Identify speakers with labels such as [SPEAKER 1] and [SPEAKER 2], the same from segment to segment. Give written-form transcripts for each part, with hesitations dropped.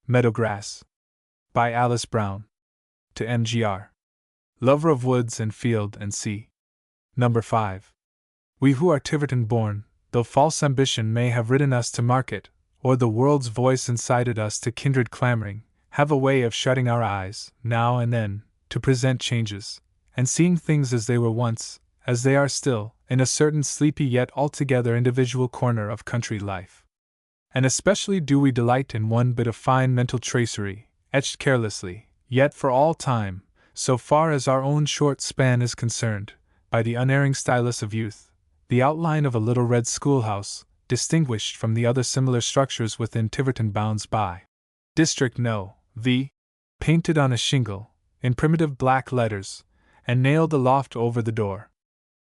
[SPEAKER 1] Meadow-Grass. By Alice Brown. To Mgr. Lover of woods and field and sea. Number 5. We who are Tiverton born, though false ambition may have ridden us to market, or the world's voice incited us to kindred clamoring, have a way of shutting our eyes, now and then, to present changes, and seeing things as they were once, as they are still, in a certain sleepy yet altogether individual corner of country life. And especially do we delight in one bit of fine mental tracery, etched carelessly, yet for all time, so far as our own short span is concerned, by the unerring stylus of youth, the outline of a little red schoolhouse, distinguished from the other similar structures within Tiverton bounds by District No. V, painted on a shingle, in primitive black letters, and nailed aloft over the door.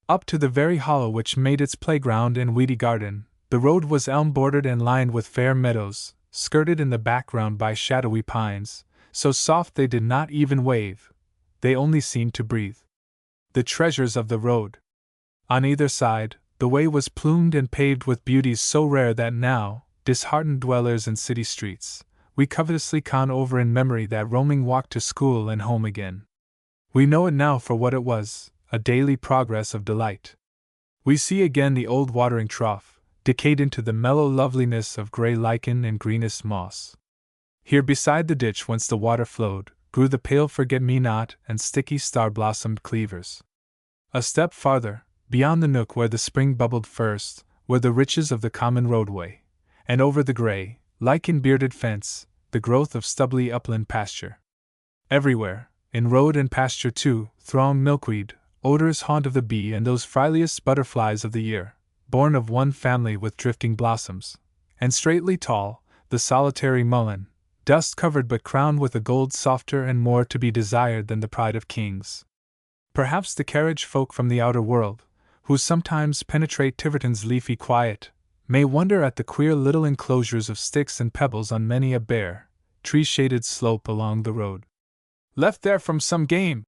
[SPEAKER 1] Up to the very hollow which made its playground and weedy garden, the road was elm-bordered and lined with fair meadows, skirted in the background by shadowy pines, so soft they did not even wave, they only seemed to breathe. The treasures of the road. On either side, the way was plumed and paved with beauties so rare that now, disheartened dwellers in city streets, we covetously con over in memory that roaming walk to school and home again. We know it now for what it was, a daily progress of delight. We see again the old watering trough, decayed into the mellow loveliness of gray lichen and greenest moss. Here beside the ditch whence the water flowed, grew the pale forget-me-not and sticky star-blossomed cleavers. A step farther, beyond the nook where the spring bubbled first, were the riches of the common roadway, and over the gray, lichen-bearded fence, the growth of stubbly upland pasture. Everywhere, in road and pasture too, thronged milkweed, odorous haunt of the bee and those friliest butterflies of the year, born of one family with drifting blossoms, and straightly tall, the solitary mullein, dust-covered but crowned with a gold softer and more to be desired than the pride of kings. Perhaps the carriage folk from the outer world, who sometimes penetrate Tiverton's leafy quiet, may wonder at the queer little enclosures of sticks and pebbles on many a bare, tree-shaded slope along the road. Left there from some game,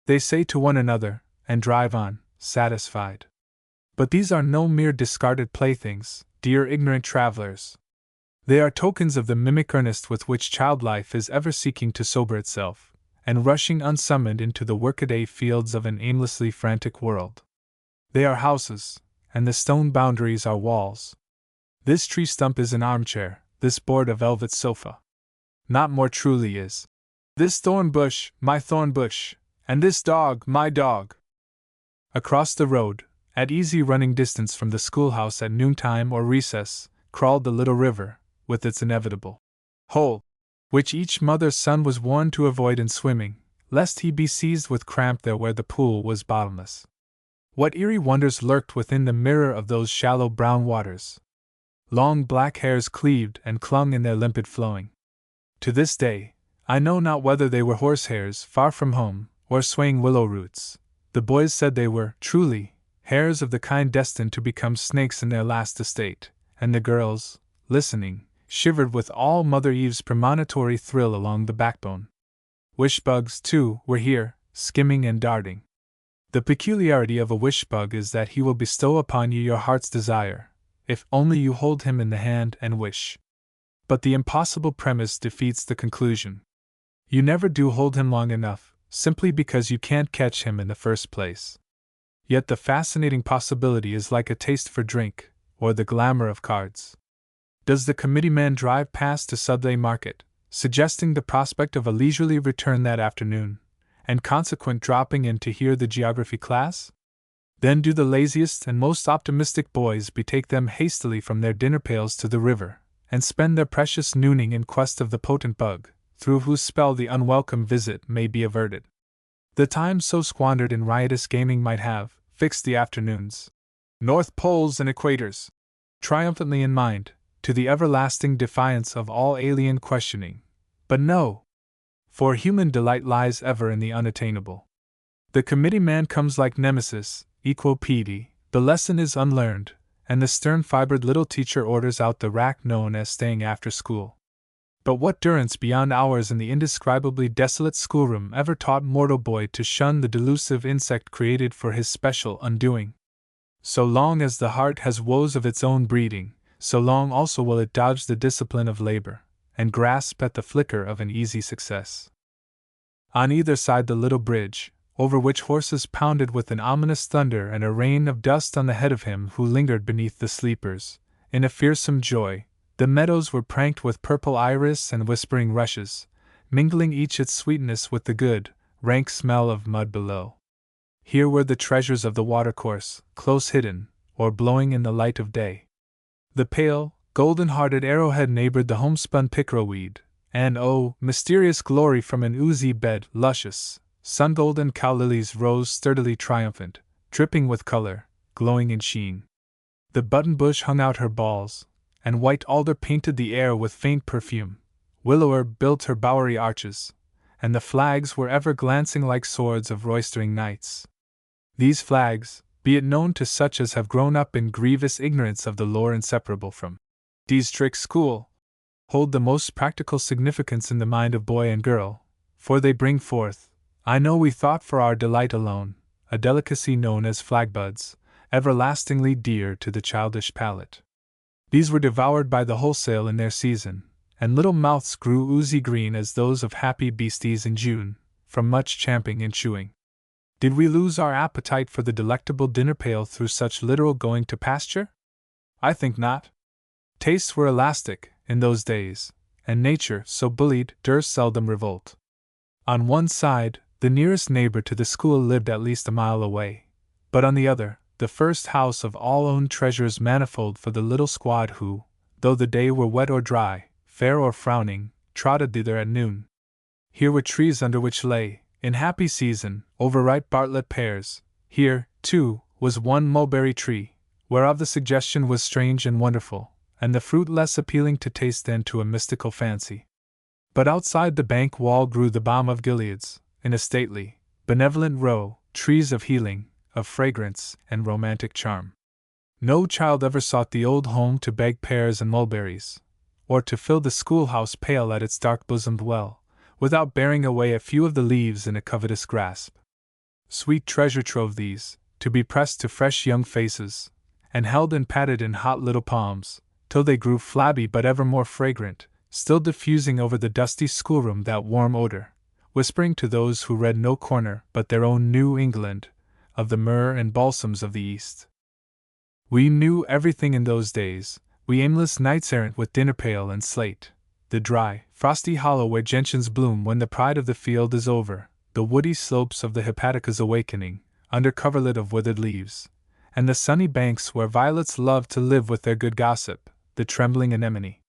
[SPEAKER 1] they say to one another, and drive on, satisfied. But these are no mere discarded playthings, dear ignorant travelers. They are tokens of the mimic earnest with which child life is ever seeking to sober itself, and rushing unsummoned into the workaday fields of an aimlessly frantic world. They are houses, and the stone boundaries are walls. This tree stump is an armchair, this board a velvet sofa. Not more truly is this thorn bush, my thorn bush, and this dog, my dog. Across the road, at easy running distance from the schoolhouse at noontime or recess, crawled the little river, with its inevitable hole, which each mother's son was warned to avoid in swimming, lest he be seized with cramp there where the pool was bottomless. What eerie wonders lurked within the mirror of those shallow brown waters! Long black hairs cleaved and clung in their limpid flowing. To this day, I know not whether they were horsehairs far from home, or swaying willow roots. The boys said they were, truly, hairs of the kind destined to become snakes in their last estate, and the girls, listening, shivered with all Mother Eve's premonitory thrill along the backbone. Wishbugs, too, were here, skimming and darting. The peculiarity of a wishbug is that he will bestow upon you your heart's desire, if only you hold him in the hand and wish. But the impossible premise defeats the conclusion. You never do hold him long enough, simply because you can't catch him in the first place. Yet the fascinating possibility is like a taste for drink, or the glamour of cards. Does the committeeman drive past to Sudley Market, suggesting the prospect of a leisurely return that afternoon, and consequent dropping in to hear the geography class? Then do the laziest and most optimistic boys betake them hastily from their dinner pails to the river, and spend their precious nooning in quest of the potent bug, through whose spell the unwelcome visit may be averted. The time so squandered in riotous gaming might have fixed the afternoons, north poles and equators, triumphantly in mind, to the everlasting defiance of all alien questioning. But no! For human delight lies ever in the unattainable. The committeeman comes like Nemesis, equo pede, the lesson is unlearned, and the stern-fibred little teacher orders out the rack known as staying after school. But what durance beyond hours in the indescribably desolate schoolroom ever taught mortal boy to shun the delusive insect created for his special undoing? So long as the heart has woes of its own breeding, so long also will it dodge the discipline of labor, and grasp at the flicker of an easy success. On either side the little bridge, over which horses pounded with an ominous thunder and a rain of dust on the head of him who lingered beneath the sleepers, in a fearsome joy, the meadows were pranked with purple iris and whispering rushes, mingling each its sweetness with the good, rank smell of mud below. Here were the treasures of the watercourse, close hidden, or blowing in the light of day. The pale, golden-hearted arrowhead neighbored the homespun pickerelweed, and oh, mysterious glory from an oozy bed, luscious, sun-golden cow-lilies rose sturdily triumphant, dripping with color, glowing in sheen. The button-bush hung out her balls, and white alder painted the air with faint perfume. Willow built her bowery arches, and the flags were ever glancing like swords of roistering knights. These flags, be it known to such as have grown up in grievous ignorance of the lore inseparable from District School, hold the most practical significance in the mind of boy and girl, for they bring forth, I know we thought for our delight alone, a delicacy known as flagbuds, everlastingly dear to the childish palate. These were devoured by the wholesale in their season, and little mouths grew oozy green as those of happy beasties in June, from much champing and chewing. Did we lose our appetite for the delectable dinner pail through such literal going to pasture? I think not. Tastes were elastic, in those days, and nature, so bullied, durst seldom revolt. On one side, the nearest neighbor to the school lived at least a mile away, but on the other, the first house of all owned treasures manifold for the little squad who, though the day were wet or dry, fair or frowning, trotted thither at noon. Here were trees under which lay, in happy season, overripe Bartlett pears. Here, too, was one mulberry tree, whereof the suggestion was strange and wonderful, and the fruit less appealing to taste than to a mystical fancy. But outside the bank wall grew the balm of Gilead's, in a stately, benevolent row, trees of healing, of fragrance, and romantic charm. No child ever sought the old home to beg pears and mulberries, or to fill the schoolhouse pail at its dark-bosomed well, without bearing away a few of the leaves in a covetous grasp. Sweet treasure trove these, to be pressed to fresh young faces, and held and patted in hot little palms, till they grew flabby but ever more fragrant, still diffusing over the dusty schoolroom that warm odor, whispering to those who read no corner but their own New England, of the myrrh and balsams of the East. We knew everything in those days, we aimless knights-errant with dinner pail and slate, the dry, frosty hollow where gentians bloom when the pride of the field is over, the woody slopes of the hepaticas awakening, under coverlet of withered leaves, and the sunny banks where violets love to live with their good gossip, the trembling anemone.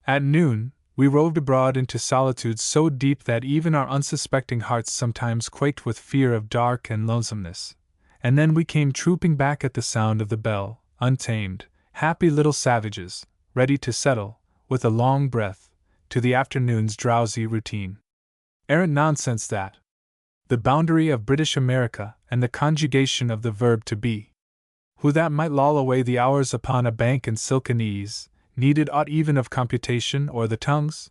[SPEAKER 1] At noon, we roved abroad into solitudes so deep that even our unsuspecting hearts sometimes quaked with fear of dark and lonesomeness, and then we came trooping back at the sound of the bell, untamed, happy little savages, ready to settle, with a long breath, to the afternoon's drowsy routine. Errant nonsense that. The boundary of British America and the conjugation of the verb to be. Who that might loll away the hours upon a bank in silken ease, needed aught even of computation or the tongues?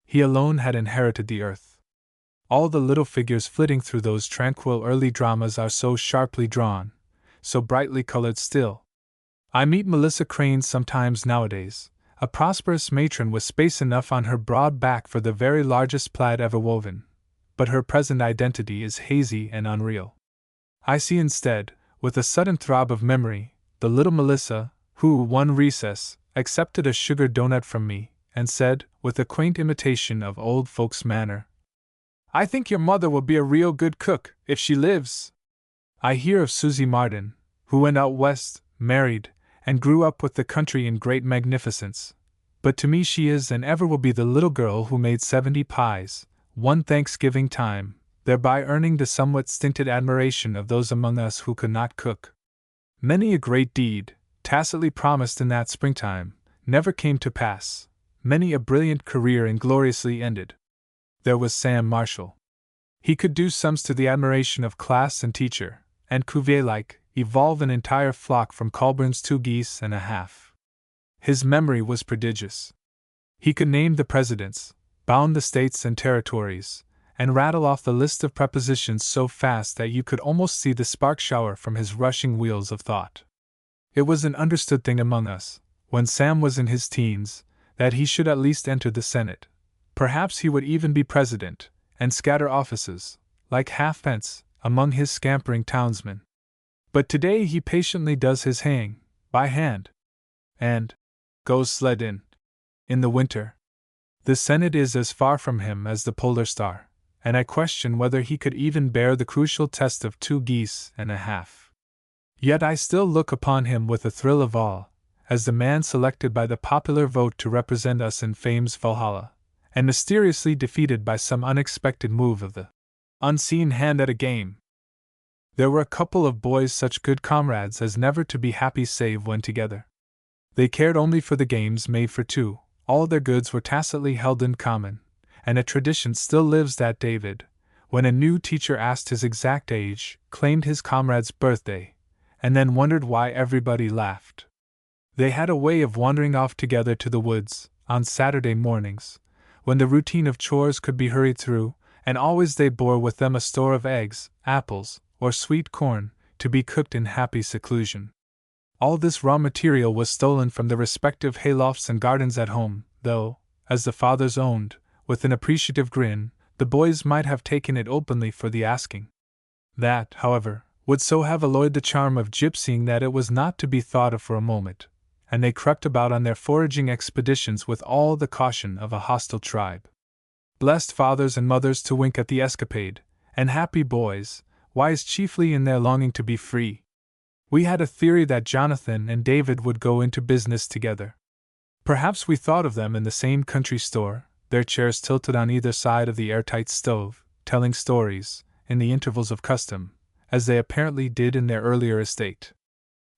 [SPEAKER 1] He alone had inherited the earth. All the little figures flitting through those tranquil early dramas are so sharply drawn, so brightly colored still. I meet Melissa Crane sometimes nowadays, a prosperous matron with space enough on her broad back for the very largest plaid ever woven, but her present identity is hazy and unreal. I see instead, with a sudden throb of memory, the little Melissa, who, one recess, accepted a sugar doughnut from me, and said, with a quaint imitation of old folks' manner, "I think your mother will be a real good cook, if she lives." I hear of Susie Martin, who went out west, married, and grew up with the country in great magnificence, but to me she is and ever will be the little girl who made 70 pies, one Thanksgiving time, thereby earning the somewhat stinted admiration of those among us who could not cook. Many a great deed, tacitly promised in that springtime, never came to pass, many a brilliant career ingloriously ended. There was Sam Marshall. He could do sums to the admiration of class and teacher, and Cuvier-like, evolve an entire flock from Colburn's 2 geese and a half. His memory was prodigious. He could name the presidents, bound the states and territories, and rattle off the list of prepositions so fast that you could almost see the spark shower from his rushing wheels of thought. It was an understood thing among us, when Sam was in his teens, that he should at least enter the Senate. Perhaps he would even be president, and scatter offices, like halfpence, among his scampering townsmen. But today he patiently does his haying, by hand, and goes sledding in the winter. The Senate is as far from him as the polar star, and I question whether he could even bear the crucial test of 2 geese and a half. Yet I still look upon him with a thrill of awe, as the man selected by the popular vote to represent us in fame's Valhalla, and mysteriously defeated by some unexpected move of the unseen hand at a game. There were a couple of boys such good comrades as never to be happy save when together. They cared only for the games made for two, all their goods were tacitly held in common, and a tradition still lives that David, when a new teacher asked his exact age, claimed his comrade's birthday, and then wondered why everybody laughed. They had a way of wandering off together to the woods, on Saturday mornings, when the routine of chores could be hurried through, and always they bore with them a store of eggs, apples, or sweet corn, to be cooked in happy seclusion. All this raw material was stolen from the respective haylofts and gardens at home, though, as the fathers owned, with an appreciative grin, the boys might have taken it openly for the asking. That, however, would so have alloyed the charm of gypsying that it was not to be thought of for a moment, and they crept about on their foraging expeditions with all the caution of a hostile tribe. Blessed fathers and mothers to wink at the escapade, and happy boys, wise chiefly in their longing to be free. We had a theory that Jonathan and David would go into business together. Perhaps we thought of them in the same country store, their chairs tilted on either side of the airtight stove, telling stories, in the intervals of custom, as they apparently did in their earlier estate.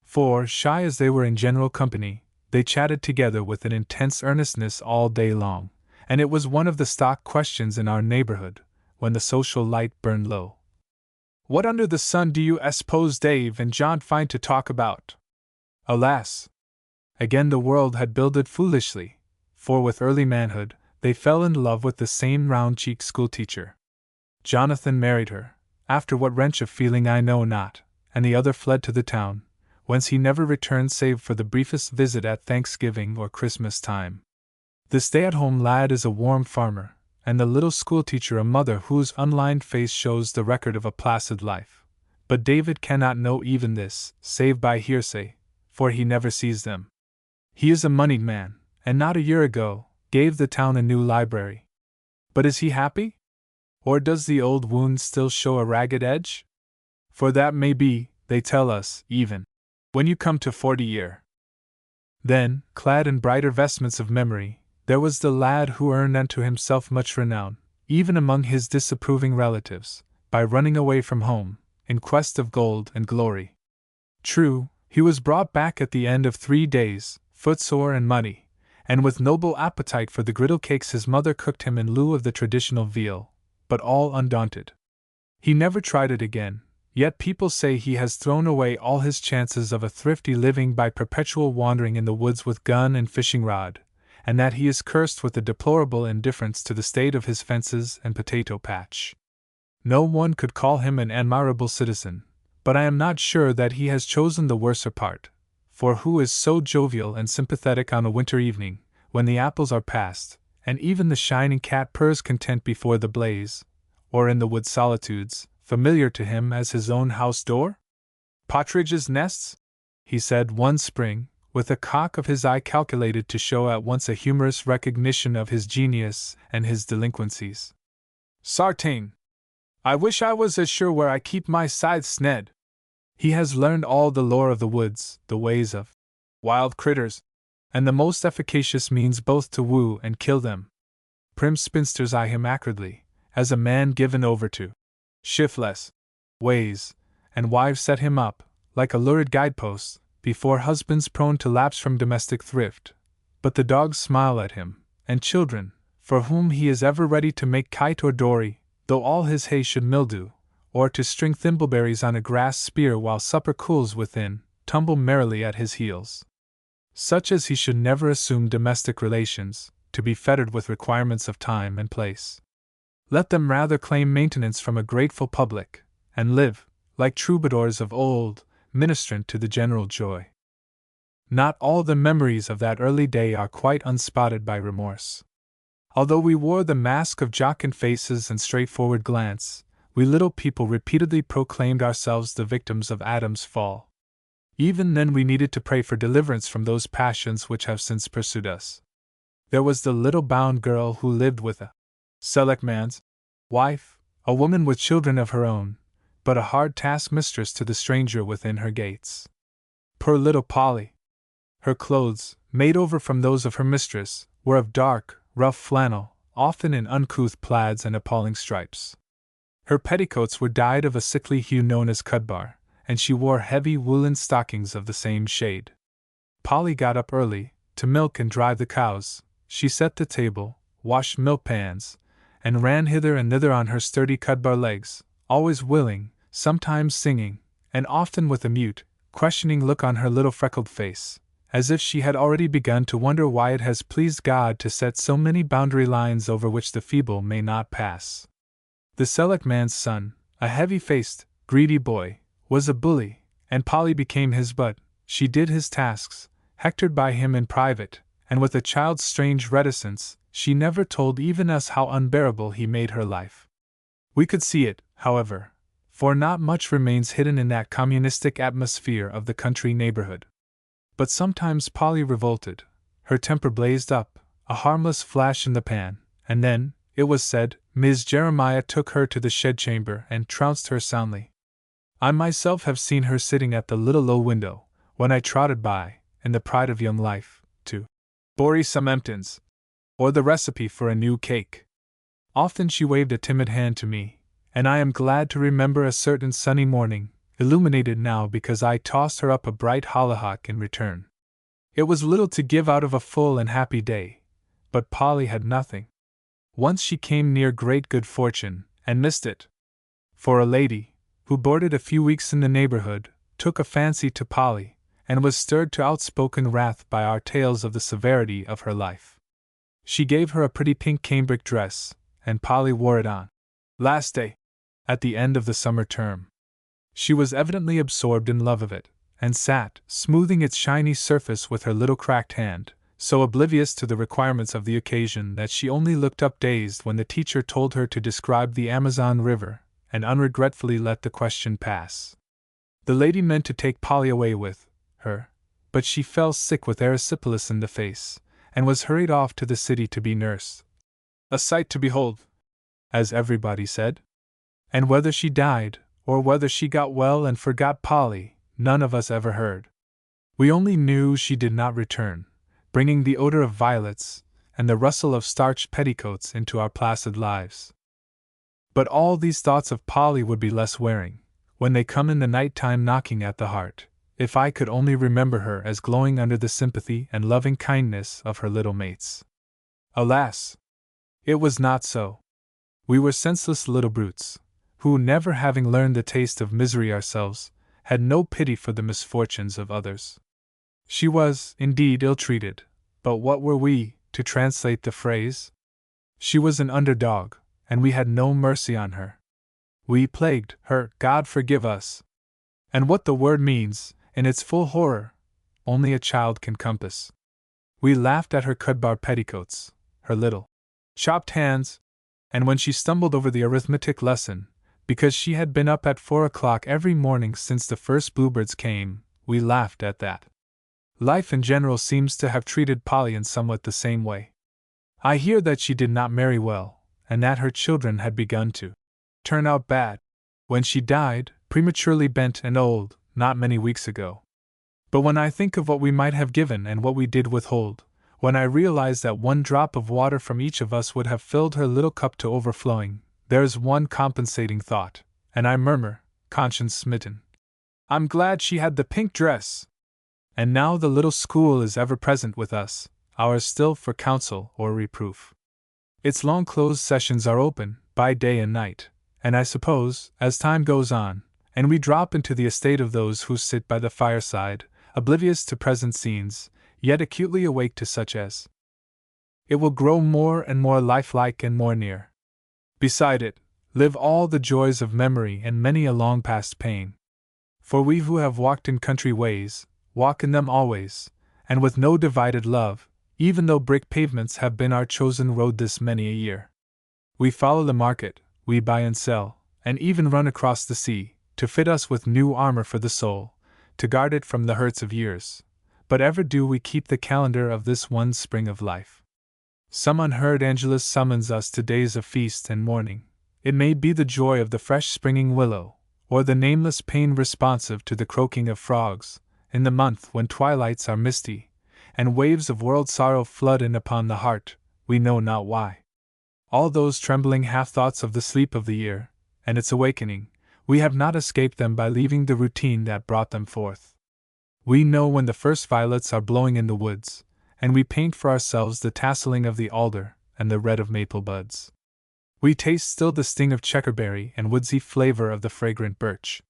[SPEAKER 1] For, shy as they were in general company, they chatted together with an intense earnestness all day long, and it was one of the stock questions in our neighborhood, when the social light burned low. What under the sun do you suppose Dave and John find to talk about? Alas! Again the world had builded foolishly, for with early manhood, they fell in love with the same round-cheeked schoolteacher. Jonathan married her, after what wrench of feeling I know not, and the other fled to the town, whence he never returned save for the briefest visit at Thanksgiving or Christmas time. The stay-at-home lad is a warm farmer, and the little schoolteacher a mother whose unlined face shows the record of a placid life. But David cannot know even this, save by hearsay, for he never sees them. He is a moneyed man, and not a year ago, gave the town a new library. But is he happy? Or does the old wound still show a ragged edge? For that may be, they tell us, even when you come to 40 year. Then, clad in brighter vestments of memory, there was the lad who earned unto himself much renown, even among his disapproving relatives, by running away from home, in quest of gold and glory. True, he was brought back at the end of 3 days, footsore and muddy, and with noble appetite for the griddle cakes his mother cooked him in lieu of the traditional veal, but all undaunted. He never tried it again, yet people say he has thrown away all his chances of a thrifty living by perpetual wandering in the woods with gun and fishing rod, and that he is cursed with a deplorable indifference to the state of his fences and potato patch. No one could call him an admirable citizen, but I am not sure that he has chosen the worser part, for who is so jovial and sympathetic on a winter evening, when the apples are past, and even the shining cat purrs content before the blaze, or in the wood solitudes, familiar to him as his own house door? Partridges' nests? He said one spring, with a cock of his eye calculated to show at once a humorous recognition of his genius and his delinquencies. Sartain! I wish I was as sure where I keep my scythes, Ned. He has learned all the lore of the woods, the ways of wild critters, and the most efficacious means both to woo and kill them. Prim spinsters eye him acridly, as a man given over to shiftless ways, and wives set him up, like a lurid guidepost, before husbands prone to lapse from domestic thrift. But the dogs smile at him, and children, for whom he is ever ready to make kite or dory, though all his hay should mildew, or to string thimbleberries on a grass spear while supper cools within, tumble merrily at his heels. Such as he should never assume domestic relations, to be fettered with requirements of time and place. Let them rather claim maintenance from a grateful public, and live, like troubadours of old, ministrant to the general joy. Not all the memories of that early day are quite unspotted by remorse. Although we wore the mask of jocund faces and straightforward glance, we little people repeatedly proclaimed ourselves the victims of Adam's fall. Even then we needed to pray for deliverance from those passions which have since pursued us. There was the little bound girl who lived with a selectman's wife, a woman with children of her own, but a hard taskmistress to the stranger within her gates. Poor little Polly! Her clothes, made over from those of her mistress, were of dark, rough flannel, often in uncouth plaids and appalling stripes. Her petticoats were dyed of a sickly hue known as cudbar, and she wore heavy woolen stockings of the same shade. Polly got up early, to milk and drive the cows. She set the table, washed milk pans, and ran hither and thither on her sturdy cudbar legs, always willing, sometimes singing, and often with a mute, questioning look on her little freckled face, as if she had already begun to wonder why it has pleased God to set so many boundary lines over which the feeble may not pass. The selectman's son, a heavy-faced, greedy boy, was a bully, and Polly became his butt. She did his tasks, hectored by him in private, and with a child's strange reticence, she never told even us how unbearable he made her life. We could see it, however, for not much remains hidden in that communistic atmosphere of the country neighborhood. But sometimes Polly revolted, her temper blazed up, a harmless flash in the pan, and then, it was said, Ms. Jeremiah took her to the shed chamber and trounced her soundly. I myself have seen her sitting at the little low window, when I trotted by, in the pride of young life, to borrow some emptins, or the recipe for a new cake. Often she waved a timid hand to me, and I am glad to remember a certain sunny morning, illuminated now because I tossed her up a bright hollyhock in return. It was little to give out of a full and happy day, but Polly had nothing. Once she came near great good fortune, and missed it. For a lady, who boarded a few weeks in the neighborhood, took a fancy to Polly, and was stirred to outspoken wrath by our tales of the severity of her life. She gave her a pretty pink cambric dress, and Polly wore it on last day, at the end of the summer term. She was evidently absorbed in love of it, and sat, smoothing its shiny surface with her little cracked hand, so oblivious to the requirements of the occasion that she only looked up dazed when the teacher told her to describe the Amazon River, and unregretfully let the question pass. The lady meant to take Polly away with her, but she fell sick with erysipelas in the face, and was hurried off to the city to be nursed. A sight to behold, as everybody said. And whether she died, or whether she got well and forgot Polly, none of us ever heard. We only knew she did not return, bringing the odor of violets and the rustle of starched petticoats into our placid lives. But all these thoughts of Polly would be less wearing, when they come in the night-time knocking at the heart, if I could only remember her as glowing under the sympathy and loving kindness of her little mates. Alas! It was not so. We were senseless little brutes, who, never having learned the taste of misery ourselves, had no pity for the misfortunes of others. She was, indeed, ill-treated, but what were we, to translate the phrase? She was an underdog, and we had no mercy on her. We plagued her, God forgive us. And what the word means, in its full horror, only a child can compass. We laughed at her cudbar petticoats, her little chopped hands, and when she stumbled over the arithmetic lesson, because she had been up at 4 o'clock every morning since the first bluebirds came, we laughed at that. Life in general seems to have treated Polly in somewhat the same way. I hear that she did not marry well, and that her children had begun to turn out bad, when she died, prematurely bent and old, not many weeks ago. But when I think of what we might have given and what we did withhold, when I realize that one drop of water from each of us would have filled her little cup to overflowing, there's one compensating thought, and I murmur, conscience-smitten, I'm glad she had the pink dress. And now the little school is ever present with us, ours still for counsel or reproof. Its long closed sessions are open, by day and night, and I suppose, as time goes on, and we drop into the estate of those who sit by the fireside, oblivious to present scenes, yet acutely awake to such as it will grow more and more lifelike and more near. Beside it, live all the joys of memory and many a long past pain. For we who have walked in country ways, walk in them always, and with no divided love, even though brick pavements have been our chosen road this many a year. We follow the market, we buy and sell, and even run across the sea, to fit us with new armor for the soul, to guard it from the hurts of years. But ever do we keep the calendar of this one spring of life. Some unheard angelus summons us to days of feast and mourning. It may be the joy of the fresh springing willow, or the nameless pain responsive to the croaking of frogs, in the month when twilights are misty, and waves of world sorrow flood in upon the heart, we know not why. All those trembling half-thoughts of the sleep of the year, and its awakening, we have not escaped them by leaving the routine that brought them forth. We know when the first violets are blowing in the woods, and we paint for ourselves the tasseling of the alder and the red of maple buds. We taste still the sting of checkerberry and woodsy flavor of the fragrant birch.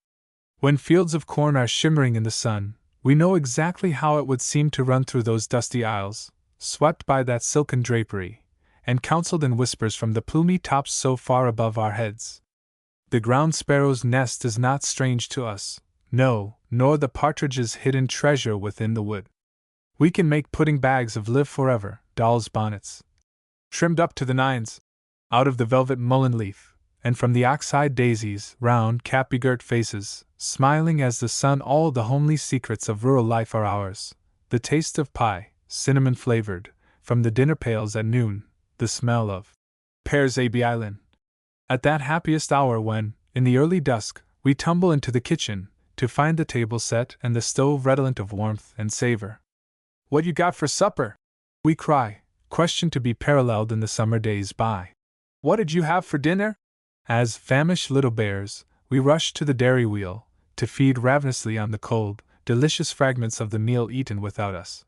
[SPEAKER 1] When fields of corn are shimmering in the sun, we know exactly how it would seem to run through those dusty aisles, swept by that silken drapery, and counseled in whispers from the plumy tops so far above our heads. The ground sparrow's nest is not strange to us, no, nor the partridge's hidden treasure within the wood. We can make pudding bags of live forever, dolls' bonnets, trimmed up to the nines, out of the velvet mullein leaf, and from the ox-eyed daisies, round, cap-begirt faces, smiling as the sun. All the homely secrets of rural life are ours, the taste of pie, cinnamon-flavored, from the dinner pails at noon, the smell of pears Island. At that happiest hour when, in the early dusk, we tumble into the kitchen, to find the table set and the stove redolent of warmth and savor. "What you got for supper?" we cry, question to be paralleled in the summer days by "What did you have for dinner?" As, famished little bears, we rush to the dairy wheel, to feed ravenously on the cold, delicious fragments of the meal eaten without us.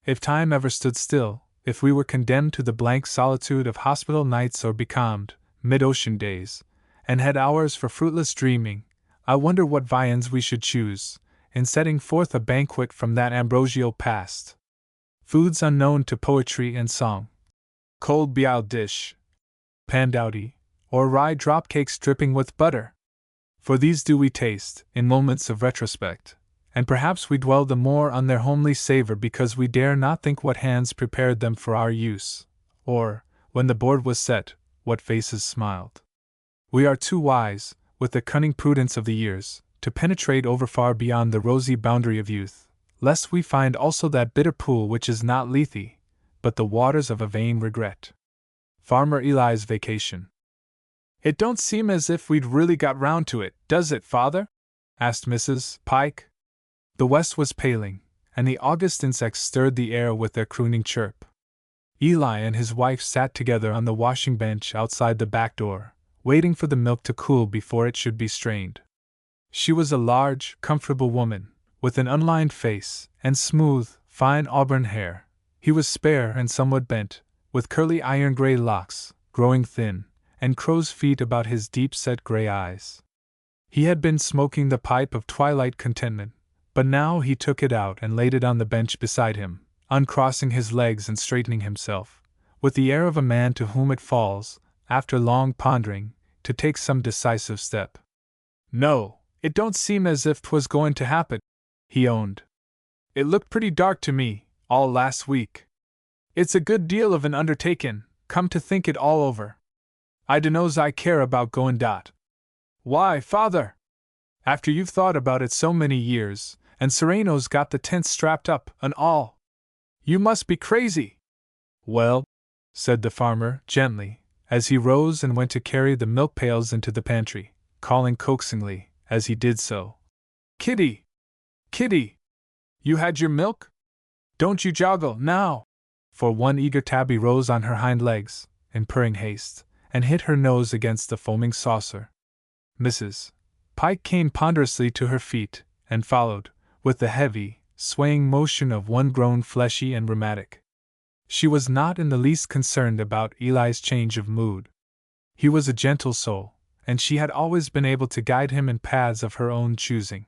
[SPEAKER 1] If time ever stood still, if we were condemned to the blank solitude of hospital nights or becalmed, mid-ocean days, and had hours for fruitless dreaming, I wonder what viands we should choose, in setting forth a banquet from that ambrosial past. Foods unknown to poetry and song. Cold beiled dish, pandowdy, or rye drop cakes dripping with butter. For these do we taste, in moments of retrospect, and perhaps we dwell the more on their homely savor because we dare not think what hands prepared them for our use, or, when the board was set, what faces smiled. We are too wise, with the cunning prudence of the years, to penetrate over far beyond the rosy boundary of youth, lest we find also that bitter pool which is not Lethe, but the waters of a vain regret. Farmer Eli's vacation. "It don't seem as if we'd really got round to it, does it, Father?" asked Mrs. Pike. The west was paling, and the August insects stirred the air with their crooning chirp. Eli and his wife sat together on the washing bench outside the back door, waiting for the milk to cool before it should be strained. She was a large, comfortable woman, with an unlined face and smooth, fine auburn hair. He was spare and somewhat bent, with curly iron-gray locks, growing thin, and crow's feet about his deep-set gray eyes. He had been smoking the pipe of twilight contentment, but now he took it out and laid it on the bench beside him, uncrossing his legs and straightening himself, with the air of a man to whom it falls, after long pondering, to take some decisive step. "No, it don't seem as if 'twas going to happen," he owned. "It looked pretty dark to me, all last week. It's a good deal of an undertaking, come to think it all over. I dunno's I care about going dot." "Why, Father? After you've thought about it so many years, and Sereno's got the tent strapped up, and all. You must be crazy." "Well," said the farmer, gently, as he rose and went to carry the milk pails into the pantry, calling coaxingly, as he did so, "Kitty! Kitty! You had your milk? Don't you joggle, now!" For one eager tabby rose on her hind legs, in purring haste, and hit her nose against the foaming saucer. Mrs. Pike came ponderously to her feet, and followed, with the heavy, swaying motion of one grown fleshy and rheumatic. She was not in the least concerned about Eli's change of mood. He was a gentle soul, and she had always been able to guide him in paths of her own choosing.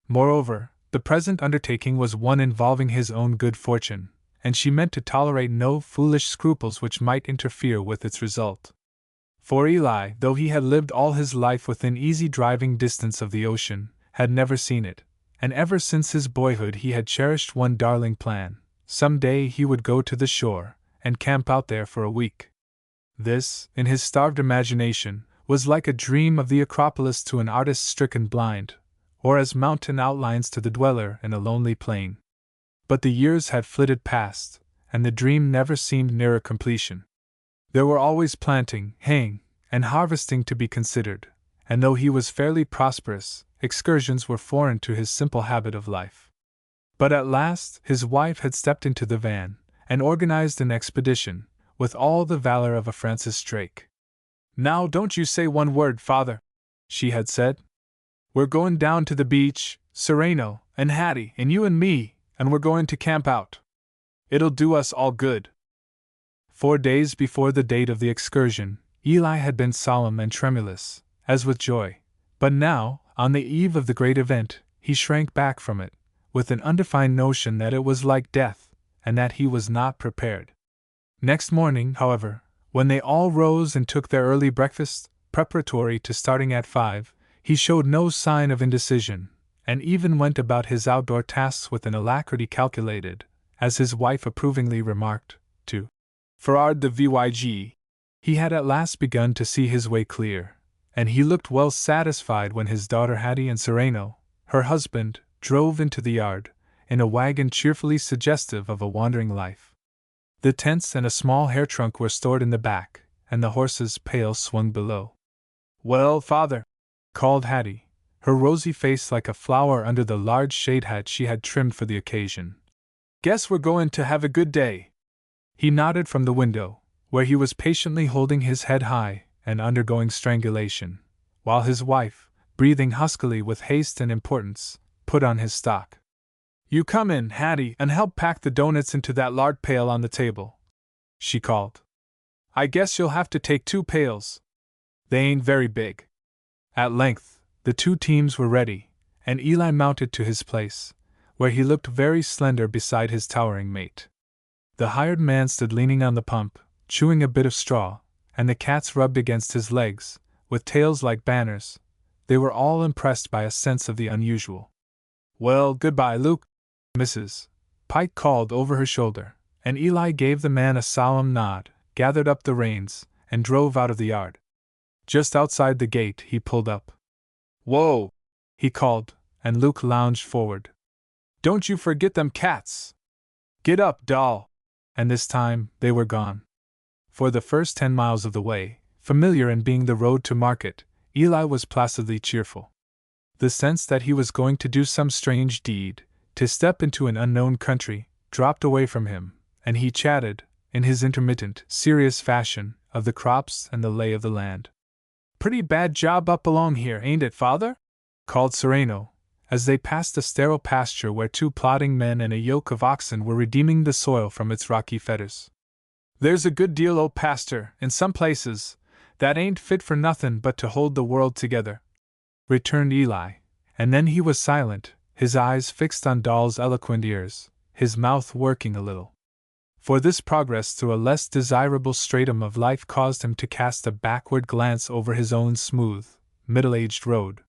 [SPEAKER 1] Moreover, the present undertaking was one involving his own good fortune, and she meant to tolerate no foolish scruples which might interfere with its result. For Eli, though he had lived all his life within easy driving distance of the ocean, had never seen it, and ever since his boyhood he had cherished one darling plan: some day he would go to the shore, and camp out there for a week. This, in his starved imagination, was like a dream of the Acropolis to an artist stricken blind, or as mountain outlines to the dweller in a lonely plain. But the years had flitted past, and the dream never seemed nearer completion. There were always planting, haying, and harvesting to be considered, and though he was fairly prosperous, excursions were foreign to his simple habit of life. But at last his wife had stepped into the van, and organized an expedition, with all the valor of a Francis Drake. "Now don't you say one word, father," she had said. "We're going down to the beach, Sereno, and Hattie, and you and me, and we're going to camp out. It'll do us all good." 4 days before the date of the excursion, Eli had been solemn and tremulous, as with joy, but now, on the eve of the great event, he shrank back from it, with an undefined notion that it was like death, and that he was not prepared. Next morning, however, when they all rose and took their early breakfast, preparatory to starting at 5, he showed no sign of indecision, and even went about his outdoor tasks with an alacrity calculated, as his wife approvingly remarked, to "forward the VYG." He had at last begun to see his way clear, and he looked well satisfied when his daughter Hattie and Sereno, her husband, drove into the yard, in a wagon cheerfully suggestive of a wandering life. The tents and a small hair trunk were stored in the back, and the horses' pail swung below. "Well, father," called Hattie, her rosy face like a flower under the large shade hat she had trimmed for the occasion. "Guess we're going to have a good day." He nodded from the window, where he was patiently holding his head high and undergoing strangulation, while his wife, breathing huskily with haste and importance, put on his stock. "You come in, Hattie, and help pack the doughnuts into that lard pail on the table," she called. "I guess you'll have to take 2 pails. They ain't very big." At length, the 2 teams were ready, and Eli mounted to his place, where he looked very slender beside his towering mate. The hired man stood leaning on the pump, chewing a bit of straw, and the cats rubbed against his legs, with tails like banners. They were all impressed by a sense of the unusual. "Well, goodbye, Luke," Mrs. Pike called over her shoulder, and Eli gave the man a solemn nod, gathered up the reins, and drove out of the yard. Just outside the gate he pulled up. "Whoa!" he called, and Luke lounged forward. "Don't you forget them cats! Get up, doll!" And this time they were gone. For the first 10 miles of the way, familiar in being the road to market, Eli was placidly cheerful. The sense that he was going to do some strange deed, to step into an unknown country, dropped away from him, and he chatted, in his intermittent, serious fashion, of the crops and the lay of the land. "Pretty bad job up along here, ain't it, father?" called Sereno, as they passed a sterile pasture where 2 plodding men and a yoke of oxen were redeeming the soil from its rocky fetters. "There's a good deal o' pasture, in some places, that ain't fit for nothin' but to hold the world together," returned Eli, and then he was silent, his eyes fixed on Doll's eloquent ears, his mouth working a little. For this progress through a less desirable stratum of life caused him to cast a backward glance over his own smooth, middle-aged road.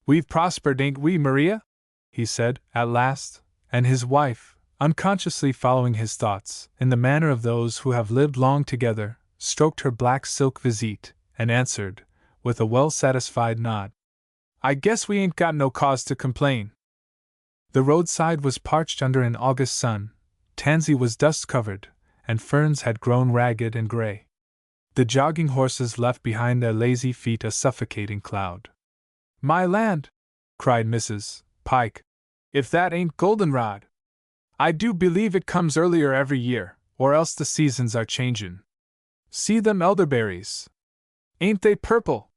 [SPEAKER 1] "We've prospered, ain't we, Maria?" he said, at last, and his wife, unconsciously following his thoughts, in the manner of those who have lived long together, stroked her black silk visite, and answered, with a well-satisfied nod, "I guess we ain't got no cause to complain." The roadside was parched under an August sun, tansy was dust-covered, and ferns had grown ragged and gray. The jogging horses left behind their lazy feet a suffocating cloud. "My land!" cried Mrs. Pike. "If that ain't goldenrod! I do believe it comes earlier every year, or else the seasons are changin'. See them elderberries! Ain't they purple?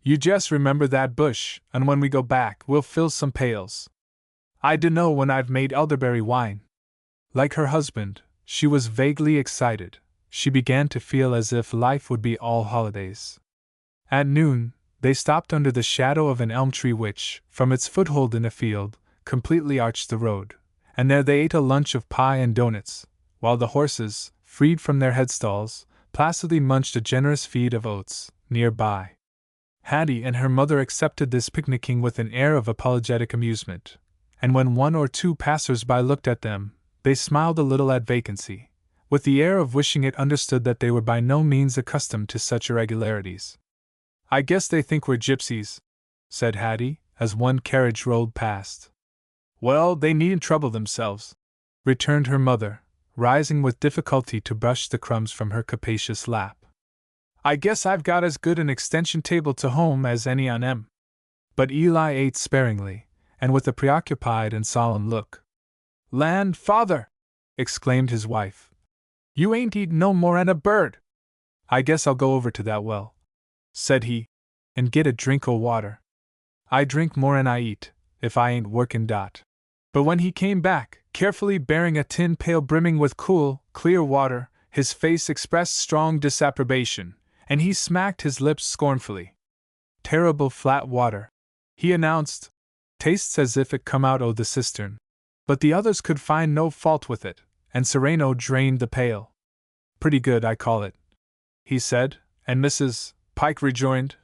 [SPEAKER 1] You just remember that bush, and when we go back, we'll fill some pails. I dunno when I've made elderberry wine." Like her husband, she was vaguely excited. She began to feel as if life would be all holidays. At noon, they stopped under the shadow of an elm tree which, from its foothold in a field, completely arched the road, and there they ate a lunch of pie and doughnuts, while the horses, freed from their headstalls, placidly munched a generous feed of oats, near by. Hattie and her mother accepted this picnicking with an air of apologetic amusement, and when one or two passers-by looked at them, they smiled a little at vacancy, with the air of wishing it understood that they were by no means accustomed to such irregularities. "I guess they think we're gypsies," said Hattie, as one carriage rolled past. "Well, they needn't trouble themselves," returned her mother, rising with difficulty to brush the crumbs from her capacious lap. "I guess I've got as good an extension table to home as any on 'em." But Eli ate sparingly, and with a preoccupied and solemn look. "Land, father!" exclaimed his wife. "You ain't eatin' no more'n a bird!" "I guess I'll go over to that well," said he, "and get a drink o' water. I drink more'n I eat, if I ain't workin' dot." But when he came back, carefully bearing a tin pail brimming with cool, clear water, his face expressed strong disapprobation, and he smacked his lips scornfully. "Terrible flat water," he announced. "Tastes as if it come out o' the cistern." But the others could find no fault with it, and Sereno drained the pail. "Pretty good, I call it," he said, and Mrs. Pike rejoined,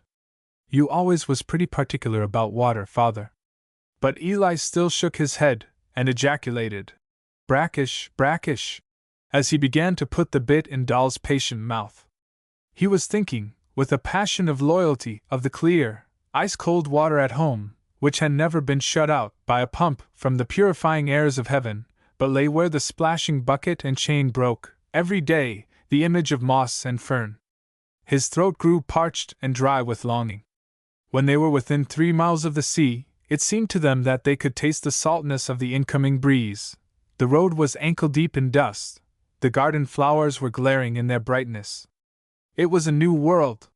[SPEAKER 1] "You always was pretty particular about water, father." But Eli still shook his head, and ejaculated, "Brackish, brackish," as he began to put the bit in Doll's patient mouth. He was thinking, with a passion of loyalty, of the clear, ice-cold water at home, which had never been shut out by a pump from the purifying airs of heaven, but lay where the splashing bucket and chain broke, every day, the image of moss and fern. His throat grew parched and dry with longing. When they were within 3 miles of the sea, it seemed to them that they could taste the saltness of the incoming breeze. The road was ankle-deep in dust. The garden flowers were glaring in their brightness. It was a new world.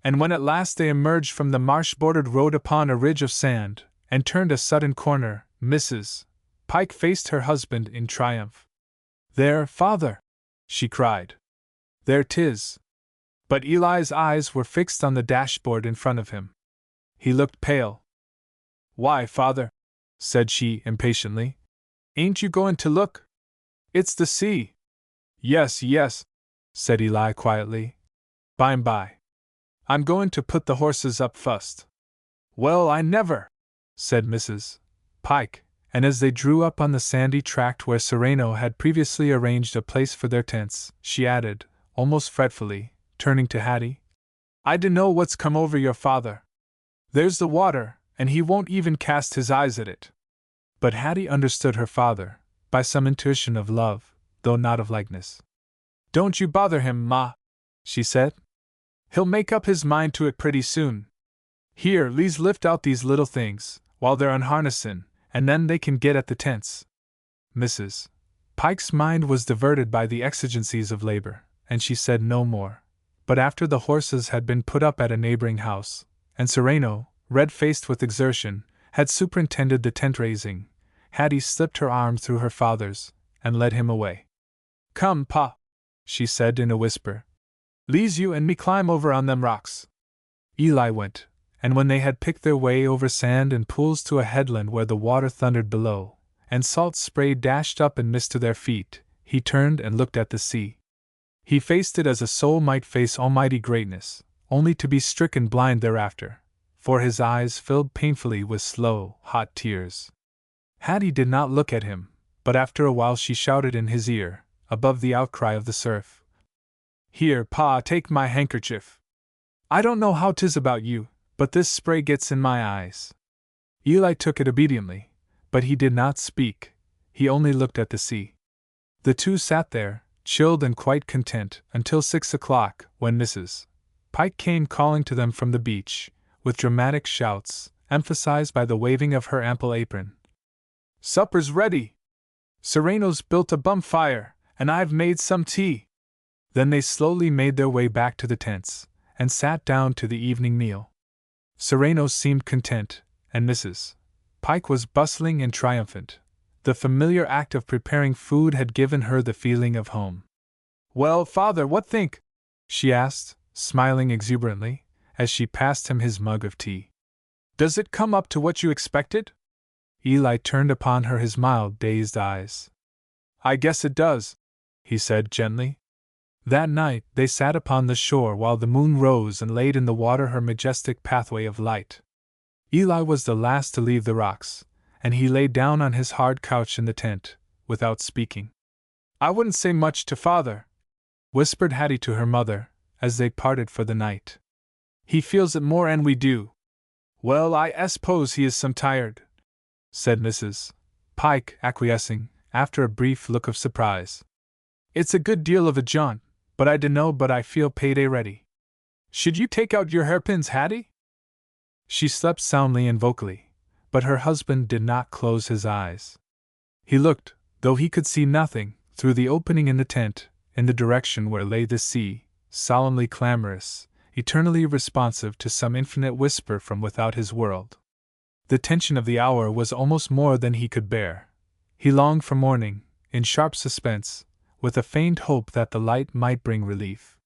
[SPEAKER 1] And when at last they emerged from the marsh-bordered road upon a ridge of sand, and turned a sudden corner, Mrs. Pike faced her husband in triumph. "There, father!" she cried. "There 'tis." But Eli's eyes were fixed on the dashboard in front of him. He looked pale. "Why, father," said she impatiently, "ain't you going to look? It's the sea." "Yes, yes," said Eli quietly. "By'm by. I'm going to put the horses up fust." "Well, I never!" said Mrs. Pike, and as they drew up on the sandy tract where Sereno had previously arranged a place for their tents, she added, almost fretfully, turning to Hattie, "I dunno what's come over your father. There's the water, and he won't even cast his eyes at it." But Hattie understood her father, by some intuition of love, though not of likeness. "Don't you bother him, Ma," she said. "He'll make up his mind to it pretty soon. Here, le's lift out these little things, while they're unharnessin', and then they can get at the tents." Mrs. Pike's mind was diverted by the exigencies of labor, and she said no more. But after the horses had been put up at a neighboring house, and Sereno, red-faced with exertion, had superintended the tent-raising, Hattie slipped her arm through her father's, and led him away. "Come, Pa," she said in a whisper. "Le's you and me climb over on them rocks." Eli went, and when they had picked their way over sand and pools to a headland where the water thundered below, and salt spray dashed up and mist to their feet, he turned and looked at the sea. He faced it as a soul might face almighty greatness, only to be stricken blind thereafter, for his eyes filled painfully with slow, hot tears. Hattie did not look at him, but after a while she shouted in his ear, above the outcry of the surf, "Here, Pa, take my handkerchief. I don't know how 'tis about you, but this spray gets in my eyes." Eli took it obediently, but he did not speak, he only looked at the sea. The two sat there, chilled and quite content, until 6 o'clock, when Mrs. Pike came calling to them from the beach, with dramatic shouts, emphasized by the waving of her ample apron. "Supper's ready! Sereno's built a bonfire, and I've made some tea." Then they slowly made their way back to the tents, and sat down to the evening meal. Sereno seemed content, and Mrs. Pike was bustling and triumphant. The familiar act of preparing food had given her the feeling of home. "Well, father, what think?" she asked, smiling exuberantly, as she passed him his mug of tea. "Does it come up to what you expected?" Eli turned upon her his mild, dazed eyes. "I guess it does," he said gently. That night they sat upon the shore while the moon rose and laid in the water her majestic pathway of light. Eli was the last to leave the rocks, and he lay down on his hard couch in the tent, without speaking. "I wouldn't say much to father," whispered Hattie to her mother, as they parted for the night. "He feels it more'n we do." "Well, I s'pose he is some tired," said Mrs. Pike, acquiescing, after a brief look of surprise. "It's a good deal of a jaunt, but I dunno but I feel payday ready. Should you take out your hairpins, Hattie?" She slept soundly and vocally, but her husband did not close his eyes. He looked, though he could see nothing, through the opening in the tent, in the direction where lay the sea, solemnly clamorous, eternally responsive to some infinite whisper from without his world. The tension of the hour was almost more than he could bear. He longed for morning, in sharp suspense, with a faint hope that the light might bring relief.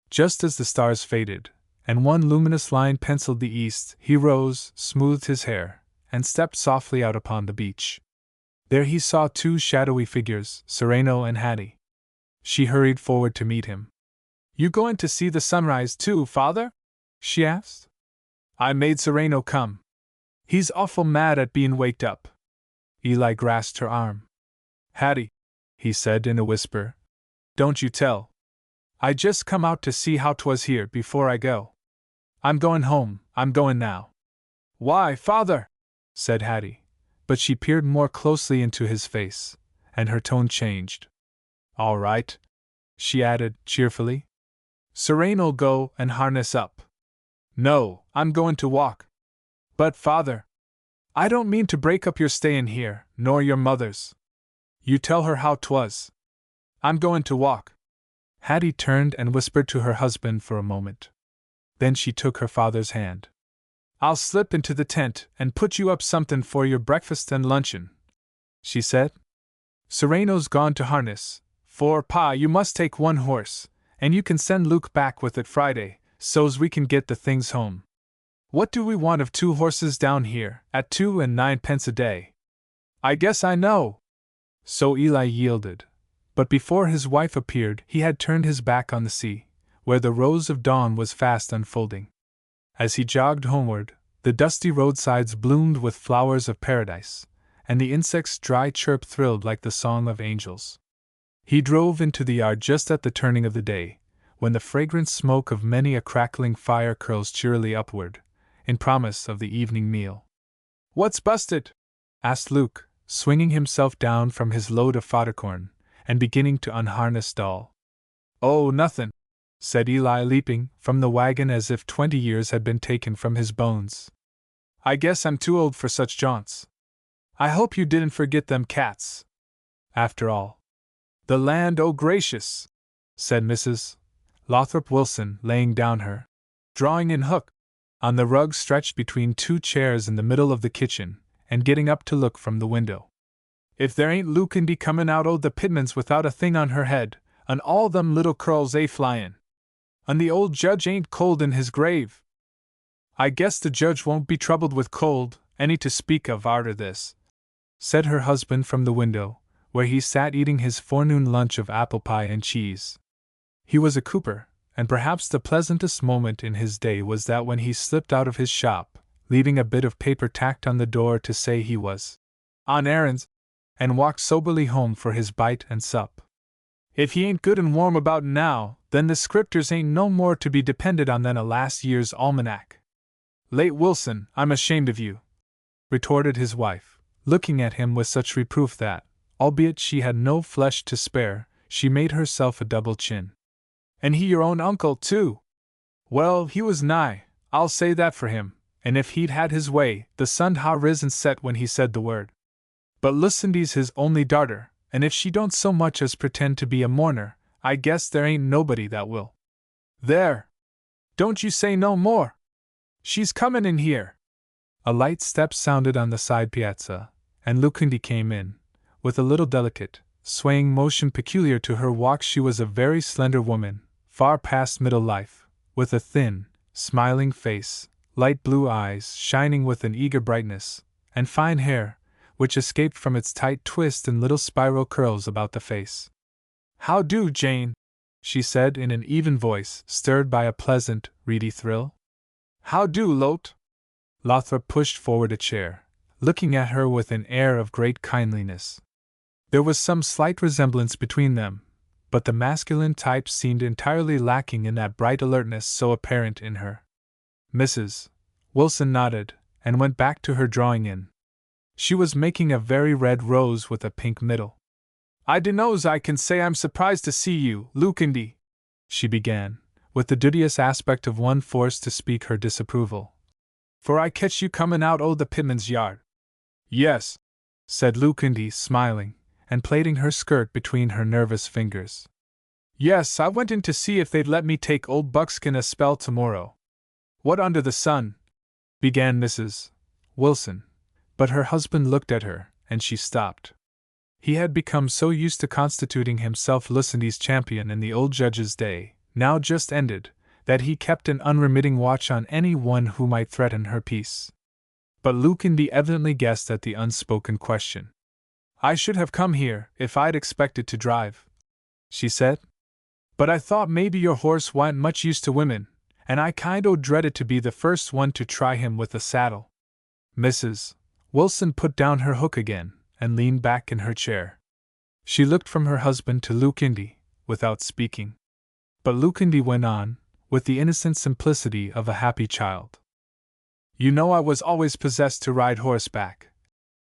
[SPEAKER 1] Just as the stars faded, and one luminous line penciled the east, he rose, smoothed his hair, and stepped softly out upon the beach. There he saw two shadowy figures, Sereno and Hattie. She hurried forward to meet him. "You going to see the sunrise too, father?" she asked. "I made Sereno come. He's awful mad at being waked up." Eli grasped her arm. "Hattie," he said in a whisper, "don't you tell. I just come out to see how 'twas here before I go. I'm going home, I'm going now." "Why, father?" said Hattie, but she peered more closely into his face, and her tone changed. "All right," she added, cheerfully. "Serene'll go and harness up." "No, I'm going to walk." "But, father, I don't mean to break up your stayin' here, nor your mother's. You tell her how 'twas. I'm going to walk." Hattie turned and whispered to her husband for a moment. Then she took her father's hand. "I'll slip into the tent and put you up somethin' for your breakfast and luncheon," she said. "Sereno's gone to harness, for, Pa, you must take one horse, and you can send Luke back with it Friday, so's we can get the things home. What do we want of 2 horses down here, at 2 and 9 pence a day?" "I guess I know." So Eli yielded. But before his wife appeared, he had turned his back on the sea, where the rose of dawn was fast unfolding. As he jogged homeward, the dusty roadsides bloomed with flowers of paradise, and the insects' dry chirp thrilled like the song of angels. He drove into the yard just at the turning of the day, when the fragrant smoke of many a crackling fire curls cheerily upward, in promise of the evening meal. "What's busted?" asked Luke, swinging himself down from his load of fodder corn, and beginning to unharness Doll. "Oh, nothin'," said Eli, leaping from the wagon as if 20 years had been taken from his bones. "I guess I'm too old for such jaunts. I hope you didn't forget them cats. After all." "The land o' gracious," said Mrs. Lothrop Wilson, laying down her drawing-in hook on the rug stretched between 2 chairs in the middle of the kitchen, and getting up to look from the window. "If there ain't Lucindy comin' out o' the Pittmans without a thing on her head, an' all them little curls flyin'. An' the old judge ain't cold in his grave." "I guess the judge won't be troubled with cold, any to speak of, arter this," said her husband from the window, where he sat eating his forenoon lunch of apple pie and cheese. He was a cooper, and perhaps the pleasantest moment in his day was that when he slipped out of his shop, leaving a bit of paper tacked on the door to say he was on errands, and walked soberly home for his bite and sup. "If he ain't good and warm about now, then the Scripters ain't no more to be depended on than a last year's almanac." "Late Wilson, I'm ashamed of you," retorted his wife, looking at him with such reproof that, albeit she had no flesh to spare, she made herself a double chin. "And he your own uncle, too? Well, he was nigh, I'll say that for him, and if he'd had his way, the sun'd ha' risen set when he said the word. But Lucindy's his only darter, and if she don't so much as pretend to be a mourner, I guess there ain't nobody that will. There! Don't you say no more! She's comin' in here!" A light step sounded on the side piazza, and Lucindy came in, with a little delicate, swaying motion peculiar to her walk. She was a very slender woman, far past middle life, with a thin, smiling face, light blue eyes shining with an eager brightness, and fine hair, which escaped from its tight twist in little spiral curls about the face. "How do, Jane?" she said in an even voice, stirred by a pleasant, reedy thrill. "How do, Lot?" Lothrop pushed forward a chair, looking at her with an air of great kindliness. There was some slight resemblance between them, but the masculine type seemed entirely lacking in that bright alertness so apparent in her. Mrs. Wilson nodded, and went back to her drawing-in. She was making a very red rose with a pink middle. "I dunno's I can say I'm surprised to see you, Lucindy," she began, with the duteous aspect of one forced to speak her disapproval. "For I catch you comin' out o' the pitman's yard." "Yes," said Lucindy, smiling, and plaiting her skirt between her nervous fingers. "Yes, I went in to see if they'd let me take old Buckskin a spell tomorrow." "What under the sun?" began Mrs. Wilson, but her husband looked at her, and she stopped. He had become so used to constituting himself Lucindy's champion in the old judge's day, now just ended, that he kept an unremitting watch on any one who might threaten her peace. But Lucindy evidently guessed at the unspoken question. "I should have come here, if I'd expected to drive," she said. "But I thought maybe your horse wa'n't much used to women, and I kind o' dreaded to be the first one to try him with a saddle." Mrs. Wilson put down her hook again, and leaned back in her chair. She looked from her husband to Lucindy, without speaking. But Lucindy went on, with the innocent simplicity of a happy child. "You know I was always possessed to ride horseback,"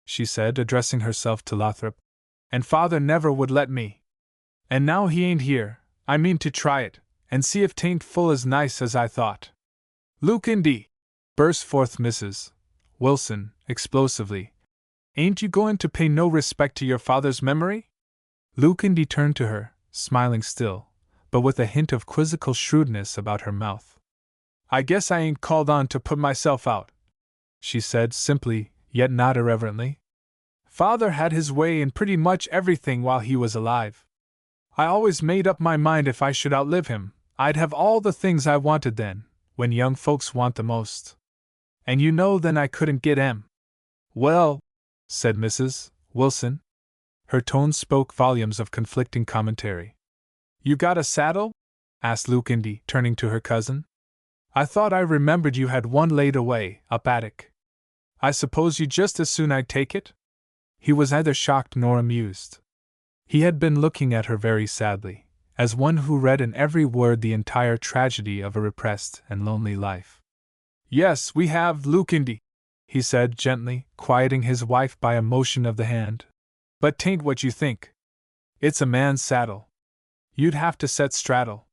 [SPEAKER 1] she said, addressing herself to Lothrop, "and father never would let me. And now he ain't here, I mean to try it, and see if 'tain't full as nice as I thought." "Lucindy!" burst forth Mrs. Wilson, explosively. "Ain't you going to pay no respect to your father's memory?" Lucindy turned to her, smiling still, but with a hint of quizzical shrewdness about her mouth. "I guess I ain't called on to put myself out," she said simply, yet not irreverently. "Father had his way in pretty much everything while he was alive. I always made up my mind if I should outlive him, I'd have all the things I wanted then, when young folks want the most. And you know then I couldn't get 'em." "Well," said Mrs. Wilson. Her tone spoke volumes of conflicting commentary. "You got a saddle?" asked Lucindy, turning to her cousin. "I thought I remembered you had one laid away, up attic. I suppose you just as soon I'd take it?" He was neither shocked nor amused. He had been looking at her very sadly, as one who read in every word the entire tragedy of a repressed and lonely life. "Yes, we have, Lucindy," he said gently, quieting his wife by a motion of the hand. "But 'tain't what you think. It's a man's saddle. You'd have to set straddle."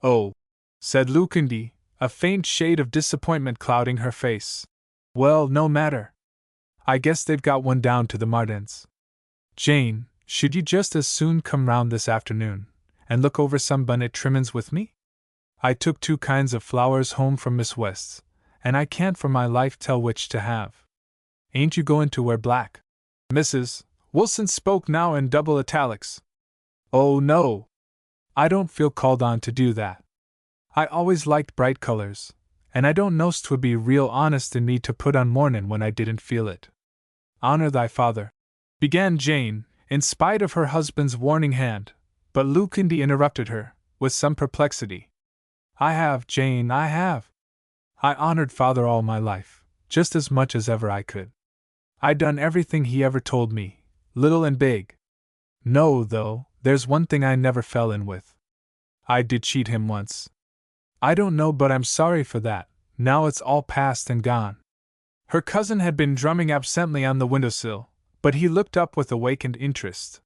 [SPEAKER 1] "Oh," said Lucindy, a faint shade of disappointment clouding her face. "Well, no matter. I guess they've got one down to the Mardens. Jane, should you just as soon come round this afternoon, and look over some bonnet trimmin's with me? I took 2 kinds of flowers home from Miss West's, and I can't for my life tell which to have. Ain't you going to wear black?" Mrs. Wilson spoke now in double italics. "Oh, no. I don't feel called on to do that. I always liked bright colors, and I don't know's 'twould be real honest in me to put on mournin' when I didn't feel it." "Honor thy father," began Jane, in spite of her husband's warning hand, but Lucindy interrupted her, with some perplexity. "I have, Jane, I have. I honored father all my life, just as much as ever I could. I done everything he ever told me, little and big. No, though, there's one thing I never fell in with. I did cheat him once. I don't know, but I'm sorry for that, now it's all past and gone." Her cousin had been drumming absently on the windowsill, but he looked up with awakened interest.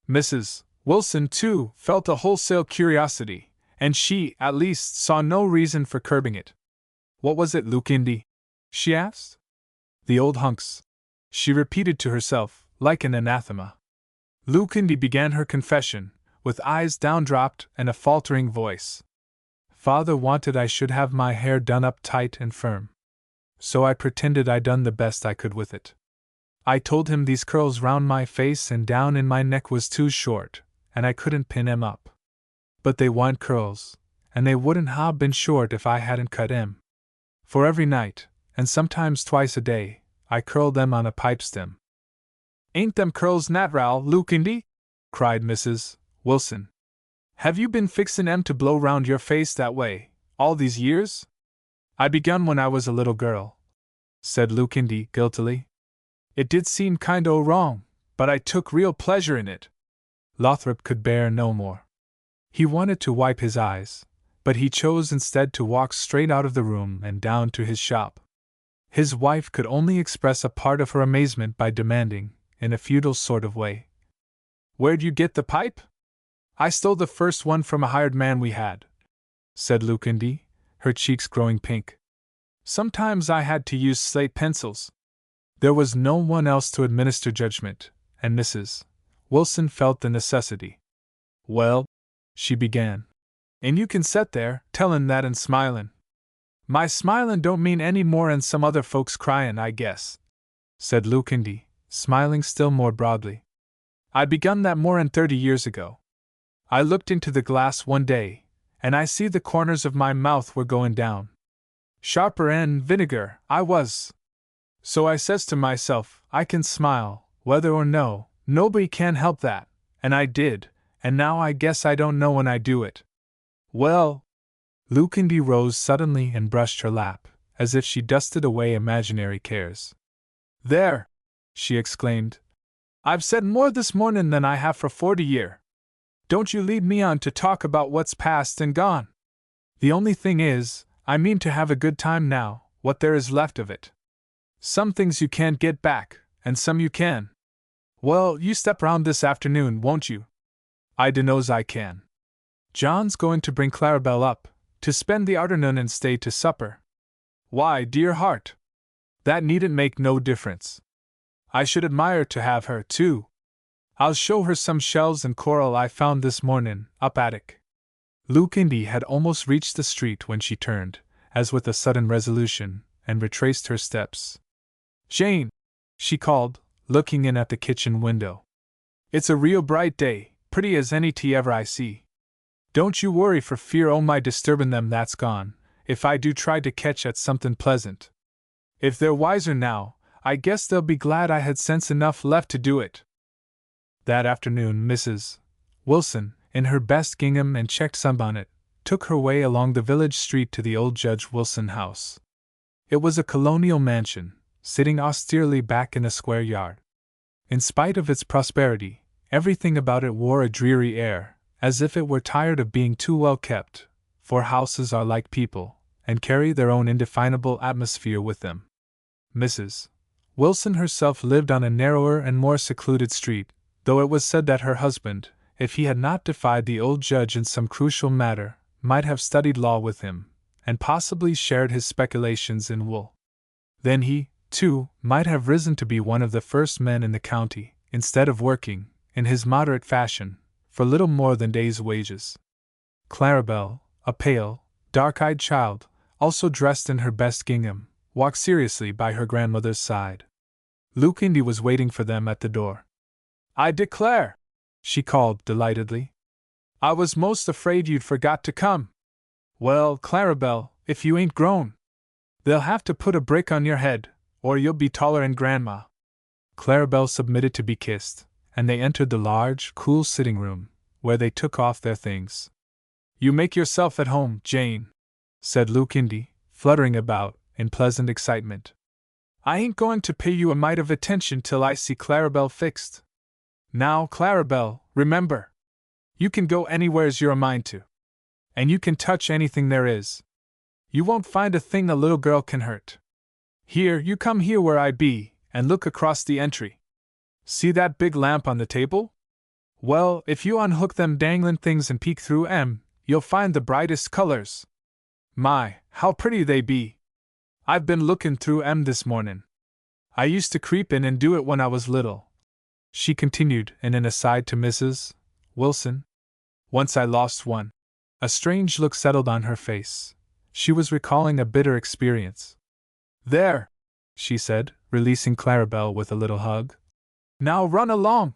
[SPEAKER 1] Mrs. Wilson, too, felt a wholesale curiosity, and she, at least, saw no reason for curbing it. "What was it, Lucindy?" she asked. "The old hunks," she repeated to herself, like an anathema. Lucindy began her confession, with eyes down-dropped and a faltering voice. "Father wanted I should have my hair done up tight and firm. So I pretended I done the best I could with it. I told him these curls round my face and down in my neck was too short, and I couldn't pin 'em up. But they wa'n't curls, and they wouldn't ha' been short if I hadn't cut 'em. For every night, and sometimes twice a day, I curled them on a pipe stem." "Ain't them curls nat'ral, Lucindy?" cried Mrs. Wilson. "Have you been fixin' 'em to blow round your face that way, all these years?" "I begun when I was a little girl," said Lucindy guiltily. It did seem kinda wrong, but I took real pleasure in it. Lothrop could bear no more. He wanted to wipe his eyes, but he chose instead to walk straight out of the room and down to his shop. His wife could only express a part of her amazement by demanding, in a futile sort of way, "Where'd you get the pipe?" "I stole the first one from a hired man we had," said Lucindy, her cheeks growing pink. "Sometimes I had to use slate pencils." There was no one else to administer judgment, and Mrs. Wilson felt the necessity. "Well," she began, "and you can set there, tellin' that and smilin'." "My smilin' don't mean any more'n some other folks' cryin', I guess," said Lucindy, smiling still more broadly. "I begun that more'n 30 years ago. I looked into the glass one day, and I see the corners of my mouth were goin' down. Sharper 'n vinegar, I was. So I says to myself, I can smile, whether or no, nobody can help that, and I did, and now I guess I don't know when I do it. Well," Lucindy rose suddenly and brushed her lap, as if she dusted away imaginary cares. "There!" she exclaimed. "I've said more this mornin' than I have for 40 year. Don't you lead me on to talk about what's past and gone. The only thing is, I mean to have a good time now, what there is left of it. Some things you can't get back, and some you can. Well, you step round this afternoon, won't you?" "I dunno's I can. John's going to bring Clarabelle up, to spend the arternoon and stay to supper." "Why, dear heart! That needn't make no difference. I should admire to have her, too. I'll show her some shells and coral I found this mornin', up attic." Lucindy had almost reached the street when she turned, as with a sudden resolution, and retraced her steps. "Jane," she called, looking in at the kitchen window. "It's a real bright day, pretty as any tea ever I see. Don't you worry for fear o' my disturbin' them that's gone, if I do try to catch at somethin' pleasant. If they're wiser now, I guess they'll be glad I had sense enough left to do it." That afternoon Mrs. Wilson, in her best gingham and checked sunbonnet, took her way along the village street to the old Judge Wilson house. It was a colonial mansion, sitting austerely back in a square yard. In spite of its prosperity, everything about it wore a dreary air, as if it were tired of being too well kept, for houses are like people, and carry their own indefinable atmosphere with them. Mrs. Wilson herself lived on a narrower and more secluded street, though it was said that her husband, if he had not defied the old judge in some crucial matter, might have studied law with him, and possibly shared his speculations in wool. Then he, too, might have risen to be one of the first men in the county, instead of working, in his moderate fashion, for little more than day's wages. Clarabelle, a pale, dark-eyed child, also dressed in her best gingham, walked seriously by her grandmother's side. Lucindy was waiting for them at the door. "I declare!" she called delightedly. "I was most afraid you'd forgot to come. Well, Clarabelle, if you ain't grown! They'll have to put a brick on your head, or you'll be taller'n Grandma." Clarabelle submitted to be kissed, and they entered the large, cool sitting room, where they took off their things. "You make yourself at home, Jane," said Lucindy, fluttering about, in pleasant excitement. "I ain't going to pay you a mite of attention till I see Clarabelle fixed. Now, Clarabelle, remember! You can go anywhere's you're a mind to. And you can touch anything there is. You won't find a thing a little girl can hurt. Here, you come here where I be, and look across the entry. See that big lamp on the table? Well, if you unhook them danglin' things and peek through 'em, you'll find the brightest colors. My, how pretty they be! I've been lookin' through 'em this mornin'. I used to creep in and do it when I was little," she continued in an aside to Mrs. Wilson. "Once I lost one." A strange look settled on her face. She was recalling a bitter experience. "There!" she said, releasing Clarabelle with a little hug. "Now run along!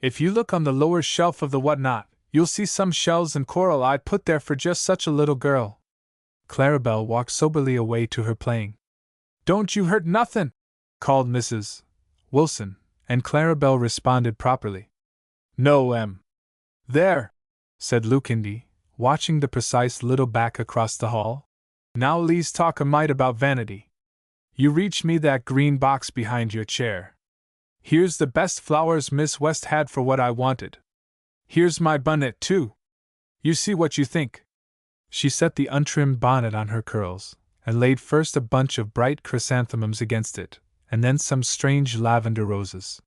[SPEAKER 1] If you look on the lower shelf of the whatnot, you'll see some shells and coral I put there for just such a little girl." Clarabelle walked soberly away to her playing. "Don't you hurt nothin'!" called Mrs. Wilson, and Clarabelle responded properly. "No, There!" said Lucindy, watching the precise little back across the hall. "Now le's talk a mite about vanity. You reach me that green box behind your chair. Here's the best flowers Miss West had for what I wanted. Here's my bonnet, too. You see what you think. She set the untrimmed bonnet on her curls, and laid first a bunch of bright chrysanthemums against it, and then some strange lavender roses.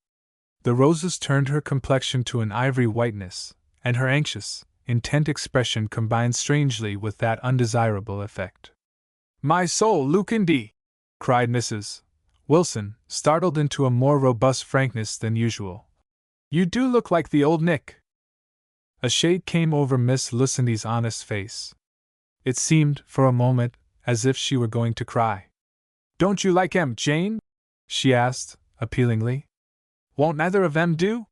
[SPEAKER 1] The roses turned her complexion to an ivory whiteness, and her anxious, intent expression combined strangely with that undesirable effect. "My soul, Lucindy!" cried Mrs. Wilson, startled into a more robust frankness than usual. "You do look like the old Nick." A shade came over Miss Lucindy's honest face. It seemed, for a moment, as if she were going to cry. "Don't you like 'em, Jane?" she asked, appealingly. "Won't neither of 'em do?"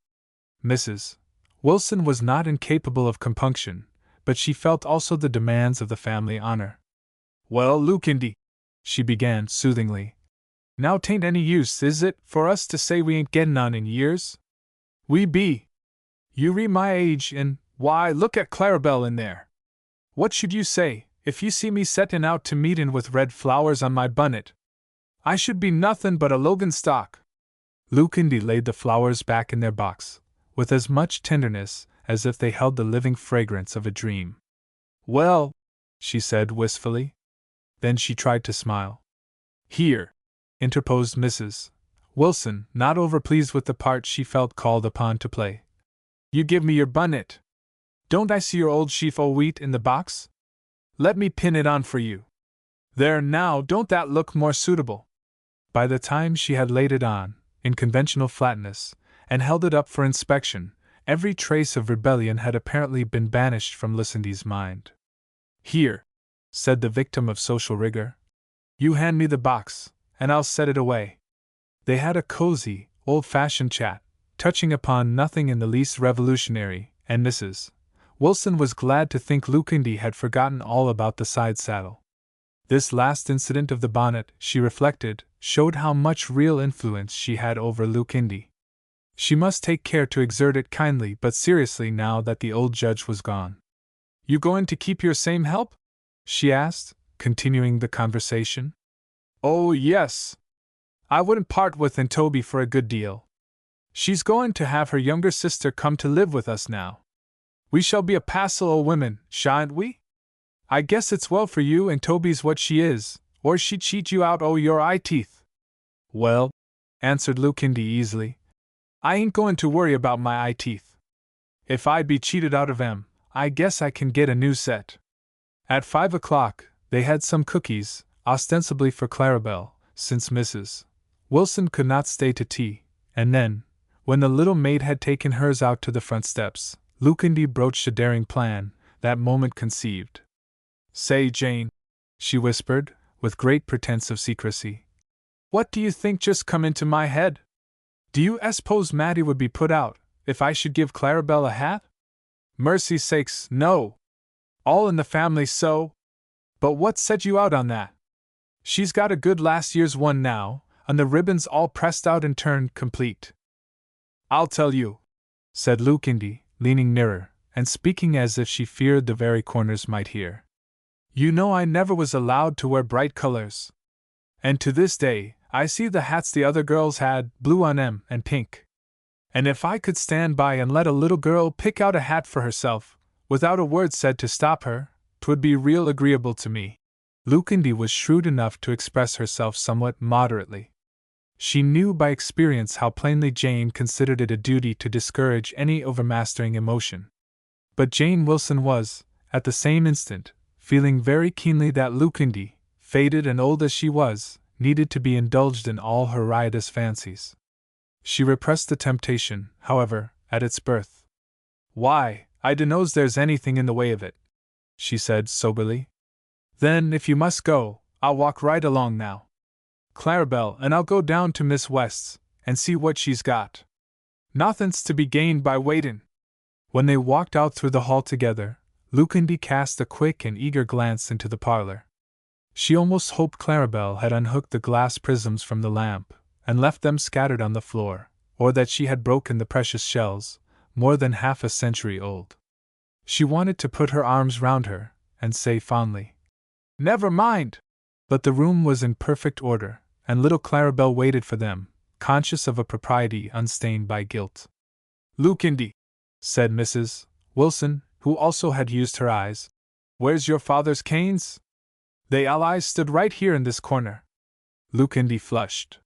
[SPEAKER 1] Mrs. Wilson was not incapable of compunction, but she felt also the demands of the family honor. "Well, Lucindy," she began soothingly, "now 'tain't any use, is it, for us to say we ain't gettin' on in years? We be. You re my age, and, why, look at Clarabelle in there. What should you say, if you see me settin' out to meetin' with red flowers on my bunnet? I should be nothin' but a Loganstock." Lucindy laid the flowers back in their box, with as much tenderness as if they held the living fragrance of a dream. "Well," she said wistfully. Then she tried to smile. "Here," interposed Mrs. Wilson, not overpleased with the part she felt called upon to play. "You give me your bunnet. Don't I see your old sheaf o' wheat in the box? Let me pin it on for you. There now, don't that look more suitable?" By the time she had laid it on, in conventional flatness, and held it up for inspection, every trace of rebellion had apparently been banished from Lucindy's mind. "Here," said the victim of social rigor. "You hand me the box, and I'll set it away." They had a cozy, old-fashioned chat, touching upon nothing in the least revolutionary, and Mrs. Wilson was glad to think Lucindy had forgotten all about the side saddle. This last incident of the bonnet, she reflected, showed how much real influence she had over Lucindy. She must take care to exert it kindly but seriously now that the old judge was gone. "You goin' to keep your same help?" she asked, continuing the conversation. "Oh, yes. I wouldn't part with Toby for a good deal. She's going to have her younger sister come to live with us now. We shall be a passel o' women, shan't we? I guess it's well for you and Toby's what she is, or she'd cheat you out o' your eye teeth." "Well," answered Lucindy easily, "I ain't going to worry about my eye teeth. If I be cheated out of 'em, I guess I can get a new set." At 5 o'clock, they had some cookies, ostensibly for Clarabelle, since Mrs. Wilson could not stay to tea, and then, when the little maid had taken hers out to the front steps, Lucindy broached a daring plan, that moment conceived. "Say, Jane," she whispered, with great pretense of secrecy, "what do you think just come into my head? Do you s'pose Mattie would be put out, if I should give Clarabelle a hat? Mercy sakes, no! All in the family so. But what set you out on that? She's got a good last year's one now, and the ribbons all pressed out and turned complete." "I'll tell you," said Lucindy, leaning nearer, and speaking as if she feared the very corners might hear. "You know I never was allowed to wear bright colors. And to this day, I see the hats the other girls had, blue on 'em and pink. And if I could stand by and let a little girl pick out a hat for herself, without a word said to stop her, 'twould be real agreeable to me." Lucindy was shrewd enough to express herself somewhat moderately. She knew by experience how plainly Jane considered it a duty to discourage any overmastering emotion. But Jane Wilson was, at the same instant, feeling very keenly that Lucindy, faded and old as she was, needed to be indulged in all her riotous fancies. She repressed the temptation, however, at its birth. "Why, I dunno's there's anything in the way of it," she said soberly. "Then, if you must go, I'll walk right along now. Clarabelle and I'll go down to Miss West's, and see what she's got. Nothin's to be gained by waitin'." When they walked out through the hall together, Lucindy cast a quick and eager glance into the parlor. She almost hoped Clarabelle had unhooked the glass prisms from the lamp, and left them scattered on the floor, or that she had broken the precious shells, more than half a century old. She wanted to put her arms round her, and say fondly, "Never mind!" But the room was in perfect order, and little Clarabelle waited for them, conscious of a propriety unstained by guilt. "Lucindy," said Mrs. Wilson, who also had used her eyes, "where's your father's canes?" "They allies stood right here in this corner." Lucindy flushed.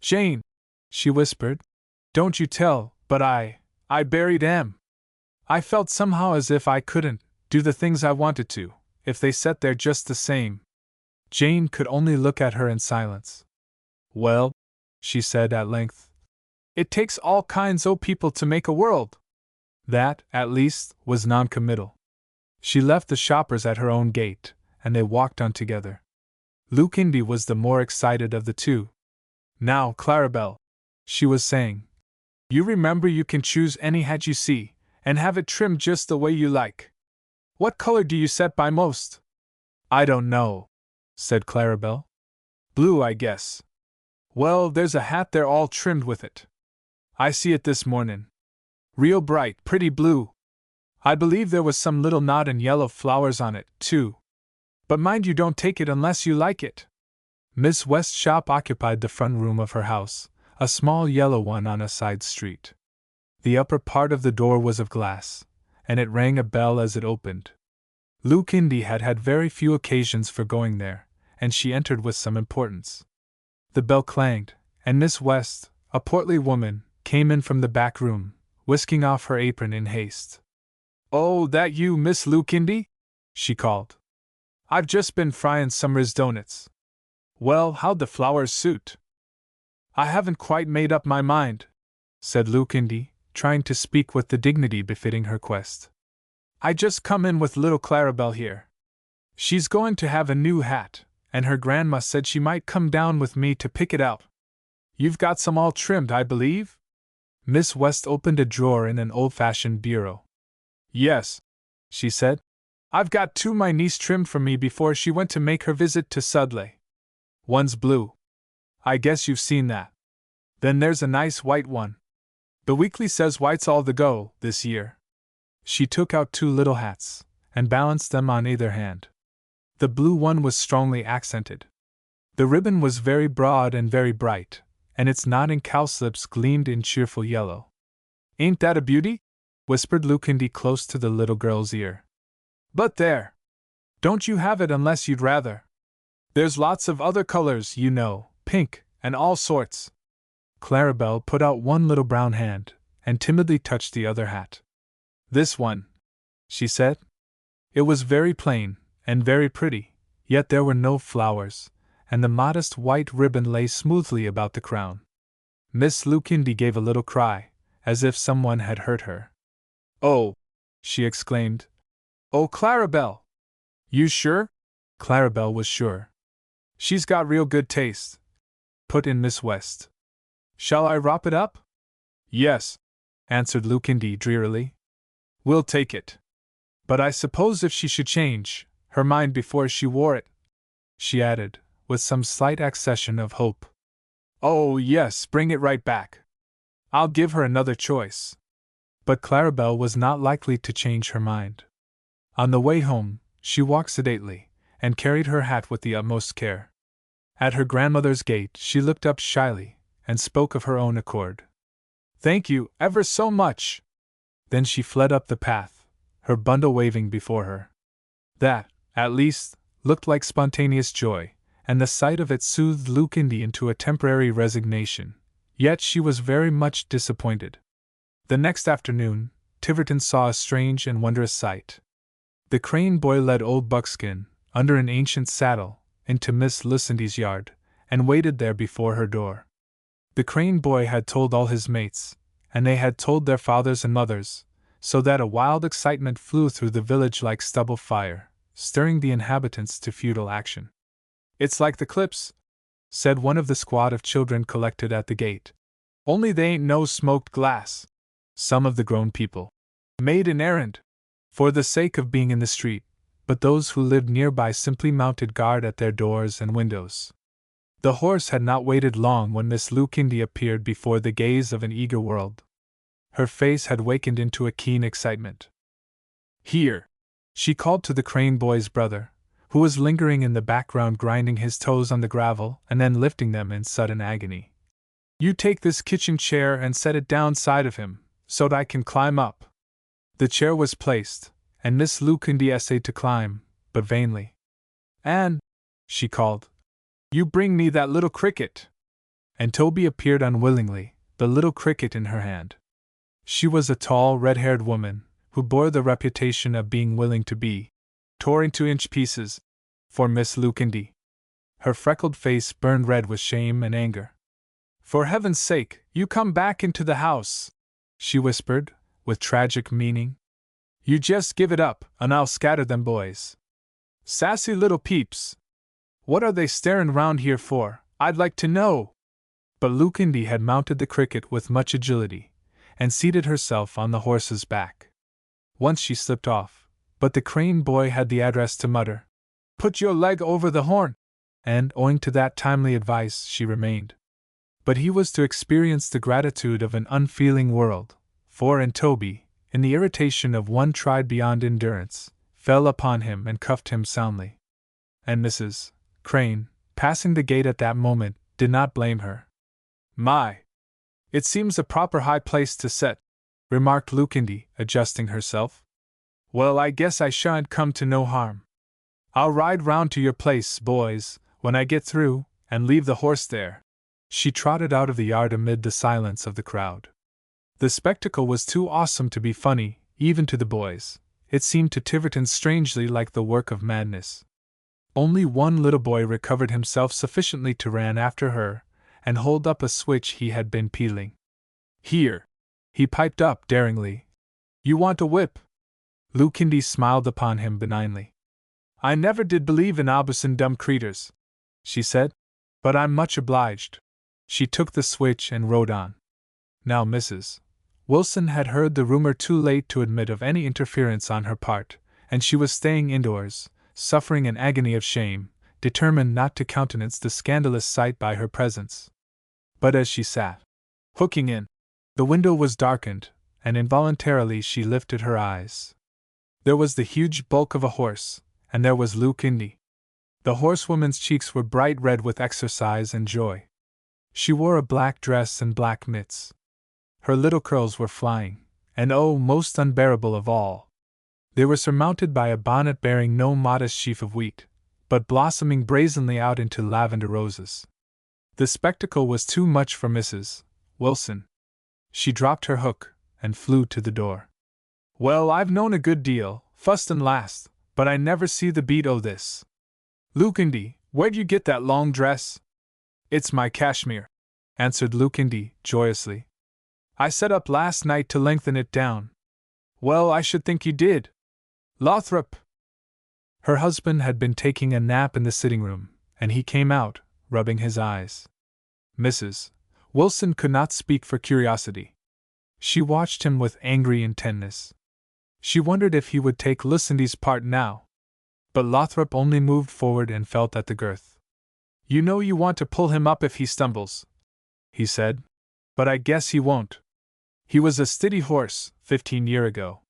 [SPEAKER 1] "Jane," she whispered, "don't you tell, but I buried 'em. I felt somehow as if I couldn't do the things I wanted to, if they sat there just the same." Jane could only look at her in silence. "Well," she said at length, "it takes all kinds o' people to make a world." That, at least, was non-committal. She left the shoppers at her own gate, and they walked on together. Lucindy was the more excited of the two. "Now, Clarabelle," she was saying, "you remember you can choose any hat you see, and have it trimmed just the way you like. What color do you set by most?" "I don't know," said Clarabelle. "Blue, I guess." "Well, there's a hat there all trimmed with it. I see it this mornin'. Real bright, pretty blue. I believe there was some little knot and yellow flowers on it, too. But mind you don't take it unless you like it." Miss West's shop occupied the front room of her house, a small yellow one on a side street. The upper part of the door was of glass, and it rang a bell as it opened. Lucindy had had very few occasions for going there, and she entered with some importance. The bell clanged, and Miss West, a portly woman, came in from the back room, whisking off her apron in haste. "Oh, that you, Miss Lucindy?" she called. "I've just been fryin' some risdonets. Well, how'd the flowers suit?" "I haven't quite made up my mind," said Lucindy, trying to speak with the dignity befitting her quest. "I just come in with little Clarabelle here. She's going to have a new hat, and her grandma said she might come down with me to pick it out. You've got some all trimmed, I believe?" Miss West opened a drawer in an old-fashioned bureau. "Yes," she said. "I've got two my niece trimmed for me before she went to make her visit to Sudley. One's blue. I guess you've seen that. Then there's a nice white one. The weekly says white's all the go, this year." She took out two little hats, and balanced them on either hand. The blue one was strongly accented. The ribbon was very broad and very bright, and its nodding cowslips gleamed in cheerful yellow. "Ain't that a beauty?" whispered Lucindy close to the little girl's ear. "But there! Don't you have it unless you'd rather. There's lots of other colors, you know, pink, and all sorts." Clarabelle put out one little brown hand, and timidly touched the other hat. "This one," she said. It was very plain, and very pretty, yet there were no flowers, and the modest white ribbon lay smoothly about the crown. Miss Lucindy gave a little cry, as if someone had hurt her. "Oh!" she exclaimed. "Oh, Clarabelle!" "You sure?" Clarabelle was sure. "She's got real good taste," put in Miss West. "Shall I wrop it up?" "Yes," answered Lucindy drearily. "We'll take it. But I suppose if she should change her mind before she wore it," she added, with some slight accession of hope. "Oh, yes, bring it right back. I'll give her another choice." But Clarabelle was not likely to change her mind. On the way home, she walked sedately, and carried her hat with the utmost care. At her grandmother's gate, she looked up shyly, and spoke of her own accord. "Thank you, ever so much." Then she fled up the path, her bundle waving before her. That, at least, looked like spontaneous joy, and the sight of it soothed Lucindy into a temporary resignation, yet she was very much disappointed. The next afternoon, Tiverton saw a strange and wondrous sight. The Crane boy led old Buckskin, under an ancient saddle, into Miss Lucindy's yard, and waited there before her door. The Crane boy had told all his mates, and they had told their fathers and mothers, so that a wild excitement flew through the village like stubble fire, stirring the inhabitants to futile action. "It's like the Clips," said one of the squad of children collected at the gate. "Only they ain't no smoked glass." Some of the grown people made an errand, for the sake of being in the street, but those who lived nearby simply mounted guard at their doors and windows. The horse had not waited long when Miss Lucindy appeared before the gaze of an eager world. Her face had wakened into a keen excitement. "Here!" she called to the Crane boy's brother, who was lingering in the background grinding his toes on the gravel and then lifting them in sudden agony. You take this kitchen chair and set it down side of him, so that I can climb up. The chair was placed, and Miss Lucindy essayed to climb, but vainly. Anne, she called, you bring me that little cricket. And Toby appeared unwillingly, the little cricket in her hand. She was a tall, red-haired woman, who bore the reputation of being willing to be torn into inch pieces for Miss Lucindy. Her freckled face burned red with shame and anger. For heaven's sake, you come back into the house, she whispered, with tragic meaning. You just give it up, and I'll scatter them boys. Sassy little peeps! What are they staring round here for, I'd like to know? But Lucindy had mounted the cricket with much agility, and seated herself on the horse's back. Once she slipped off, but the Crane boy had the address to mutter, "Put your leg over the horn," and, owing to that timely advice, she remained. But he was to experience the gratitude of an unfeeling world, for and Toby, in the irritation of one tried beyond endurance, fell upon him and cuffed him soundly. And Mrs. Crane, passing the gate at that moment, did not blame her. "My! It seems a proper high place to set," remarked Lucindy, adjusting herself. "Well, I guess I shan't come to no harm. I'll ride round to your place, boys, when I get through, and leave the horse there." She trotted out of the yard amid the silence of the crowd. The spectacle was too awesome to be funny, even to the boys. It seemed to Tiverton strangely like the work of madness. Only one little boy recovered himself sufficiently to run after her, and hold up a switch he had been peeling. "Here," he piped up daringly. "You want a whip?" Lucindy smiled upon him benignly. "I never did believe in obscene dumb creeters," she said, "but I'm much obliged." She took the switch and rode on. Now Mrs. Wilson had heard the rumor too late to admit of any interference on her part, and she was staying indoors, suffering an agony of shame, determined not to countenance the scandalous sight by her presence. But as she sat, hooking in, the window was darkened, and involuntarily she lifted her eyes. There was the huge bulk of a horse, and there was Lucindy. The horsewoman's cheeks were bright red with exercise and joy. She wore a black dress and black mitts. Her little curls were flying, and oh, most unbearable of all! They were surmounted by a bonnet bearing no modest sheaf of wheat, but blossoming brazenly out into lavender roses. The spectacle was too much for Mrs. Wilson. She dropped her hook, and flew to the door. "Well, I've known a good deal, fust and last, but I never see the beat o' this. Lucindy, where'd you get that long dress?" "It's my cashmere," answered Lucindy, joyously. "I set up last night to lengthen it down." "Well, I should think you did. Lothrop!" Her husband had been taking a nap in the sitting-room, and he came out, rubbing his eyes. Mrs. Wilson could not speak for curiosity. She watched him with angry intentness. She wondered if he would take Lucindy's part now. But Lothrop only moved forward and felt at the girth. "You know you want to pull him up if he stumbles," he said. "But I guess he won't. He was a stiddy horse 15 years ago."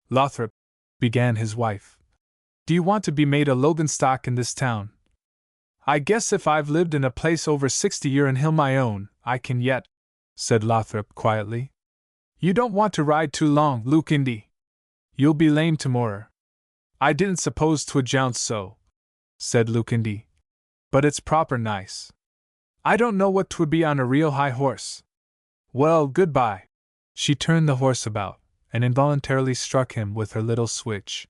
[SPEAKER 1] "Lothrop," began his wife, "do you want to be made a Loganstock in this town?" "I guess if I've lived in a place over 60 year and hill my own, I can yet," said Lothrop quietly. "You don't want to ride too long, Lucindy. You'll be lame tomorrow." "I didn't suppose 'twould jounce so," said Lucindy. "But it's proper nice. I don't know what 'twould be on a real high horse. Well, goodbye." She turned the horse about, and involuntarily struck him with her little switch.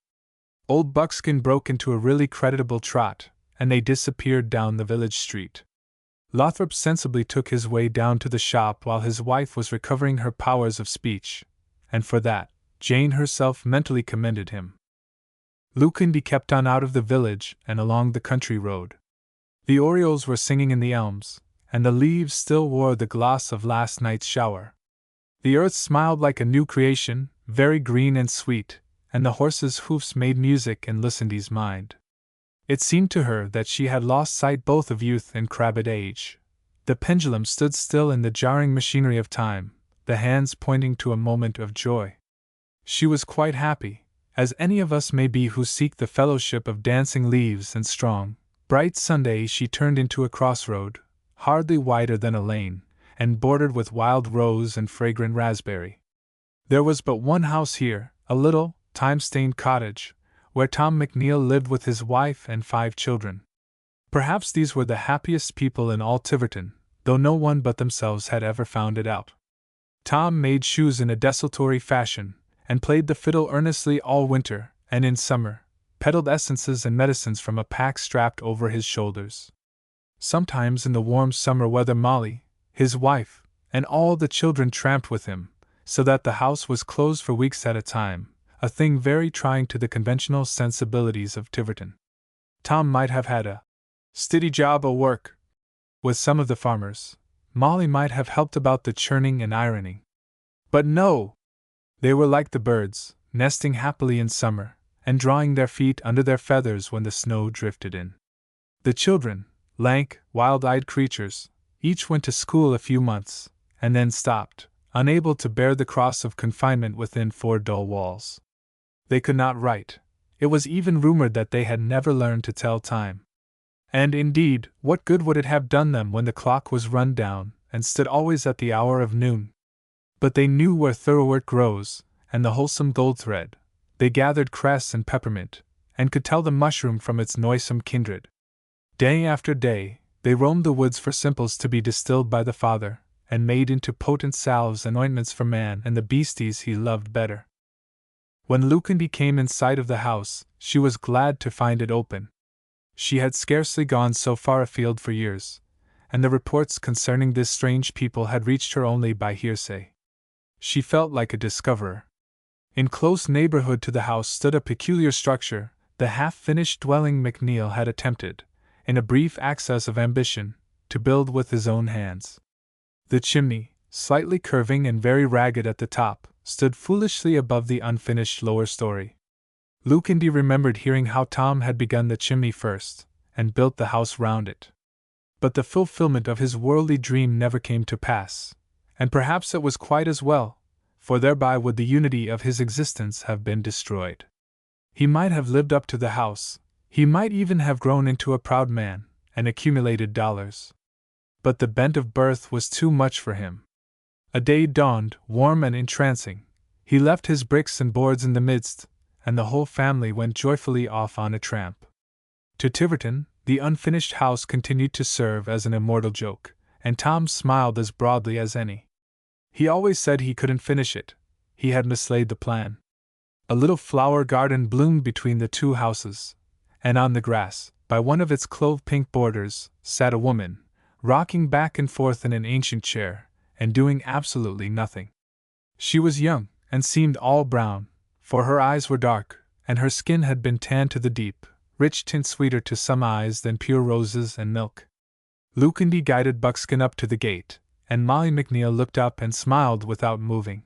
[SPEAKER 1] Old Buckskin broke into a really creditable trot, and they disappeared down the village street. Lothrop sensibly took his way down to the shop while his wife was recovering her powers of speech, and for that, Jane herself mentally commended him. Lucindy kept on out of the village and along the country road. The orioles were singing in the elms, and the leaves still wore the gloss of last night's shower. The earth smiled like a new creation, very green and sweet, and the horses' hoofs made music in Lucindy's mind. It seemed to her that she had lost sight both of youth and crabbed age. The pendulum stood still in the jarring machinery of time, the hands pointing to a moment of joy. She was quite happy, as any of us may be who seek the fellowship of dancing leaves and strong, bright Sunday. She turned into a crossroad, hardly wider than a lane, and bordered with wild rose and fragrant raspberry. There was but one house here, a little, time-stained cottage, where Tom McNeil lived with his wife and 5 children. Perhaps these were the happiest people in all Tiverton, though no one but themselves had ever found it out. Tom made shoes in a desultory fashion, and played the fiddle earnestly all winter, and in summer, peddled essences and medicines from a pack strapped over his shoulders. Sometimes in the warm summer weather Molly, his wife, and all the children tramped with him, so that the house was closed for weeks at a time, a thing very trying to the conventional sensibilities of Tiverton. Tom might have had a steady job o' work with some of the farmers. Molly might have helped about the churning and ironing. But no! They were like the birds, nesting happily in summer, and drawing their feet under their feathers when the snow drifted in. The children, lank, wild-eyed creatures, each went to school a few months, and then stopped, unable to bear the cross of confinement within 4 dull walls. They could not write. It was even rumored that they had never learned to tell time. And indeed, what good would it have done them when the clock was run down, and stood always at the hour of noon? But they knew where thoroughwort grows, and the wholesome goldthread. They gathered cress and peppermint, and could tell the mushroom from its noisome kindred. Day after day, they roamed the woods for simples to be distilled by the father, and made into potent salves and ointments for man and the beasties he loved better. When Lucindy came in sight of the house, she was glad to find it open. She had scarcely gone so far afield for years, and the reports concerning this strange people had reached her only by hearsay. She felt like a discoverer. In close neighborhood to the house stood a peculiar structure, the half-finished dwelling McNeil had attempted, in a brief access of ambition, to build with his own hands. The chimney, slightly curving and very ragged at the top, stood foolishly above the unfinished lower story. Lucindy remembered hearing how Tom had begun the chimney first, and built the house round it. But the fulfillment of his worldly dream never came to pass, and perhaps it was quite as well, for thereby would the unity of his existence have been destroyed. He might have lived up to the house, he might even have grown into a proud man, and accumulated dollars. But the bent of birth was too much for him. A day dawned, warm and entrancing. He left his bricks and boards in the midst, and the whole family went joyfully off on a tramp. To Tiverton, the unfinished house continued to serve as an immortal joke, and Tom smiled as broadly as any. He always said he couldn't finish it. He had mislaid the plan. A little flower garden bloomed between the 2 houses, and on the grass, by one of its clove-pink borders, sat a woman, rocking back and forth in an ancient chair, and doing absolutely nothing. She was young, and seemed all brown, for her eyes were dark, and her skin had been tanned to the deep, rich tint sweeter to some eyes than pure roses and milk. Lucindy guided Buckskin up to the gate, and Molly McNeil looked up and smiled without moving.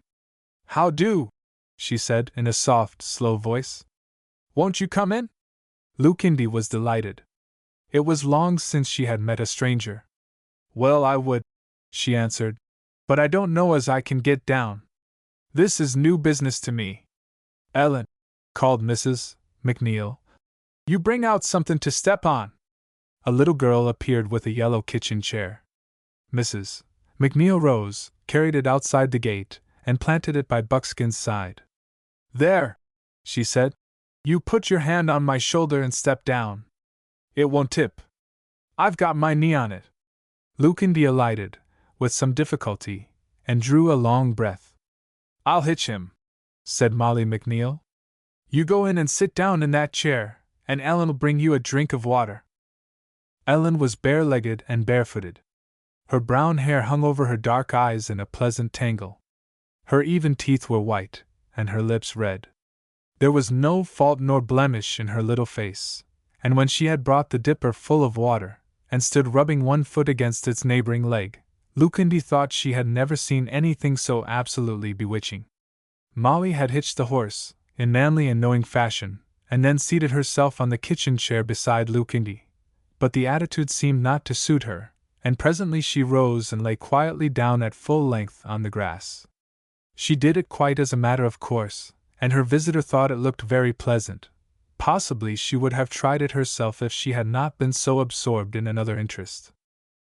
[SPEAKER 1] "How do?" she said in a soft, slow voice. "Won't you come in?" Lucindy was delighted. It was long since she had met a stranger. "Well, I would," she answered, "but I don't know as I can get down. This is new business to me." "Ellen," called Mrs. McNeil, "you bring out something to step on." A little girl appeared with a yellow kitchen chair. Mrs. McNeil rose, carried it outside the gate, and planted it by Buckskin's side. "There," she said. "You put your hand on my shoulder and step down. It won't tip. I've got my knee on it." Lucindy alighted, with some difficulty, and drew a long breath. "I'll hitch him," said Molly McNeil. "You go in and sit down in that chair, and Ellen'll bring you a drink of water." Ellen was bare-legged and barefooted. Her brown hair hung over her dark eyes in a pleasant tangle. Her even teeth were white, and her lips red. There was no fault nor blemish in her little face, and when she had brought the dipper full of water, and stood rubbing one foot against its neighboring leg, Lucindy thought she had never seen anything so absolutely bewitching. Molly had hitched the horse, in manly and knowing fashion, and then seated herself on the kitchen chair beside Lucindy. But the attitude seemed not to suit her, and presently she rose and lay quietly down at full length on the grass. She did it quite as a matter of course, and her visitor thought it looked very pleasant. Possibly she would have tried it herself if she had not been so absorbed in another interest.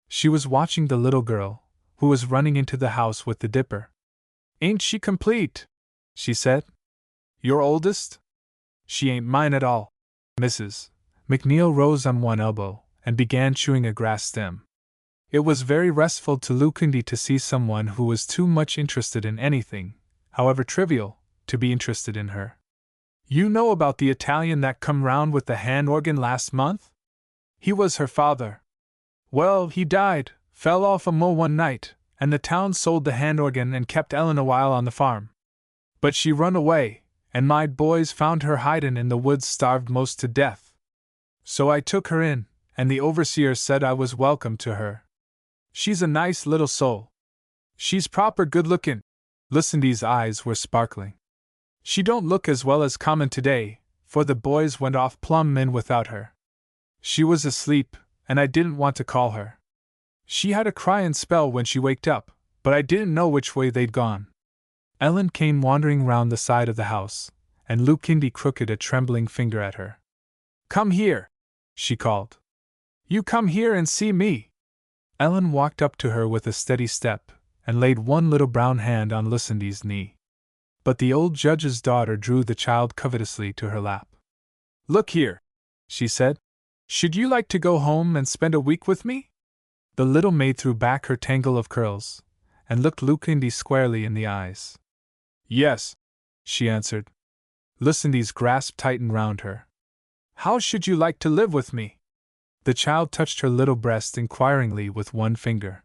[SPEAKER 1] She was watching the little girl, who was running into the house with the dipper. "Ain't she complete?" she said. "Your oldest?" "She ain't mine at all." Mrs. McNeil rose on one elbow and began chewing a grass stem. It was very restful to Lucindy to see someone who was too much interested in anything, however trivial, to be interested in her. "You know about the Italian that come round with the hand organ last month? He was her father. Well, he died, fell off a mow one night, and the town sold the hand organ and kept Ellen a while on the farm. But she run away, and my boys found her hidin' in the woods starved most to death. So I took her in, and the overseer said I was welcome to her. She's a nice little soul. She's proper good lookin'." Lucindy's eyes were sparkling. "She don't look as well as common today, for the boys went off plumb in without her. She was asleep, and I didn't want to call her. She had a cryin' spell when she waked up, but I didn't know which way they'd gone." Ellen came wandering round the side of the house, and Lucindy crooked a trembling finger at her. "Come here," she called. "You come here and see me." Ellen walked up to her with a steady step, and laid one little brown hand on Lucindy's knee. But the old judge's daughter drew the child covetously to her lap. "Look here," she said. "Should you like to go home and spend a week with me?" The little maid threw back her tangle of curls, and looked Lucindy squarely in the eyes. "Yes," she answered. Lucindy's grasp tightened round her. "How should you like to live with me?" The child touched her little breast inquiringly with one finger.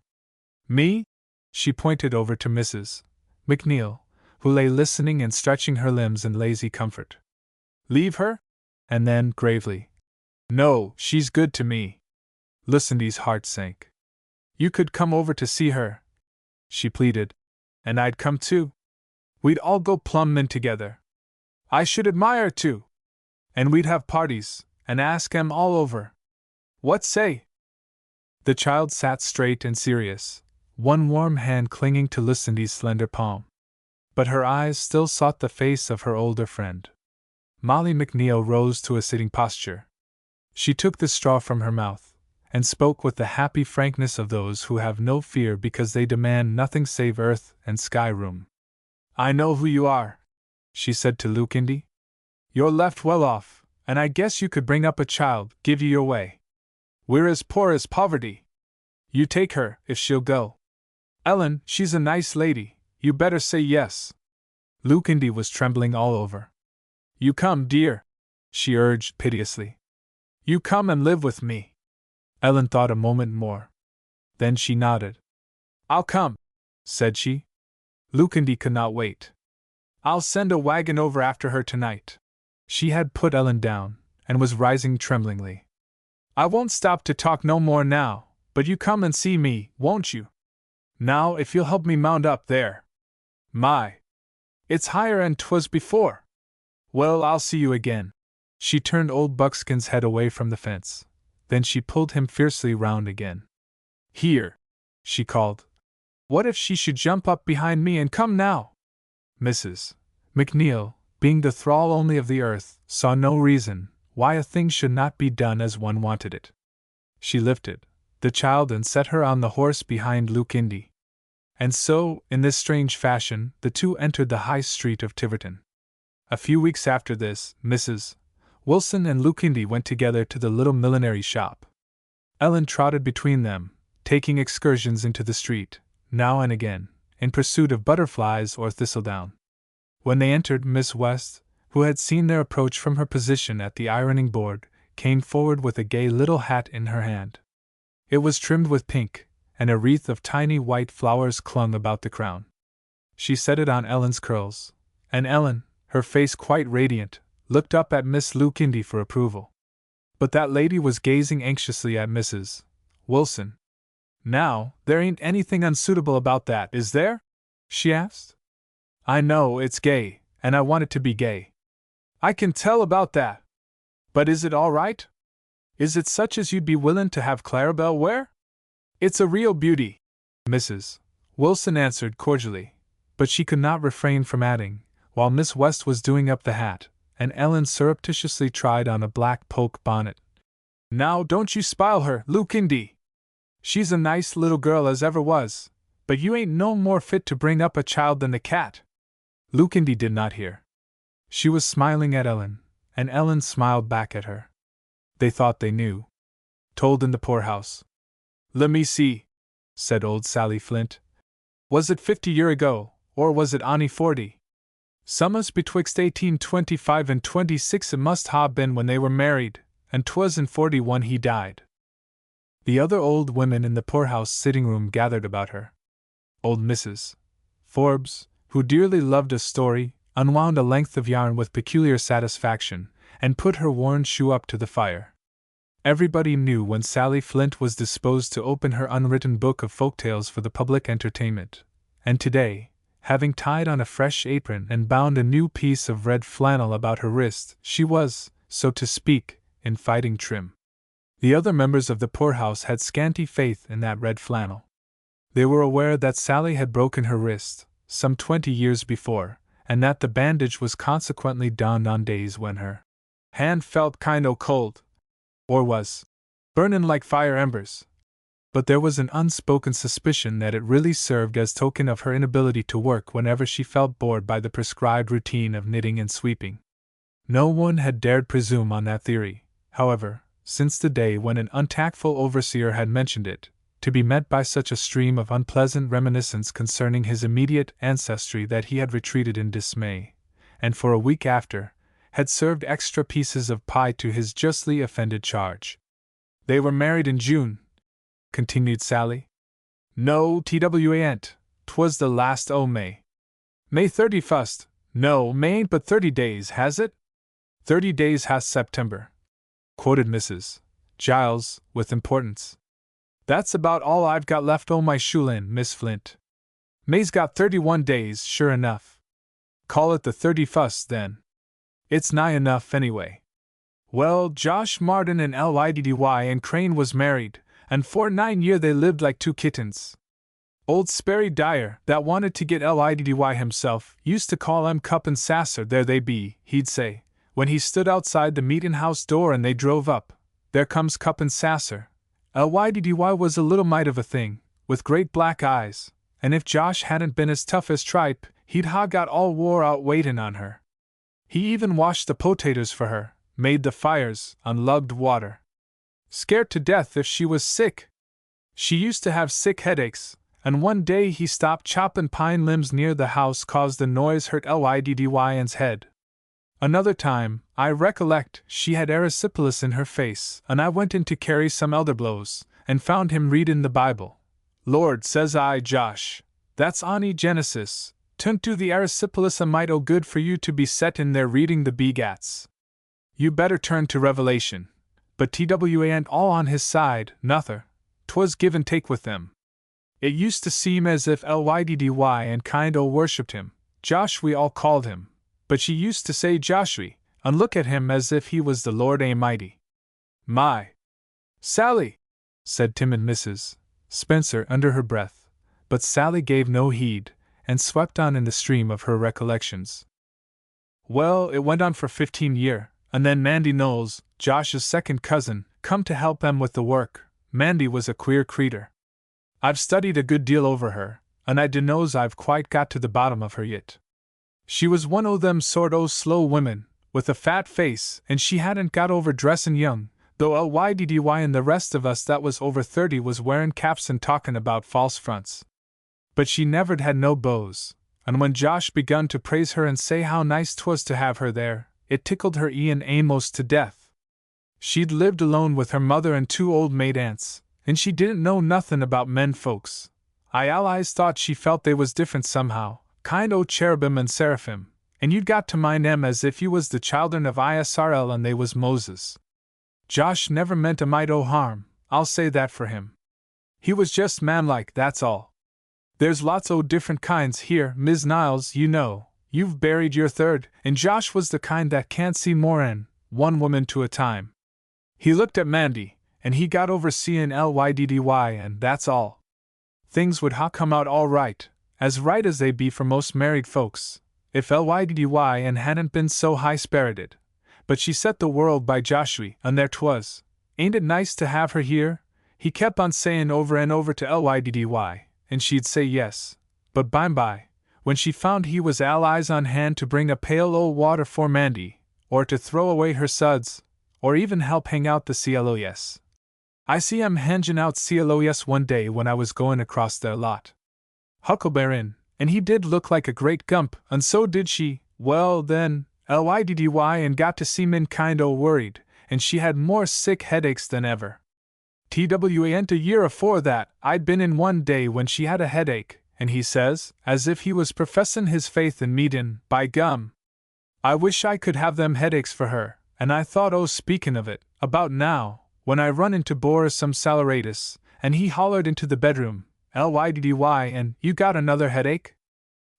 [SPEAKER 1] "Me?" She pointed over to Mrs. McNeil, who lay listening and stretching her limbs in lazy comfort. "Leave her?" And then, gravely, "No, she's good to me." Lucindy's heart sank. "You could come over to see her," she pleaded, "and I'd come too. We'd all go plumb in together. I should admire too. And we'd have parties, and ask 'em all over. What say?" The child sat straight and serious, one warm hand clinging to Lucindy's slender palm. But her eyes still sought the face of her older friend. Molly McNeil rose to a sitting posture. She took the straw from her mouth, and spoke with the happy frankness of those who have no fear because they demand nothing save earth and sky room. "I know who you are," she said to Lucindy. "You're left well off, and I guess you could bring up a child, give you your way. We're as poor as poverty. You take her, if she'll go. Ellen, she's a nice lady, you better say yes." Lucindy was trembling all over. "You come, dear," she urged piteously. "You come and live with me." Ellen thought a moment more. Then she nodded. "I'll come," said she. Lucindy could not wait. "I'll send a wagon over after her tonight." She had put Ellen down, and was rising tremblingly. "I won't stop to talk no more now, but you come and see me, won't you? Now, if you'll help me mount up there. My! It's higher 'n 'twas before. Well, I'll see you again." She turned old Buckskin's head away from the fence. Then she pulled him fiercely round again. "Here," she called. "What if she should jump up behind me and come now?" Mrs. McNeil, being the thrall only of the earth, saw no reason why a thing should not be done as one wanted it. She lifted the child and set her on the horse behind Lucindy. And so, in this strange fashion, the two entered the high street of Tiverton. A few weeks after this, Mrs. Wilson and Lucindy went together to the little millinery shop. Ellen trotted between them, taking excursions into the street, now and again, in pursuit of butterflies or thistledown. When they entered, Miss West, who had seen their approach from her position at the ironing board, came forward with a gay little hat in her hand. It was trimmed with pink, and a wreath of tiny white flowers clung about the crown. She set it on Ellen's curls, and Ellen, her face quite radiant, looked up at Miss Lucindy for approval. But that lady was gazing anxiously at Mrs. Wilson. "Now, there ain't anything unsuitable about that, is there?" she asked. "I know it's gay, and I want it to be gay. I can tell about that. But is it all right? Is it such as you'd be willin' to have Clarabelle wear?" "It's a real beauty," Mrs. Wilson answered cordially, but she could not refrain from adding, while Miss West was doing up the hat, and Ellen surreptitiously tried on a black poke bonnet. "Now don't you spile her, Lucindy. She's a nice little girl as ever was, but you ain't no more fit to bring up a child than the cat. Lucindy did not hear. She was smiling at Ellen, and Ellen smiled back at her. They thought they knew. Told in the poorhouse. "Let me see," said old Sally Flint. "Was it 50 year ago, or was it onny 40? Summas betwixt 1825 and 26 it must ha' been when they were married, and 'twas in 41 he died." The other old women in the poorhouse sitting room gathered about her. Old Mrs. Forbes, who dearly loved a story, unwound a length of yarn with peculiar satisfaction, and put her worn shoe up to the fire. Everybody knew when Sally Flint was disposed to open her unwritten book of folk tales for the public entertainment, and today, having tied on a fresh apron and bound a new piece of red flannel about her wrist, she was, so to speak, in fighting trim. The other members of the poorhouse had scanty faith in that red flannel. They were aware that Sally had broken her wrist, some 20 years before, and that the bandage was consequently done on days when her hand felt kind o' cold, or was burnin' like fire embers. But there was an unspoken suspicion that it really served as token of her inability to work whenever she felt bored by the prescribed routine of knitting and sweeping. No one had dared presume on that theory, however, since the day when an untactful overseer had mentioned it, to be met by such a stream of unpleasant reminiscence concerning his immediate ancestry that he had retreated in dismay, and for a week after, had served extra pieces of pie to his justly offended charge. "They were married in June," continued Sally. "No, TWAN't, 'twas the last o' May. May 31st, no, May ain't but 30 days, has it? 30 days has September," quoted Mrs. Giles, with importance. "That's about all I've got left o' my shoelin', Miss Flint. May's got 31 days, sure enough. Call it the 31st, then. It's nigh enough, anyway. Well, Josh Martin and Lyddy and Crane was married, and for 9 year they lived like two kittens. Old Sperry Dyer, that wanted to get Lyddy himself, used to call 'em Cup and Sasser, there they be, he'd say, when he stood outside the meetin' house door and they drove up, 'There comes Cup and Sasser.' Lyddy was a little mite of a thing, with great black eyes, and if Josh hadn't been as tough as tripe, he'd ha' got all wore out waitin' on her. He even washed the potatoes for her, made the fires, on lugged water. Scared to death if she was sick. She used to have sick headaches, and one day he stopped choppin' pine limbs near the house 'cause the noise hurt Lyddy's head. Another time, I recollect, she had erysipelas in her face, and I went in to carry some elderblows, and found him readin' the Bible. 'Lord,' says I, 'Josh, that's onny Genesis. 'Tunt do the erysipelas a mite o' good for you to be set in there reading the begats. You better turn to Revelation.' But TWAN't all on his side, nother. 'Twas give and take with them. It used to seem as if Lyddy and kind o' worshipped him. Josh we all called him, but she used to say Joshua, and look at him as if he was the Lord A'mighty." "My! Sally!" said timid Mrs. Spencer under her breath, but Sally gave no heed, and swept on in the stream of her recollections. "Well, it went on for 15 year, and then Mandy Knowles, Josh's second cousin, come to help them with the work. Mandy was a queer creetur. I've studied a good deal over her, and I dunno's I've quite got to the bottom of her yit. She was one o' them sort o' slow women, with a fat face, and she hadn't got over dressin' young, though Lyddy and the rest of us that was over 30 was wearin' caps and talkin' about false fronts. But she never'd had no beaux, and when Josh begun to praise her and say how nice 'twas to have her there, it tickled her e'en a'most to death. She'd lived alone with her mother and 2 old maid aunts, and she didn't know nothin' about men folks. I allies thought she felt they was different somehow, kind o' cherubim and seraphim, and you'd got to mind 'em as if you was the children of Israel and they was Moses. Josh never meant a mite o' harm, I'll say that for him. He was just manlike, that's all. There's lots o' different kinds here, Miss Niles, you know. You've buried your third, and Josh was the kind that can't see more'n one woman to a time. He looked at Mandy, and he got over seein' Lyddy, and that's all. Things would ha' come out all right as they be for most married folks, if Lyddy and hadn't been so high-spirited. But she set the world by Joshua, and there 'twas. Ain't it nice to have her here? He kept on sayin' over and over to Lyddy, and she'd say yes. But by, when she found he was allies on hand to bring a pail o' water for Mandy, or to throw away her suds, or even help hang out the CLOS. I see 'em hanging out CLOS one day when I was going across their lot. Huckleberry, and he did look like a great gump, and so did she. Well then, LYDDY and got to seem in kind o' worried, and she had more sick headaches than ever. TWA'n't a year afore that, I'd been in one day when she had a headache, and he says, as if he was professin' his faith in me'din', by gum, I wish I could have them headaches for her, and I thought, oh, speakin' of it, about now, when I run into Boris some saleratus, and he hollered into the bedroom, LYDDY, and you got another headache?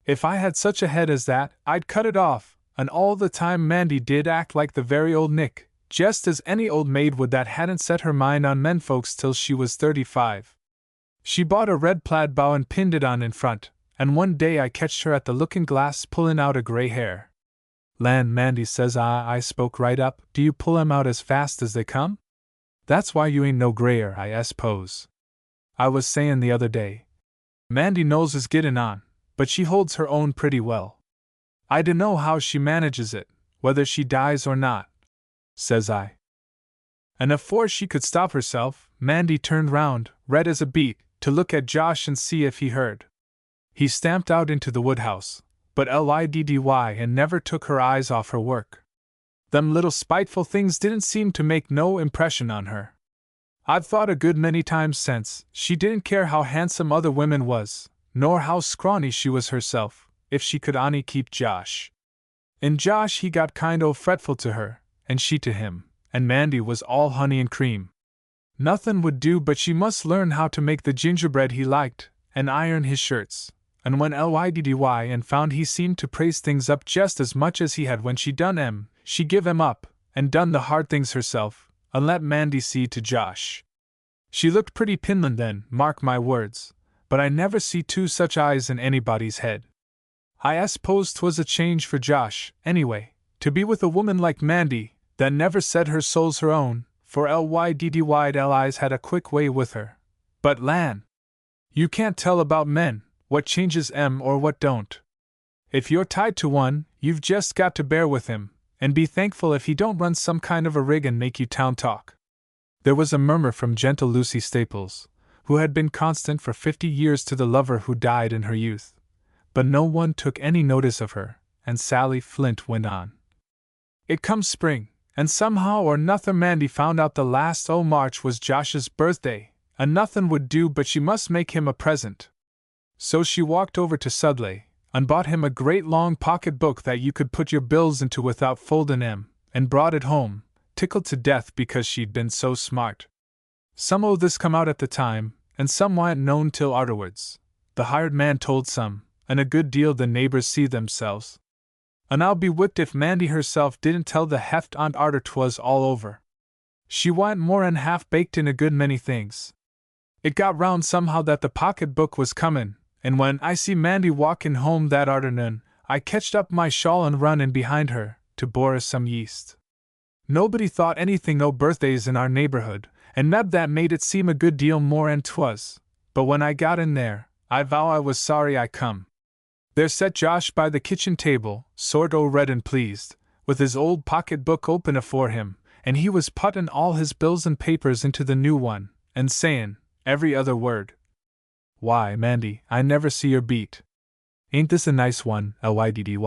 [SPEAKER 1] If I had such a head as that, I'd cut it off, and all the time Mandy did act like the very old Nick, just as any old maid would that hadn't set her mind on menfolks till she was 35. She bought a red plaid bow and pinned it on in front, and one day I catched her at the looking-glass pullin' out a gray hair. Land, Mandy, says I spoke right up, do you pull 'em out as fast as they come? That's why you ain't no grayer, I suppose. I was sayin' the other day, Mandy knows is gettin' on, but she holds her own pretty well. I dunno how she manages it, whether she dies or not, says I. And afore she could stop herself, Mandy turned round, red as a beet, to look at Josh and see if he heard. He stamped out into the woodhouse, but LYDDY and never took her eyes off her work. Them little spiteful things didn't seem to make no impression on her. I've thought a good many times since, she didn't care how handsome other women was, nor how scrawny she was herself, if she could on'y keep Josh. And Josh he got kind o' fretful to her, and she to him, and Mandy was all honey and cream. Nothin' would do but she must learn how to make the gingerbread he liked, and iron his shirts, and when LYDDY and found he seemed to praise things up just as much as he had when she done 'em, she give 'em up, and done the hard things herself, and let Mandy see to Josh. She looked pretty pinlin' then, mark my words, but I never see two such eyes in anybody's head. I s'pose 'twas a change for Josh, anyway, to be with a woman like Mandy, that never said her soul's her own, for LYDDY'd eyes had a quick way with her. But lan! You can't tell about men, what changes 'em or what don't. If you're tied to one, you've just got to bear with him, and be thankful if he don't run some kind of a rig and make you town talk. There was a murmur from gentle Lucy Staples, who had been constant for 50 years to the lover who died in her youth, but no one took any notice of her, and Sally Flint went on. It comes spring, and somehow or nother Mandy found out the last o' March was Josh's birthday, and nothin' would do but she must make him a present. So she walked over to Sudley, and bought him a great long pocket book that you could put your bills into without foldin' 'em, and brought it home, tickled to death because she'd been so smart. Some o' this come out at the time, and some wa'n't known till arterwards. The hired man told some, and a good deal the neighbors see themselves. And I'll be whipped if Mandy herself didn't tell the heft aunt arter 'twas all over. She wa'n't more'n half baked in a good many things. It got round somehow that the pocket book was comin', and when I see Mandy walkin' home that arternoon, I ketched up my shawl and run in behind her, to borrow some yeast. Nobody thought anything o' birthdays in our neighborhood, and meb that made it seem a good deal more'n 'twas, but when I got in there, I vow I was sorry I come. There sat Josh by the kitchen table, sort o' red and pleased, with his old pocket book open afore him, and he was puttin' all his bills and papers into the new one, and sayin', every other word, "Why, Mandy, I never see your beat. Ain't this a nice one, LYDDY?"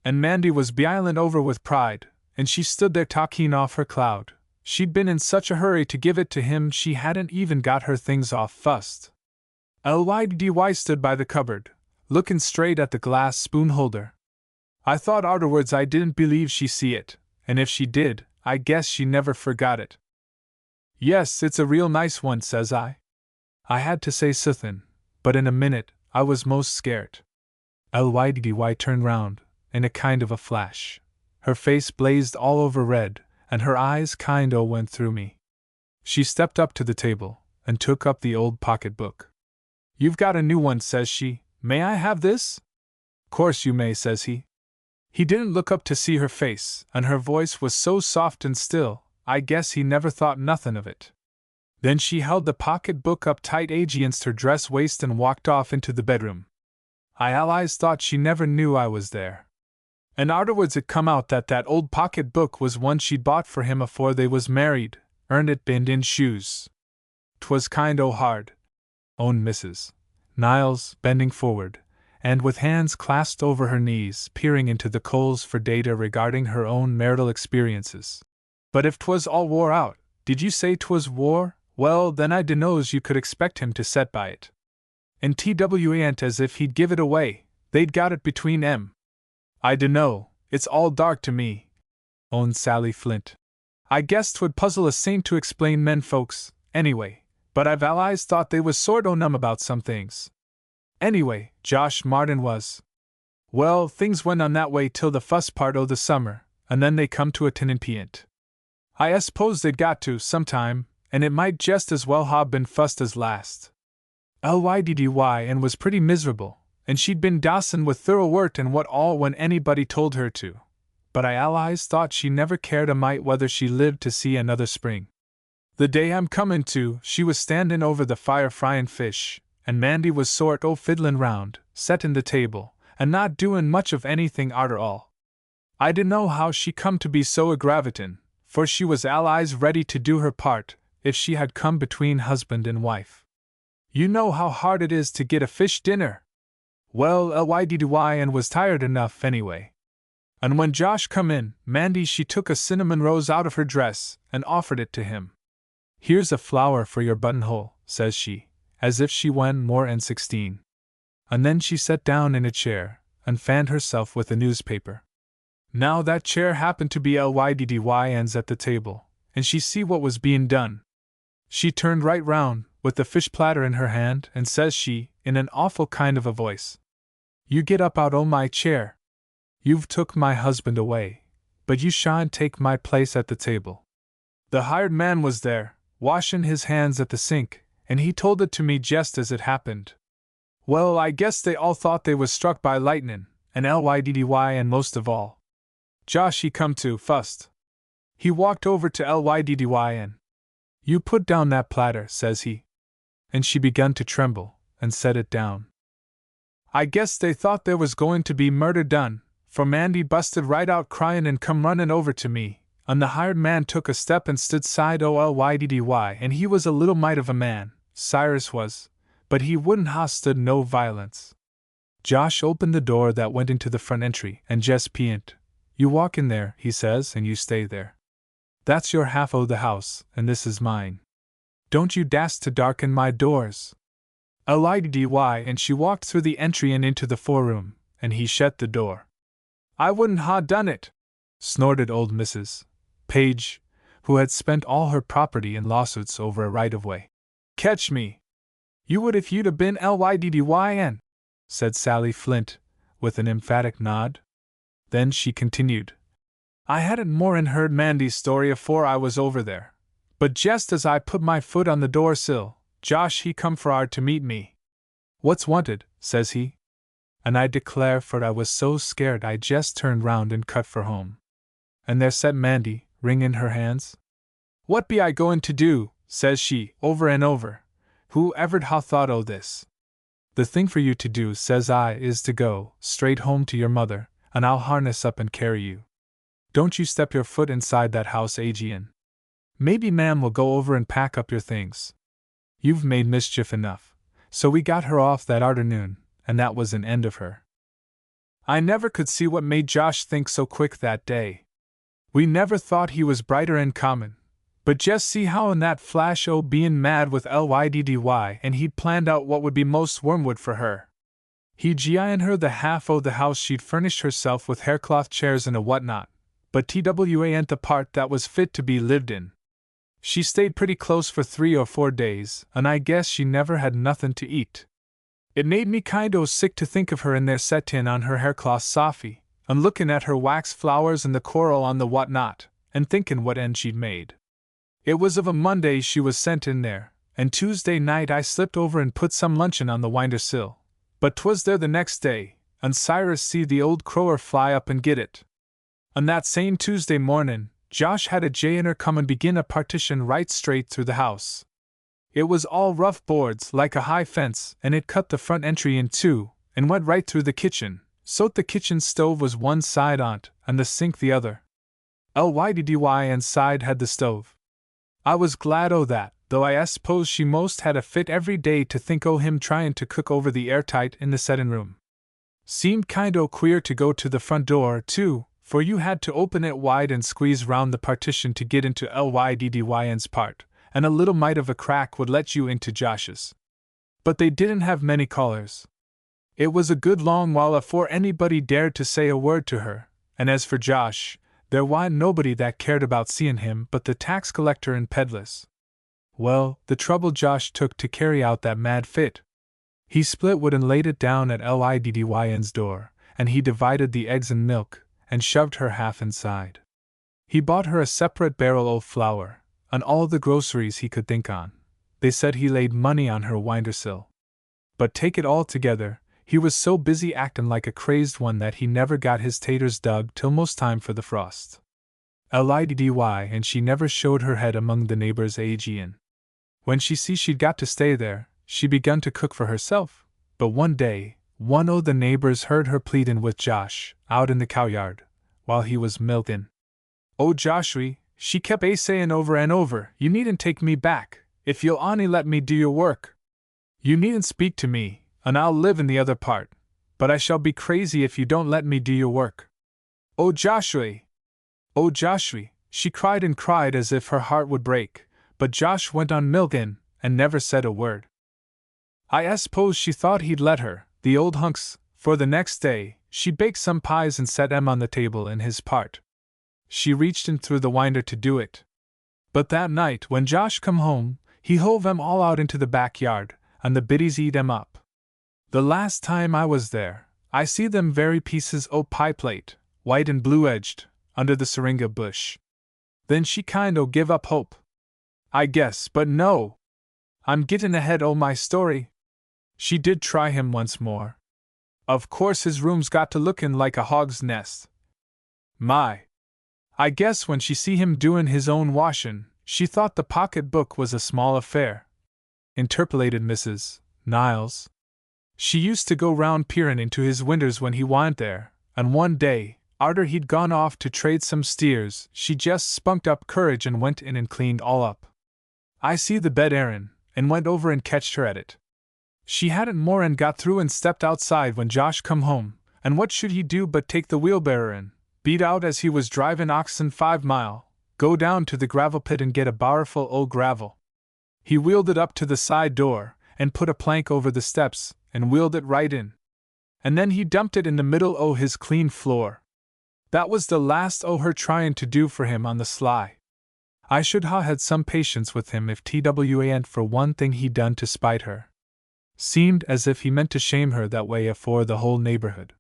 [SPEAKER 1] And Mandy was b'ilin' over with pride, and she stood there talkin' off her cloud. She'd been in such a hurry to give it to him she hadn't even got her things off fust. LYDDY stood by the cupboard, lookin' straight at the glass spoon holder. I thought arterwards I didn't believe she see it, and if she did, I guess she never forgot it. "Yes, it's a real nice one," says I. I had to say suthin', but in a minute, I was most scared. LYDDY turned round, in a kind of a flash. Her face blazed all over red, and her eyes kind o' went through me. She stepped up to the table, and took up the old pocket book. "You've got a new one," says she. "May I have this?" "Course you may," says he. He didn't look up to see her face, and her voice was so soft and still, I guess he never thought nothin' of it. Then she held the pocket-book up tight against her dress waist and walked off into the bedroom. I allies thought she never knew I was there. And arterwards it come out that old pocket-book was one she'd bought for him afore they was married, earned it binned in shoes. 'Twas kind o' hard, owned Mrs. Niles, bending forward, and with hands clasped over her knees, peering into the coals for data regarding her own marital experiences. But if 'twas all wore out, did you say 'twas wore? Well, then I dunno's you could expect him to set by it. And TWAn't as if he'd give it away, they'd got it between 'em. I dunno, it's all dark to me, owned Sally Flint. I guess 'twould puzzle a saint to explain men folks, anyway, but I've allies thought they was sort o' numb about some things. Anyway, Josh Martin was. Well, things went on that way till the fust part o' the summer, and then they come to a tenant. I s'pose they'd got to, sometime, and it might jest as well ha' been fust as last. Lyddy and was pretty miserable, and she'd been dossin' with thorough wort and what all when anybody told her to. But I allies thought she never cared a mite whether she lived to see another spring. The day I'm comin' to, she was standin' over the fire fryin' fish, and Mandy was sort o' fiddlin' round, settin' the table, and not doin' much of anything arter all. I dunno how she come to be so aggravatin', for she was allies ready to do her part, if she had come between husband and wife. You know how hard it is to get a fish dinner. Well, Lyddy was tired enough anyway. And when Josh come in, Mandy she took a cinnamon rose out of her dress, and offered it to him. Here's a flower for your buttonhole, says she, as if she wa'n't more'n 16. And then she sat down in a chair, and fanned herself with a newspaper. Now that chair happened to be Lyddy's at the table, and she see what was being done. She turned right round, with the fish platter in her hand, and says she, in an awful kind of a voice, "You get up out o' my chair. You've took my husband away, but you shan't take my place at the table." The hired man was there, washin' his hands at the sink, and he told it to me jest as it happened. Well, I guess they all thought they was struck by lightnin', and Lyddy and most of all. Josh he come to, fust. He walked over to Lyddy and, "You put down that platter," says he. And she begun to tremble, and set it down. I guess they thought there was going to be murder done, for Mandy busted right out cryin' and come runnin' over to me, and the hired man took a step and stood side o' Lyddy, and he was a little mite of a man, Cyrus was, but he wouldn't ha' stood no violence. Josh opened the door that went into the front entry, and jest peant. "You walk in there," he says, "and you stay there. That's your half o' the house, and this is mine. Don't you dast to darken my doors." Lyddy, and she walked through the entry and into the foreroom, and he shut the door. "I wouldn't ha' done it," snorted old Mrs. Page, who had spent all her property in lawsuits over a right-of-way. "Catch me! You would if you'd a been Lyddy, said Sally Flint, with an emphatic nod. Then she continued, "I hadn't more'n heard Mandy's story afore I was over there, but jest as I put my foot on the door sill, Josh he come for'ard to meet me. 'What's wanted?' says he. And I declare for I was so scared I jest turned round and cut for home. And there sat Mandy, wringin' her hands. 'What be I goin' to do?' says she, over and over. 'Who ever'd ha' thought o' this?' 'The thing for you to do,' says I, 'is to go straight home to your mother, and I'll harness up and carry you. Don't you step your foot inside that house agin. Maybe Ma'am will go over and pack up your things. You've made mischief enough.' So we got her off that arternoon, and that was an end of her." I never could see what made Josh think so quick that day. We never thought he was brighter'n common, but just see how in that flash o' bein' mad with Lyddy, and he'd planned out what would be most wormwood for her. He'd gi'n her the half o' the house she'd furnished herself with haircloth chairs and a whatnot, but TWAn't the part that was fit to be lived in. She stayed pretty close for 3 or 4 days, and I guess she never had nothin' to eat. It made me kind o' sick to think of her in there settin' on her haircloth sofy, and lookin' at her wax flowers and the coral on the whatnot, and thinkin' what end she'd made. It was of a Monday she was sent in there, and Tuesday night I slipped over and put some luncheon on the winder sill, but 'twas there the next day, and Cyrus see the old crower fly up and get it. And that same Tuesday mornin', Josh had a jay in her come and begin a partition right straight through the house. It was all rough boards like a high fence, and it cut the front entry in two, and went right through the kitchen, so the kitchen stove was one side on't, and the sink the other. Lyddy side had the stove. I was glad o' that, though I s'pose she most had a fit every day to think o' him tryin' to cook over the airtight in the settin' room. Seemed kind o' queer to go to the front door, too, for you had to open it wide and squeeze round the partition to get into Lyddyn's part, and a little mite of a crack would let you into Josh's. But they didn't have many callers. It was a good long while afore anybody dared to say a word to her, and as for Josh, there wa'n't nobody that cared about seein' him but the tax collector and peddlers. Well, the trouble Josh took to carry out that mad fit. He split wood and laid it down at Lyddyn's door, and he divided the eggs and milk, and shoved her half inside. He bought her a separate barrel o' flour, and all the groceries he could think on. They said he laid money on her window-sill. But take it all together, he was so busy actin' like a crazed one that he never got his taters dug till most time for the frost. Lyddy and she never showed her head among the neighbors agin. When she see she'd got to stay there, she begun to cook for herself, but one day, one o' the neighbors heard her pleadin' with Josh, out in the cowyard, while he was milkin'. "Oh, Joshua," she kep' sayin' over and over, "you needn't take me back, if you'll on'y let me do your work. You needn't speak to me, and I'll live in the other part, but I shall be crazy if you don't let me do your work. Oh, Joshua! Oh, Joshua!" She cried and cried as if her heart would break, but Josh went on milkin' and never said a word. I s'pose she thought he'd let her, the old hunks, for the next day, she baked some pies and set 'em on the table in his part. She reached in through the winder to do it. But that night, when Josh come home, he hove 'em all out into the backyard, and the biddies eat 'em up. The last time I was there, I see them very pieces o' pie plate, white and blue-edged, under the syringa bush. Then she kind o' give up hope, I guess, but no! I'm gittin' ahead o' my story. She did try him once more. Of course his room's got to lookin' like a hog's nest. My! I guess when she see him doin' his own washin', she thought the pocket-book was a small affair," interpolated Mrs. Niles. "She used to go round peerin' into his winders when he wa'n't there, and one day, arter he'd gone off to trade some steers, she jest spunked up courage and went in and cleaned all up. I see the bed airin', and went over and ketched her at it. She hadn't more'n got through and stepped outside when Josh come home, and what should he do but take the wheelbarrow in, beat out as he was drivin' oxen 5 mile, go down to the gravel pit and get a barrelful o' gravel. He wheeled it up to the side door, and put a plank over the steps, and wheeled it right in. And then he dumped it in the middle o' his clean floor. That was the last o' her tryin' to do for him on the sly. I should ha' had some patience with him if twa'n't for one thing he done to spite her. Seemed as if he meant to shame her that way afore the whole neighborhood.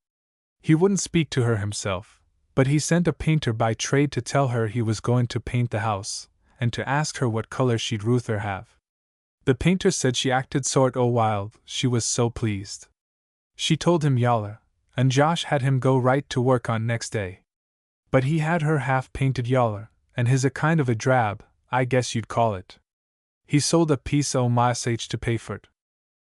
[SPEAKER 1] He wouldn't speak to her himself, but he sent a painter by trade to tell her he was going to paint the house, and to ask her what color she'd ruther have. The painter said she acted sort o' wild, she was so pleased. She told him yaller, and Josh had him go right to work on next day. But he had her half painted yaller, and his a kind of a drab, I guess you'd call it. He sold a piece o' mosage to pay for't.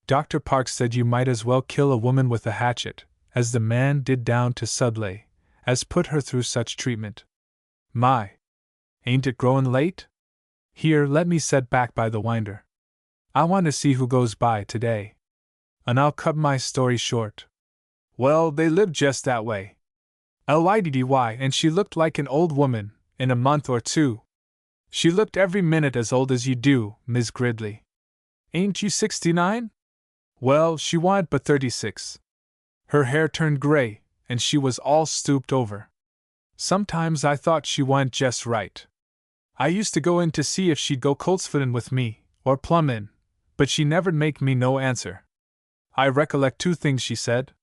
[SPEAKER 1] Dr. Parks said you might as well kill a woman with a hatchet, as the man did down to Sudley, as put her through such treatment. My! Ain't it growin' late? Here, let me set back by the winder. I want to see who goes by today. And I'll cut my story short. Well, they lived just that way. Lyddy, and she looked like an old woman, in a month or two. She looked every minute as old as you do, Miss Gridley. Ain't you 69? Well, she wa'n't but 36. Her hair turned gray, and she was all stooped over. Sometimes I thought she wa'n't jest right. I used to go in to see if she'd go coltsfootin' with me, or plummin', but she never'd make me no answer. I recollect 2 things she said.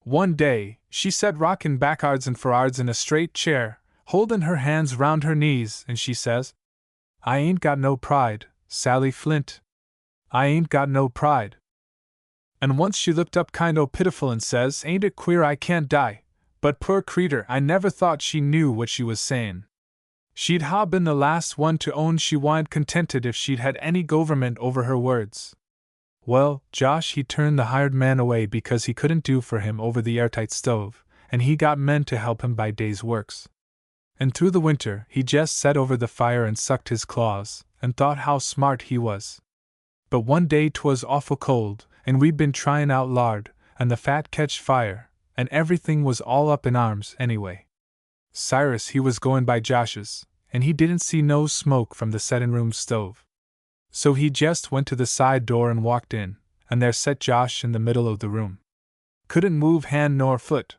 [SPEAKER 1] One day, she said rockin' backards and forards in a straight chair, holdin' her hands round her knees, and she says, "I ain't got no pride, Sally Flint. I ain't got no pride." And once she looked up kind o' pitiful and says, "Ain't it queer I can't die, but poor creeter, I never thought she knew what she was sayin'." She'd ha been the last one to own she wa'n't contented if she'd had any government over her words. Well, Josh he turned the hired man away because he couldn't do for him over the airtight stove, and he got men to help him by day's works. And through the winter he just sat over the fire and sucked his claws, and thought how smart he was. But one day 'twas awful cold, and we'd been tryin' out lard, and the fat ketched fire, and everything was all up in arms anyway. Cyrus he was goin' by Josh's, and he didn't see no smoke from the settin' room stove. So he jest went to the side door and walked in, and there set Josh in the middle of the room. Couldn't move hand nor foot.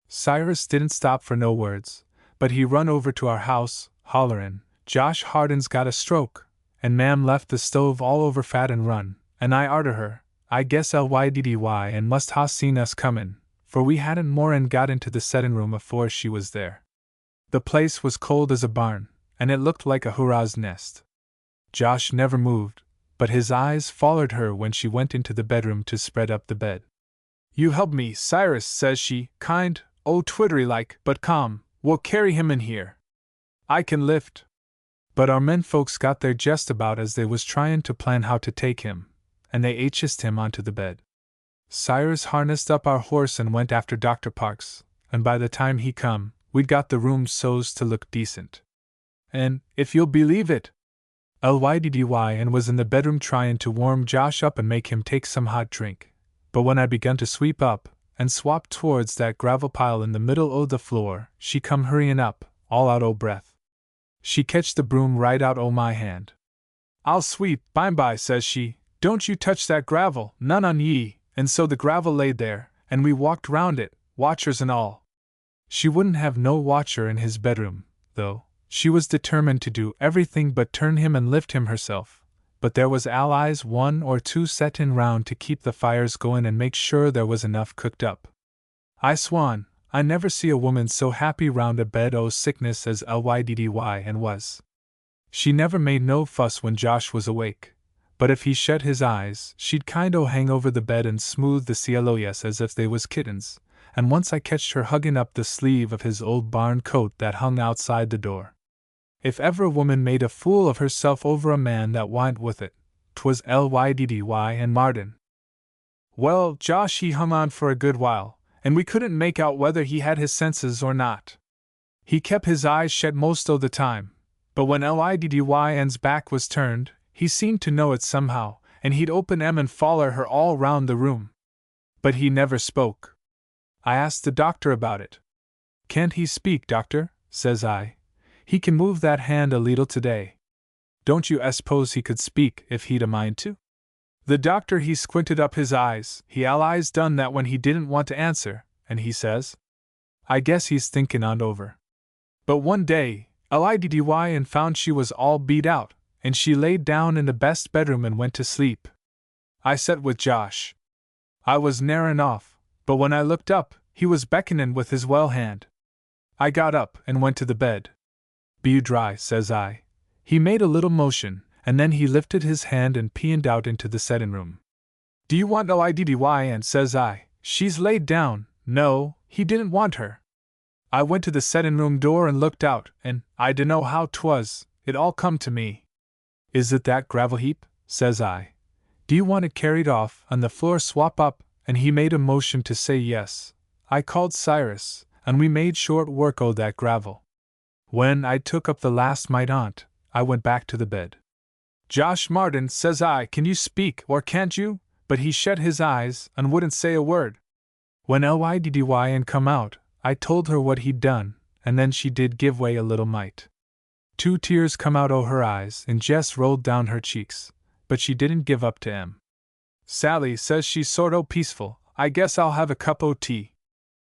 [SPEAKER 1] Cyrus didn't stop for no words, but he run over to our house, hollerin', "Josh Hardin's got a stroke," and Ma'am left the stove all over fat and run, and I arter her, I guess Lyddy and must ha seen us comin', for we hadn't more'n got into the settin' room afore she was there. The place was cold as a barn, and it looked like a hurrah's nest. Josh never moved, but his eyes follered her when she went into the bedroom to spread up the bed. "You help me, Cyrus," says she, kind, twittery like, but calm. "We'll carry him in here. I can lift." But our men folks got there just about as they was tryin' to plan how to take him, and they hitched him onto the bed. Cyrus harnessed up our horse and went after Dr. Parks, and by the time he come, we'd got the room so's to look decent. And, if you'll believe it, Lyddy and was in the bedroom tryin' to warm Josh up and make him take some hot drink, but when I begun to sweep up and swap towards that gravel pile in the middle o' the floor, she come hurryin' up, all out o' breath. She ketched the broom right out o' my hand. "I'll sweep, by," says she, "don't you touch that gravel, none on ye," and so the gravel laid there, and we walked round it, watchers and all. She wouldn't have no watcher in his bedroom, though. She was determined to do everything but turn him and lift him herself, but there was allies 1 or 2 set in round to keep the fires goin' and make sure there was enough cooked up. I swan, I never see a woman so happy round a bed o' sickness as Lyddy and was. She never made no fuss when Josh was awake, but if he shut his eyes, she'd kind o' hang over the bed and smooth the CLOS as if they was kittens, and once I catched her huggin' up the sleeve of his old barn coat that hung outside the door. If ever a woman made a fool of herself over a man that wa'n't with it, 'twas Lyddy and Martin. Well, Josh he hung on for a good while, and we couldn't make out whether he had his senses or not. He kept his eyes shut most o' the time, but when Lyddy's back was turned, he seemed to know it somehow, and he'd open 'em and foller her all round the room. But he never spoke. I asked the doctor about it. "Can't he speak, doctor?" says I. "He can move that hand a leetle today. Don't you s'pose he could speak if he'd a mind to?" The doctor he squinted up his eyes, he allies done that when he didn't want to answer, and he says, "I guess he's thinkin' on over." But one day, Lyddy and found she was all beat out, and she laid down in the best bedroom and went to sleep. I set with Josh. I was narin' off, but when I looked up, he was beckonin' with his well hand. I got up and went to the bed. "Be you dry?" says I. He made a little motion, and then he lifted his hand and peoned out into the settin' room. "Do you want Lyddy and says I, "She's laid down." No, he didn't want her. I went to the settin' room door and looked out, and, I dunno how 'twas, it all come to me. "Is it that gravel heap?" says I. "Do you want it carried off, on the floor swap up?" And he made a motion to say yes. I called Cyrus, and we made short work o' that gravel. When I'd took up the last mite on't, I went back to the bed. "Josh Martin," says I, "can you speak, or can't you?" But he shut his eyes, and wouldn't say a word. When Lyddy and come out, I told her what he'd done, and then she did give way a little mite. 2 tears come out o' her eyes, and Jess rolled down her cheeks, but she didn't give up to 'em. "Sally," says she sort o' peaceful, "I guess I'll have a cup o' tea."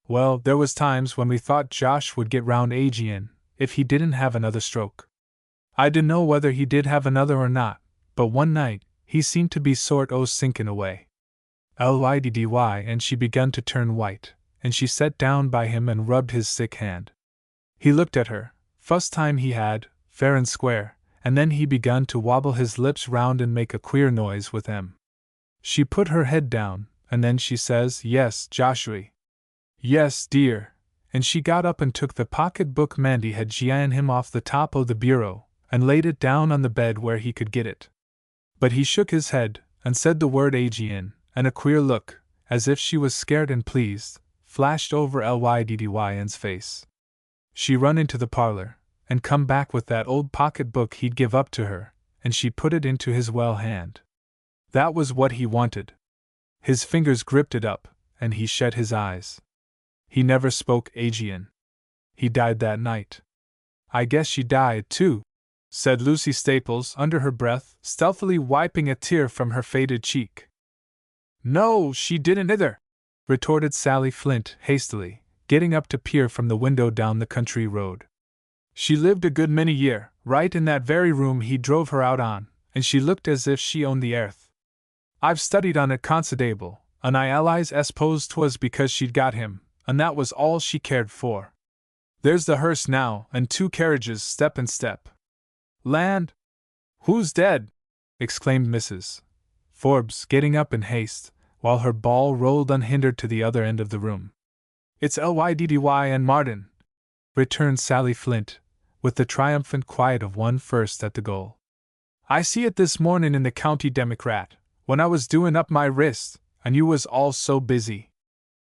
[SPEAKER 1] Well, there was times when we thought Josh would get round agyin', if he didn't have another stroke. I dunno whether he did have another or not, but one night, he seemed to be sort o' sinkin' away. Lyddy and she begun to turn white, and she sat down by him and rubbed his sick hand. He looked at her, fust time he had, fair and square, and then he begun to wobble his lips round and make a queer noise with them. She put her head down, and then she says, "Yes, Joshua." "Yes, dear," and she got up and took the pocket-book Mandy had given him off the top of the bureau, and laid it down on the bed where he could get it. But he shook his head, and said the word Aegean, and a queer look, as if she was scared and pleased, flashed over Lyddyn's face. She run into the parlor, and come back with that old pocket-book he'd give up to her, and she put it into his well hand. That was what he wanted. His fingers gripped it up, and he shut his eyes. He never spoke Aegean. He died that night. I guess she died, too, said Lucy Staples under her breath, stealthily wiping a tear from her faded cheek. No, she didn't either, retorted Sally Flint hastily, getting up to peer from the window down the country road. She lived a good many year, right in that very room he drove her out on, and she looked as if she owned the earth. I've studied on it considerable, and I allies s'pose 'twas because she'd got him, and that was all she cared for. There's the hearse now, and 2 carriages step and step. Land! Who's dead? Exclaimed Mrs. Forbes, getting up in haste, while her ball rolled unhindered to the other end of the room. It's Lyddy and Martin, returned Sally Flint, with the triumphant quiet of one first at the goal. I see it this morning in the County Democrat, when I was doing up my wrist, and you was all so busy.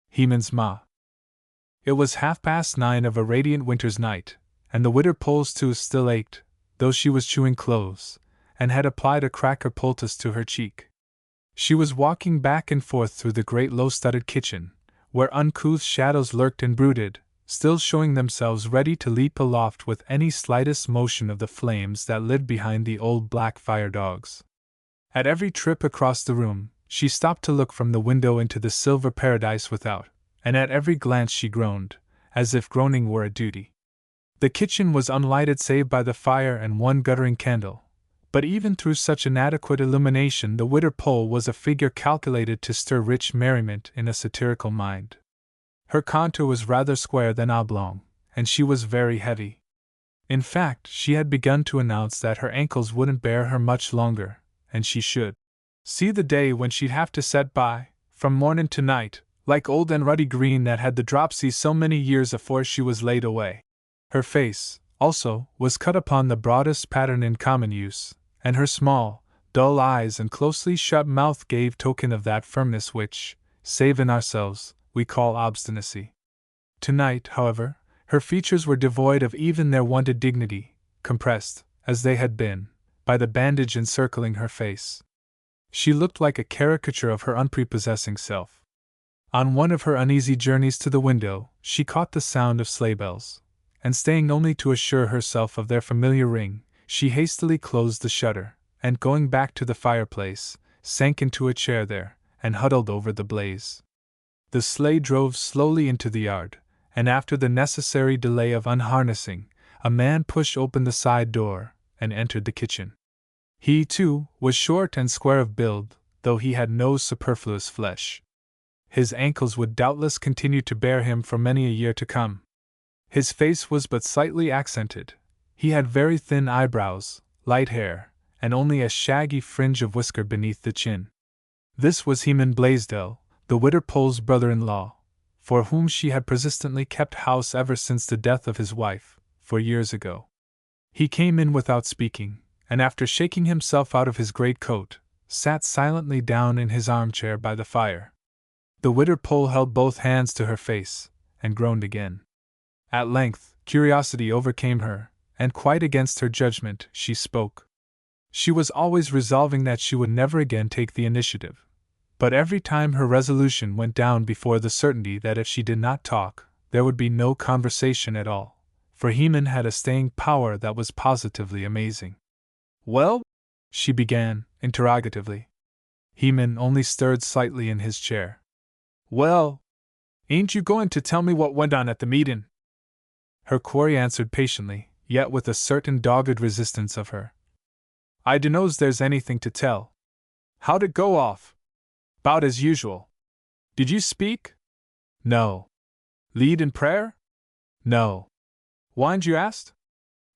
[SPEAKER 1] Heman's ma. It was 9:30 of a radiant winter's night, and the widder pole's tooth still ached, though she was chewing cloves, and had applied a cracker poultice to her cheek. She was walking back and forth through the great low-studded kitchen, where uncouth shadows lurked and brooded, still showing themselves ready to leap aloft with any slightest motion of the flames that lit behind the old black fire-dogs. At every trip across the room, she stopped to look from the window into the silver paradise without, and at every glance she groaned, as if groaning were a duty. The kitchen was unlighted save by the fire and one guttering candle, but even through such inadequate illumination the widder pole was a figure calculated to stir rich merriment in a satirical mind. Her contour was rather square than oblong, and she was very heavy. In fact, she had begun to announce that her ankles wouldn't bear her much longer, and she should see the day when she'd have to set by, from morning to night, like old and ruddy green that had the dropsy so many years afore she was laid away. Her face, also, was cut upon the broadest pattern in common use, and her small, dull eyes and closely shut mouth gave token of that firmness which, save in ourselves, we call obstinacy. Tonight, however, her features were devoid of even their wonted dignity, compressed, as they had been, by the bandage encircling her face. She looked like a caricature of her unprepossessing self. On one of her uneasy journeys to the window, she caught the sound of sleigh bells, and staying only to assure herself of their familiar ring, she hastily closed the shutter, and going back to the fireplace, sank into a chair there, and huddled over the blaze. The sleigh drove slowly into the yard, and after the necessary delay of unharnessing, a man pushed open the side door, and entered the kitchen. He, too, was short and square of build, though he had no superfluous flesh. His ankles would doubtless continue to bear him for many a year to come. His face was but slightly accented. He had very thin eyebrows, light hair, and only a shaggy fringe of whisker beneath the chin. This was Heman Blaisdell, the widder pole's brother-in-law, for whom she had persistently kept house ever since the death of his wife, 4 years ago. He came in without speaking, and after shaking himself out of his great coat, sat silently down in his armchair by the fire. The widder pole held both hands to her face, and groaned again. At length, curiosity overcame her, and quite against her judgment, she spoke. She was always resolving that she would never again take the initiative, but every time her resolution went down before the certainty that if she did not talk, there would be no conversation at all, for Heman had a staying power that was positively amazing. Well? She began, interrogatively. Heman only stirred slightly in his chair. Well? Ain't you going to tell me what went on at the meetin'? Her query answered patiently, yet with a certain dogged resistance of her. I dunno's there's anything to tell. How'd it go off? 'Bout as usual. Did you speak? No. Lead in prayer? No. Whined you asked?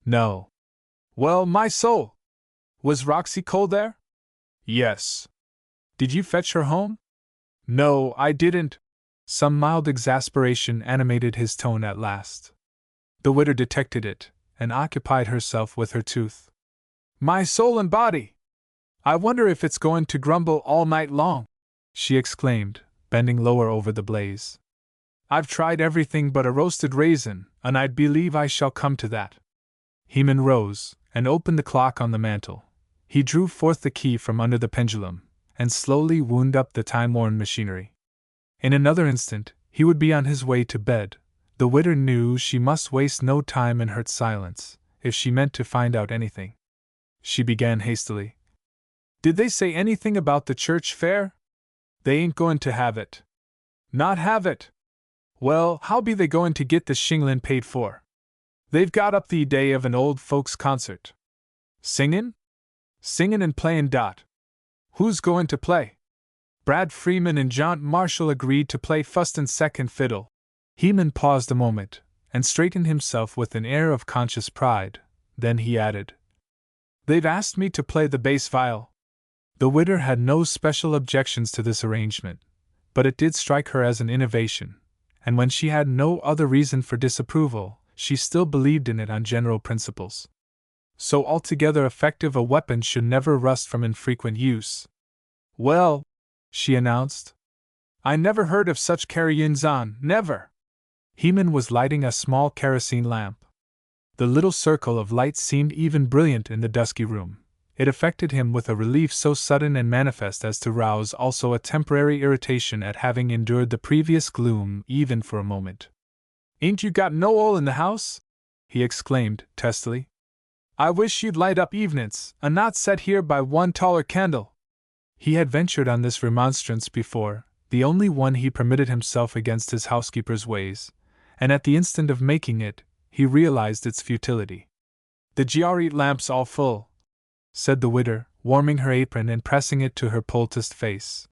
[SPEAKER 1] No. Well, my soul! Was Roxy Cole there? Yes. Did you fetch her home? No, I didn't. Some mild exasperation animated his tone at last. The widow detected it, and occupied herself with her tooth. "My soul and body! I wonder if it's going to grumble all night long," she exclaimed, bending lower over the blaze. "I've tried everything but a roasted raisin, and I believe I shall come to that." Heman rose, and opened the clock on the mantel. He drew forth the key from under the pendulum, and slowly wound up the time-worn machinery. In another instant, he would be on his way to bed. The widow knew she must waste no time in hurt silence, if she meant to find out anything. She began hastily. "Did they say anything about the church fair?" "They ain't going to have it." "Not have it? Well, how be they going to get the shinglin' paid for? They've got up the day of an old folks' concert." "Singin'?" "Singin' and playin' dot." "Who's going to play?" "Brad Freeman and John Marshall agreed to play fust and second fiddle." Heman paused a moment, and straightened himself with an air of conscious pride. Then he added, "They've asked me to play the bass viol." The widow had no special objections to this arrangement, but it did strike her as an innovation, and when she had no other reason for disapproval, she still believed in it on general principles. So altogether effective a weapon should never rust from infrequent use. "Well," she announced, "I never heard of such carryings on, never." Heman was lighting a small kerosene lamp. The little circle of light seemed even brilliant in the dusky room. It affected him with a relief so sudden and manifest as to rouse also a temporary irritation at having endured the previous gloom even for a moment. "Ain't you got no oil in the house?" he exclaimed, testily. "I wish you'd light up evenings, and not set here by one taller candle." He had ventured on this remonstrance before, the only one he permitted himself against his housekeeper's ways, and at the instant of making it, he realized its futility. "The GRE lamp's all full," said the widow, warming her apron and pressing it to her poulticed face.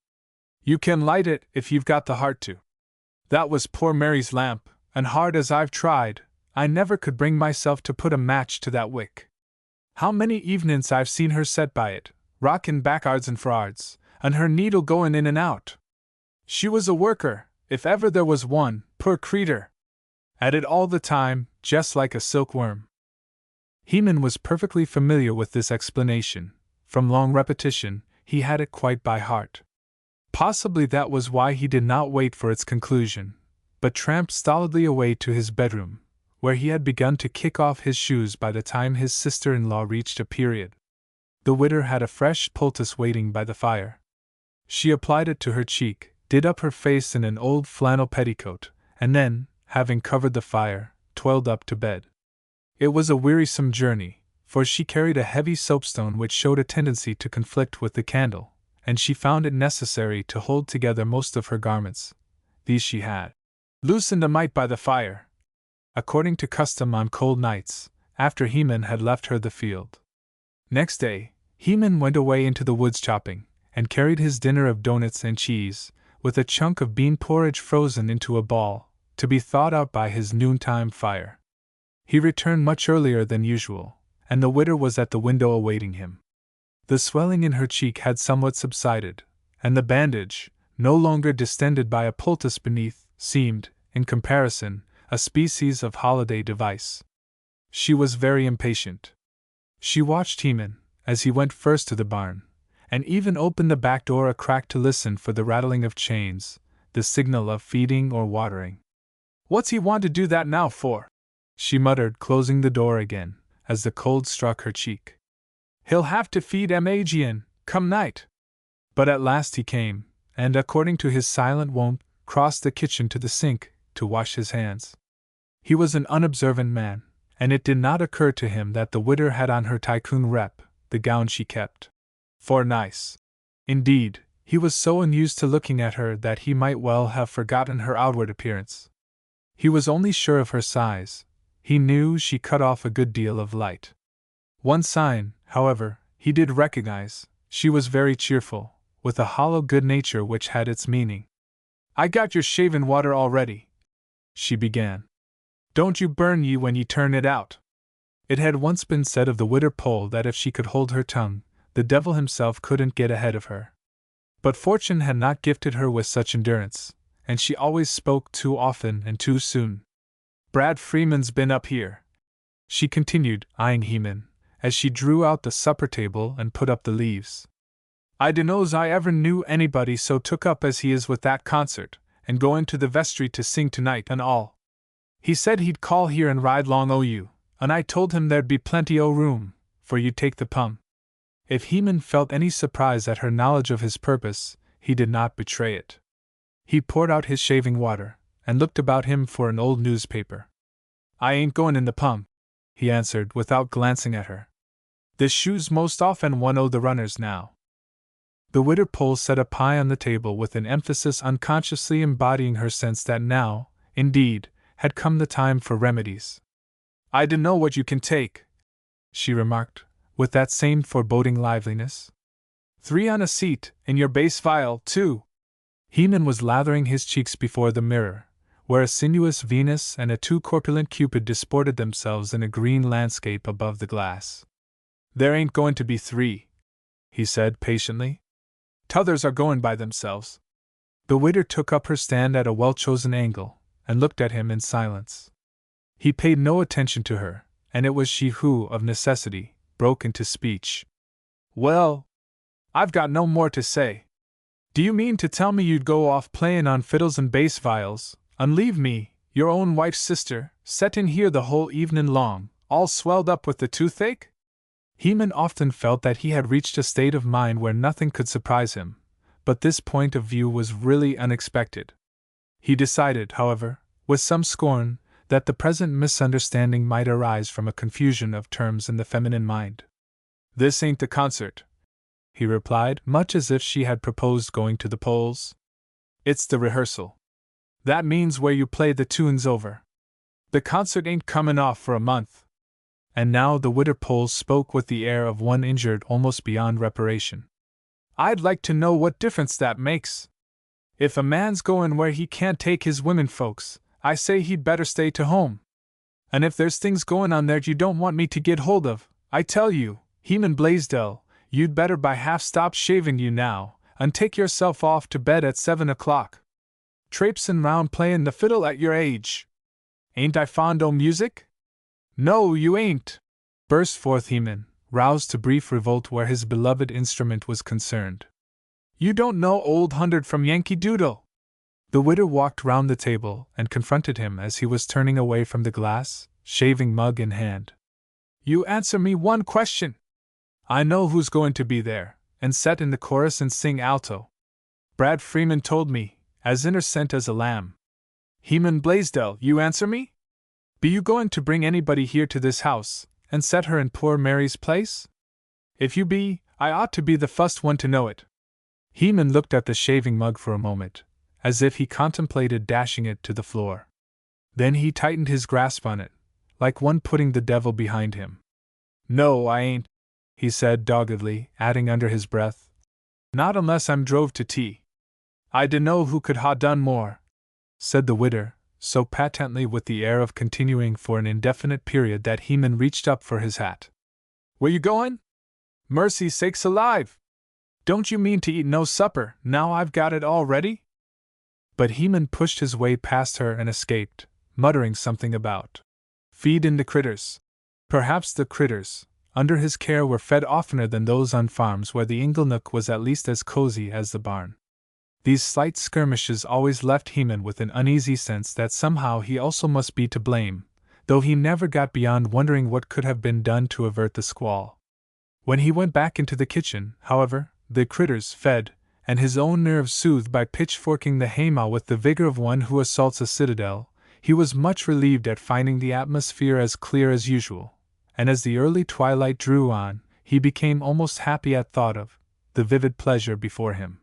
[SPEAKER 1] "You can light it if you've got the heart to. That was poor Mary's lamp, and hard as I've tried, I never could bring myself to put a match to that wick. How many evenings I've seen her set by it, rockin' backards and forards, and her needle goin' in and out. She was a worker, if ever there was one, poor creeter. At it all the time, just like a silkworm." Heman was perfectly familiar with this explanation. From long repetition, he had it quite by heart. Possibly that was why he did not wait for its conclusion, but tramped stolidly away to his bedroom, where he had begun to kick off his shoes by the time his sister-in-law reached a period. The widow had a fresh poultice waiting by the fire. She applied it to her cheek, did up her face in an old flannel petticoat, and then, having covered the fire, toiled up to bed. It was a wearisome journey, for she carried a heavy soapstone which showed a tendency to conflict with the candle, and she found it necessary to hold together most of her garments. These she had loosened a mite by the fire, according to custom on cold nights, after Heman had left her the field. Next day, Heman went away into the woods chopping, and carried his dinner of doughnuts and cheese, with a chunk of bean porridge frozen into a ball, to be thawed out by his noontime fire. He returned much earlier than usual, and the widow was at the window awaiting him. The swelling in her cheek had somewhat subsided, and the bandage, no longer distended by a poultice beneath, seemed, in comparison, a species of holiday device. She was very impatient. She watched Heman, as he went first to the barn, and even opened the back door a crack to listen for the rattling of chains, the signal of feeding or watering. "What's he want to do that now for?" she muttered, closing the door again, as the cold struck her cheek. "He'll have to feed Magian, come night." But at last he came, and according to his silent wont, crossed the kitchen to the sink, to wash his hands. He was an unobservant man, and it did not occur to him that the widow had on her tycoon rep, the gown she kept for nice. Indeed, he was so unused to looking at her that he might well have forgotten her outward appearance. He was only sure of her size. He knew she cut off a good deal of light. One sign, however, he did recognize: she was very cheerful, with a hollow good nature which had its meaning. "I got your shavin' water already," she began. "Don't you burn ye when ye turn it out." It had once been said of the widow Pole that if she could hold her tongue, the devil himself couldn't get ahead of her. But fortune had not gifted her with such endurance, and she always spoke too often and too soon. Brad Freeman's been up here, she continued, eyeing Heman, as she drew out the supper table and put up the leaves. I dunno's I ever knew anybody so took up as he is with that concert, and goin' to the vestry to sing tonight and all. He said he'd call here and ride long o' you, and I told him there'd be plenty o' room, for you'd take the pum. If Heman felt any surprise at her knowledge of his purpose, he did not betray it. He poured out his shaving water, and looked about him for an old newspaper. I ain't goin' in the pum, he answered without glancing at her. The shoe's most often one o' the runners now. The Widder Pole set a pie on the table with an emphasis unconsciously embodying her sense that now, indeed, had come the time for remedies. I dunno what you can take, she remarked, with that same foreboding liveliness. 3 on a seat, in your bass viol, too. Heman was lathering his cheeks before the mirror, where a sinuous Venus and a too corpulent Cupid disported themselves in a green landscape above the glass. There ain't going to be 3, he said patiently. T'others are goin' by themselves. The Widder took up her stand at a well-chosen angle, and looked at him in silence. He paid no attention to her, and it was she who, of necessity, broke into speech. Well, I've got no more to say. Do you mean to tell me you'd go off playin' on fiddles and bass viols, and leave me, your own wife's sister, settin' here the whole evenin' long, all swelled up with the toothache? Heman often felt that he had reached a state of mind where nothing could surprise him, but this point of view was really unexpected. He decided, however, with some scorn, that the present misunderstanding might arise from a confusion of terms in the feminine mind. This ain't the concert, he replied, much as if she had proposed going to the polls. It's the rehearsal. That means where you play the tunes over. The concert ain't comin' off for a month. And now the Widder Pole spoke with the air of one injured almost beyond reparation. I'd like to know what difference that makes. If a man's goin' where he can't take his women folks, I say he'd better stay to home. And if there's things goin' on there you don't want me to get hold of, I tell you, Heman Blaisdell, you'd better by half stop shaving you now, and take yourself off to bed at 7 o'clock. Traipsin' round playin' the fiddle at your age. Ain't I fond o' music? No, you ain't, burst forth Heman, roused to brief revolt where his beloved instrument was concerned. You don't know Old Hundred from Yankee Doodle. The Widder walked round the table and confronted him as he was turning away from the glass, shaving mug in hand. You answer me one question. I know who's going to be there, and set in the chorus and sing alto. Brad Freeman told me, as innocent as a lamb. Heman Blaisdell, you answer me? Be you going to bring anybody here to this house, and set her in poor Mary's place? If you be, I ought to be the fust one to know it. Heman looked at the shaving mug for a moment, as if he contemplated dashing it to the floor. Then he tightened his grasp on it, like one putting the devil behind him. No, I ain't, he said doggedly, adding under his breath. Not unless I'm drove to tea. I dunno who could ha' done more, said the Widder, so patently with the air of continuing for an indefinite period that Heman reached up for his hat. Where you goin'? Mercy sakes alive! Don't you mean to eat no supper, now I've got it all ready? But Heman pushed his way past her and escaped, muttering something about feedin' the critters. Perhaps the critters, under his care, were fed oftener than those on farms where the inglenook was at least as cozy as the barn. These slight skirmishes always left Heman with an uneasy sense that somehow he also must be to blame, though he never got beyond wondering what could have been done to avert the squall. When he went back into the kitchen, however, the critters fed, and his own nerves soothed by pitchforking the haymow with the vigor of one who assaults a citadel, he was much relieved at finding the atmosphere as clear as usual, and as the early twilight drew on, he became almost happy at thought of the vivid pleasure before him.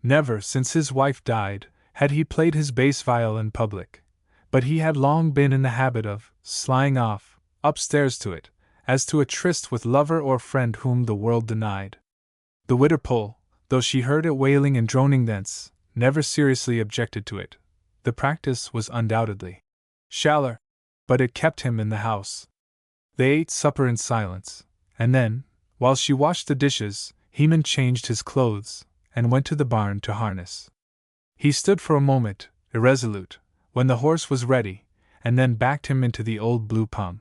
[SPEAKER 1] Never since his wife died had he played his bass viol in public, but he had long been in the habit of slying off, upstairs to it, as to a tryst with lover or friend whom the world denied. The Widder Pole, though she heard it wailing and droning thence, never seriously objected to it. The practice was undoubtedly shallow, but it kept him in the house. They ate supper in silence, and then, while she washed the dishes, Heman changed his clothes and went to the barn to harness. He stood for a moment, irresolute, when the horse was ready, and then backed him into the old blue pung.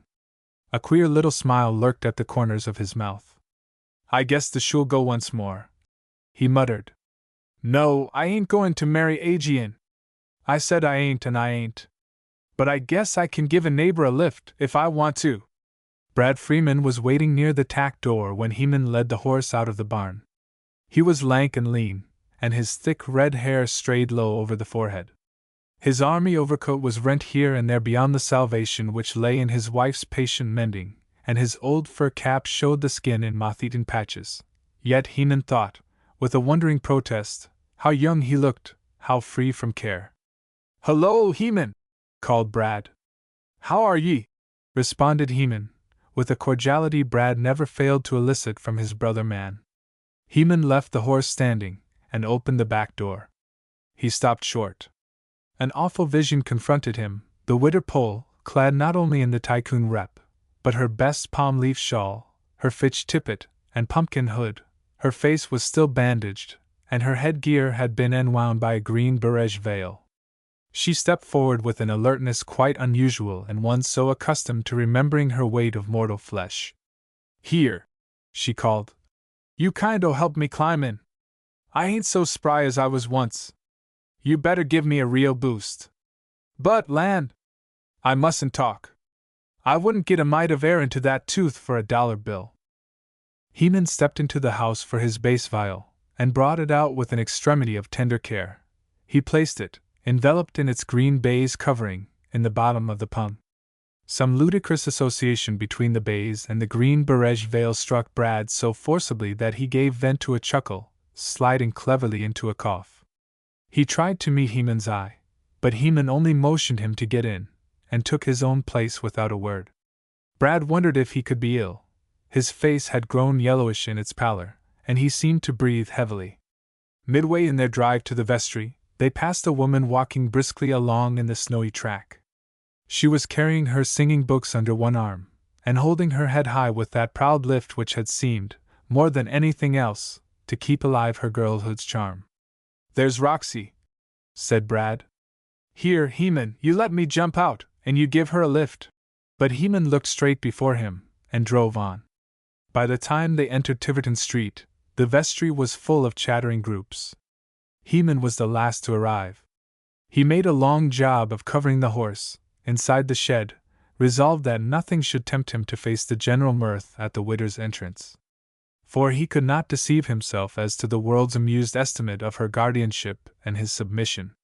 [SPEAKER 1] A queer little smile lurked at the corners of his mouth. "I guess the shoe'll go once more," he muttered. "No, I ain't going to marry Aegean. I said I ain't and I ain't. But I guess I can give a neighbor a lift if I want to." Brad Freeman was waiting near the tack door when Heman led the horse out of the barn. He was lank and lean, and his thick red hair strayed low over the forehead. His army overcoat was rent here and there beyond the salvation which lay in his wife's patient mending, and his old fur cap showed the skin in moth-eaten patches. Yet Heman thought, with a wondering protest, how young he looked, how free from care. "Hello, Heman!" called Brad. "How are ye?" responded Heman, with a cordiality Brad never failed to elicit from his brother man. Heman left the horse standing, and opened the back door. He stopped short. An awful vision confronted him, the widder Pole, clad not only in the tycoon rep, but her best palm leaf shawl, her fitch tippet, and pumpkin hood. Her face was still bandaged, and her headgear had been enwound by a green barège veil. She stepped forward with an alertness quite unusual in one so accustomed to remembering her weight of mortal flesh. "Here," she called. "You kind'll help me climb in. I ain't so spry as I was once. You better give me a real boost. But, land! I mustn't talk. I wouldn't get a mite of air into that tooth for $1 bill." Heman stepped into the house for his bass viol, and brought it out with an extremity of tender care. He placed it, enveloped in its green baize covering, in the bottom of the pung. Some ludicrous association between the baize and the green barège veil struck Brad so forcibly that he gave vent to a chuckle, sliding cleverly into a cough. He tried to meet Heman's eye, but Heman only motioned him to get in, and took his own place without a word. Brad wondered if he could be ill. His face had grown yellowish in its pallor, and he seemed to breathe heavily. Midway in their drive to the vestry, they passed a woman walking briskly along in the snowy track. She was carrying her singing books under one arm, and holding her head high with that proud lift which had seemed, more than anything else, to keep alive her girlhood's charm. "There's Roxy," said Brad. "Here, Heman, you let me jump out, and you give her a lift." But Heman looked straight before him, and drove on. By the time they entered Tiverton Street, the vestry was full of chattering groups. Heman was the last to arrive. He made a long job of covering the horse, inside the shed, resolved that nothing should tempt him to face the general mirth at the widow's entrance. For he could not deceive himself as to the world's amused estimate of her guardianship and his submission.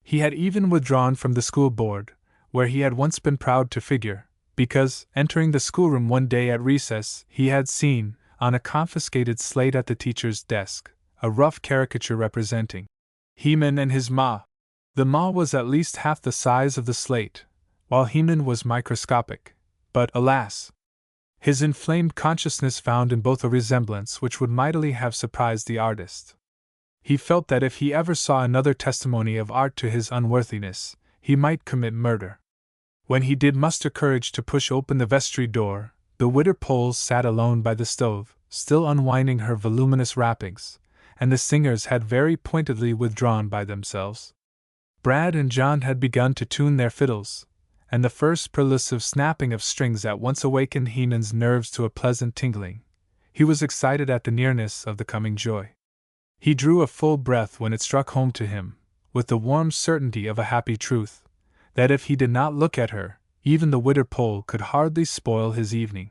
[SPEAKER 1] He had even withdrawn from the school board, where he had once been proud to figure, because, entering the schoolroom one day at recess, he had seen, on a confiscated slate at the teacher's desk, a rough caricature representing Heman and his ma. The ma was at least half the size of the slate, while Heman was microscopic, but, alas! His inflamed consciousness found in both a resemblance which would mightily have surprised the artist. He felt that if he ever saw another testimony of art to his unworthiness, he might commit murder. When he did muster courage to push open the vestry door, the widder Pole sat alone by the stove, still unwinding her voluminous wrappings, and the singers had very pointedly withdrawn by themselves. Brad and John had begun to tune their fiddles, and the first perlusive snapping of strings at once awakened Heman's nerves to a pleasant tingling. He was excited at the nearness of the coming joy. He drew a full breath when it struck home to him, with the warm certainty of a happy truth, that if he did not look at her, even the widder Pole could hardly spoil his evening.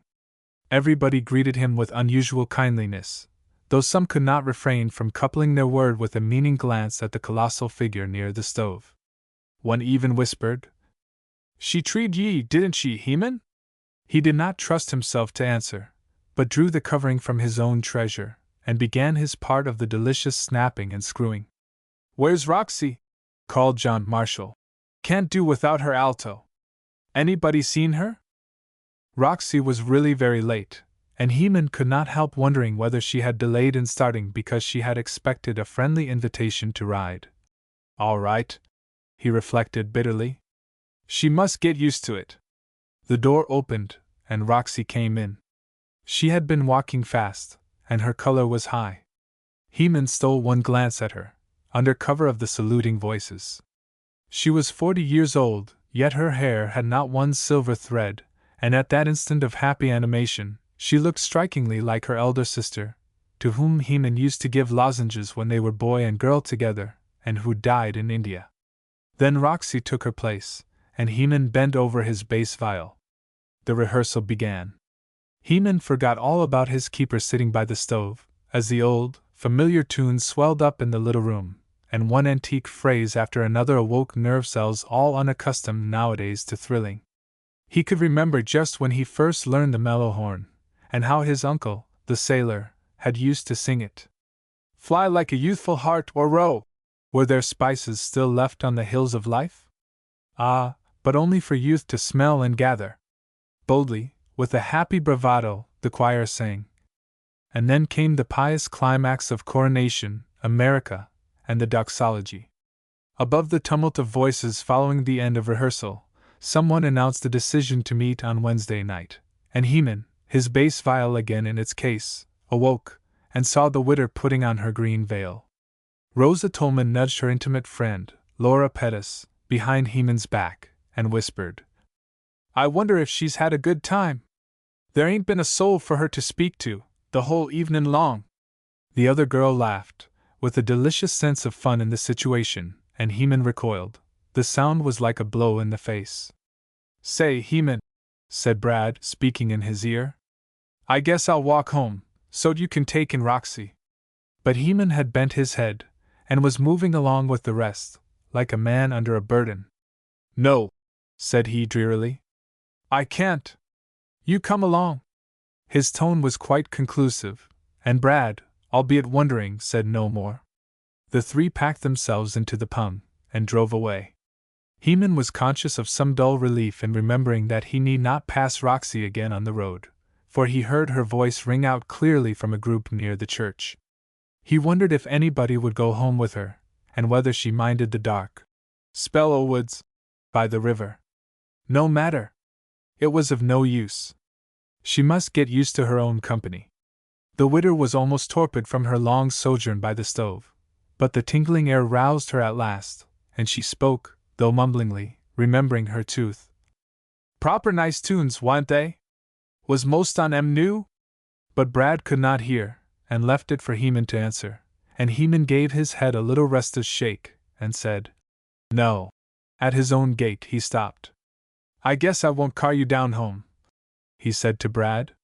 [SPEAKER 1] Everybody greeted him with unusual kindliness, though some could not refrain from coupling their word with a meaning glance at the colossal figure near the stove. One even whispered, "She treed ye, didn't she, Heman?" He did not trust himself to answer, but drew the covering from his own treasure, and began his part of the delicious snapping and screwing. "Where's Roxy?" called John Marshall. "Can't do without her alto. Anybody seen her?" Roxy was really very late, and Heman could not help wondering whether she had delayed in starting because she had expected a friendly invitation to ride. All right, he reflected bitterly. She must get used to it. The door opened, and Roxy came in. She had been walking fast, and her color was high. Heman stole one glance at her, under cover of the saluting voices. She was 40 years old, yet her hair had not one silver thread, and at that instant of happy animation, she looked strikingly like her elder sister, to whom Heman used to give lozenges when they were boy and girl together, and who died in India. Then Roxy took her place, and Heman bent over his bass viol. The rehearsal began. Heman forgot all about his keeper sitting by the stove, as the old, familiar tunes swelled up in the little room, and one antique phrase after another awoke nerve cells all unaccustomed nowadays to thrilling. He could remember just when he first learned the mellow horn, and how his uncle, the sailor, had used to sing it. Fly like a youthful hart, or row! Were there spices still left on the hills of life? Ah, but only for youth to smell and gather. Boldly, with a happy bravado, the choir sang. And then came the pious climax of Coronation, America, and the doxology. Above the tumult of voices following the end of rehearsal, someone announced a decision to meet on Wednesday night, and Heman, his bass viol again in its case, awoke, and saw the widow putting on her green veil. Rosa Tolman nudged her intimate friend, Laura Pettis, behind Heman's back, and whispered, "I wonder if she's had a good time? There ain't been a soul for her to speak to, the whole evenin' long." The other girl laughed, with a delicious sense of fun in the situation, and Heman recoiled. The sound was like a blow in the face. "Say, Heman," said Brad, speaking in his ear, "I guess I'll walk home, so't you can take in Roxy." But Heman had bent his head, and was moving along with the rest, like a man under a burden. "No," said he drearily. "I can't. You come along." His tone was quite conclusive, and Brad, albeit wondering, said no more. The three packed themselves into the pung, and drove away. Heman was conscious of some dull relief in remembering that he need not pass Roxy again on the road, for he heard her voice ring out clearly from a group near the church. He wondered if anybody would go home with her, and whether she minded the dark spell o' woods by the river. No matter. It was of no use. She must get used to her own company. The widow was almost torpid from her long sojourn by the stove, but the tingling air roused her at last, and she spoke, though mumblingly, remembering her tooth. "Proper nice tunes, wa'n't they? Was most on 'em new?" But Brad could not hear, and left it for Heman to answer, and Heman gave his head a little restive shake, and said, "No." At his own gate he stopped. "I guess I won't car you down home," he said to Brad.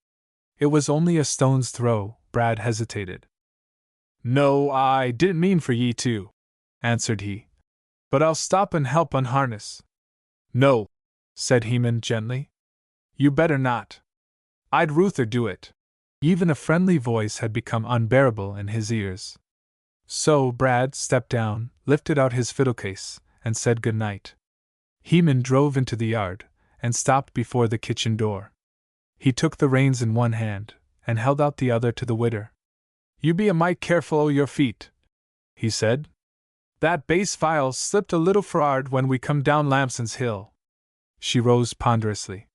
[SPEAKER 1] It was only a stone's throw. Brad hesitated. "No, I didn't mean for ye to," answered he. "But I'll stop and help unharness." "No," said Heman gently. "You better not. I'd ruther do it." Even a friendly voice had become unbearable in his ears. So Brad stepped down, lifted out his fiddle case, and said good night. Heman drove into the yard, and stopped before the kitchen door. He took the reins in one hand, and held out the other to the widder. "You be a mite careful o' your feet," he said. "That bass viol slipped a little for'ard when we come down Lamson's Hill." She rose ponderously.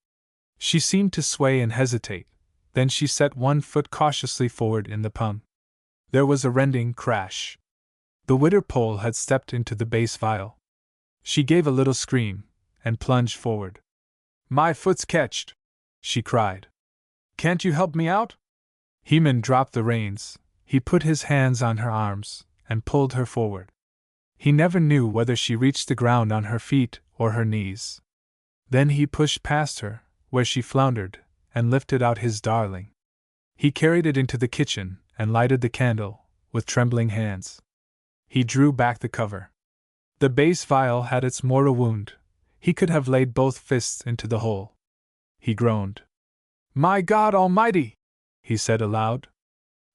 [SPEAKER 1] She seemed to sway and hesitate, then she set one foot cautiously forward in the pung. There was a rending crash. The widder pole had stepped into the bass viol. She gave a little scream, and plunged forward. "My foot's catched!" she cried. "Can't you help me out?" Heman dropped the reins. He put his hands on her arms, and pulled her forward. He never knew whether she reached the ground on her feet or her knees. Then he pushed past her, where she floundered, and lifted out his darling. He carried it into the kitchen, and lighted the candle, with trembling hands. He drew back the cover. The bass viol had its mortal wound. He could have laid both fists into the hole. He groaned. "My God Almighty!" he said aloud.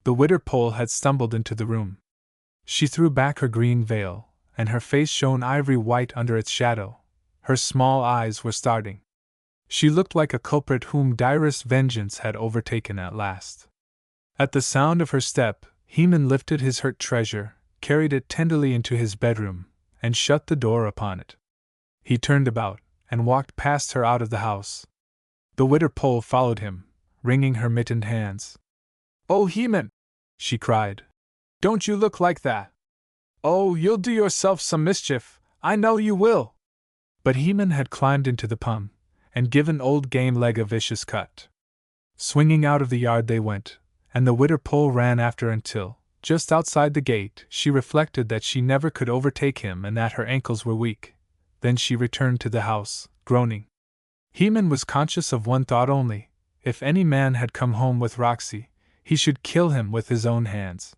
[SPEAKER 1] The widder pole had stumbled into the room. She threw back her green veil, and her face shone ivory white under its shadow. Her small eyes were starting. She looked like a culprit whom direst vengeance had overtaken at last. At the sound of her step, Heman lifted his hurt treasure, carried it tenderly into his bedroom, and shut the door upon it. He turned about, and walked past her out of the house. The widder pole followed him, wringing her mittened hands. "Oh, Heman!" she cried. "Don't you look like that! Oh, you'll do yourself some mischief, I know you will. But Heman had climbed into the pum, and given old Game Leg a vicious cut. Swinging out of the yard they went, and the widder pole ran after until, just outside the gate, she reflected that she never could overtake him and that her ankles were weak. Then she returned to the house, groaning. Heman was conscious of one thought only: if any man had come home with Roxy, he should kill him with his own hands.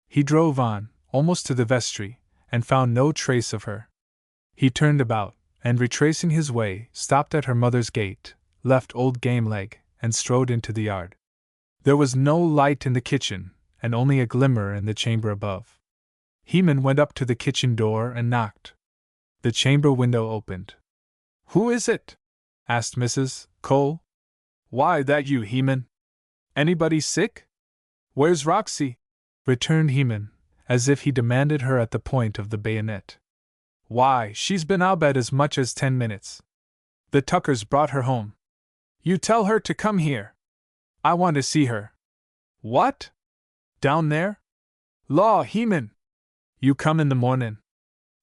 [SPEAKER 1] He drove on, almost to the vestry, and found no trace of her. He turned about, and retracing his way, stopped at her mother's gate, left old Game Leg, and strode into the yard. There was no light in the kitchen, and only a glimmer in the chamber above. Heman went up to the kitchen door and knocked. The chamber window opened. "Who is it?" asked Mrs. Cole. "Why, that you, Heman. Anybody sick?" "Where's Roxy?" returned Heman, as if he demanded her at the point of the bayonet. "Why, she's been abed as much as 10 minutes. The Tuckers brought her home. You tell her to come here. I want to see her." "What? Down there?" "Law, Heman! You come in the mornin'.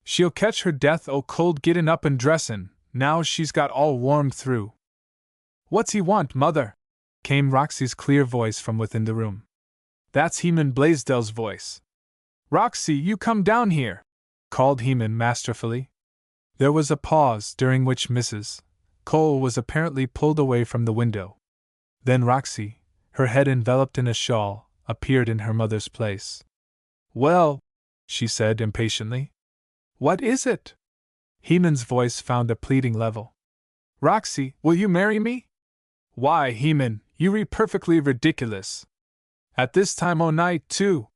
[SPEAKER 1] She'll catch her death o' cold gettin' up and dressin', now she's got all warmed through." "What's he want, mother?" came Roxy's clear voice from within the room. "That's Heman Blaisdell's voice." "Roxy, you come down here!" called Heman masterfully. There was a pause, during which Mrs. Cole was apparently pulled away from the window. Then Roxy, her head enveloped in a shawl, appeared in her mother's place. "Well," she said impatiently. "What is it?" Heman's voice found a pleading level. "Roxy, will you marry me?" "Why, Heman, you re perfectly ridiculous. At this time o' night, too."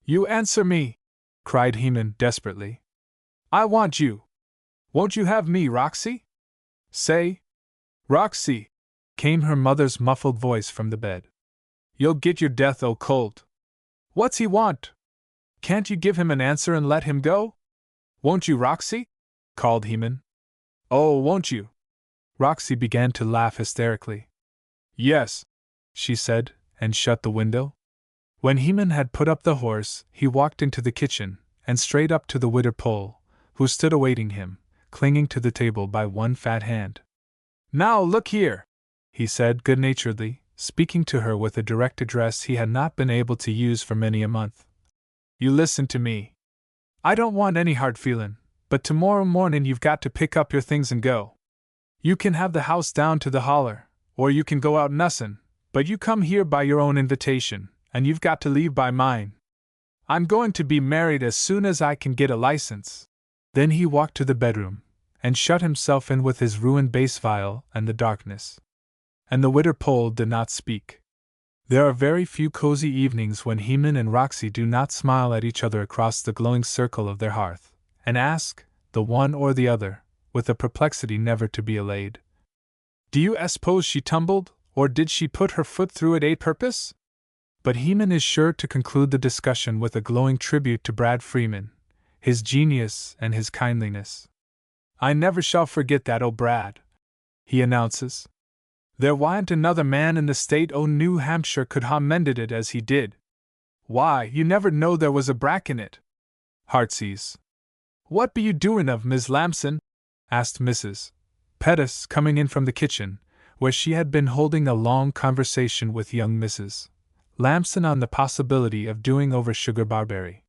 [SPEAKER 1] "You answer me!" cried Heman desperately. "I want you. Won't you have me, Roxy? Say!" "Roxy!" came her mother's muffled voice from the bed. "You'll get your death o' cold. What's he want? Can't you give him an answer and let him go? Won't you, Roxy?" called Heman. "Oh, won't you?" Roxy began to laugh hysterically. "Yes," she said, and shut the window. When Heman had put up the horse, he walked into the kitchen, and straight up to the widder pole, who stood awaiting him, clinging to the table by one fat hand. "Now look here," he said good-naturedly, speaking to her with a direct address he had not been able to use for many a month. "You listen to me. I don't want any hard feelin', but tomorrow mornin' you've got to pick up your things and go. You can have the house down to the holler, or you can go out nussin', but you come here by your own invitation, and you've got to leave by mine. I'm going to be married as soon as I can get a license." Then he walked to the bedroom, and shut himself in with his ruined bass viol and the darkness. And the widder pole did not speak. There are very few cozy evenings when Heman and Roxy do not smile at each other across the glowing circle of their hearth, and ask, the one or the other, with a perplexity never to be allayed, "Do you suppose she tumbled, or did she put her foot through it a purpose?" But Heman is sure to conclude the discussion with a glowing tribute to Brad Freeman, his genius and his kindliness. "I never shall forget that o' Brad," he announces. "There wa'n't another man in the state o' New Hampshire could ha' mended it as he did. Why, you never know there was a brack in it. Heartsease." "What be you doin' of, Mis' Lamson?" asked Mrs. Pettis, coming in from the kitchen, where she had been holding a long conversation with young Mrs. Lamson on the possibility of doing over sugar barberry.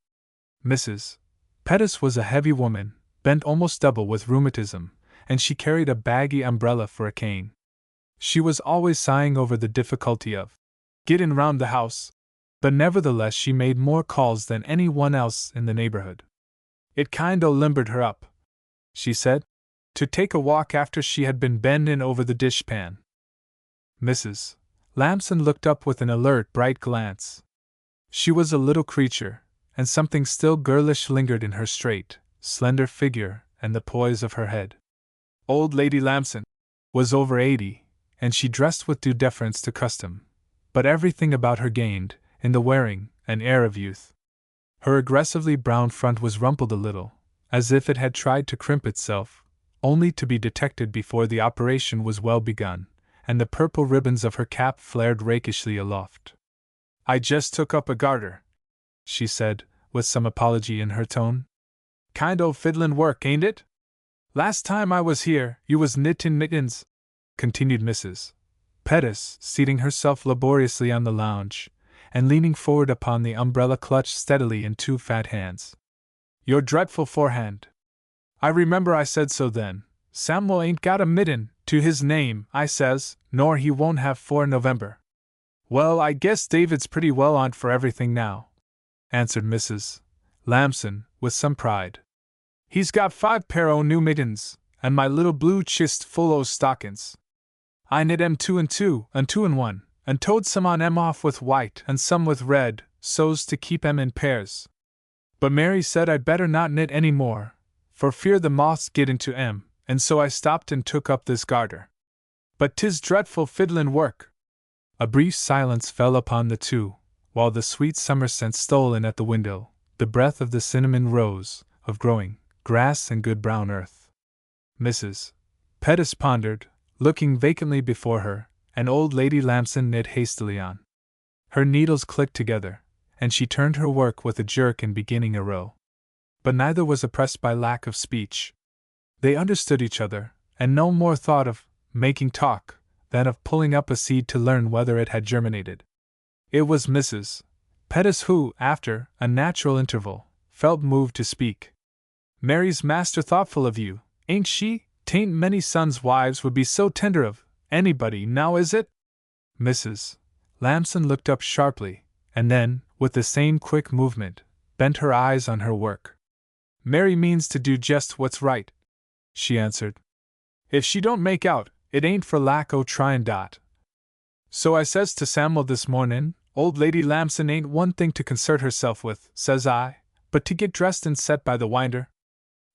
[SPEAKER 1] Mrs. Pettis was a heavy woman, bent almost double with rheumatism, and she carried a baggy umbrella for a cane. She was always sighing over the difficulty of getting round the house, but nevertheless she made more calls than any one else in the neighborhood. "It kind o' limbered her up," she said, "to take a walk after she had been bendin' over the dishpan." Mrs. Lamson looked up with an alert, bright glance. She was a little creature, and something still girlish lingered in her straight, slender figure and the poise of her head. Old Lady Lamson was over 80, and she dressed with due deference to custom, but everything about her gained, in the wearing, an air of youth. Her aggressively brown front was rumpled a little, as if it had tried to crimp itself, only to be detected before the operation was well begun, and the purple ribbons of her cap flared rakishly aloft. "I just took up a garter," she said, with some apology in her tone. Kind o' fiddlin' work, ain't it? Last time I was here, you was knittin' mittens, continued Mrs. Pettis, seating herself laboriously on the lounge, and leaning forward upon the umbrella clutched steadily in two fat hands. Your dreadful forehand. I remember I said so then. Samuel ain't got a mitten to his name, I says, nor he won't have 'fore November. Well, I guess David's pretty well on for everything now, answered Mrs. Lamson, with some pride. He's got 5 pair o' new mittens, and my little blue chist full o' stockins. I knit 'em 2 and 2, and 2 and 1, and toed some on 'em off with white and some with red, so's to keep 'em in pairs. But Mary said I'd better not knit any more, for fear the moths get into 'em, and so I stopped and took up this garter. But 'tis dreadful fiddlin' work. A brief silence fell upon the two, while the sweet summer scent stole in at the window, the breath of the cinnamon rose, of growing grass and good brown earth. Mrs. Pettis pondered, looking vacantly before her, and old Lady Lamson knit hastily on. Her needles clicked together, and she turned her work with a jerk in beginning a row. But neither was oppressed by lack of speech. They understood each other, and no more thought of making talk than of pulling up a seed to learn whether it had germinated. It was Mrs. Pettis who, after a natural interval, felt moved to speak. Mary's master thoughtful of you, ain't she? 'Tain't many sons' wives would be so tender of anybody, now is it? Mrs. Lamson looked up sharply, and then, with the same quick movement, bent her eyes on her work. Mary means to do just what's right, she answered. If she don't make out, it ain't for lack o' tryin'. So I says to Samuel this mornin', old Lady Lamson ain't one thing to concert herself with, says I, but to get dressed and set by the winder.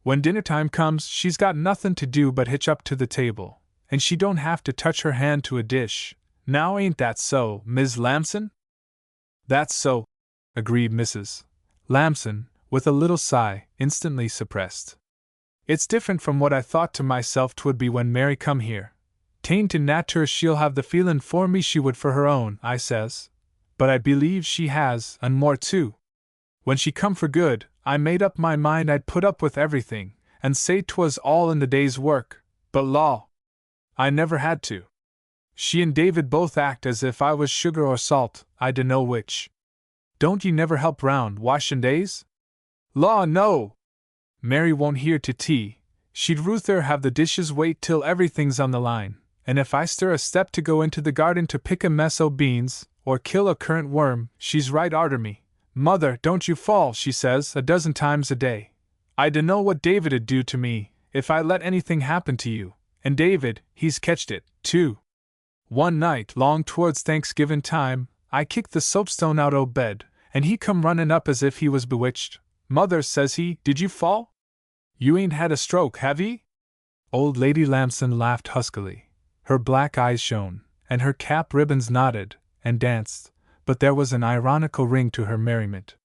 [SPEAKER 1] When dinner time comes, she's got nothin' to do but hitch up to the table, and she don't have to touch her hand to a dish. Now ain't that so, Mis' Lamson? That's so, agreed Mrs. Lamson, with a little sigh, instantly suppressed. It's different from what I thought to myself 'twould be when Mary come here. 'Tain't in natur' she'll have the feelin' for me she would for her own, I says, but I believe she has, and more too. When she come for good, I made up my mind I'd put up with everything, and say 'twas all in the day's work, but law, I never had to. She and David both act as if I was sugar or salt, I dunno which. Don't ye never help round washin' days? Law, no! Mary won't hear to tea. She'd ruther have the dishes wait till everything's on the line, and if I stir a step to go into the garden to pick a mess o' beans, or kill a currant worm, she's right arter me. Mother, don't you fall, she says, a dozen times a day. I dunno what David'd do to me, if I let anything happen to you, and David, he's ketched it, too. One night, long towards Thanksgivin' time, I kicked the soapstone out o' bed, and he come runnin' up as if he was bewitched. Mother, says he, did you fall? You ain't had a stroke, have ye? Old Lady Lamson laughed huskily. Her black eyes shone, and her cap ribbons nodded and danced, but there was an ironical ring to her merriment.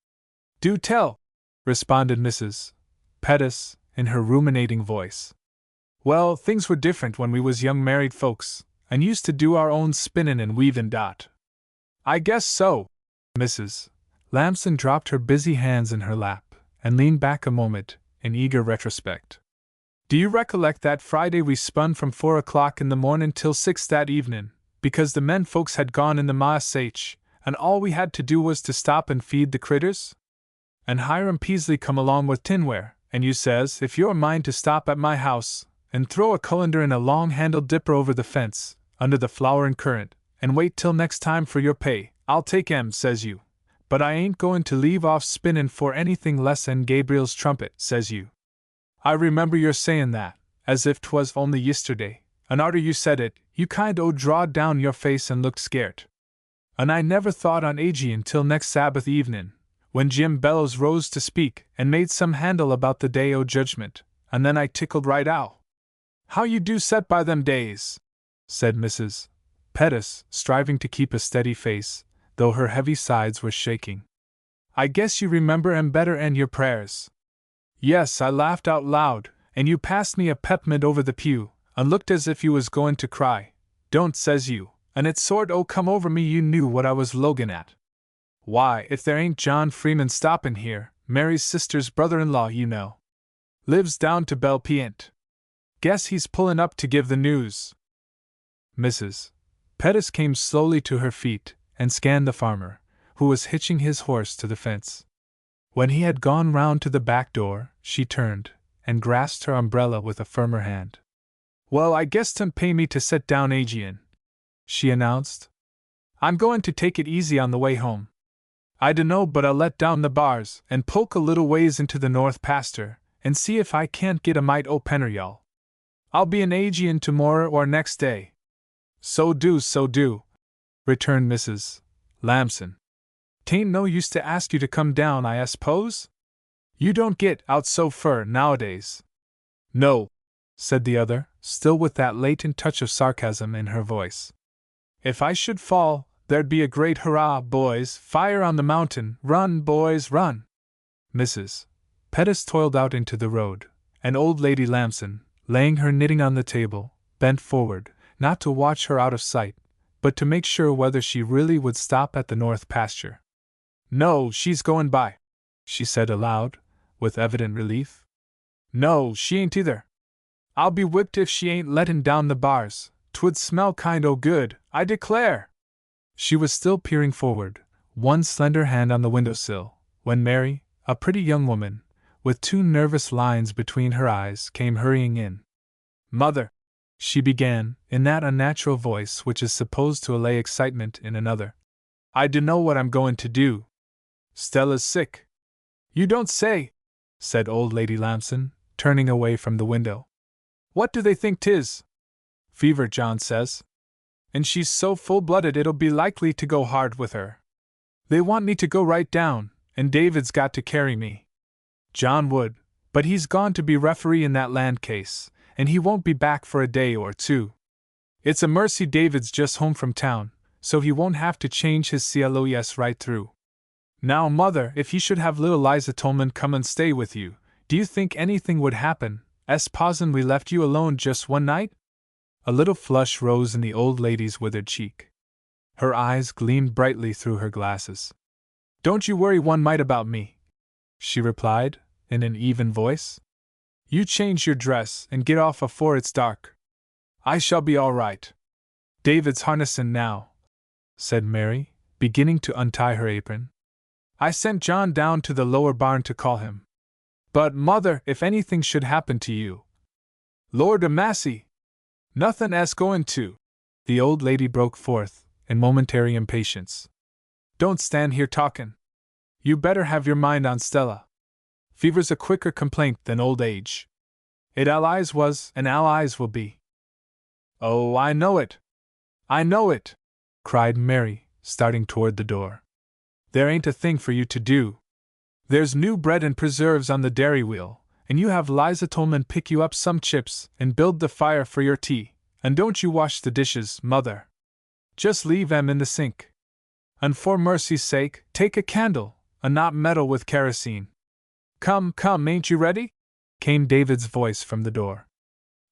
[SPEAKER 1] Do tell, responded Mrs. Pettis, in her ruminating voice. Well, things were different when we was young married folks, and used to do our own spinnin' and weavin'. I guess so. Mrs. Lamson dropped her busy hands in her lap, and leaned back a moment, in eager retrospect. Do you recollect that Friday we spun from 4 o'clock in the mornin' till 6 that evenin', because the men folks had gone in the Maasach, and all we had to do was to stop and feed the critters? And Hiram Peasley come along with tinware, and you says, if you're a mind to stop at my house, and throw a colander in a long-handled dipper over the fence, under the flowerin' currant, and wait till next time for your pay, I'll take 'em, says you. But I ain't goin' to leave off spinnin' for anything less 'n Gabriel's trumpet, says you. I remember your sayin' that, as if 'twas only yisterday, and arter you said it, you kind o' drawed down your face and looked scairt. And I never thought on Agee until next Sabbath evenin', when Jim Bellows rose to speak and made some handle about the day o' judgment, and then I tickled right out. How you do set by them days, said Mrs. Pettis, striving to keep a steady face, though her heavy sides were shaking. I guess you remember 'em better 'n your prayers. Yes, I laughed out loud, and you passed me a pep'mint over the pew, and looked as if you was goin' to cry. Don't, says you, and it sort o' come over me you knew what I was login' at. Why, if there ain't John Freeman stoppin' here, Mary's sister's brother-in-law, you know. Lives down to Belle Pient. Guess he's pulling up to give the news. Mrs. Pettis came slowly to her feet and scanned the farmer, who was hitching his horse to the fence. When he had gone round to the back door, she turned and grasped her umbrella with a firmer hand. Well, I guess 't'm pay me to set down agin, she announced. I'm going to take it easy on the way home. I dunno but I'll let down the bars and poke a little ways into the north pasture and see if I can't get a mite o' pen'ryal. I'll be an agin tomorrow or next day. So do, returned Mrs. Lamson. 'Tain't no use to ask you to come down, I suppose? You don't get out so fur nowadays. No, said the other, still with that latent touch of sarcasm in her voice. If I should fall, there'd be a great hurrah, boys, fire on the mountain, run, boys, run. Mrs. Pettis toiled out into the road, and old Lady Lamson, laying her knitting on the table, bent forward, not to watch her out of sight, but to make sure whether she really would stop at the north pasture. No, she's going by, she said aloud, with evident relief. No, she ain't either. I'll be whipped if she ain't lettin' down the bars. 'Twould smell kind o' good, I declare. She was still peering forward, one slender hand on the windowsill, when Mary, a pretty young woman, with 2 nervous lines between her eyes, came hurrying in. Mother, she began, in that unnatural voice which is supposed to allay excitement in another. I dunno what I'm going to do. Stella's sick. You don't say, said old Lady Lamson, turning away from the window. What do they think 'tis? Fever, John says. And she's so full-blooded it'll be likely to go hard with her. They want me to go right down, and David's got to carry me. John would, but he's gone to be referee in that land case, and he won't be back for a day or 2. It's a mercy David's just home from town, so he won't have to change his CLOS right through. Now, Mother, if he should have little Liza Tolman come and stay with you, do you think anything would happen, s'posen we left you alone just one night? A little flush rose in the old lady's withered cheek. Her eyes gleamed brightly through her glasses. Don't you worry one mite about me, she replied, in an even voice. You change your dress and get off afore it's dark. I shall be all right. David's harnessin' now, said Mary, beginning to untie her apron. I sent John down to the lower barn to call him. But, Mother, if anything should happen to you. Lord a massy! Nothin' 'as goin' to, the old lady broke forth, in momentary impatience. Don't stand here talkin'. You better have your mind on Stella. Fever's a quicker complaint than old age. It allies was and allies will be. Oh, I know it! I know it! Cried Mary, starting toward the door. There ain't a thing for you to do. There's new bread and preserves on the dairy wheel, and you have Liza Tolman pick you up some chips and build the fire for your tea, and don't you wash the dishes, Mother. Just leave 'em in the sink. And for mercy's sake, take a candle, and not meddle with kerosene. Come, ain't you ready? Came David's voice from the door.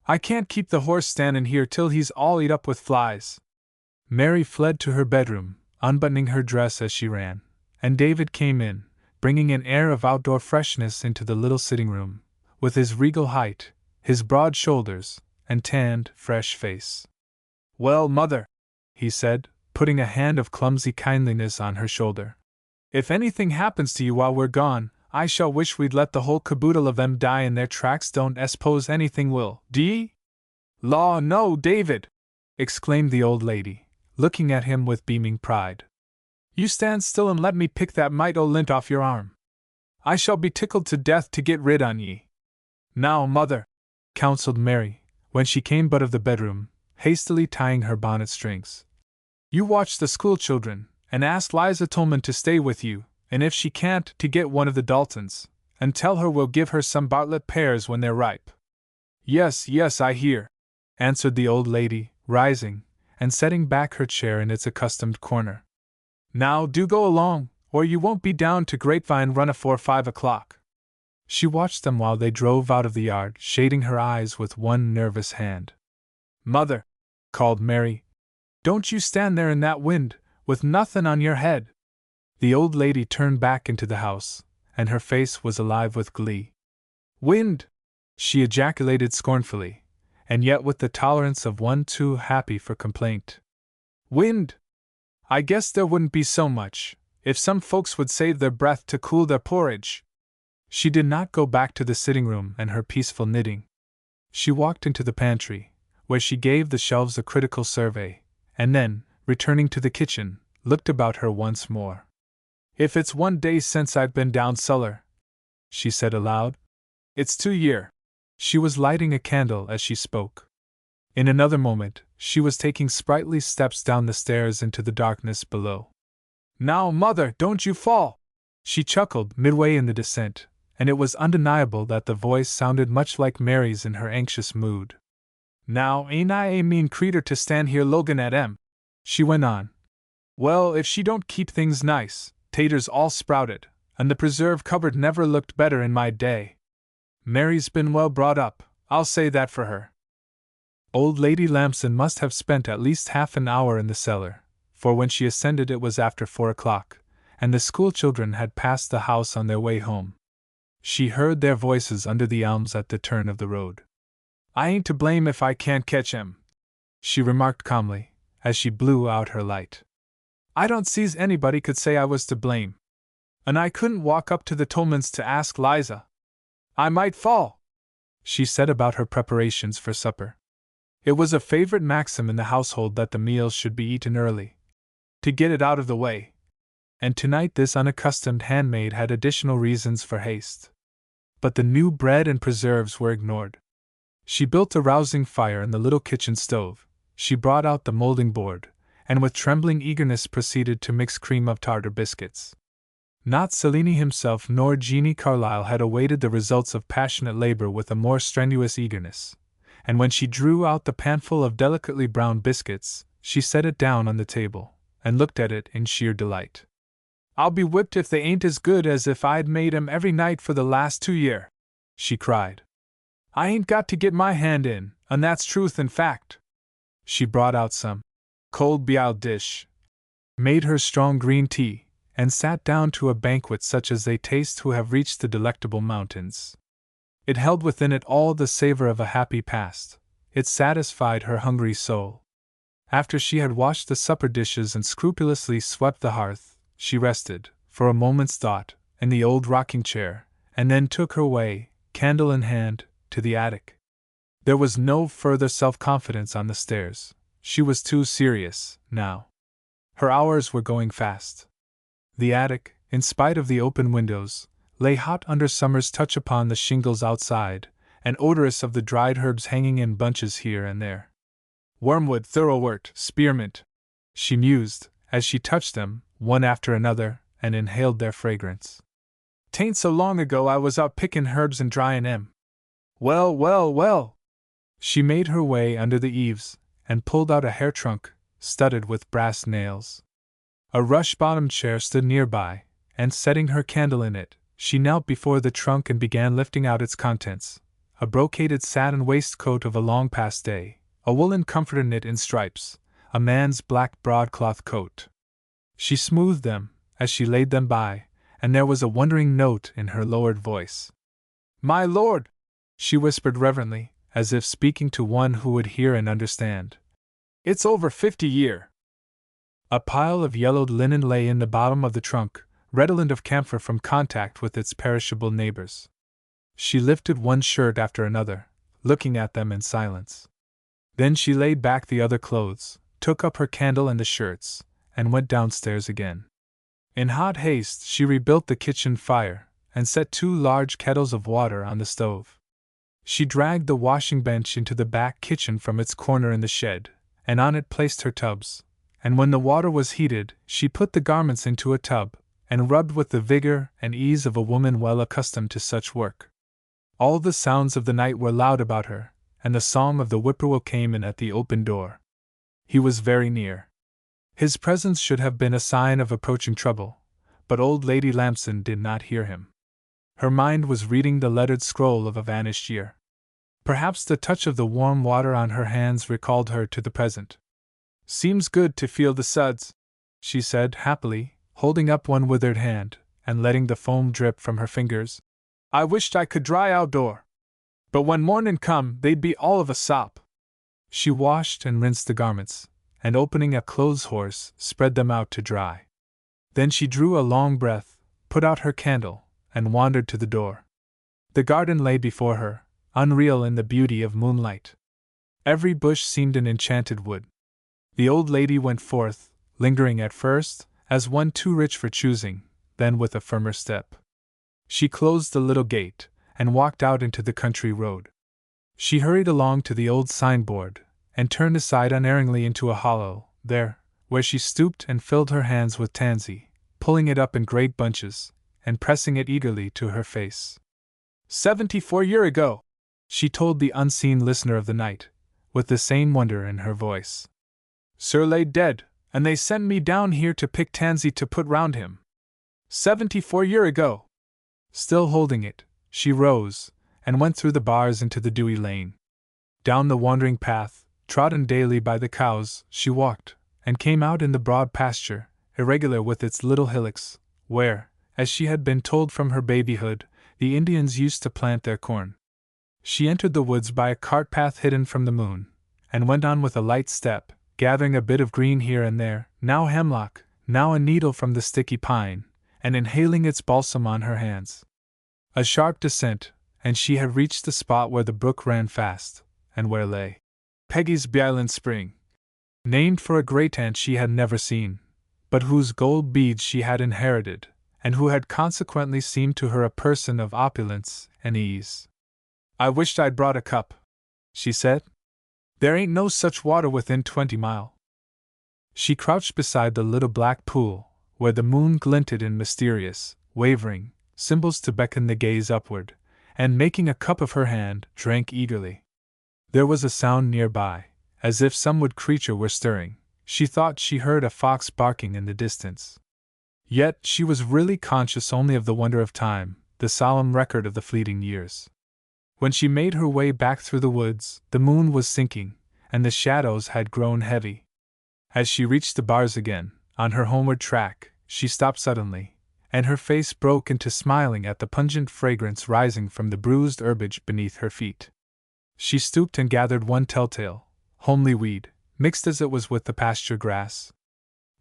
[SPEAKER 1] I can't keep the horse standin' here till he's all eat up with flies. Mary fled to her bedroom, unbuttoning her dress as she ran, and David came in, bringing an air of outdoor freshness into the little sitting room, with his regal height, his broad shoulders, and tanned, fresh face. Well, Mother, he said, putting a hand of clumsy kindliness on her shoulder. If anything happens to you while we're gone, I shall wish we'd let the whole caboodle of them die in their tracks. Don't s'pose anything will, d'ye? Law, no, David! Exclaimed the old lady, looking at him with beaming pride. You stand still and let me pick that mite o' lint off your arm. I shall be tickled to death to get rid on ye. Now, Mother, counseled Mary, when she came but of the bedroom, hastily tying her bonnet strings. You watch the school children, and ask Liza Tolman to stay with you, and if she can't, to get one of the Daltons, and tell her we'll give her some Bartlett pears when they're ripe. Yes, I hear, answered the old lady, rising, and setting back her chair in its accustomed corner. Now do go along, or you won't be down to Grapevine Run afore 5 o'clock. She watched them while they drove out of the yard, shading her eyes with one nervous hand. Mother, called Mary, don't you stand there in that wind, with nothin' on your head. The old lady turned back into the house, and her face was alive with glee. "Wind!" she ejaculated scornfully, and yet with the tolerance of one too happy for complaint. "Wind! I guess there wouldn't be so much, if some folks would save their breath to cool their porridge." She did not go back to the sitting room and her peaceful knitting. She walked into the pantry, where she gave the shelves a critical survey, and then, returning to the kitchen, looked about her once more. "If it's 1 day since I've been down cellar," she said aloud, "it's 2 year." She was lighting a candle as she spoke. In another moment, she was taking sprightly steps down the stairs into the darkness below. "Now, mother, don't you fall!" she chuckled midway in the descent, and it was undeniable that the voice sounded much like Mary's in her anxious mood. "Now, ain't I a mean creetur to stand here lookin' at 'em?" she went on. "Well, if she don't keep things nice, taters all sprouted, and the preserve cupboard never looked better in my day. Mary's been well brought up, I'll say that for her." Old Lady Lamson must have spent at least half an hour in the cellar, for when she ascended it was after 4 o'clock, and the school children had passed the house on their way home. She heard their voices under the elms at the turn of the road. "I ain't to blame if I can't catch 'em," she remarked calmly, as she blew out her light. "I don't see's anybody could say I was to blame. And I couldn't walk up to the Tolmans to ask Liza. I might fall," she said about her preparations for supper. It was a favorite maxim in the household that the meals should be eaten early, to get it out of the way, and tonight this unaccustomed handmaid had additional reasons for haste. But the new bread and preserves were ignored. She built a rousing fire in the little kitchen stove, she brought out the molding board, and with trembling eagerness proceeded to mix cream of tartar biscuits. Not Cellini himself nor Jeanie Carlyle had awaited the results of passionate labor with a more strenuous eagerness, and when she drew out the panful of delicately browned biscuits, she set it down on the table, and looked at it in sheer delight. "I'll be whipped if they ain't as good as if I'd made 'em every night for the last 2 year," she cried. "I ain't got to get my hand in, and that's truth and fact." She brought out some cold b'iled dish, made her strong green tea, and sat down to a banquet such as they taste who have reached the delectable mountains. It held within it all the savor of a happy past. It satisfied her hungry soul. After she had washed the supper dishes and scrupulously swept the hearth, she rested, for a moment's thought, in the old rocking chair, and then took her way, candle in hand, to the attic. There was no further self-confidence on the stairs. She was too serious, now. Her hours were going fast. The attic, in spite of the open windows, lay hot under summer's touch upon the shingles outside, and odorous of the dried herbs hanging in bunches here and there. "Wormwood, thoroughwort, spearmint," she mused, as she touched them, one after another, and inhaled their fragrance. "'Tain't so long ago I was out pickin' herbs and dryin' 'em. Well, well, well!" She made her way under the eaves, and pulled out a hair trunk, studded with brass nails. A rush-bottomed chair stood nearby, and setting her candle in it, she knelt before the trunk and began lifting out its contents: a brocaded satin waistcoat of a long past day, a woolen comforter knit in stripes, a man's black broadcloth coat. She smoothed them, as she laid them by, and there was a wondering note in her lowered voice. "My lord," she whispered reverently, as if speaking to one who would hear and understand, "it's over 50 year." A pile of yellowed linen lay in the bottom of the trunk, redolent of camphor from contact with its perishable neighbors. She lifted one shirt after another, looking at them in silence. Then she laid back the other clothes, took up her candle and the shirts, and went downstairs again. In hot haste she rebuilt the kitchen fire, and set 2 large kettles of water on the stove. She dragged the washing bench into the back kitchen from its corner in the shed, and on it placed her tubs, and when the water was heated, she put the garments into a tub, and rubbed with the vigor and ease of a woman well accustomed to such work. All the sounds of the night were loud about her, and the song of the whippoorwill came in at the open door. He was very near. His presence should have been a sign of approaching trouble, but old Lady Lamson did not hear him. Her mind was reading the lettered scroll of a vanished year. Perhaps the touch of the warm water on her hands recalled her to the present. "Seems good to feel the suds," she said happily, holding up one withered hand, and letting the foam drip from her fingers. I wished I could dry outdoor. But when mornin' come, they'd be all of a sop. She washed and rinsed the garments, and opening a clothes horse, spread them out to dry. Then she drew a long breath, put out her candle, and wandered to the door. The garden lay before her, unreal in the beauty of moonlight. Every bush seemed an enchanted wood. The old lady went forth, lingering at first, as one too rich for choosing, then with a firmer step. She closed the little gate, and walked out into the country road. She hurried along to the old signboard, and turned aside unerringly into a hollow, there, where she stooped and filled her hands with tansy, pulling it up in great bunches, and pressing it eagerly to her face. 74 year ago, she told the unseen listener of the night, with the same wonder in her voice. Sir lay dead, and they sent me down here to pick tansy to put round him. 74 year ago. Still holding it, she rose, and went through the bars into the dewy lane. Down the wandering path, trodden daily by the cows, she walked, and came out in the broad pasture, irregular with its little hillocks, where, as she had been told from her babyhood, the Indians used to plant their corn. She entered the woods by a cart path hidden from the moon, and went on with a light step, gathering a bit of green here and there, now hemlock, now a needle from the sticky pine, and inhaling its balsam on her hands. A sharp descent, and she had reached the spot where the brook ran fast, and where lay Peggy's Byland Spring, named for a great-aunt she had never seen, but whose gold beads she had inherited, and who had consequently seemed to her a person of opulence and ease. I wished I'd brought a cup, she said. There ain't no such water within 20 mile. She crouched beside the little black pool, where the moon glinted in mysterious, wavering symbols to beckon the gaze upward, and making a cup of her hand, drank eagerly. There was a sound nearby, as if some wood creature were stirring. She thought she heard a fox barking in the distance. Yet she was really conscious only of the wonder of time, the solemn record of the fleeting years. When she made her way back through the woods, the moon was sinking, and the shadows had grown heavy. As she reached the bars again, on her homeward track, she stopped suddenly, and her face broke into smiling at the pungent fragrance rising from the bruised herbage beneath her feet. She stooped and gathered one telltale, homely weed, mixed as it was with the pasture grass.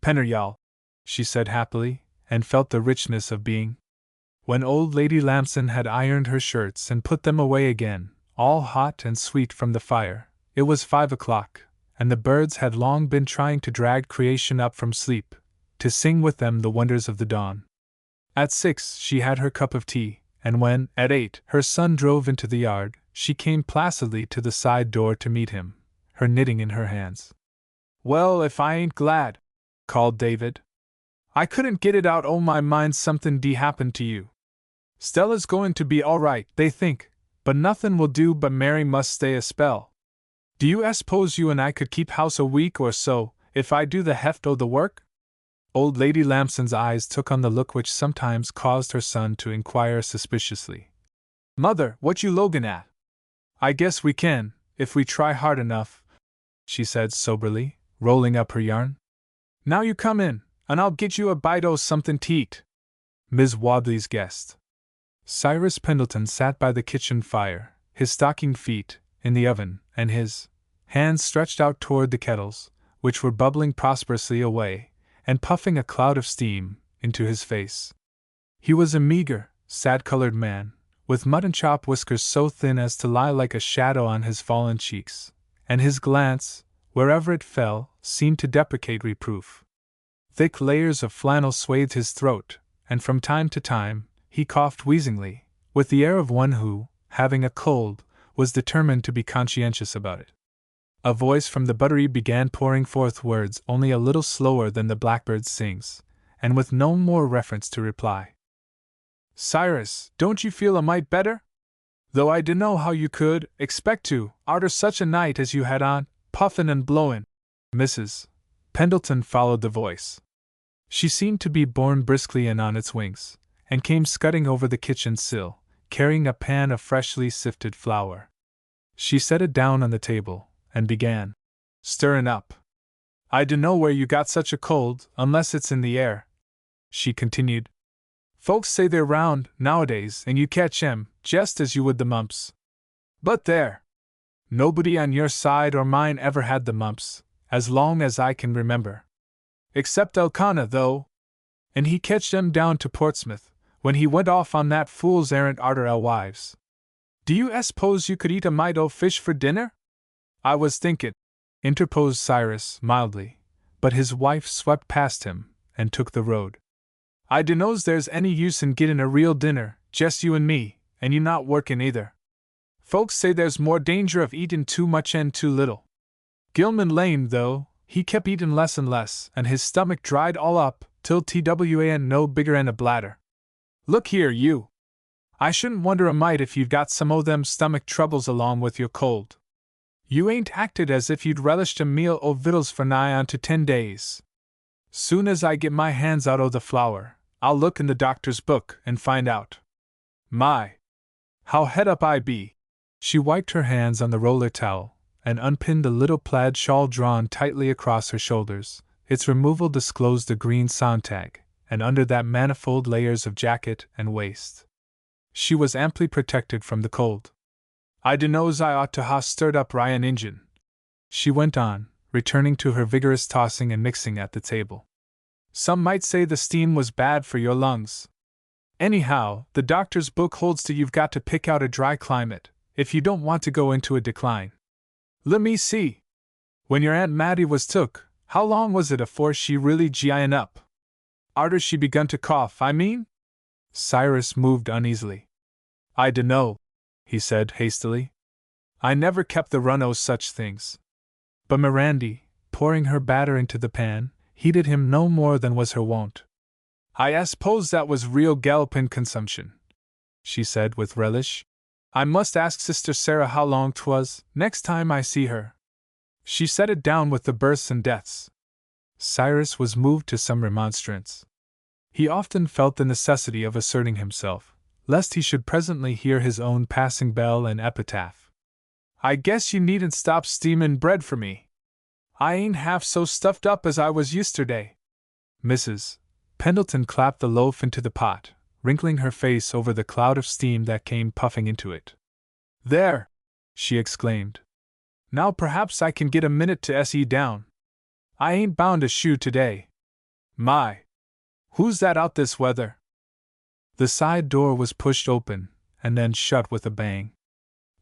[SPEAKER 1] Penneryal, she said happily, and felt the richness of being. When old Lady Lamson had ironed her shirts and put them away again, all hot and sweet from the fire, it was 5 o'clock, and the birds had long been trying to drag creation up from sleep, to sing with them the wonders of the dawn. At 6 she had her cup of tea, and when, at 8, her son drove into the yard, she came placidly to the side door to meet him, her knitting in her hands. Well, if I ain't glad, called David. I couldn't get it out o' my mind something happened to you. Stella's going to be all right, they think, but nothing will do but Mary must stay a spell. Do you s'pose you and I could keep house a week or so, if I do the heft o' the work? Old Lady Lamson's eyes took on the look which sometimes caused her son to inquire suspiciously. Mother, what you lookin' at? I guess we can, if we try hard enough, she said soberly, rolling up her yarn. Now you come in, and I'll get you a bite o' something to eat. Miss Wadley's guest. Cyrus Pendleton sat by the kitchen fire, his stockinged feet in the oven, and his hands stretched out toward the kettles, which were bubbling prosperously away, and puffing a cloud of steam into his face. He was a meager, sad-colored man, with mutton-chop whiskers so thin as to lie like a shadow on his fallen cheeks, and his glance, wherever it fell, seemed to deprecate reproof. Thick layers of flannel swathed his throat, and from time to time he coughed wheezingly, with the air of one who, having a cold, was determined to be conscientious about it. A voice from the buttery began pouring forth words only a little slower than the blackbird sings, and with no more reference to reply. Cyrus, don't you feel a mite better? Though I dunno how you could expect to, arter such a night as you had on, puffin' and blowin'. Mrs. Pendleton followed the voice. She seemed to be borne briskly in on its wings, and came scudding over the kitchen sill, carrying a pan of freshly sifted flour. She set it down on the table, and began stirrin' up. I dunno where you got such a cold, unless it's in the air, she continued. Folks say they're round, nowadays, and you catch 'em, just as you would the mumps. But there! Nobody on your side or mine ever had the mumps, as long as I can remember. Except Elkanah, though. And he ketched 'em down to Portsmouth, when he went off on that fool's errand arter Elwives. Do you s'pose you could eat a mite o' fish for dinner? I was thinkin', interposed Cyrus mildly, but his wife swept past him, and took the road. I dunno's there's any use in gettin' a real dinner, just you and me, and you not workin' either. Folks say there's more danger of eatin' too much and too little. Gilman Lane, though, he kep' eatin' less and less, and his stomach dried all up, till twan no bigger'n a bladder. Look here, you! I shouldn't wonder a mite if you'd got some o' them stomach troubles along with your cold. You ain't acted as if you'd relished a meal o' victuals for nigh on to 10 days. Soon as I get my hands out o' the flour, I'll look in the doctor's book and find out. My! How het up I be! She wiped her hands on the roller towel, and unpinned the little plaid shawl drawn tightly across her shoulders. Its removal disclosed the green Sontag, and under that manifold layers of jacket and waist. She was amply protected from the cold. I dunno's I ought to ha' stirred up Ryan Injun, she went on, returning to her vigorous tossing and mixing at the table. Some might say the steam was bad for your lungs. Anyhow, the doctor's book holds to you've got to pick out a dry climate, if you don't want to go into a decline. Let me see. When your Aunt Mattie was took, how long was it afore she really gin up? Arter she begun to cough, I mean? Cyrus moved uneasily. I dunno, he said hastily. I never kept the run o' such things. But Mirandy, pouring her batter into the pan, heeded him no more than was her wont. I s'pose that was real gallopin' consumption, she said with relish. I must ask Sister Sarah how long 'twas, next time I see her. She set it down with the births and deaths. Cyrus was moved to some remonstrance. He often felt the necessity of asserting himself, lest he should presently hear his own passing bell and epitaph. I guess you needn't stop steamin' bread for me. I ain't half so stuffed up as I was yesterday. Mrs. Pendleton clapped the loaf into the pot, wrinkling her face over the cloud of steam that came puffing into it. There! She exclaimed. Now perhaps I can get a minute to se down. I ain't bound a shoe today. My! Who's that out this weather? The side door was pushed open, and then shut with a bang.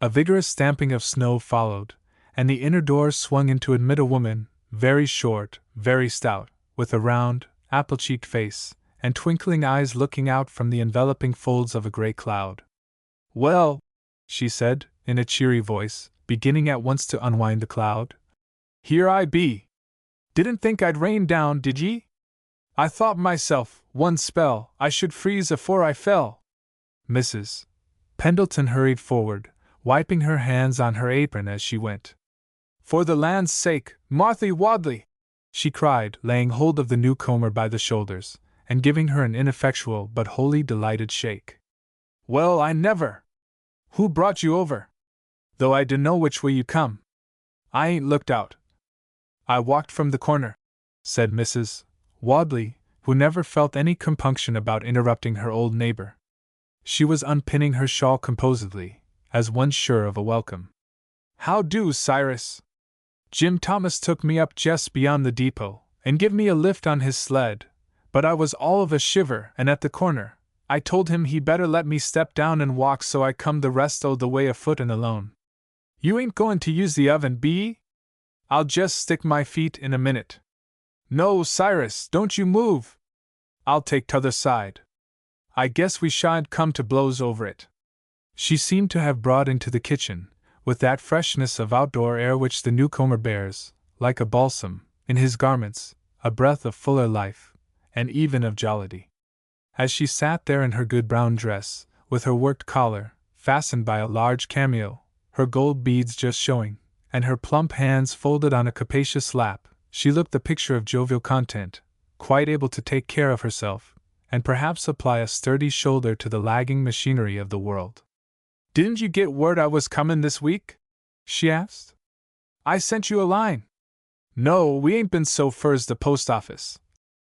[SPEAKER 1] A vigorous stamping of snow followed, and the inner door swung in to admit a woman, very short, very stout, with a round, apple-cheeked face, and twinkling eyes looking out from the enveloping folds of a gray cloud. Well, she said, in a cheery voice, beginning at once to unwind the cloud. Here I be. Didn't think I'd rain down, did ye? I thought myself, one spell, I should freeze afore I fell. Mrs. Pendleton hurried forward, wiping her hands on her apron as she went. For the land's sake, Marthy Wadley! She cried, laying hold of the newcomer by the shoulders, and giving her an ineffectual but wholly delighted shake. Well, I never! Who brought you over? Though I dunno which way you come. I ain't looked out. I walked from the corner, said Mrs. Wadley, who never felt any compunction about interrupting her old neighbor. She was unpinning her shawl composedly, as one sure of a welcome. How do, Cyrus? Jim Thomas took me up just beyond the depot, and give me a lift on his sled, but I was all of a shiver, and at the corner, I told him he better let me step down and walk, so I come the rest o' the way afoot and alone. You ain't goin' to use the oven, be ye? I'll just stick my feet in a minute. No, Cyrus, don't you move. I'll take t'other side. I guess we shan't come to blows over it. She seemed to have brought into the kitchen, with that freshness of outdoor air which the newcomer bears, like a balsam, in his garments, a breath of fuller life, and even of jollity. As she sat there in her good brown dress, with her worked collar, fastened by a large cameo, her gold beads just showing, and her plump hands folded on a capacious lap, she looked the picture of jovial content, quite able to take care of herself, and perhaps apply a sturdy shoulder to the lagging machinery of the world. Didn't you get word I was comin' this week? She asked. I sent you a line. No, we ain't been so fur's the post office,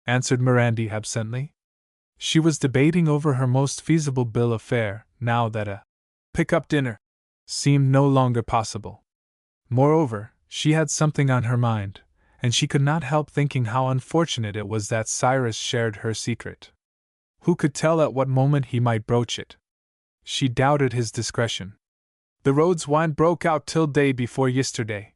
[SPEAKER 1] answered Mirandy absently. She was debating over her most feasible bill of fare, now that a pick-up dinner seemed no longer possible. Moreover, she had something on her mind, and she could not help thinking how unfortunate it was that Cyrus shared her secret. Who could tell at what moment he might broach it? She doubted his discretion. The roads weren't broke out till day before yesterday.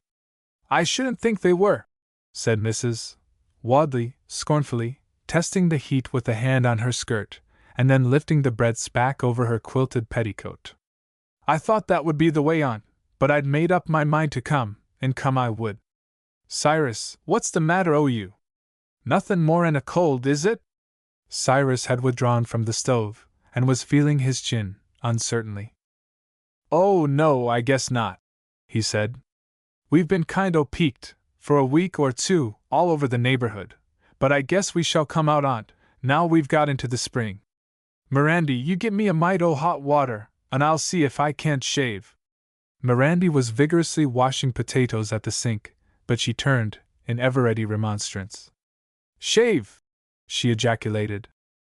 [SPEAKER 1] I shouldn't think they were, said Mrs. Wadley, scornfully, testing the heat with a hand on her skirt, and then lifting the breadths back over her quilted petticoat. I thought that would be the way on, but I'd made up my mind to come, and come I would. Cyrus, what's the matter, you? Nothin' more'n a cold, is it? Cyrus had withdrawn from the stove, and was feeling his chin, uncertainly. Oh, no, I guess not, he said. We've been kind o' peaked, for a week or two, all over the neighborhood, but I guess we shall come out on't, now we've got into the spring. Mirandy, you get me a mite o' hot water, and I'll see if I can't shave. Mirandy was vigorously washing potatoes at the sink, but she turned, in ever-ready remonstrance. Shave! She ejaculated.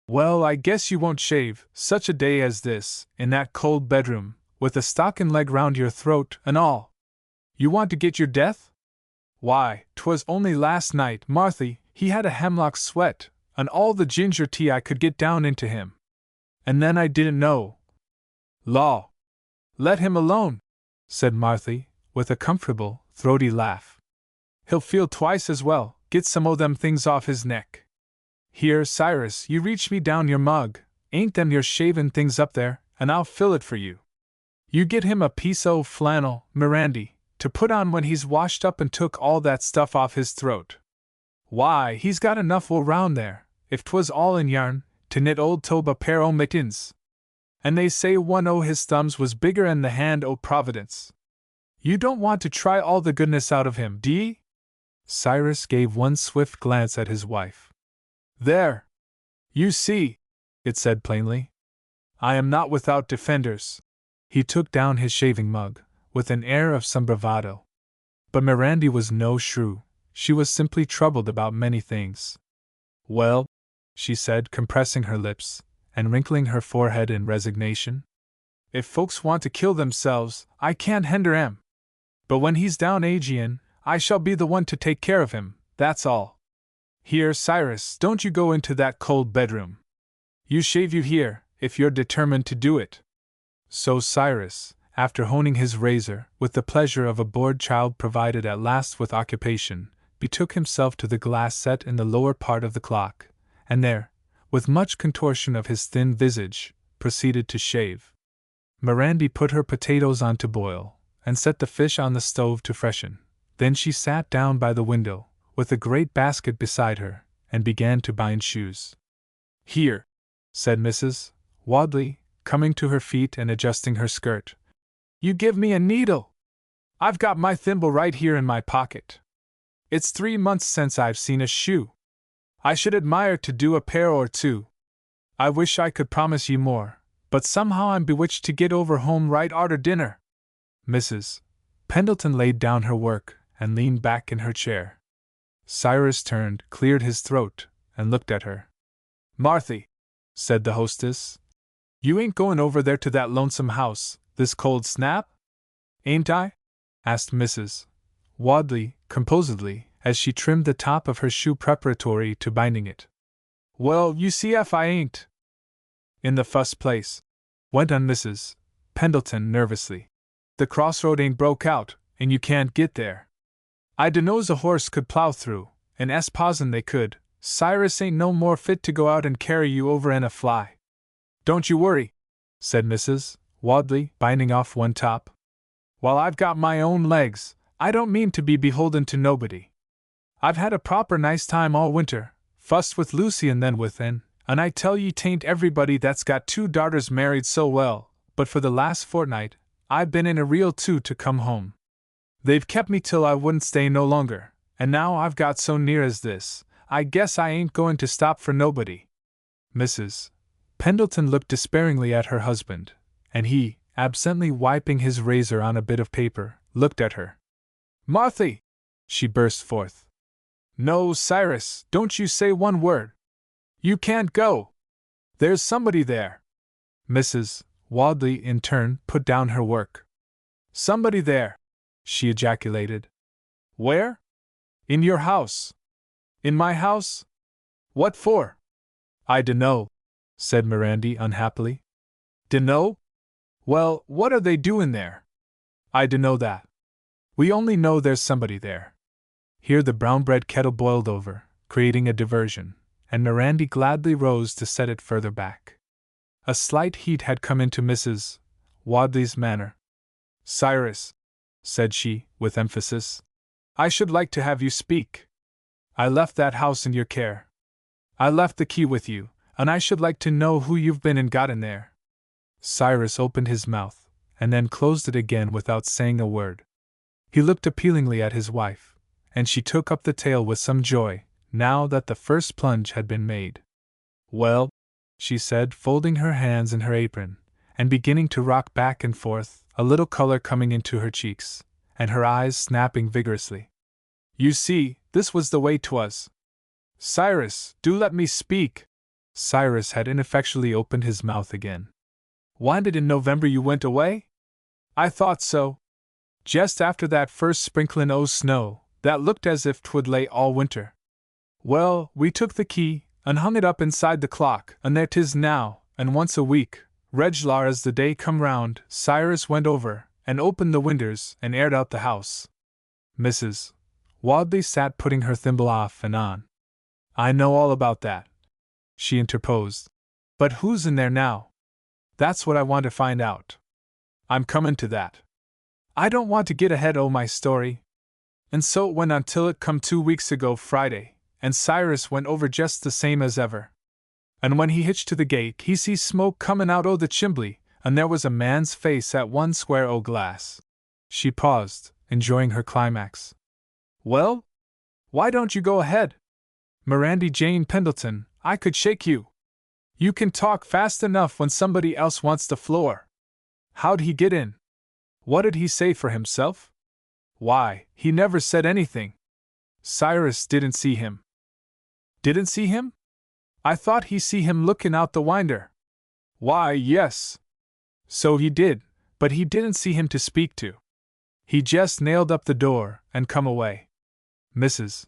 [SPEAKER 1] Well, I guess you won't shave, such a day as this, in that cold bedroom, with a stockin' leg round your throat and all. You want to get your death? Why, 'twas only last night, Marthy, he had a hemlock sweat, and all the ginger tea I could get down into him. And then I didn't know. Law! Let him alone, said Marthy, with a comfortable, throaty laugh. He'll feel twice as well, get some o' them things off his neck. Here, Cyrus, you reach me down your mug, ain't them your shavin' things up there, and I'll fill it for you. You get him a piece o' flannel, Mirandy, to put on when he's washed up and took all that stuff off his throat. Why, he's got enough wool round there, if 'twas all in yarn, to knit old Tobe a pair o' mittens. And they say one o' his thumbs was bigger'n the hand o' Providence. You don't want to try all the goodness out of him, d'ye? Cyrus gave one swift glance at his wife. There! You see, it said plainly. I am not without defenders. He took down his shaving mug, with an air of some bravado. But Mirandy was no shrew, she was simply troubled about many things. Well, she said, compressing her lips, and wrinkling her forehead in resignation. If folks want to kill themselves, I can't hinder 'em. But when he's down Aegean, I shall be the one to take care of him, that's all. Here, Cyrus, don't you go into that cold bedroom. You shave you here, if you're determined to do it. So Cyrus, after honing his razor, with the pleasure of a bored child provided at last with occupation, betook himself to the glass set in the lower part of the clock, and there, with much contortion of his thin visage, proceeded to shave. Mirandy put her potatoes on to boil, and set the fish on the stove to freshen. Then she sat down by the window, with a great basket beside her, and began to bind shoes. Here, said Mrs. Wadley, coming to her feet and adjusting her skirt. You give me a needle! I've got my thimble right here in my pocket. It's 3 months since I've seen a shoe. I should admire to do a pair or two. I wish I could promise ye more, but somehow I'm bewitched to get over home right arter dinner. Mrs. Pendleton laid down her work and leaned back in her chair. Cyrus turned, cleared his throat, and looked at her. Marthy, said the hostess, you ain't going over there to that lonesome house, this cold snap? Ain't I? Asked Mrs. Wadley, composedly, as she trimmed the top of her shoe preparatory to binding it. Well, you see if I ain't. In the fust place, went on Mrs. Pendleton nervously, the crossroad ain't broke out, and you can't get there. I dunno's a horse could plow through, and s'posin they could. Cyrus ain't no more fit to go out and carry you over in a fly. Don't you worry, said Mrs. Wadley, binding off one top. While I've got my own legs, I don't mean to be beholden to nobody. I've had a proper nice time all winter, fust with Lucy and then with and I tell ye 'tain't everybody that's got 2 darters married so well, but for the last fortnight, I've been in a real to come home. They've kept me till I wouldn't stay no longer, and now I've got so near as this, I guess I ain't going to stop for nobody. Mrs. Pendleton looked despairingly at her husband, and he, absently wiping his razor on a bit of paper, looked at her. Marthy! She burst forth. No, Cyrus, don't you say one word. You can't go. There's somebody there. Mrs. Wadley, in turn, put down her work. Somebody there, she ejaculated. Where? In your house. In my house? What for? I dunno, said Mirandy unhappily. Dunno? Well, what are they doing there? I dunno that. We only know there's somebody there. Here the brown bread kettle boiled over, creating a diversion, and Mirandy gladly rose to set it further back. A slight heat had come into Mrs. Wadley's manner. Cyrus, said she, with emphasis, I should like to have you speak. I left that house in your care. I left the key with you, and I should like to know who you've been and got in there. Cyrus opened his mouth, and then closed it again without saying a word. He looked appealingly at his wife, and she took up the tale with some joy, now that the first plunge had been made. Well, she said, folding her hands in her apron, and beginning to rock back and forth, a little color coming into her cheeks, and her eyes snapping vigorously. You see, this was the way 'twas. Cyrus, do let me speak. Cyrus had ineffectually opened his mouth again. Wa'n't it in November you went away? I thought so. Just after that first sprinklin' o' snow, that looked as if 'twould lay all winter. Well, we took the key, and hung it up inside the clock, and there 'tis now, and once a week, reg'lar as the day come round, Cyrus went over, and opened the winders, and aired out the house. Mrs. Wadley sat putting her thimble off and on. I know all about that, she interposed. But who's in there now? That's what I want to find out. I'm comin' to that. I don't want to get ahead o' my story. And so it went on till it come 2 weeks ago Friday, and Cyrus went over just the same as ever. And when he hitched to the gate, he sees smoke comin' out o' the chimbley, and there was a man's face at one square o' glass. She paused, enjoying her climax. Well? Why don't you go ahead? Mirandy Jane Pendleton, I could shake you. You can talk fast enough when somebody else wants the floor. How'd he get in? What did he say for himself? Why, he never said anything. Cyrus didn't see him. Didn't see him? I thought he see him lookin' out the winder. Why, yes. So he did, but he didn't see him to speak to. He just nailed up the door and come away. Mrs.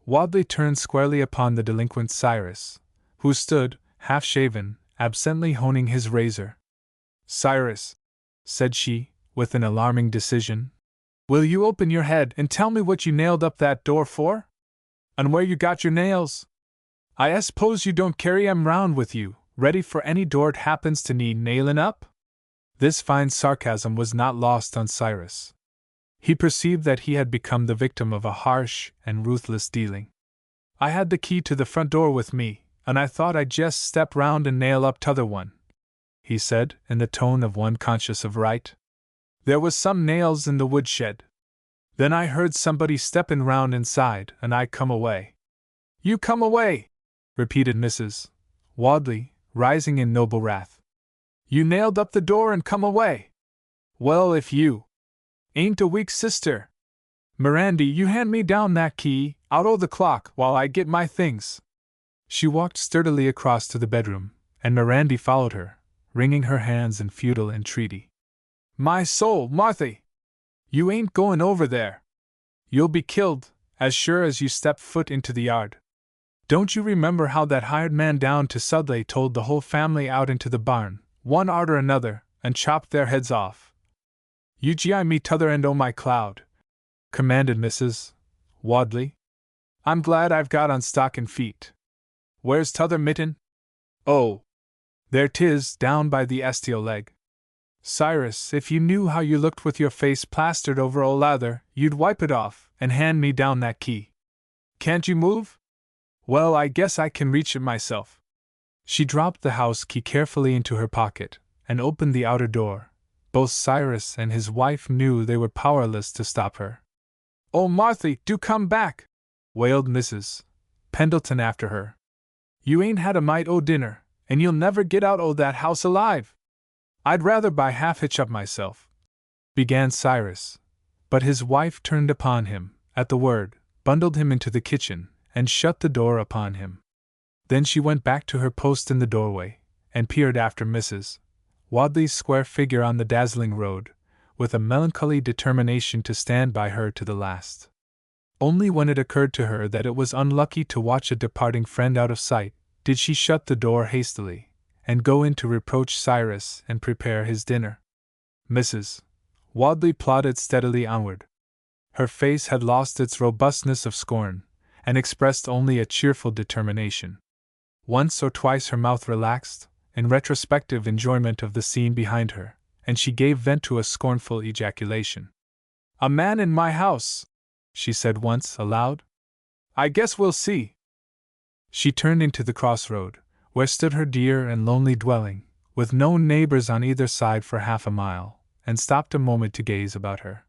[SPEAKER 1] Wadley turned squarely upon the delinquent Cyrus, who stood, half-shaven, absently honing his razor. Cyrus, said she, with an alarming decision, will you open your head and tell me what you nailed up that door for? And where you got your nails? I s'pose you don't carry 'em round with you, ready for any door 't happens to need nailin' up? This fine sarcasm was not lost on Cyrus. He perceived that he had become the victim of a harsh and ruthless dealing. I had the key to the front door with me, and I thought I'd just step round and nail up t'other one, he said, in the tone of one conscious of right. There was some nails in the woodshed. Then I heard somebody steppin' round inside, and I come away. You come away, repeated Mrs. Wadley, rising in noble wrath. You nailed up the door and come away. Well, if you ain't a weak sister. Mirandy, you hand me down that key, out o' the clock, while I get my things. She walked sturdily across to the bedroom, and Mirandy followed her, wringing her hands in futile entreaty. My soul, Marthy! You ain't goin' over there. You'll be killed, as sure as you step foot into the yard. Don't you remember how that hired man down to Sudley told the whole family out into the barn, one arter another, and chopped their heads off? You gi me t'other end o' my cloud, commanded Mrs. Wadley. I'm glad I've got on stockin' feet. Where's t'other mitten? Oh, there 'tis, down by the astio leg. Cyrus, if you knew how you looked with your face plastered over o' lather, you'd wipe it off, and hand me down that key. Can't you move? Well, I guess I can reach it myself. She dropped the house key carefully into her pocket, and opened the outer door. Both Cyrus and his wife knew they were powerless to stop her. Oh, Marthy, do come back! Wailed Mrs. Pendleton after her. You ain't had a mite o' dinner, and you'll never get out o' that house alive. I'd rather by half hitch up myself, began Cyrus, but his wife turned upon him, at the word, bundled him into the kitchen, and shut the door upon him. Then she went back to her post in the doorway, and peered after Mrs. Wadley's square figure on the dazzling road, with a melancholy determination to stand by her to the last. Only when it occurred to her that it was unlucky to watch a departing friend out of sight, did she shut the door hastily, and go in to reproach Cyrus and prepare his dinner. Mrs. Wadley plodded steadily onward. Her face had lost its robustness of scorn, and expressed only a cheerful determination. Once or twice her mouth relaxed, in retrospective enjoyment of the scene behind her, and she gave vent to a scornful ejaculation. "A man in my house!" she said once, aloud. "I guess we'll see." She turned into the crossroad, where stood her dear and lonely dwelling, with no neighbors on either side for half a mile, and stopped a moment to gaze about her.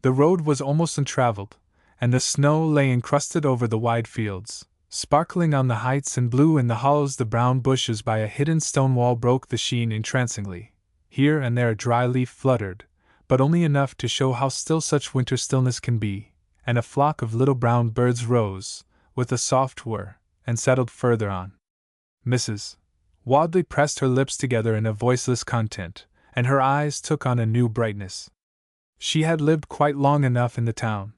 [SPEAKER 1] The road was almost untraveled, and the snow lay encrusted over the wide fields, sparkling on the heights and blue in the hollows. The brown bushes by a hidden stone wall broke the sheen entrancingly. Here and there a dry leaf fluttered, but only enough to show how still such winter stillness can be, and a flock of little brown birds rose, with a soft whir, and settled further on. Mrs. Wadley pressed her lips together in a voiceless content, and her eyes took on a new brightness. She had lived quite long enough in the town.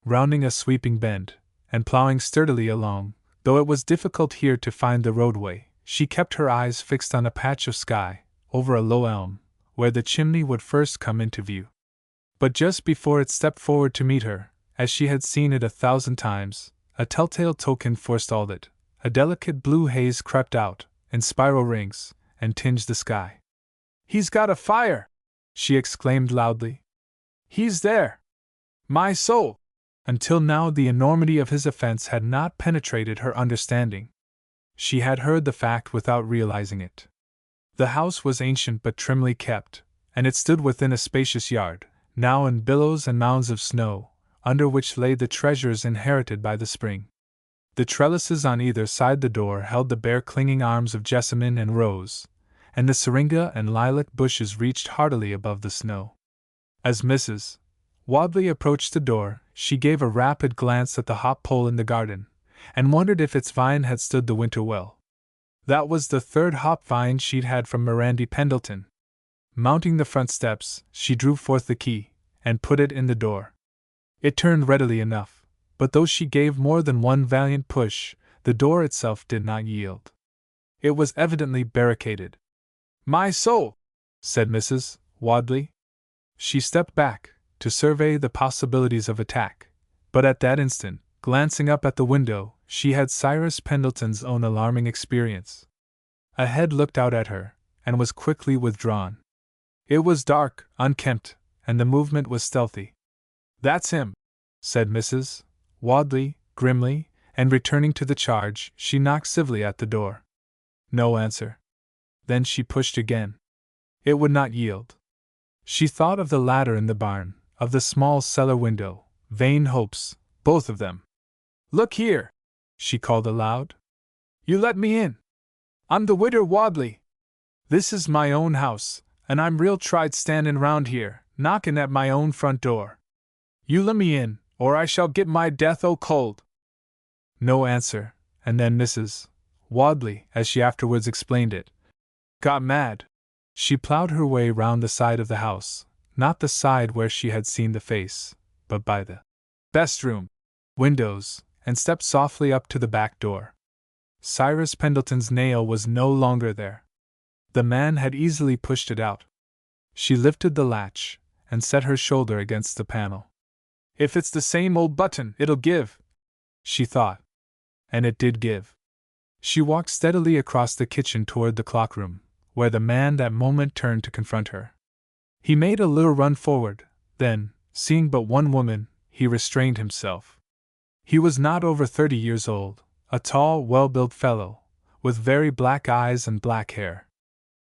[SPEAKER 1] Rounding a sweeping bend, and plowing sturdily along, though it was difficult here to find the roadway, she kept her eyes fixed on a patch of sky, over a low elm, where the chimney would first come into view. But just before it stepped forward to meet her, as she had seen it 1,000 times, a telltale token forestalled it. A delicate blue haze crept out, in spiral rings, and tinged the sky. "He's got a fire!" she exclaimed loudly. "He's there! My soul!" Until now the enormity of his offense had not penetrated her understanding. She had heard the fact without realizing it. The house was ancient but trimly kept, and it stood within a spacious yard, now in billows and mounds of snow, under which lay the treasures inherited by the spring. The trellises on either side the door held the bare clinging arms of jessamine and rose, and the syringa and lilac bushes reached heartily above the snow. As Mrs. Wadley approached the door, she gave a rapid glance at the hop pole in the garden, and wondered if its vine had stood the winter well. That was the third hop vine she'd had from Mirandy Pendleton. Mounting the front steps, she drew forth the key, and put it in the door. It turned readily enough, but though she gave more than one valiant push, the door itself did not yield. It was evidently barricaded. "My soul!" said Mrs. Wadley. She stepped back, to survey the possibilities of attack, but at that instant, glancing up at the window, she had Cyrus Pendleton's own alarming experience. A head looked out at her, and was quickly withdrawn. It was dark, unkempt, and the movement was stealthy. "That's him," said Mrs. Wadley, grimly, and returning to the charge, she knocked civilly at the door. No answer. Then she pushed again. It would not yield. She thought of the ladder in the barn, of the small cellar window. Vain hopes, both of them. "Look here!" she called aloud. "You let me in! I'm the widder Wadley. This is my own house, and I'm real tried standin' round here, knockin' at my own front door. You let me in, or I shall get my death o' cold." No answer, and then Mrs. Wadley, as she afterwards explained it, got mad. She plowed her way round the side of the house, not the side where she had seen the face, but by the best room windows, and stepped softly up to the back door. Cyrus Pendleton's nail was no longer there. The man had easily pushed it out. She lifted the latch, and set her shoulder against the panel. "If it's the same old button, it'll give," she thought. And it did give. She walked steadily across the kitchen toward the clockroom, where the man that moment turned to confront her. He made a little run forward, then, seeing but one woman, he restrained himself. He was not over 30 years old, a tall, well-built fellow, with very black eyes and black hair.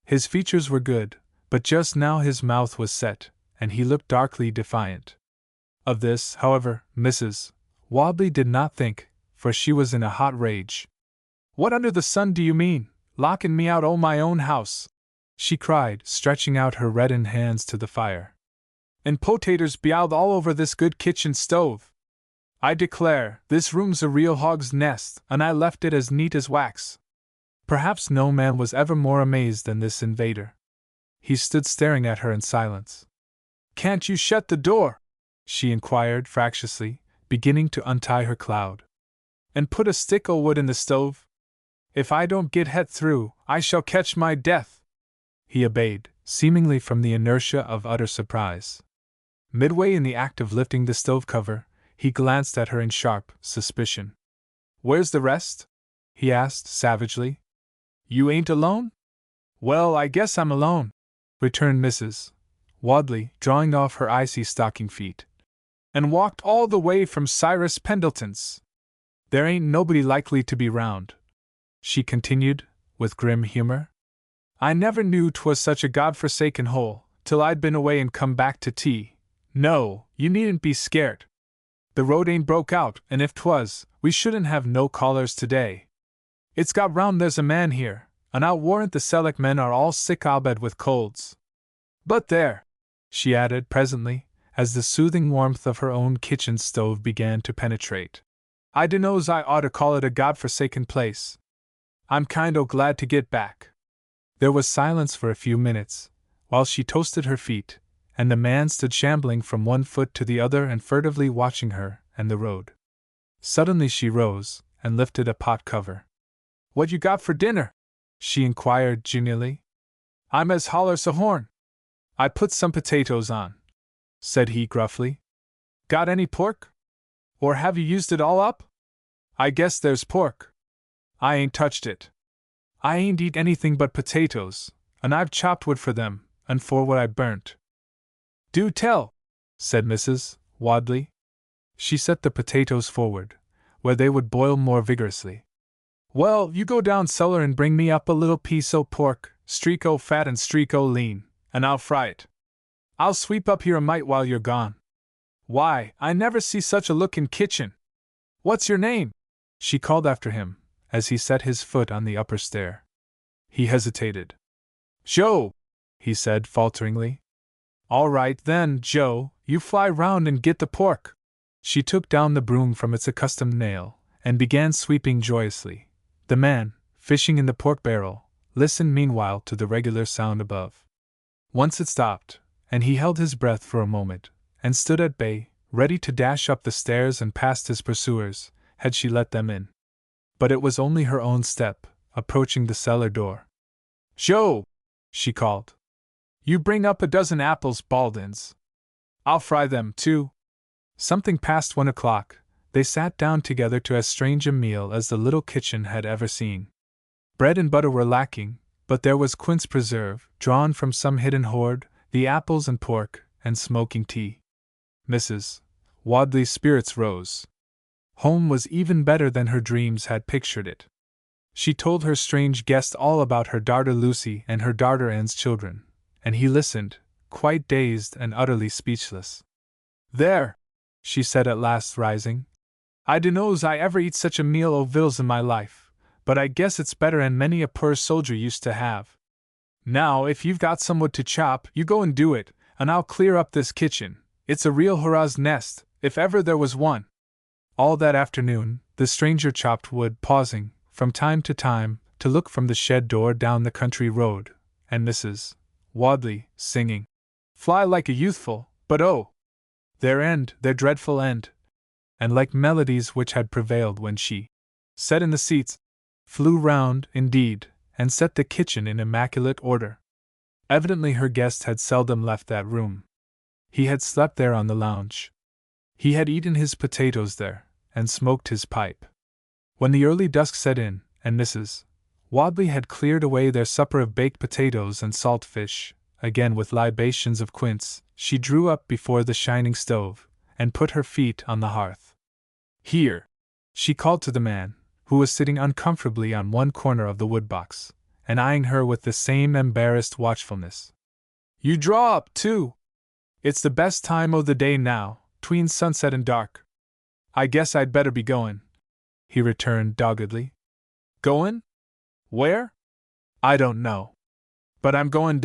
[SPEAKER 1] His features were good, but just now his mouth was set, and he looked darkly defiant. Of this, however, Mrs. Wadley did not think, for she was in a hot rage. "What under the sun do you mean, lockin' me out o' my own house?" she cried, stretching out her reddened hands to the fire. "And potaters beowled all over this good kitchen stove. I declare, this room's a real hog's nest, and I left it as neat as wax. Perhaps no man was ever more amazed than this invader. He stood staring at her in silence. "Can't you shut the door?" she inquired fractiously, beginning to untie her cloud. "And put a stick o' wood in the stove? If I don't get het through, I shall catch my death." He obeyed, seemingly from the inertia of utter surprise. Midway in the act of lifting the stove cover, he glanced at her in sharp suspicion. "Where's the rest?" he asked savagely. "You ain't alone?" "Well, I guess I'm alone," returned Mrs. Wadley, drawing off her icy stocking feet. "And walked all the way from Cyrus Pendleton's. There ain't nobody likely to be round," she continued, with grim humor. "I never knew 'twas such a god-forsaken hole, till I'd been away and come back to tea. No, you needn't be scared. The road ain't broke out, and if 'twas, we shouldn't have no callers today. It's got round there's a man here, and I'll warrant the Selleck men are all sick abed with colds. But there," she added presently, as the soothing warmth of her own kitchen stove began to penetrate, "I dunno's I ought to call it a god-forsaken place. I'm kind o' glad to get back." There was silence for a few minutes, while she toasted her feet, and the man stood shambling from one foot to the other and furtively watching her and the road. Suddenly she rose and lifted a pot cover. "What you got for dinner?" she inquired genially. "I'm as holler's a horn." "I put some potatoes on," said he gruffly. "Got any pork? Or have you used it all up?" "I guess there's pork. I ain't touched it. I ain't eat anything but potatoes, and I've chopped wood for them, and for what I burnt." "Do tell," said Mrs. Wadley. She set the potatoes forward, where they would boil more vigorously. "Well, you go down cellar and bring me up a little piece o' pork, streak o' fat and streak o' lean, and I'll fry it. I'll sweep up here a mite while you're gone. Why, I never see such a lookin' kitchen. What's your name?" she called after him, as he set his foot on the upper stair. He hesitated. "Joe," he said falteringly. "All right, then, Joe, you fly round and get the pork." She took down the broom from its accustomed nail, and began sweeping joyously. The man, fishing in the pork barrel, listened meanwhile to the regular sound above. Once it stopped, and he held his breath for a moment, and stood at bay, ready to dash up the stairs and past his pursuers, had she let them in. But it was only her own step, approaching the cellar door. "Joe!" she called. "You bring up a dozen apples, Baldwins. I'll fry them, too." Something past 1 o'clock, they sat down together to as strange a meal as the little kitchen had ever seen. Bread and butter were lacking, but there was quince preserve, drawn from some hidden hoard, the apples and pork, and smoking tea. Mrs. Wadley's spirits rose. Home was even better than her dreams had pictured it. She told her strange guest all about her daughter Lucy and her daughter Anne's children, and he listened, quite dazed and utterly speechless. "There," she said at last, rising. "I dunno's I ever eat such a meal o' vittles in my life, but I guess it's better'n many a poor soldier used to have. Now, if you've got some wood to chop, you go and do it, and I'll clear up this kitchen. It's a real hurrah's nest, if ever there was one." All that afternoon, the stranger chopped wood, pausing, from time to time, to look from the shed door down the country road, and Mrs. Wadley, singing, "Fly like a youthful, but oh! Their dreadful end," and like melodies which had prevailed when she sat in the seats, flew round, indeed, and set the kitchen in immaculate order. Evidently her guest had seldom left that room. He had slept there on the lounge. He had eaten his potatoes there, and smoked his pipe. When the early dusk set in, and Mrs. Wadley had cleared away their supper of baked potatoes and salt fish, again with libations of quince, she drew up before the shining stove, and put her feet on the hearth. "Here," she called to the man, who was sitting uncomfortably on one corner of the woodbox, and eyeing her with the same embarrassed watchfulness. "You draw up, too. It's the best time o' the day now, 'tween sunset and dark. I guess I'd better be goin'," he returned doggedly. "Goin'? Where? I don't know. But I'm goin'.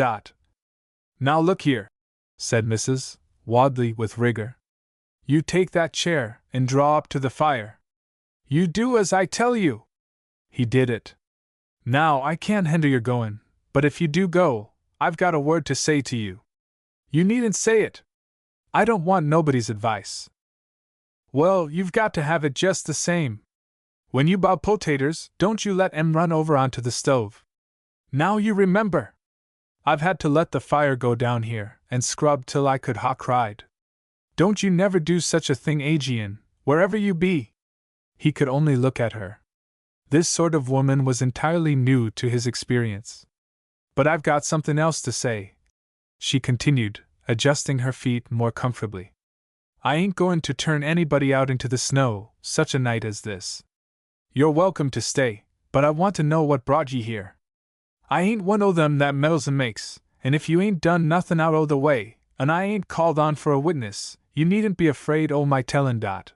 [SPEAKER 1] Now look here," said Mrs. Wadley with rigor. "You take that chair and draw up to the fire. You do as I tell you." He did it. Now, I can't hinder your going, but if you do go, I've got a word to say to you. You needn't say it. I don't want nobody's advice. Well, you've got to have it just the same. When you boil potatoes, don't you let 'em run over onto the stove. Now you remember. I've had to let the fire go down here, and scrub till I could ha cried. Don't you never do such a thing, Aegean, wherever you be. He could only look at her. This sort of woman was entirely new to his experience. But I've got something else to say, she continued, adjusting her feet more comfortably. I ain't going to turn anybody out into the snow, such a night as this. You're welcome to stay, but I want to know what brought ye here. I ain't one o' them that meddles and makes, and if you ain't done nothin' out o' the way, and I ain't called on for a witness, you needn't be afraid o' my tellin' dot.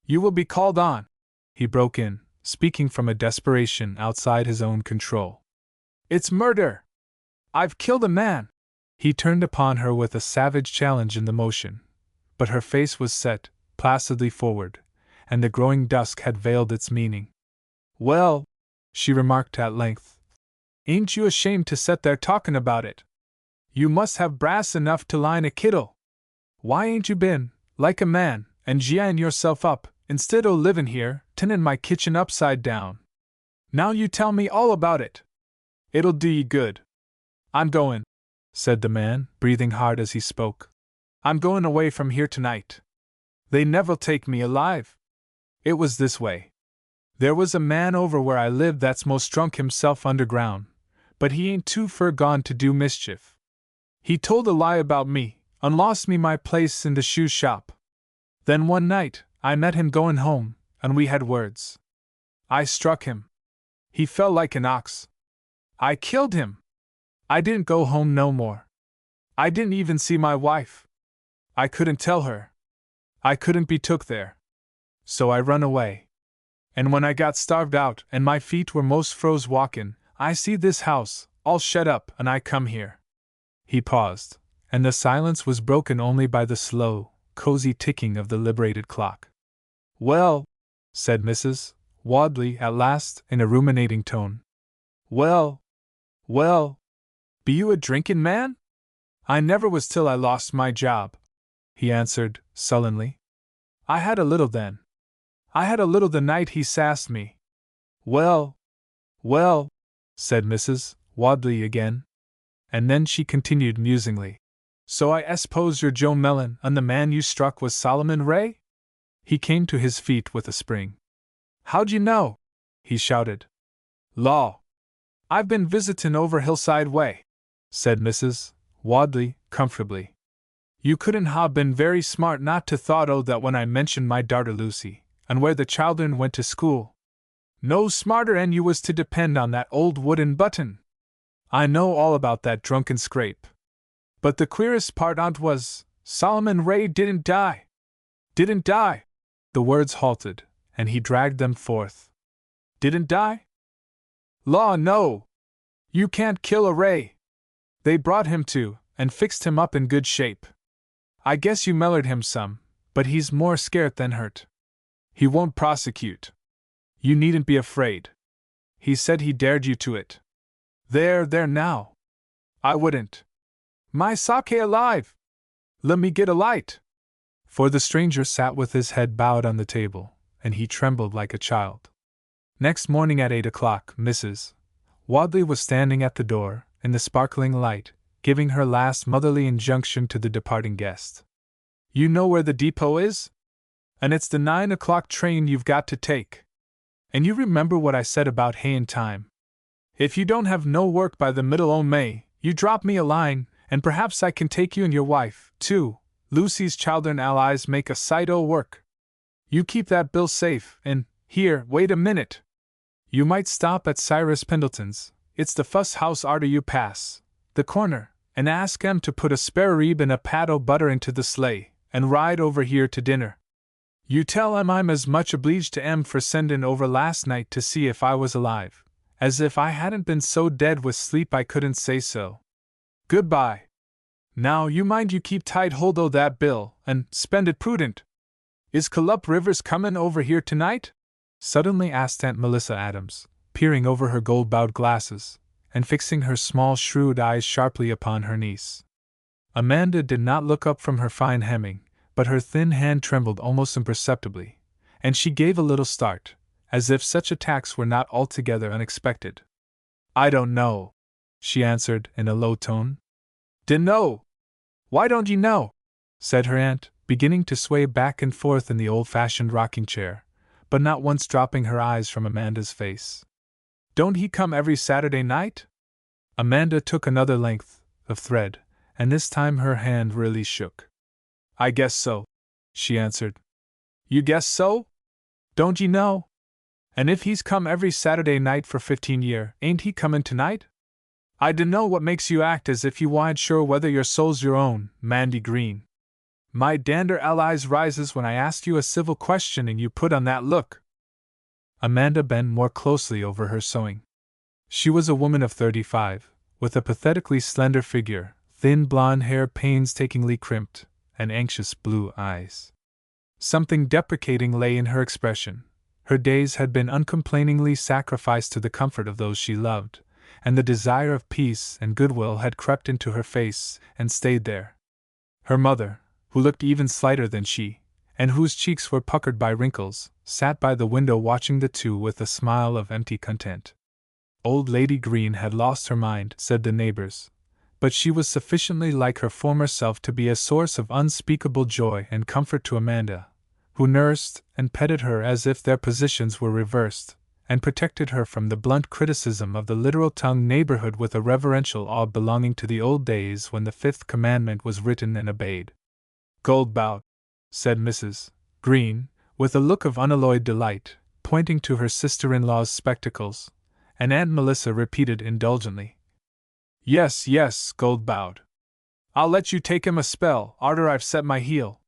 [SPEAKER 1] You will be called on, he broke in, speaking from a desperation outside his own control. It's murder! I've killed a man! He turned upon her with a savage challenge in the motion, but her face was set placidly forward, and the growing dusk had veiled its meaning. Well, she remarked at length, ain't you ashamed to set there talkin' about it? You must have brass enough to line a kittle. Why ain't you been, like a man, and gieing yourself up, instead o' livin' here, tinnin' my kitchen upside down? Now you tell me all about it. It'll do ye good. I'm goin', said the man, breathing hard as he spoke. I'm goin' away from here tonight. They never'll take me alive. It was this way. There was a man over where I lived that's most drunk himself underground, but he ain't too fur gone to do mischief. He told a lie about me, and lost me my place in the shoe shop. Then one night, I met him goin' home, and we had words. I struck him. He fell like an ox. I killed him. I didn't go home no more. I didn't even see my wife. I couldn't tell her. I couldn't be took there. So I run away. And when I got starved out and my feet were most froze walkin', I see this house, all shut up, and I come here. He paused, and the silence was broken only by the slow, cozy ticking of the liberated clock. Well, said Mrs. Wadley at last in a ruminating tone. Well, be you a drinkin' man? I never was till I lost my job, he answered, sullenly. I had a little then. I had a little the night he sassed me. Well, said Mrs. Wadley again. And then she continued musingly. So I s'pose you're Joe Mellon, and the man you struck was Solomon Ray? He came to his feet with a spring. How'd you know? He shouted. Law! I've been visitin' over Hillside way, said Mrs. Wadley, comfortably. You couldn't ha' been very smart not to thought o' that when I mentioned my darter Lucy, and where the children went to school. No smarter 'an you was to depend on that old wooden button. I know all about that drunken scrape. But the queerest part on't was, Solomon Ray didn't die. Didn't die. The words halted, and he dragged them forth. Didn't die? Law, no! You can't kill a Ray. They brought him to, and fixed him up in good shape. I guess you mellered him some, but he's more scart than hurt. He won't prosecute. You needn't be afraid. He said he dared you to it. There now. I wouldn't. My sake alive! Let me get a light! For the stranger sat with his head bowed on the table, and he trembled like a child. Next morning at 8 o'clock, Mrs. Wadley was standing at the door, in the sparkling light, giving her last motherly injunction to the departing guest. You know where the depot is? And it's the 9 o'clock train you've got to take. And you remember what I said about hayin' time. If you don't have no work by the middle o' May, you drop me a line, and perhaps I can take you and your wife, too. Lucy's children allies make a sight o' work. You keep that bill safe, and, here, wait a minute. You might stop at Cyrus Pendleton's, it's the fuss house arter you pass the corner, and ask 'em to put a spare rib and a pat o' butter into the sleigh, and ride over here to dinner. You tell 'em I'm as much obleeged to 'em for sendin' over last night to see if I was alive, as if I hadn't been so dead with sleep I couldn't say so. Goodbye. Now you mind you keep tight hold o' that bill, and spend it prudent. Is Calup Rivers comin' over here tonight? Suddenly asked Aunt Melissa Adams, peering over her gold-bowed glasses, and fixing her small shrewd eyes sharply upon her niece. Amanda did not look up from her fine hemming, but her thin hand trembled almost imperceptibly, and she gave a little start, as if such attacks were not altogether unexpected. "I don't know," she answered in a low tone. "Dunno? Why don't you know?" said her aunt, beginning to sway back and forth in the old-fashioned rocking chair, but not once dropping her eyes from Amanda's face. "Don't he come every Saturday night?" Amanda took another length of thread, and this time her hand really shook. "I guess so," she answered. "You guess so? Don't ye know? And if he's come every Saturday night for 15 year, ain't he comin' tonight? I dunno what makes you act as if you warn't sure whether your soul's your own, Mandy Green. My dander allies rises when I ask you a civil question and you put on that look." Amanda bent more closely over her sewing. She was a woman of 35, with a pathetically slender figure, thin blonde hair painstakingly crimped, and anxious blue eyes. Something deprecating lay in her expression. Her days had been uncomplainingly sacrificed to the comfort of those she loved, and the desire of peace and goodwill had crept into her face and stayed there. Her mother, who looked even slighter than she, and whose cheeks were puckered by wrinkles, sat by the window watching the two with a smile of empty content. Old Lady Green had lost her mind, said the neighbors, but she was sufficiently like her former self to be a source of unspeakable joy and comfort to Amanda, who nursed and petted her as if their positions were reversed, and protected her from the blunt criticism of the literal-tongued neighborhood with a reverential awe belonging to the old days when the fifth commandment was written and obeyed. "Gold-bowed," said Mrs. Green, with a look of unalloyed delight, pointing to her sister-in-law's spectacles, and Aunt Melissa repeated indulgently, "Yes, yes, gold-bowed. I'll let you take him a spell, arter I've set my heel.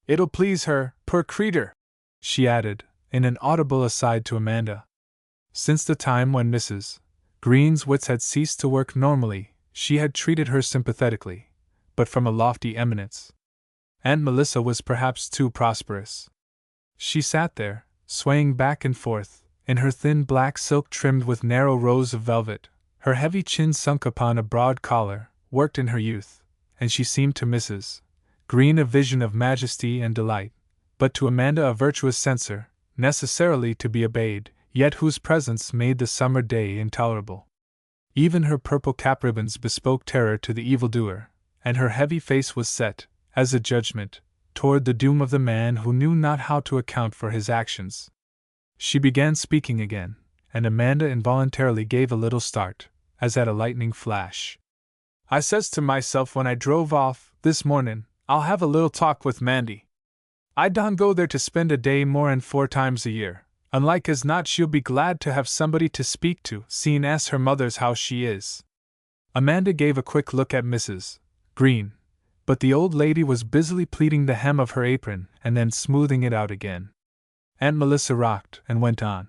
[SPEAKER 1] It'll please her, poor creetur," she added, in an audible aside to Amanda. Since the time when Mrs. Green's wits had ceased to work normally, she had treated her sympathetically, but from a lofty eminence. Aunt Melissa was perhaps too prosperous. She sat there, swaying back and forth, in her thin black silk trimmed with narrow rows of velvet, her heavy chin sunk upon a broad collar, worked in her youth, and she seemed to Mrs. Green a vision of majesty and delight, but to Amanda a virtuous censor, necessarily to be obeyed, yet whose presence made the summer day intolerable. Even her purple cap ribbons bespoke terror to the evildoer, and her heavy face was set, as a judgment, toward the doom of the man who knew not how to account for his actions. She began speaking again, and Amanda involuntarily gave a little start, as at a lightning flash. "I says to myself when I drove off, this mornin', I'll have a little talk with Mandy. I don't go there to spend a day more'n 4 times a year, unlike as not she'll be glad to have somebody to speak to, seeing as her mother's how she is." Amanda gave a quick look at Mrs. Green, but the old lady was busily pleating the hem of her apron and then smoothing it out again. Aunt Melissa rocked and went on.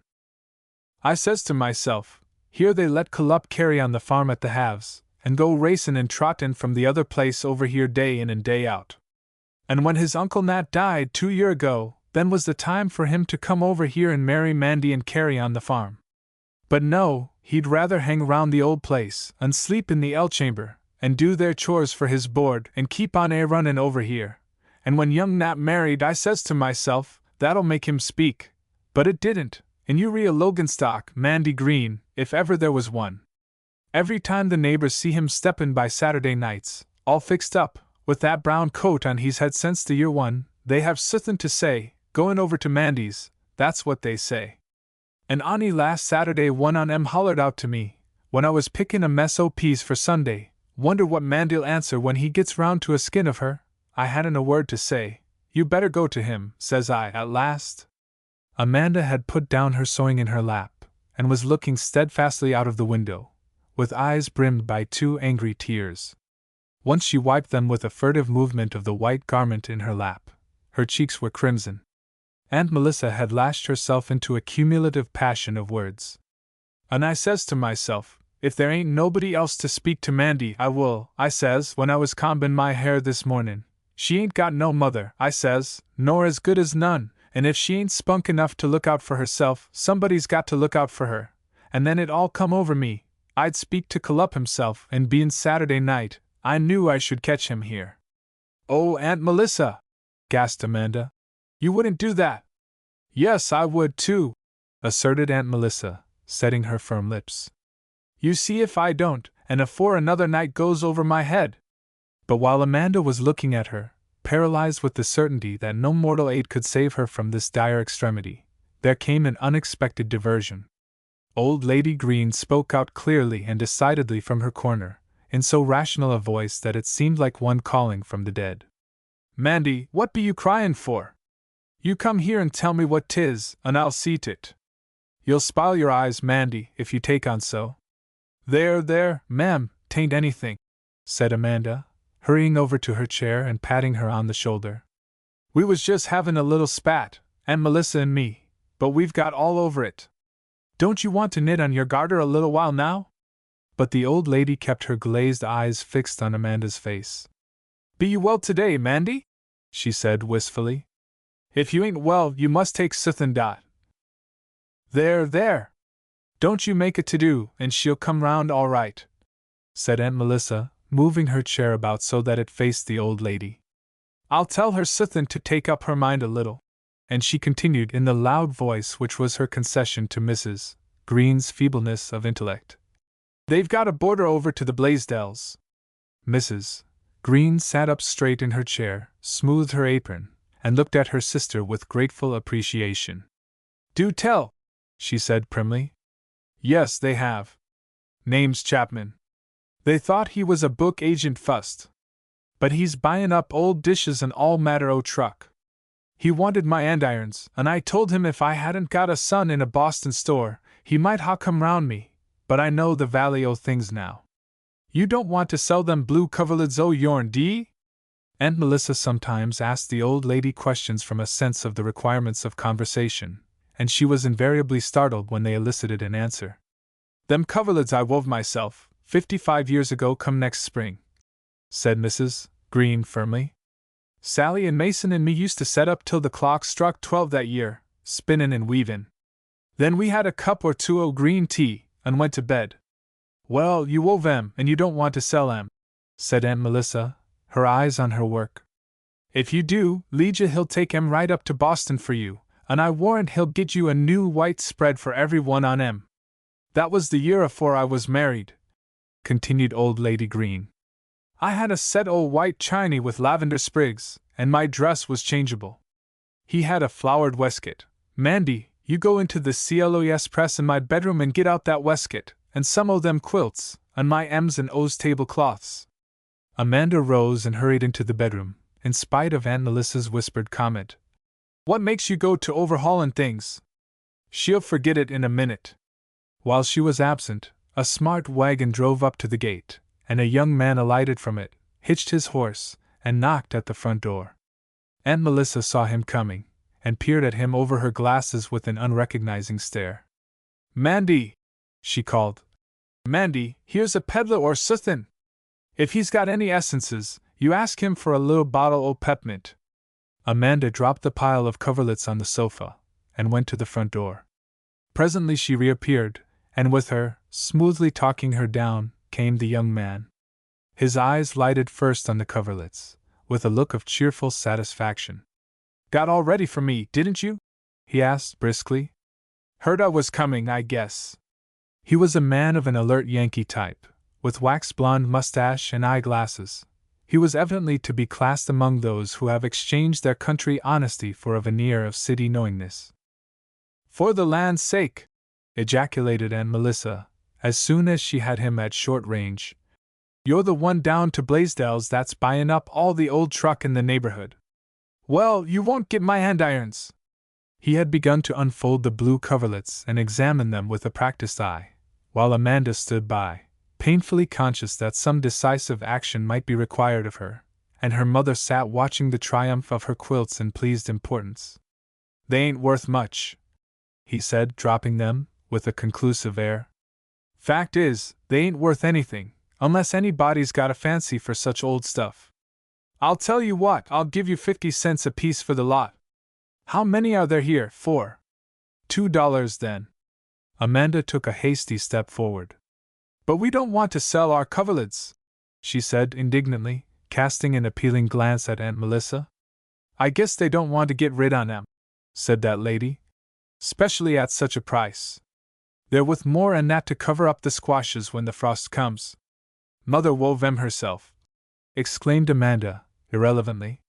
[SPEAKER 1] "I says to myself, here they let Colup carry on the farm at the halves, and go racin' and trottin' from the other place over here day in and day out. And when his Uncle Nat died 2 year ago, then was the time for him to come over here and marry Mandy and carry on the farm. But no, he'd rather hang round the old place, and sleep in the L-chamber, and do their chores for his board, and keep on runnin' over here. And when young Nat married, I says to myself, that'll make him speak. But it didn't, and you real Loganstock, Mandy Green, if ever there was one. Every time the neighbors see him steppin' by Saturday nights, all fixed up, with that brown coat on he's had since the year 1, they have suthin' to say, goin' over to Mandy's, that's what they say. And on'y last Saturday one on 'em hollered out to me, when I was pickin' a mess o' peas for Sunday, wonder what Mandy'll answer when he gets round to a skin of her. I hadn't a word to say. You better go to him, says I, at last." Amanda had put down her sewing in her lap, and was looking steadfastly out of the window, with eyes brimmed by 2 angry tears. Once she wiped them with a furtive movement of the white garment in her lap. Her cheeks were crimson. Aunt Melissa had lashed herself into a cumulative passion of words. "And I says to myself, if there ain't nobody else to speak to Mandy, I will, I says, when I was combin' my hair this mornin'. She ain't got no mother, I says, nor as good as none, and if she ain't spunk enough to look out for herself, somebody's got to look out for her. and then it all come over me. I'd speak to Club himself, and bein' Saturday night, I knew I should catch him here." "Oh, Aunt Melissa!" gasped Amanda. "You wouldn't do that!" "Yes, I would too," asserted Aunt Melissa, setting her firm lips. "You see if I don't, and afore another night goes over my head." But while Amanda was looking at her, paralyzed with the certainty that no mortal aid could save her from this dire extremity, there came an unexpected diversion. Old Lady Green spoke out clearly and decidedly from her corner, in so rational a voice that it seemed like one calling from the dead. "Mandy, what be you cryin' for? You come here and tell me what 'tis, and I'll see 't. You'll spile your eyes, Mandy, if you take on so." There, ma'am, 'tain't anything," said Amanda, hurrying over to her chair and patting her on the shoulder. "We was just havin' a little spat, Aunt Melissa and me, but we've got all over it. Don't you want to knit on your garter a little while now?" But the old lady kept her glazed eyes fixed on Amanda's face. "Be you well today, Mandy?" she said wistfully. "If you ain't well, you must take suthin' dot. There! Don't you make a to-do, and she'll come round all right," said Aunt Melissa, moving her chair about so that it faced the old lady. "I'll tell her suthin' to take up her mind a little," and she continued in the loud voice which was her concession to Mrs. Green's feebleness of intellect. "They've got a boarder over to the Blaisdells." Mrs. Green sat up straight in her chair, smoothed her apron, and looked at her sister with grateful appreciation. "Do tell," she said primly. "Yes, they have. Name's Chapman. They thought he was a book agent fust. But he's buyin' up old dishes and all matter o' truck. He wanted my andirons, and I told him if I hadn't got a son in a Boston store, he might ha' come round me, but I know the valley o' things now. You don't want to sell them blue coverlids o' yourn, d'ye?" Aunt Melissa sometimes asked the old lady questions from a sense of the requirements of conversation, and she was invariably startled when they elicited an answer. "Them coverlids I wove myself, 55 years ago come next spring," said Mrs. Green firmly. "Sally and Mason and me used to set up till the clock struck 12 that year, spinnin' and weavin'. Then we had a cup or two o' green tea, and went to bed." "Well, you wove 'em, and you don't want to sell 'em," said Aunt Melissa, her eyes on her work. "If you do, Legia he'll take 'em right up to Boston for you, and I warrant he'll get you a new white spread for every one on 'em. That was the year afore I was married," continued old Lady Green. "I had a set o' white chiny with lavender sprigs, and my dress was changeable. He had a flowered waistcoat. Mandy, you go into the CLOS press in my bedroom and get out that waistcoat, and some o' them quilts, and my M's and O's tablecloths." Amanda rose and hurried into the bedroom, in spite of Aunt Melissa's whispered comment. "What makes you go to overhaulin' things? She'll forget it in a minute." While she was absent, a smart wagon drove up to the gate, and a young man alighted from it, hitched his horse, and knocked at the front door. Aunt Melissa saw him coming, and peered at him over her glasses with an unrecognizing stare. "Mandy!" she called. "Mandy, here's a peddler or suthin'. If he's got any essences, you ask him for a little bottle o' pep'mint." Amanda dropped the pile of coverlets on the sofa, and went to the front door. Presently she reappeared, and with her, smoothly talking her down, came the young man. His eyes lighted first on the coverlets, with a look of cheerful satisfaction. "Got all ready for me, didn't you?" he asked briskly. "Heard I was coming, I guess." He was a man of an alert Yankee type, with wax-blonde mustache and eyeglasses. He was evidently to be classed among those who have exchanged their country honesty for a veneer of city knowingness. "For the land's sake!" ejaculated Aunt Melissa, as soon as she had him at short range. "You're the one down to Blaisdells that's buyin' up all the old truck in the neighborhood. Well, you won't get my andirons." He had begun to unfold the blue coverlets and examine them with a practiced eye, while Amanda stood by, painfully conscious that some decisive action might be required of her, and her mother sat watching the triumph of her quilts in pleased importance. "They ain't worth much," he said, dropping them, with a conclusive air. "Fact is, they ain't worth anything, unless anybody's got a fancy for such old stuff. I'll tell you what, I'll give you 50 cents apiece for the lot. How many are there here, for?" $2 then." Amanda took a hasty step forward. But we don't want to sell our coverlids, she said indignantly, casting an appealing glance at Aunt Melissa. I guess they don't want to get rid on 'em, said that lady. Specially at such a price. They're worth more and that to cover up the squashes when the frost comes. Mother wove 'em herself, exclaimed Amanda, irrelevantly.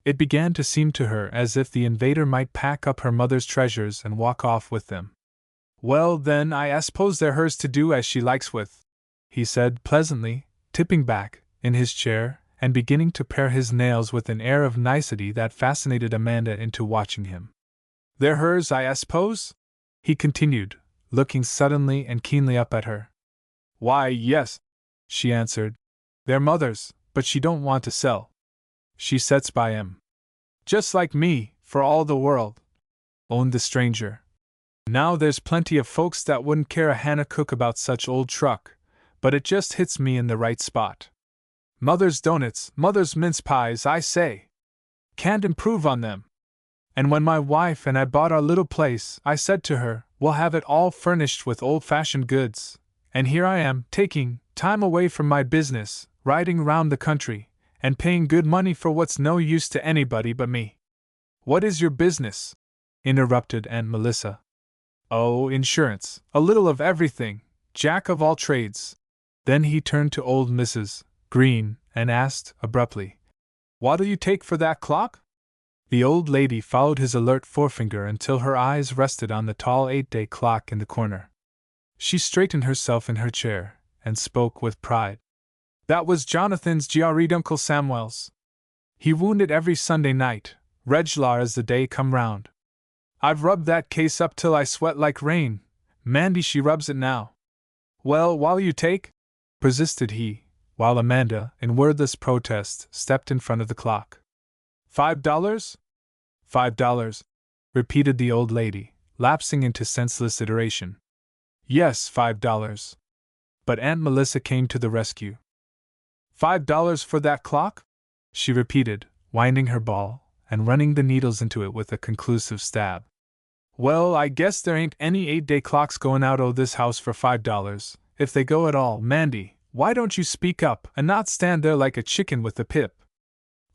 [SPEAKER 1] It began to seem to her as if the invader might pack up her mother's treasures and walk off with them. Well, then, I suppose they're hers to do as she likes with, he said pleasantly, tipping back in his chair and beginning to pare his nails with an air of nicety that fascinated Amanda into watching him. They're hers, I suppose? He continued, looking suddenly and keenly up at her. Why, yes, she answered. They're mother's, but she don't want to sell. She sets by 'em. Just like me, for all the world, owned the stranger. Now there's plenty of folks that wouldn't care a Hannah cook about such old truck, but it just hits me in the right spot. Mother's doughnuts, mother's mince pies, I say. Can't improve on them. And when my wife and I bought our little place, I said to her, we'll have it all furnished with old-fashioned goods, and here I am, taking time away from my business, riding round the country, and paying good money for what's no use to anybody but me. What is your business? Interrupted Aunt Melissa. Oh, insurance, a little of everything, jack of all trades. Then he turned to old Mrs. Green and asked, abruptly, What'll you take for that clock? The old lady followed his alert forefinger until her eyes rested on the tall 8-day clock in the corner. She straightened herself in her chair and spoke with pride. That was Jonathan's Giareed Uncle Samuel's. He wound it every Sunday night, reg'lar as the day come round. I've rubbed that case up till I sweat like rain. Mandy she rubs it now. Well, what'll you take? Persisted he, while Amanda, in wordless protest, stepped in front of the clock. $5? $5, repeated the old lady, lapsing into senseless iteration. Yes, $5. But Aunt Melissa came to the rescue. $5 for that clock? She repeated, winding her ball and running the needles into it with a conclusive stab. Well, I guess there ain't any 8-day clocks going out o' this house for $5, if they go at all. Mandy, why don't you speak up and not stand there like a chicken with a pip?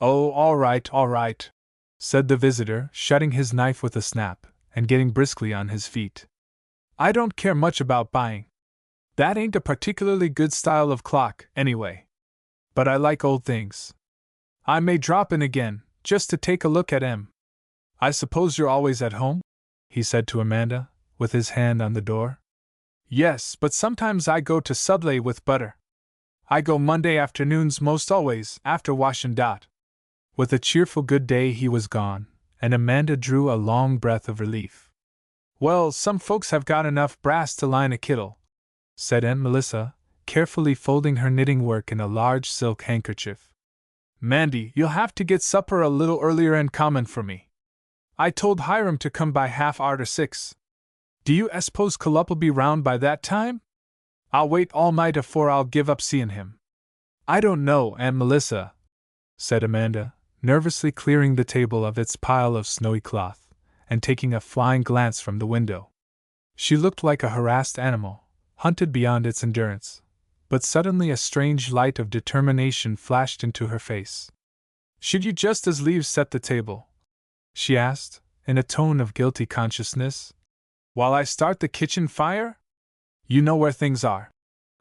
[SPEAKER 1] Oh, all right, said the visitor, shutting his knife with a snap and getting briskly on his feet. I don't care much about buying. That ain't a particularly good style of clock, anyway. But I like old things. I may drop in again, just to take a look at 'em. I suppose you're always at home? He said to Amanda, with his hand on the door. Yes, but sometimes I go to Sudley with butter. I go Monday afternoons most always, after washin' dot. With a cheerful good day he was gone, and Amanda drew a long breath of relief. Well, some folks have got enough brass to line a kittle, said Aunt Melissa, carefully folding her knitting work in a large silk handkerchief. Mandy, you'll have to get supper a little earlier and common for me. I told Hiram to come by 6:30. Do you s'pose Culup'll be round by that time? I'll wait all night afore I'll give up seein' him. I don't know, Aunt Melissa, said Amanda, nervously clearing the table of its pile of snowy cloth, and taking a flying glance from the window. She looked like a harassed animal, hunted beyond its endurance, but suddenly a strange light of determination flashed into her face. Should you just as leave set the table? She asked, in a tone of guilty consciousness. While I start the kitchen fire? You know where things are.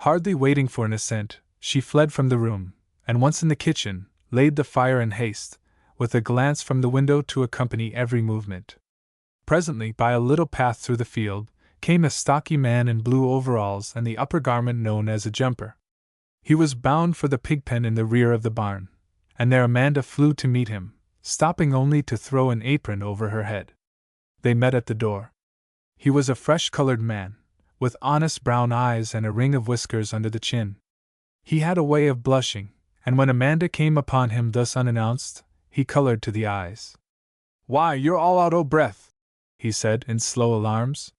[SPEAKER 1] Hardly waiting for an assent, she fled from the room, and once in the kitchen, laid the fire in haste, with a glance from the window to accompany every movement. Presently, by a little path through the field, came a stocky man in blue overalls and the upper garment known as a jumper. He was bound for the pig pen in the rear of the barn, and there Amanda flew to meet him, stopping only to throw an apron over her head. They met at the door. He was a fresh-colored man, with honest brown eyes and a ring of whiskers under the chin. He had a way of blushing, and when Amanda came upon him thus unannounced, he colored to the eyes. Why, you're all out o' breath, he said in slow alarms.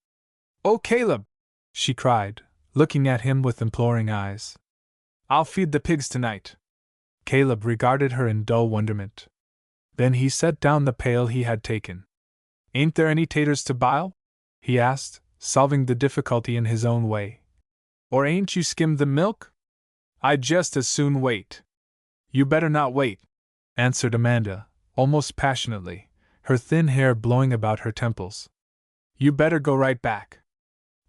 [SPEAKER 1] Oh, Caleb, she cried, looking at him with imploring eyes. I'll feed the pigs tonight. Caleb regarded her in dull wonderment. Then he set down the pail he had taken. Ain't there any taters to bile? He asked, solving the difficulty in his own way. Or ain't you skimmed the milk? I'd just as soon wait. You better not wait, answered Amanda, almost passionately, her thin hair blowing about her temples. You better go right back.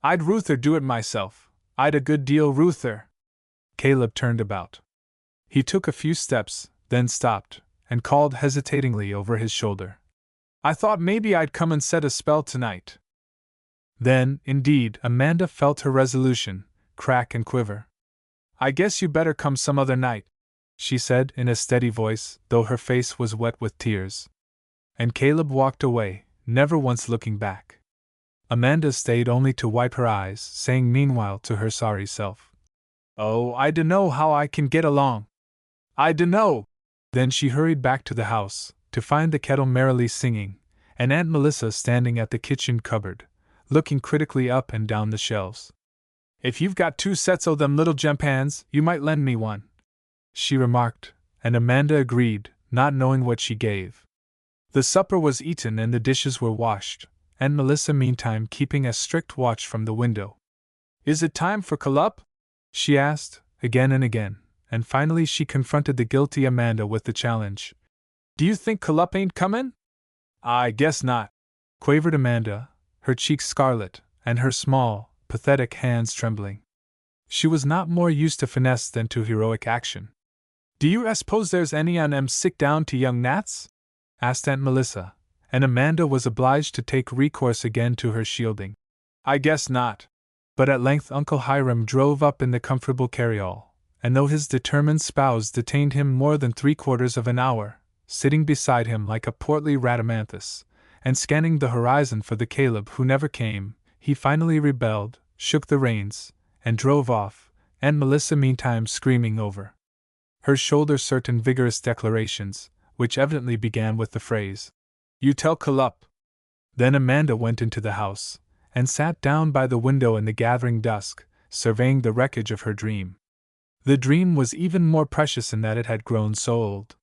[SPEAKER 1] I'd ruther do it myself, I'd a good deal ruther. Caleb turned about. He took a few steps, then stopped, and called hesitatingly over his shoulder. I thought maybe I'd come and set a spell tonight. Then, indeed, Amanda felt her resolution crack and quiver. I guess you better come some other night, she said in a steady voice, though her face was wet with tears. And Caleb walked away, never once looking back. Amanda stayed only to wipe her eyes, saying meanwhile to her sorry self, Oh, I dunno how I can get along. I dunno. Then she hurried back to the house, to find the kettle merrily singing, and Aunt Melissa standing at the kitchen cupboard, looking critically up and down the shelves. If you've got 2 sets o' them little gem pans, you might lend me one, she remarked, and Amanda agreed, not knowing what she gave. The supper was eaten and the dishes were washed, and Melissa meantime keeping a strict watch from the window. Is it time for collup? She asked, again and again, and finally she confronted the guilty Amanda with the challenge. Do you think collup ain't comin'? I guess not, quavered Amanda, her cheeks scarlet, and her small, pathetic hands trembling. She was not more used to finesse than to heroic action. Do you suppose there's any on 'em sick down to young Nats? Asked Aunt Melissa, and Amanda was obliged to take recourse again to her shielding. I guess not. But at length Uncle Hiram drove up in the comfortable carryall, and though his determined spouse detained him more than 3/4 of an hour, sitting beside him like a portly rhadamanthus, and scanning the horizon for the Caleb who never came, he finally rebelled, shook the reins, and drove off, Aunt Melissa meantime screaming over her shoulder certain vigorous declarations, which evidently began with the phrase, You tell collup. Then Amanda went into the house, and sat down by the window in the gathering dusk, surveying the wreckage of her dream. The dream was even more precious in that it had grown so old.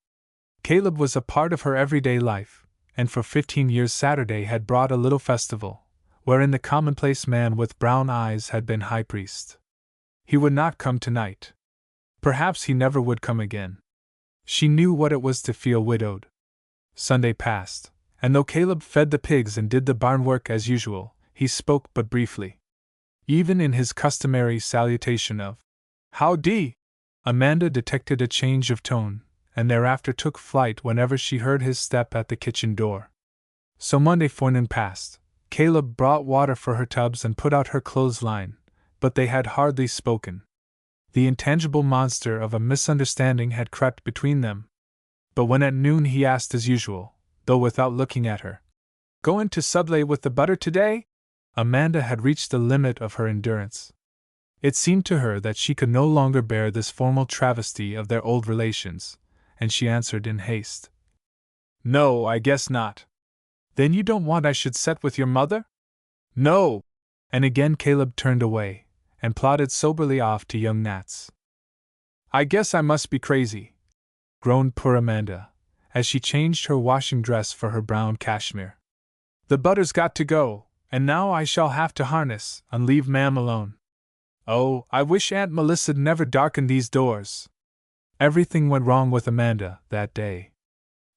[SPEAKER 1] Caleb was a part of her everyday life, and for 15 years Saturday had brought a little festival, wherein the commonplace man with brown eyes had been high priest. He would not come tonight. Perhaps he never would come again. She knew what it was to feel widowed. Sunday passed, and though Caleb fed the pigs and did the barn work as usual, he spoke but briefly. Even in his customary salutation of "Howdy," Amanda detected a change of tone, and thereafter took flight whenever she heard his step at the kitchen door. So Monday forenoon passed. Caleb brought water for her tubs and put out her clothesline, but they had hardly spoken. The intangible monster of a misunderstanding had crept between them. But when at noon he asked as usual, though without looking at her, "Goin' to sublay with the butter today?" Amanda had reached the limit of her endurance. It seemed to her that she could no longer bear this formal travesty of their old relations, and she answered in haste, "No, I guess not." "Then you don't want I should set with your mother?" "No!" And again Caleb turned away, and plodded soberly off to young Nats. "I guess I must be crazy," groaned poor Amanda, as she changed her washing dress for her brown cashmere. "The butter's got to go, and now I shall have to harness, and leave Ma'am alone. Oh, I wish Aunt Melissa'd never darkened these doors." Everything went wrong with Amanda that day.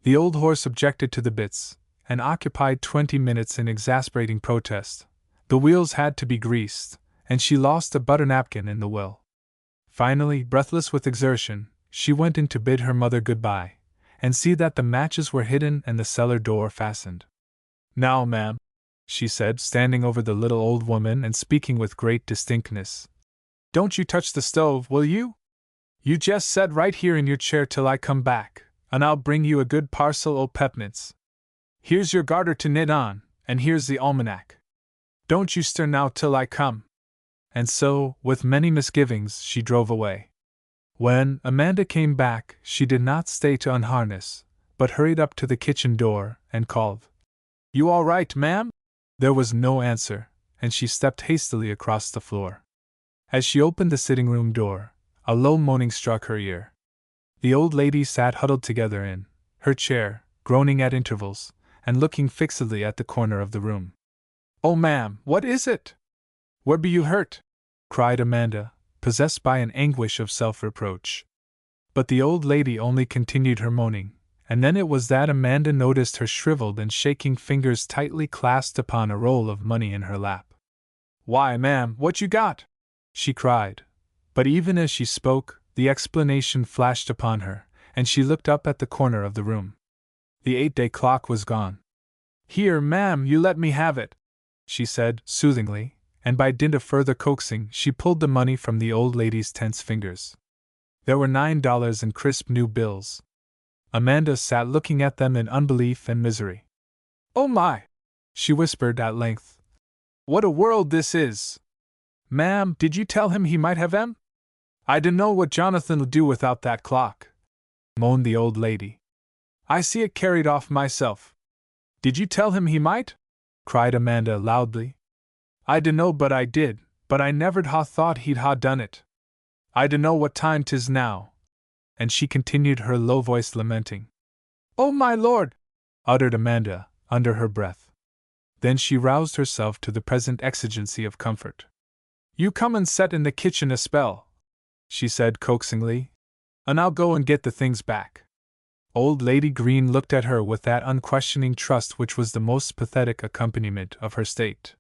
[SPEAKER 1] The old horse objected to the bits, and occupied 20 minutes in exasperating protest. The wheels had to be greased, and she lost a butter napkin in the will. Finally, breathless with exertion, she went in to bid her mother good-bye, and see that the matches were hidden and the cellar door fastened. "Now, ma'am," she said, standing over the little old woman and speaking with great distinctness, "don't you touch the stove, will you? You jest set right here in your chair till I come back, and I'll bring you a good parcel o' pep'mints. Here's your garter to knit on, and here's the almanac. Don't you stir now till I come." And so, with many misgivings, she drove away. When Amanda came back, she did not stay to unharness, but hurried up to the kitchen door and called, "You all right, ma'am?" There was no answer, and she stepped hastily across the floor. As she opened the sitting-room door, a low moaning struck her ear. The old lady sat huddled together in her chair, groaning at intervals, and looking fixedly at the corner of the room. "Oh, ma'am, what is it?" Where be you hurt? Cried Amanda, possessed by an anguish of self-reproach. But the old lady only continued her moaning, and then it was that Amanda noticed her shriveled and shaking fingers tightly clasped upon a roll of money in her lap. Why, ma'am, what you got? She cried. But even as she spoke, the explanation flashed upon her, and she looked up at the corner of the room. The 8-day clock was gone. Here, ma'am, you let me have it, she said, soothingly, and by dint of further coaxing she pulled the money from the old lady's tense fingers. There were $9 in crisp new bills. Amanda sat looking at them in unbelief and misery. Oh my! She whispered at length. What a world this is! Ma'am, did you tell him he might have 'em? I dunno what Jonathan'll do without that clock, moaned the old lady. I see it carried off myself. Did you tell him he might? Cried Amanda loudly. I dunno but I did, but I never'd ha' thought he'd ha' done it. I dunno what time 'tis now. And she continued her low voice lamenting. Oh my lord! Uttered Amanda, under her breath. Then she roused herself to the present exigency of comfort. You come and set in the kitchen a spell, she said coaxingly, and I'll go and get the things back. Old Lady Green looked at her with that unquestioning trust which was the most pathetic accompaniment of her state.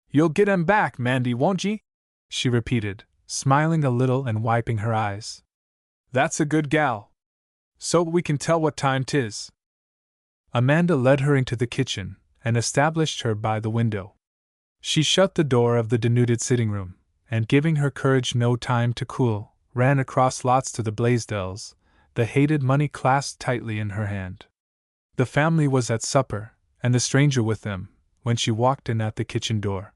[SPEAKER 1] You'll get 'em back, Mandy, won't ye? She repeated, smiling a little and wiping her eyes. That's a good gal. So we can tell what time 'tis. Amanda led her into the kitchen, and established her by the window. She shut the door of the denuded sitting room, and giving her courage no time to cool, ran across lots to the Blaisdells, the hated money clasped tightly in her hand. The family was at supper, and the stranger with them, when she walked in at the kitchen door.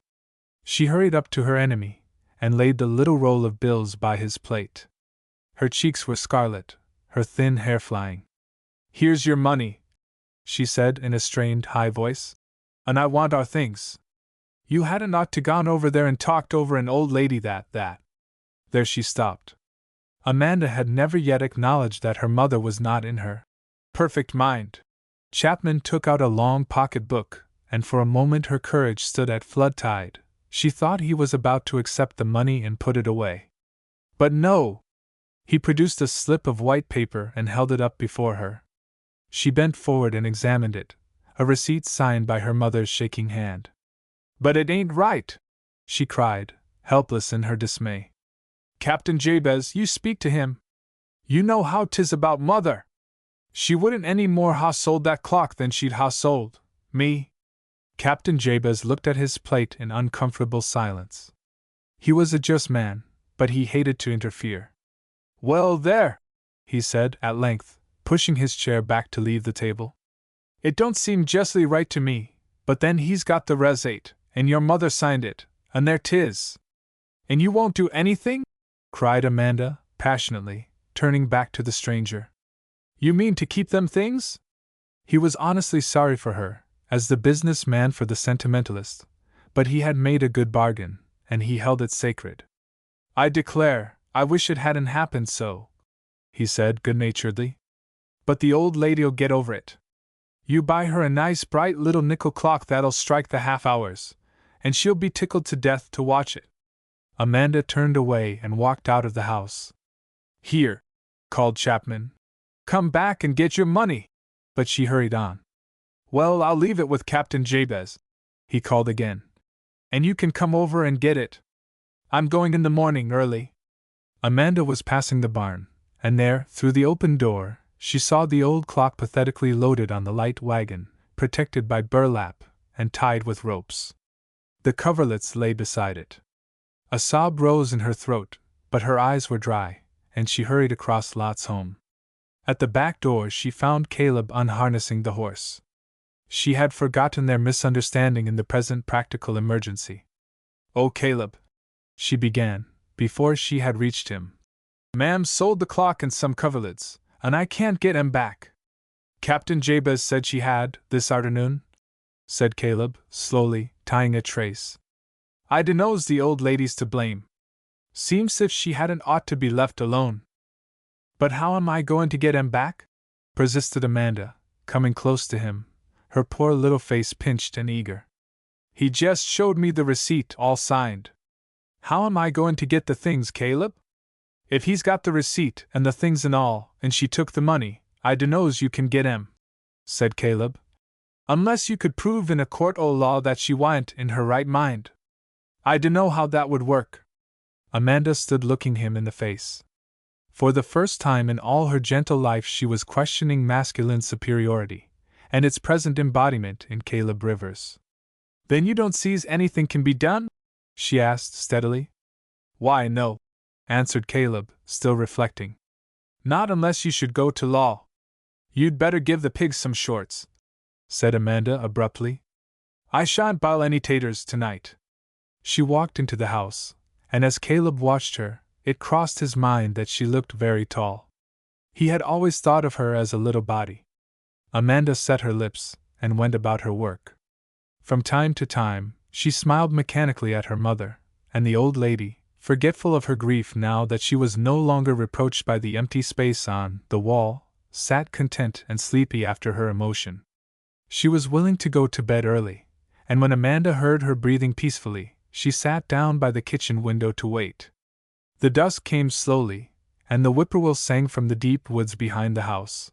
[SPEAKER 1] She hurried up to her enemy, and laid the little roll of bills by his plate. Her cheeks were scarlet, her thin hair flying. Here's your money, she said in a strained high voice, and I want our things. You hadn't ought to gone over there and talked over an old lady that. There she stopped. Amanda had never yet acknowledged that her mother was not in her perfect mind. Chapman took out a long pocket-book, and for a moment her courage stood at flood tide. She thought he was about to accept the money and put it away. But no! He produced a slip of white paper and held it up before her. She bent forward and examined it, a receipt signed by her mother's shaking hand. But it ain't right, she cried, helpless in her dismay. Captain Jabez, you speak to him. You know how 'tis about mother. She wouldn't any more ha' sold that clock than she'd ha' sold me. Captain Jabez looked at his plate in uncomfortable silence. He was a just man, but he hated to interfere. Well, there, he said at length, pushing his chair back to leave the table. It don't seem justly right to me, but then he's got the resate, and your mother signed it, and there 'tis. And you won't do anything? Cried Amanda, passionately, turning back to the stranger. You mean to keep them things? He was honestly sorry for her, as the business man for the sentimentalist, but he had made a good bargain, and he held it sacred. I declare, I wish it hadn't happened so, he said good-naturedly. But the old lady'll get over it. You buy her a nice bright little nickel clock that'll strike the half-hours, and she'll be tickled to death to watch it. Amanda turned away and walked out of the house. Here, called Chapman. Come back and get your money. But she hurried on. Well, I'll leave it with Captain Jabez, he called again. And you can come over and get it. I'm going in the morning early. Amanda was passing the barn, and there, through the open door, she saw the old clock pathetically loaded on the light wagon, protected by burlap, and tied with ropes. The coverlets lay beside it. A sob rose in her throat, but her eyes were dry, and she hurried across lots home. At the back door she found Caleb unharnessing the horse. She had forgotten their misunderstanding in the present practical emergency. Oh, Caleb, she began, before she had reached him. Ma'am sold the clock and some coverlids, and I can't get 'em back. Captain Jabez said she had, this arternoon, said Caleb, slowly, tying a trace. I dunno's the old lady's to blame. Seems if she hadn't ought to be left alone. But how am I going to get 'em back? Persisted Amanda, coming close to him, her poor little face pinched and eager. He just showed me the receipt all signed, How am I going to get the things, Caleb? If he's got the receipt and the things and all, and she took the money, I dunno's you can get 'em," said Caleb. "Unless you could prove in a court o' law that she wa'n't in her right mind. I dunno how that would work." Amanda stood looking him in the face. For the first time in all her gentle life she was questioning masculine superiority, and its present embodiment in Caleb Rivers. "Then you don't see's anything can be done?" she asked steadily. "Why, no," answered Caleb, still reflecting. "Not unless you should go to law. You'd better give the pigs some shorts," said Amanda abruptly. "I shan't bile any taters tonight." She walked into the house, and as Caleb watched her, it crossed his mind that she looked very tall. He had always thought of her as a little body. Amanda set her lips, and went about her work. From time to time, she smiled mechanically at her mother, and the old lady, forgetful of her grief now that she was no longer reproached by the empty space on the wall, sat content and sleepy after her emotion. She was willing to go to bed early, and when Amanda heard her breathing peacefully, she sat down by the kitchen window to wait. The dusk came slowly, and the whippoorwill sang from the deep woods behind the house.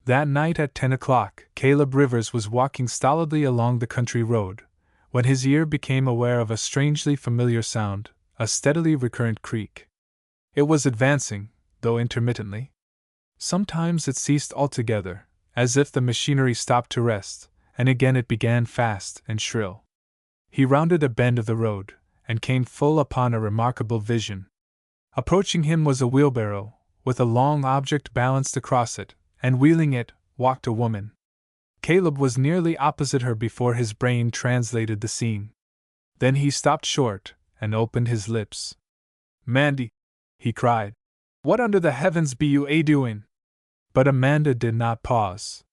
[SPEAKER 1] That night at 10 o'clock, Caleb Rivers was walking stolidly along the country road, when his ear became aware of a strangely familiar sound, a steadily recurrent creak. It was advancing, though intermittently. Sometimes it ceased altogether, as if the machinery stopped to rest, and again it began fast and shrill. He rounded a bend of the road, and came full upon a remarkable vision. Approaching him was a wheelbarrow, with a long object balanced across it, and wheeling it, walked a woman. Caleb was nearly opposite her before his brain translated the scene. Then he stopped short, and opened his lips. "Mandy," he cried, "what under the heavens be you a-doing?" But Amanda did not pause.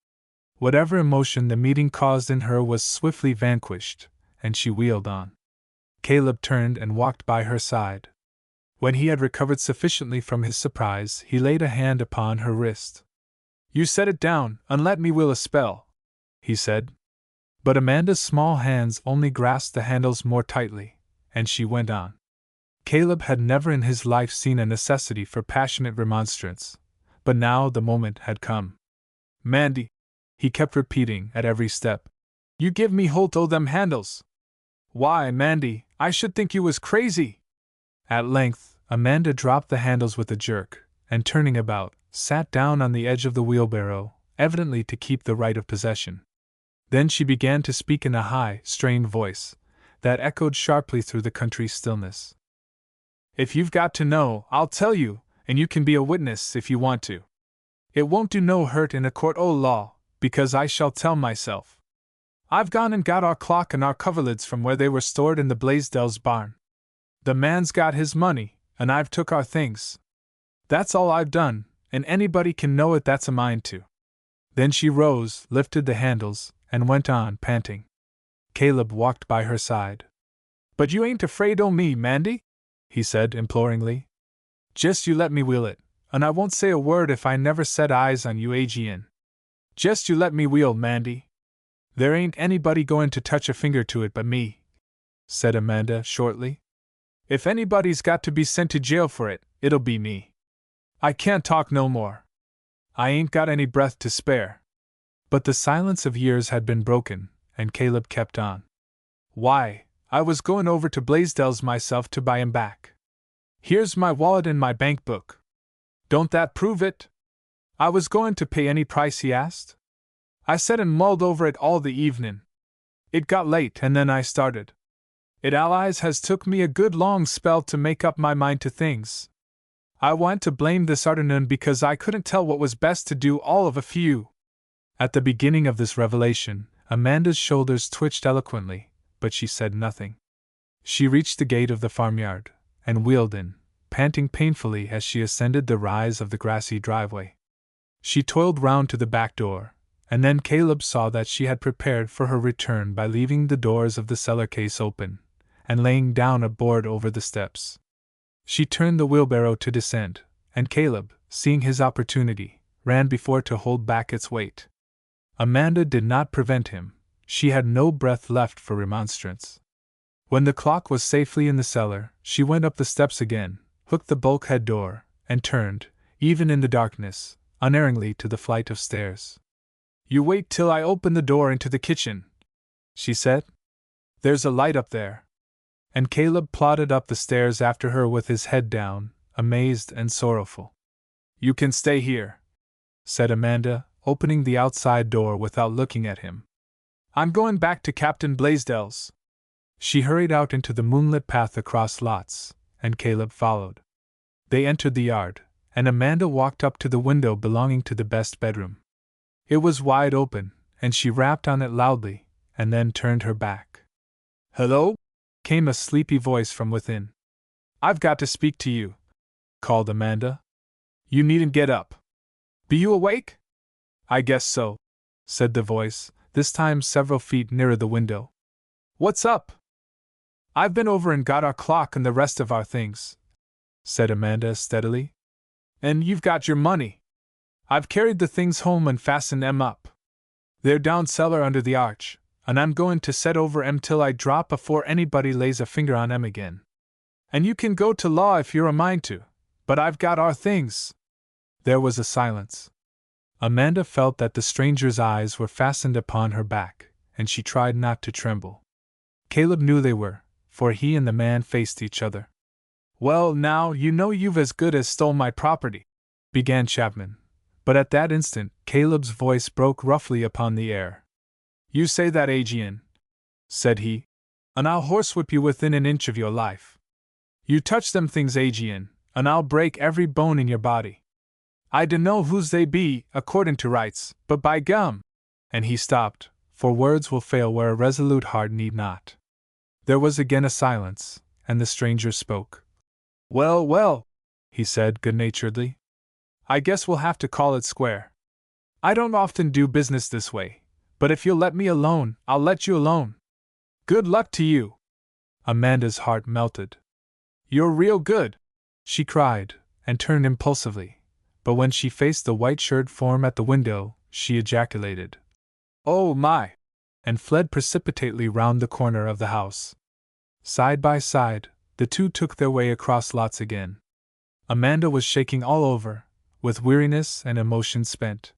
[SPEAKER 1] Whatever emotion the meeting caused in her was swiftly vanquished, and she wheeled on. Caleb turned and walked by her side. When he had recovered sufficiently from his surprise, he laid a hand upon her wrist. "You set it down, and let me wheel a spell," he said. But Amanda's small hands only grasped the handles more tightly, and she went on. Caleb had never in his life seen a necessity for passionate remonstrance, but now the moment had come. "Mandy," he kept repeating at every step, "you give me holt o' them handles." "Why, Mandy, I should think you was crazy." At length, Amanda dropped the handles with a jerk, and turning about, sat down on the edge of the wheelbarrow, evidently to keep the right of possession. Then she began to speak in a high, strained voice, that echoed sharply through the country stillness. "If you've got to know, I'll tell you, and you can be a witness if you want to. It won't do no hurt in a court o' law, because I shall tell myself. I've gone and got our clock and our coverlids from where they were stored in the Blaisdells barn. The man's got his money, and I've took our things. That's all I've done, and anybody can know it that's a mind to." Then she rose, lifted the handles, and went on, panting. Caleb walked by her side. "But you ain't afraid o' me, Mandy?" he said imploringly. "Just you let me wheel it, and I won't say a word if I never set eyes on you agin. Just you let me wheel, Mandy. There ain't anybody going to touch a finger to it but me," said Amanda shortly. "If anybody's got to be sent to jail for it, it'll be me. I can't talk no more. I ain't got any breath to spare." But the silence of years had been broken, and Caleb kept on. "Why, I was going over to Blaisdell's myself to buy 'em back. Here's my wallet and my bank book. Don't that prove it? I was going to pay any price he asked. I sat and mulled over it all the evening. It got late and then I started. It allies has took me a good long spell to make up my mind to things. I want to blame this arternoon because I couldn't tell what was best to do all of a few." At the beginning of this revelation, Amanda's shoulders twitched eloquently, but she said nothing. She reached the gate of the farmyard, and wheeled in, panting painfully as she ascended the rise of the grassy driveway. She toiled round to the back door, and then Caleb saw that she had prepared for her return by leaving the doors of the cellar case open, and laying down a board over the steps. She turned the wheelbarrow to descend, and Caleb, seeing his opportunity, ran before to hold back its weight. Amanda did not prevent him. She had no breath left for remonstrance. When the clock was safely in the cellar, she went up the steps again, hooked the bulkhead door, and turned, even in the darkness, unerringly to the flight of stairs. "You wait till I open the door into the kitchen," she said. "There's a light up there." And Caleb plodded up the stairs after her with his head down, amazed and sorrowful. "You can stay here," said Amanda, opening the outside door without looking at him. "I'm going back to Captain Blaisdell's." She hurried out into the moonlit path across lots, and Caleb followed. They entered the yard, and Amanda walked up to the window belonging to the best bedroom. It was wide open, and she rapped on it loudly, and then turned her back. "Hello?" came a sleepy voice from within. "I've got to speak to you," called Amanda. "You needn't get up. Be you awake?" "I guess so," said the voice, this time several feet nearer the window. "What's up?" "I've been over and got our clock and the rest of our things," said Amanda steadily. "And you've got your money. I've carried the things home and fastened 'em up. They're down cellar under the arch, and I'm going to set over 'em till I drop afore anybody lays a finger on 'em again. And you can go to law if you're a mind to, but I've got our things." There was a silence. Amanda felt that the stranger's eyes were fastened upon her back, and she tried not to tremble. Caleb knew they were, for he and the man faced each other. "Well, now, you know you've as good as stole my property," began Chapman, but at that instant Caleb's voice broke roughly upon the air. "You say that, Aegean," said he, "and I'll horsewhip you within an inch of your life. You touch them things, Aegean, and I'll break every bone in your body. I dunno whose they be, according to rights, but by gum!" And he stopped, for words will fail where a resolute heart need not. There was again a silence, and the stranger spoke. "Well, well," he said good-naturedly. "I guess we'll have to call it square. I don't often do business this way, but if you'll let me alone, I'll let you alone. Good luck to you." Amanda's heart melted. "You're real good," she cried, and turned impulsively, but when she faced the white-shirted form at the window, she ejaculated, "Oh my!" and fled precipitately round the corner of the house. Side by side, the two took their way across lots again. Amanda was shaking all over, with weariness and emotion spent.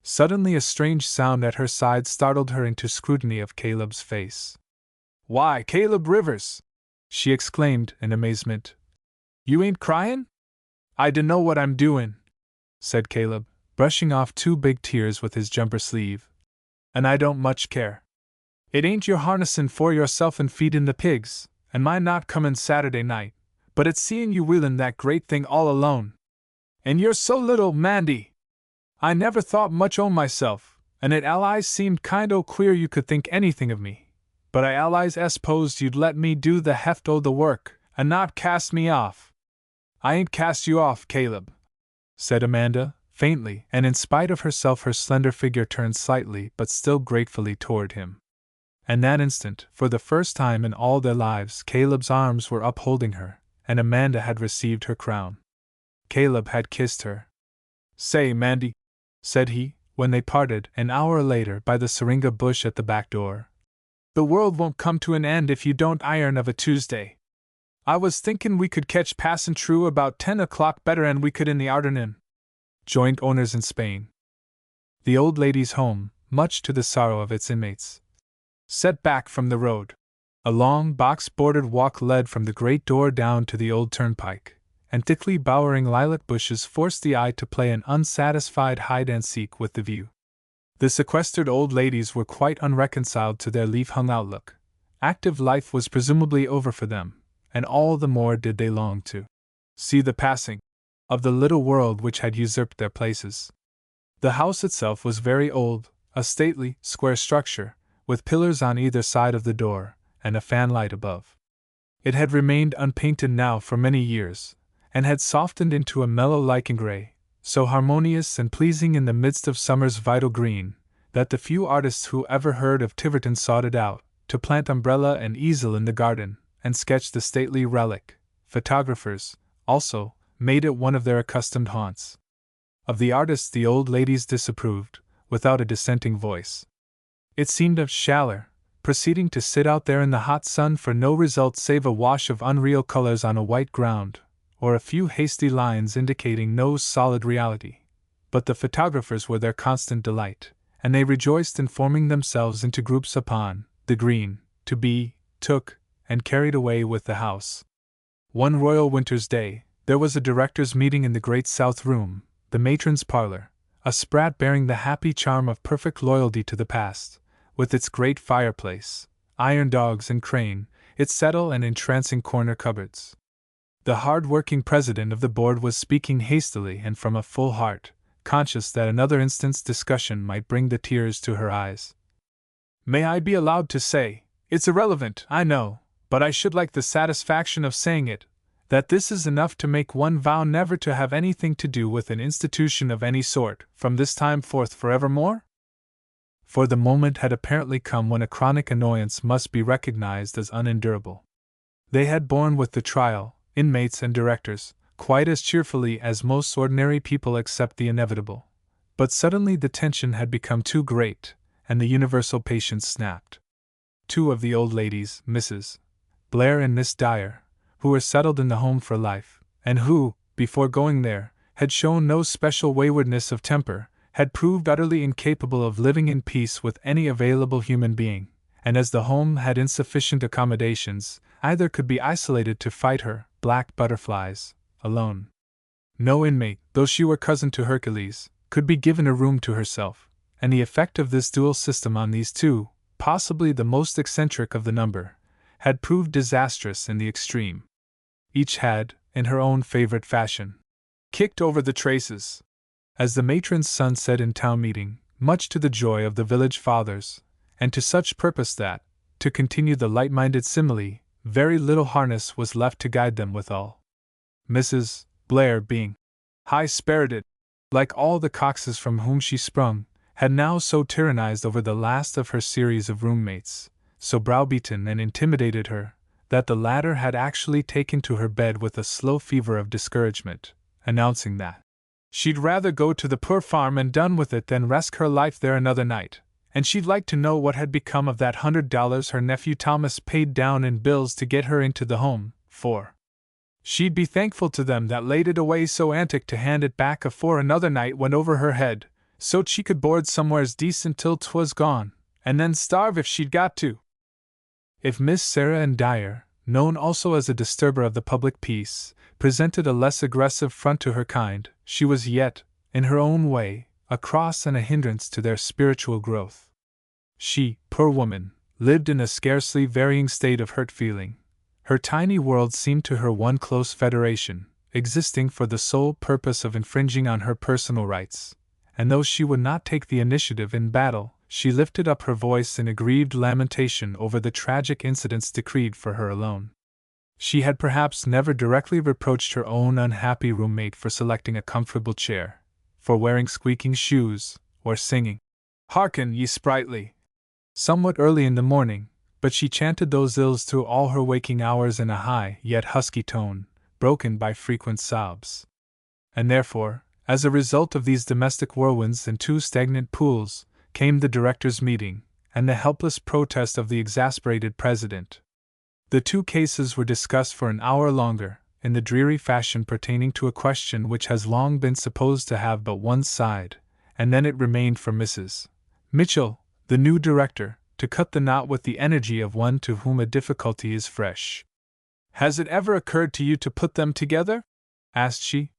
[SPEAKER 1] Suddenly a strange sound at her side startled her into scrutiny of Caleb's face. "Why, Caleb Rivers!" she exclaimed in amazement. "You ain't cryin'?" "I dunno what I'm doin'," said Caleb, brushing off 2 big tears with his jumper sleeve. "And I don't much care. It ain't your harnessin' for yourself and feedin' the pigs, and my not comin' Saturday night, but it's seein' you wheelin' that great thing all alone. And you're so little, Mandy! I never thought much o' myself, and it allies seemed kind o' queer you could think anything of me, but I allies s'posed you'd let me do the heft o' the work, and not cast me off." "I ain't cast you off, Caleb," said Amanda, faintly, and in spite of herself her slender figure turned slightly but still gratefully toward him. And that instant, for the first time in all their lives, Caleb's arms were upholding her, and Amanda had received her crown. Caleb had kissed her. "Say, Mandy," said he, when they parted an hour later by the syringa bush at the back door, "the world won't come to an end if you don't iron of a Tuesday. I was thinkin' we could catch passin' through about 10 o'clock better'n we could in the arternoon." Joint owners in Spain. The old lady's home, much to the sorrow of its inmates, set back from the road. A long box-bordered walk led from the great door down to the old turnpike, and thickly bowering lilac bushes forced the eye to play an unsatisfied hide-and-seek with the view. The sequestered old ladies were quite unreconciled to their leaf-hung outlook. Active life was presumably over for them, and all the more did they long to see the passing of the little world which had usurped their places. The house itself was very old, a stately, square structure, with pillars on either side of the door, and a fanlight above. It had remained unpainted now for many years, and had softened into a mellow lichen gray, so harmonious and pleasing in the midst of summer's vital green, that the few artists who ever heard of Tiverton sought it out, to plant umbrella and easel in the garden, and sketch the stately relic. Photographers, also, made it one of their accustomed haunts. Of the artists the old ladies disapproved, without a dissenting voice. It seemed a shaller, proceeding to sit out there in the hot sun for no result save a wash of unreal colors on a white ground, or a few hasty lines indicating no solid reality. But the photographers were their constant delight, and they rejoiced in forming themselves into groups upon the green, to be took and carried away with the house. One royal winter's day, there was a directors' meeting in the great south room, the matron's parlor, a sprat bearing the happy charm of perfect loyalty to the past, with its great fireplace, iron dogs and crane, its settle and entrancing corner cupboards. The hard-working president of the board was speaking hastily and from a full heart, conscious that another instant's discussion might bring the tears to her eyes. "May I be allowed to say, it's irrelevant, I know, but I should like the satisfaction of saying it, that this is enough to make one vow never to have anything to do with an institution of any sort, from this time forth forevermore?" For the moment had apparently come when a chronic annoyance must be recognized as unendurable. They had borne with the trial, inmates and directors, quite as cheerfully as most ordinary people accept the inevitable. But suddenly the tension had become too great, and the universal patience snapped. Two of the old ladies, Mrs. Blair and Miss Dyer, who were settled in the home for life, and who, before going there, had shown no special waywardness of temper, had proved utterly incapable of living in peace with any available human being, and as the home had insufficient accommodations, either could be isolated to fight her black butterflies alone. No inmate, though she were cousin to Hercules, could be given a room to herself, and the effect of this dual system on these two, possibly the most eccentric of the number, had proved disastrous in the extreme. Each had, in her own favorite fashion, kicked over the traces, as the matron's son said in town meeting, much to the joy of the village fathers, and to such purpose that, to continue the light-minded simile, very little harness was left to guide them withal. Mrs. Blair, being high-spirited, like all the Coxes from whom she sprung, had now so tyrannized over the last of her series of roommates, so browbeaten and intimidated her, that the latter had actually taken to her bed with a slow fever of discouragement, announcing that she'd rather go to the poor farm and done with it than risk her life there another night, and she'd like to know what had become of that $100 her nephew Thomas paid down in bills to get her into the home, for she'd be thankful to them that laid it away so antic to hand it back afore another night went over her head, so't she could board somewheres decent till 'twas gone, and then starve if she'd got to. If Miss Sarah Ann Dyer, known also as a disturber of the public peace, presented a less aggressive front to her kind, she was yet, in her own way, a cross and a hindrance to their spiritual growth. She, poor woman, lived in a scarcely varying state of hurt feeling. Her tiny world seemed to her one close federation, existing for the sole purpose of infringing on her personal rights, and though she would not take the initiative in battle, she lifted up her voice in aggrieved lamentation over the tragic incidents decreed for her alone. She had perhaps never directly reproached her own unhappy roommate for selecting a comfortable chair, for wearing squeaking shoes, or singing, "Hearken, ye sprightly," somewhat early in the morning, but she chanted those ills through all her waking hours in a high yet husky tone, broken by frequent sobs. And therefore, as a result of these domestic whirlwinds and two stagnant pools, came the directors' meeting, and the helpless protest of the exasperated president. The two cases were discussed for an hour longer, in the dreary fashion pertaining to a question which has long been supposed to have but one side, and then it remained for Mrs. Mitchell, the new director, to cut the knot with the energy of one to whom a difficulty is fresh. "Has it ever occurred to you to put them together?" asked she.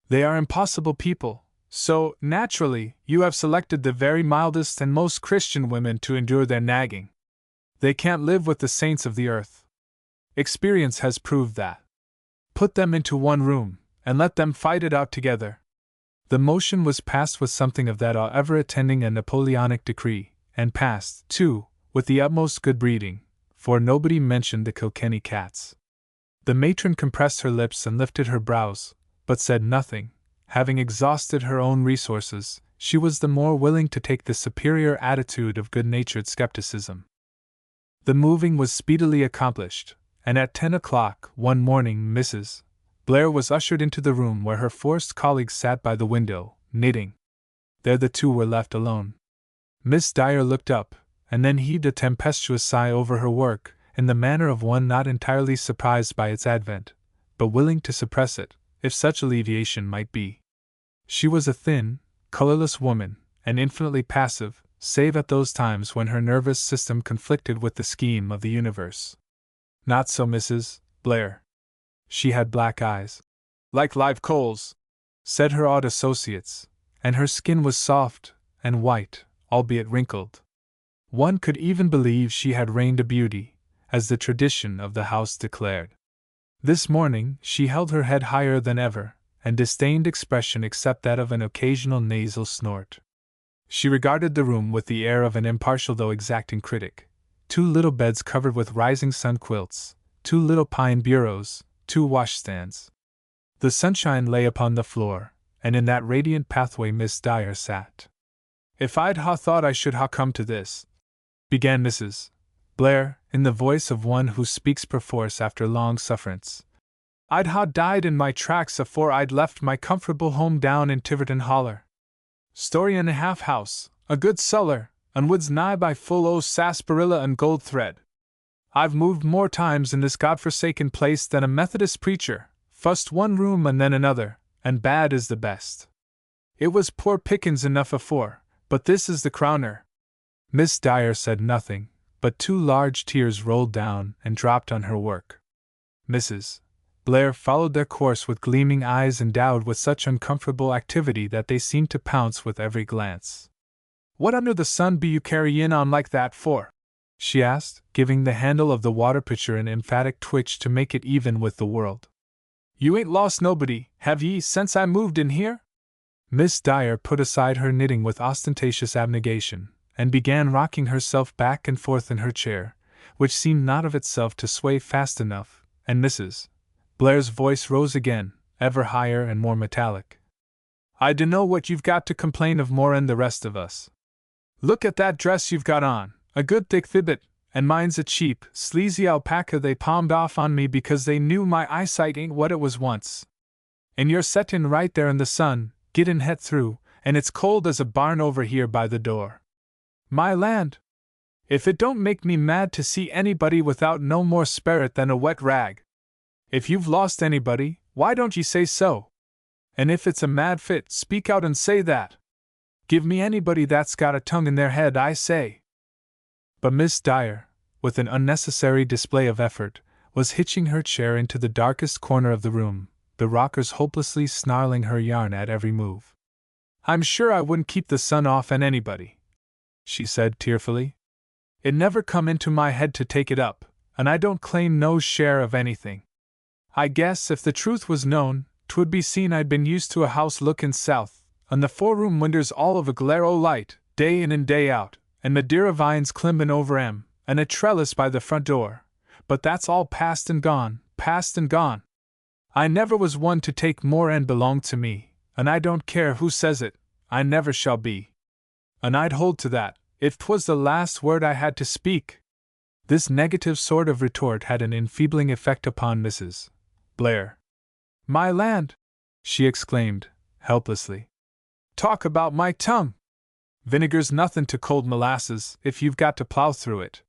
[SPEAKER 1] "They are impossible people, so, naturally, you have selected the very mildest and most Christian women to endure their nagging. They can't live with the saints of the earth. Experience has proved that. Put them into one room, and let them fight it out together." The motion was passed with something of that awe ever attending a Napoleonic decree, and passed, too, with the utmost good breeding, for nobody mentioned the Kilkenny cats. The matron compressed her lips and lifted her brows, but said nothing. Having exhausted her own resources, she was the more willing to take the superior attitude of good-natured skepticism. The moving was speedily accomplished, and at 10 o'clock one morning Mrs. Blair was ushered into the room where her forced colleagues sat by the window, knitting. There the two were left alone. Miss Dyer looked up, and then heaved a tempestuous sigh over her work, in the manner of one not entirely surprised by its advent, but willing to suppress it, if such alleviation might be. She was a thin, colorless woman, and infinitely passive, save at those times when her nervous system conflicted with the scheme of the universe. Not so Mrs. Blair. She had black eyes, like live coals, said her odd associates, and her skin was soft and white, albeit wrinkled. One could even believe she had reigned a beauty, as the tradition of the house declared. This morning she held her head higher than ever, and disdained expression except that of an occasional nasal snort. She regarded the room with the air of an impartial though exacting critic. 2 little beds covered with rising sun quilts, 2 little pine bureaus, 2 washstands. The sunshine lay upon the floor, and in that radiant pathway Miss Dyer sat. "If I'd thought I should come to this," began Mrs. Blair, in the voice of one who speaks perforce after long sufferance, "I'd died in my tracks afore I'd left my comfortable home down in Tiverton Holler. Story and a half house, a good cellar, and woods nigh by full o' sarsaparilla and gold thread. I've moved more times in this godforsaken place than a Methodist preacher, fust one room and then another, and bad is the best. It was poor pickins enough afore, but this is the crowner." Miss Dyer said nothing, but 2 large tears rolled down and dropped on her work. Mrs. Blair followed their course with gleaming eyes endowed with such uncomfortable activity that they seemed to pounce with every glance. "What under the sun be you carryin' on like that for?" she asked, giving the handle of the water pitcher an emphatic twitch to make it even with the world. "You ain't lost nobody, have ye, since I moved in here?" Miss Dyer put aside her knitting with ostentatious abnegation, and began rocking herself back and forth in her chair, which seemed not of itself to sway fast enough, and Mrs. Blair's voice rose again, ever higher and more metallic. "I dunno what you've got to complain of more'n the rest of us. Look at that dress you've got on, a good thick thibbit, and mine's a cheap, sleazy alpaca they palmed off on me because they knew my eyesight ain't what it was once. And you're settin' right there in the sun, gettin' het through, and it's cold as a barn over here by the door. My land! If it don't make me mad to see anybody without no more sperrit than a wet rag. If you've lost anybody, why don't ye say so? And if it's a mad fit, speak out and say that. Give me anybody that's got a tongue in their head, I say." But Miss Dyer, with an unnecessary display of effort, was hitching her chair into the darkest corner of the room, the rockers hopelessly snarling her yarn at every move. "I'm sure I wouldn't keep the sun off on anybody," she said tearfully. "It never come into my head to take it up, and I don't claim no share of anything. I guess if the truth was known, 'twould be seen I'd been used to a house lookin' south, and the 4-room winders all of a glare o' light, day in and day out, and Madeira vines climbin' over 'em, and a trellis by the front door, but that's all past and gone, past and gone. I never was one to take more'n belonged to me, and I don't care who says it, I never shall be. And I'd hold to that, if 'twas the last word I had to speak." This negative sort of retort had an enfeebling effect upon Mrs. Blair. "My land!" she exclaimed, helplessly. "Talk about my tongue! Vinegar's nothing to cold molasses if you've got to plow through it."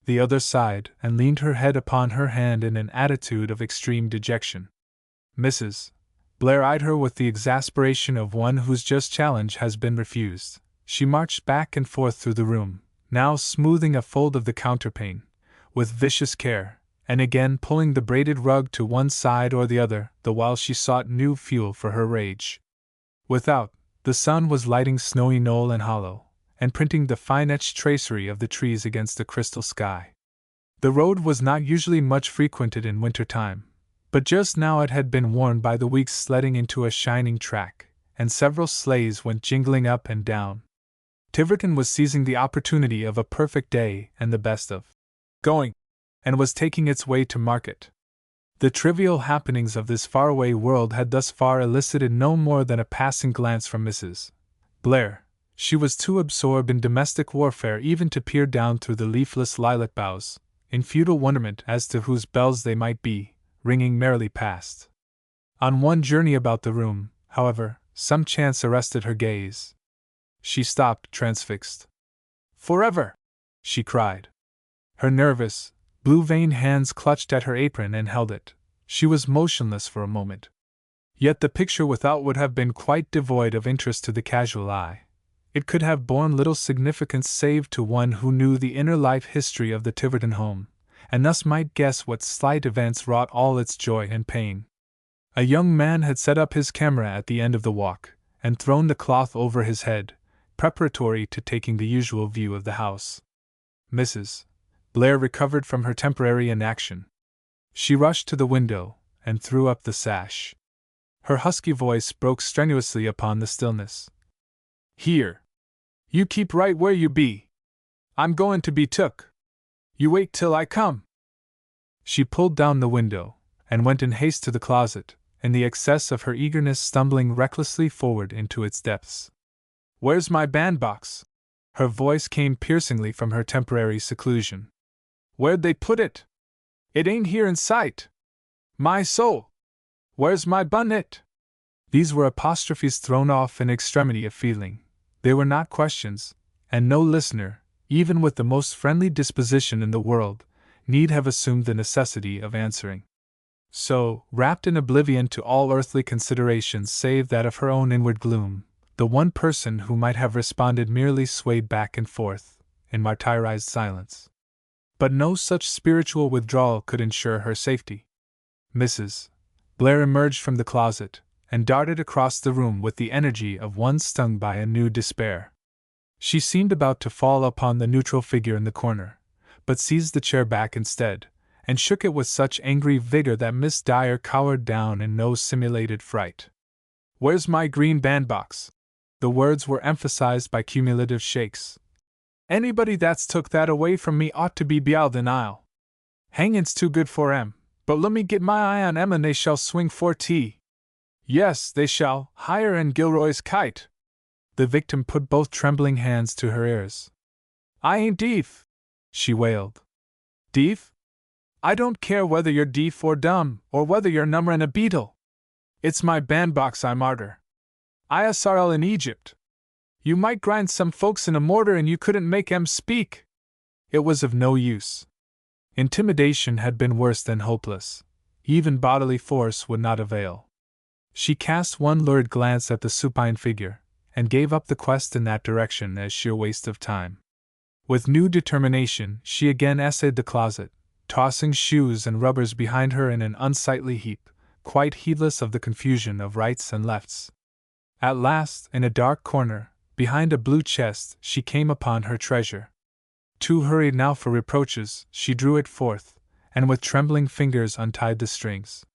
[SPEAKER 1] The other sighed and leaned her head upon her hand in an attitude of extreme dejection. Mrs. Blair eyed her with the exasperation of one whose just challenge has been refused. She marched back and forth through the room, now smoothing a fold of the counterpane, with vicious care, and again pulling the braided rug to one side or the other, the while she sought new fuel for her rage. Without, the sun was lighting snowy knoll and hollow, and printing the fine-etched tracery of the trees against the crystal sky. The road was not usually much frequented in winter time, but just now it had been worn by the week's sledding into a shining track, and several sleighs went jingling up and down. Tiverton was seizing the opportunity of a perfect day and the best of going, and was taking its way to market. The trivial happenings of this faraway world had thus far elicited no more than a passing glance from Mrs. Blair. She was too absorbed in domestic warfare even to peer down through the leafless lilac boughs, in futile wonderment as to whose bells they might be, ringing merrily past. On one journey about the room, however, some chance arrested her gaze. She stopped, transfixed. "Forever!" she cried. Her nervous, blue-veined hands clutched at her apron and held it. She was motionless for a moment. Yet the picture without would have been quite devoid of interest to the casual eye. It could have borne little significance save to one who knew the inner life history of the Tiverton home, and thus might guess what slight events wrought all its joy and pain. A young man had set up his camera at the end of the walk, and thrown the cloth over his head, preparatory to taking the usual view of the house. Mrs. Blair recovered from her temporary inaction. She rushed to the window, and threw up the sash. Her husky voice broke strenuously upon the stillness. "Here! You keep right where you be! I'm goin' to be took! You wait till I come!" She pulled down the window, and went in haste to the closet, in the excess of her eagerness stumbling recklessly forward into its depths. "Where's my bandbox?" Her voice came piercingly from her temporary seclusion. "Where'd they put it? It ain't here in sight! My soul! Where's my bunnet?" These were apostrophes thrown off in extremity of feeling. They were not questions, and no listener, even with the most friendly disposition in the world, need have assumed the necessity of answering. So, wrapped in oblivion to all earthly considerations save that of her own inward gloom, the one person who might have responded merely swayed back and forth, in martyrized silence. But no such spiritual withdrawal could ensure her safety. Mrs. Blair emerged from the closet, and darted across the room with the energy of one stung by a new despair. She seemed about to fall upon the neutral figure in the corner, but seized the chair back instead, and shook it with such angry vigor that Miss Dyer cowered down in no simulated fright. "Where's my green bandbox?" The words were emphasized by cumulative shakes. "Anybody that's took that away from me ought to be beowled in aisle. Hangin's too good for 'em, but let me get my eye on 'em and they shall swing for tea. Yes, they shall, higher 'n Gilroy's kite." The victim put both trembling hands to her ears. "I ain't deef," she wailed. "Deef? I don't care whether you're deef or dumb, or whether you're numberin' a beetle. It's my bandbox I'm arter. I a sarl in Egypt. You might grind some folks in a mortar and you couldn't make 'em speak." It was of no use. Intimidation had been worse than hopeless. Even bodily force would not avail. She cast one lurid glance at the supine figure, and gave up the quest in that direction as sheer waste of time. With new determination, she again essayed the closet, tossing shoes and rubbers behind her in an unsightly heap, quite heedless of the confusion of rights and lefts. At last, in a dark corner, behind a blue chest, she came upon her treasure. Too hurried now for reproaches, she drew it forth, and with trembling fingers untied the strings.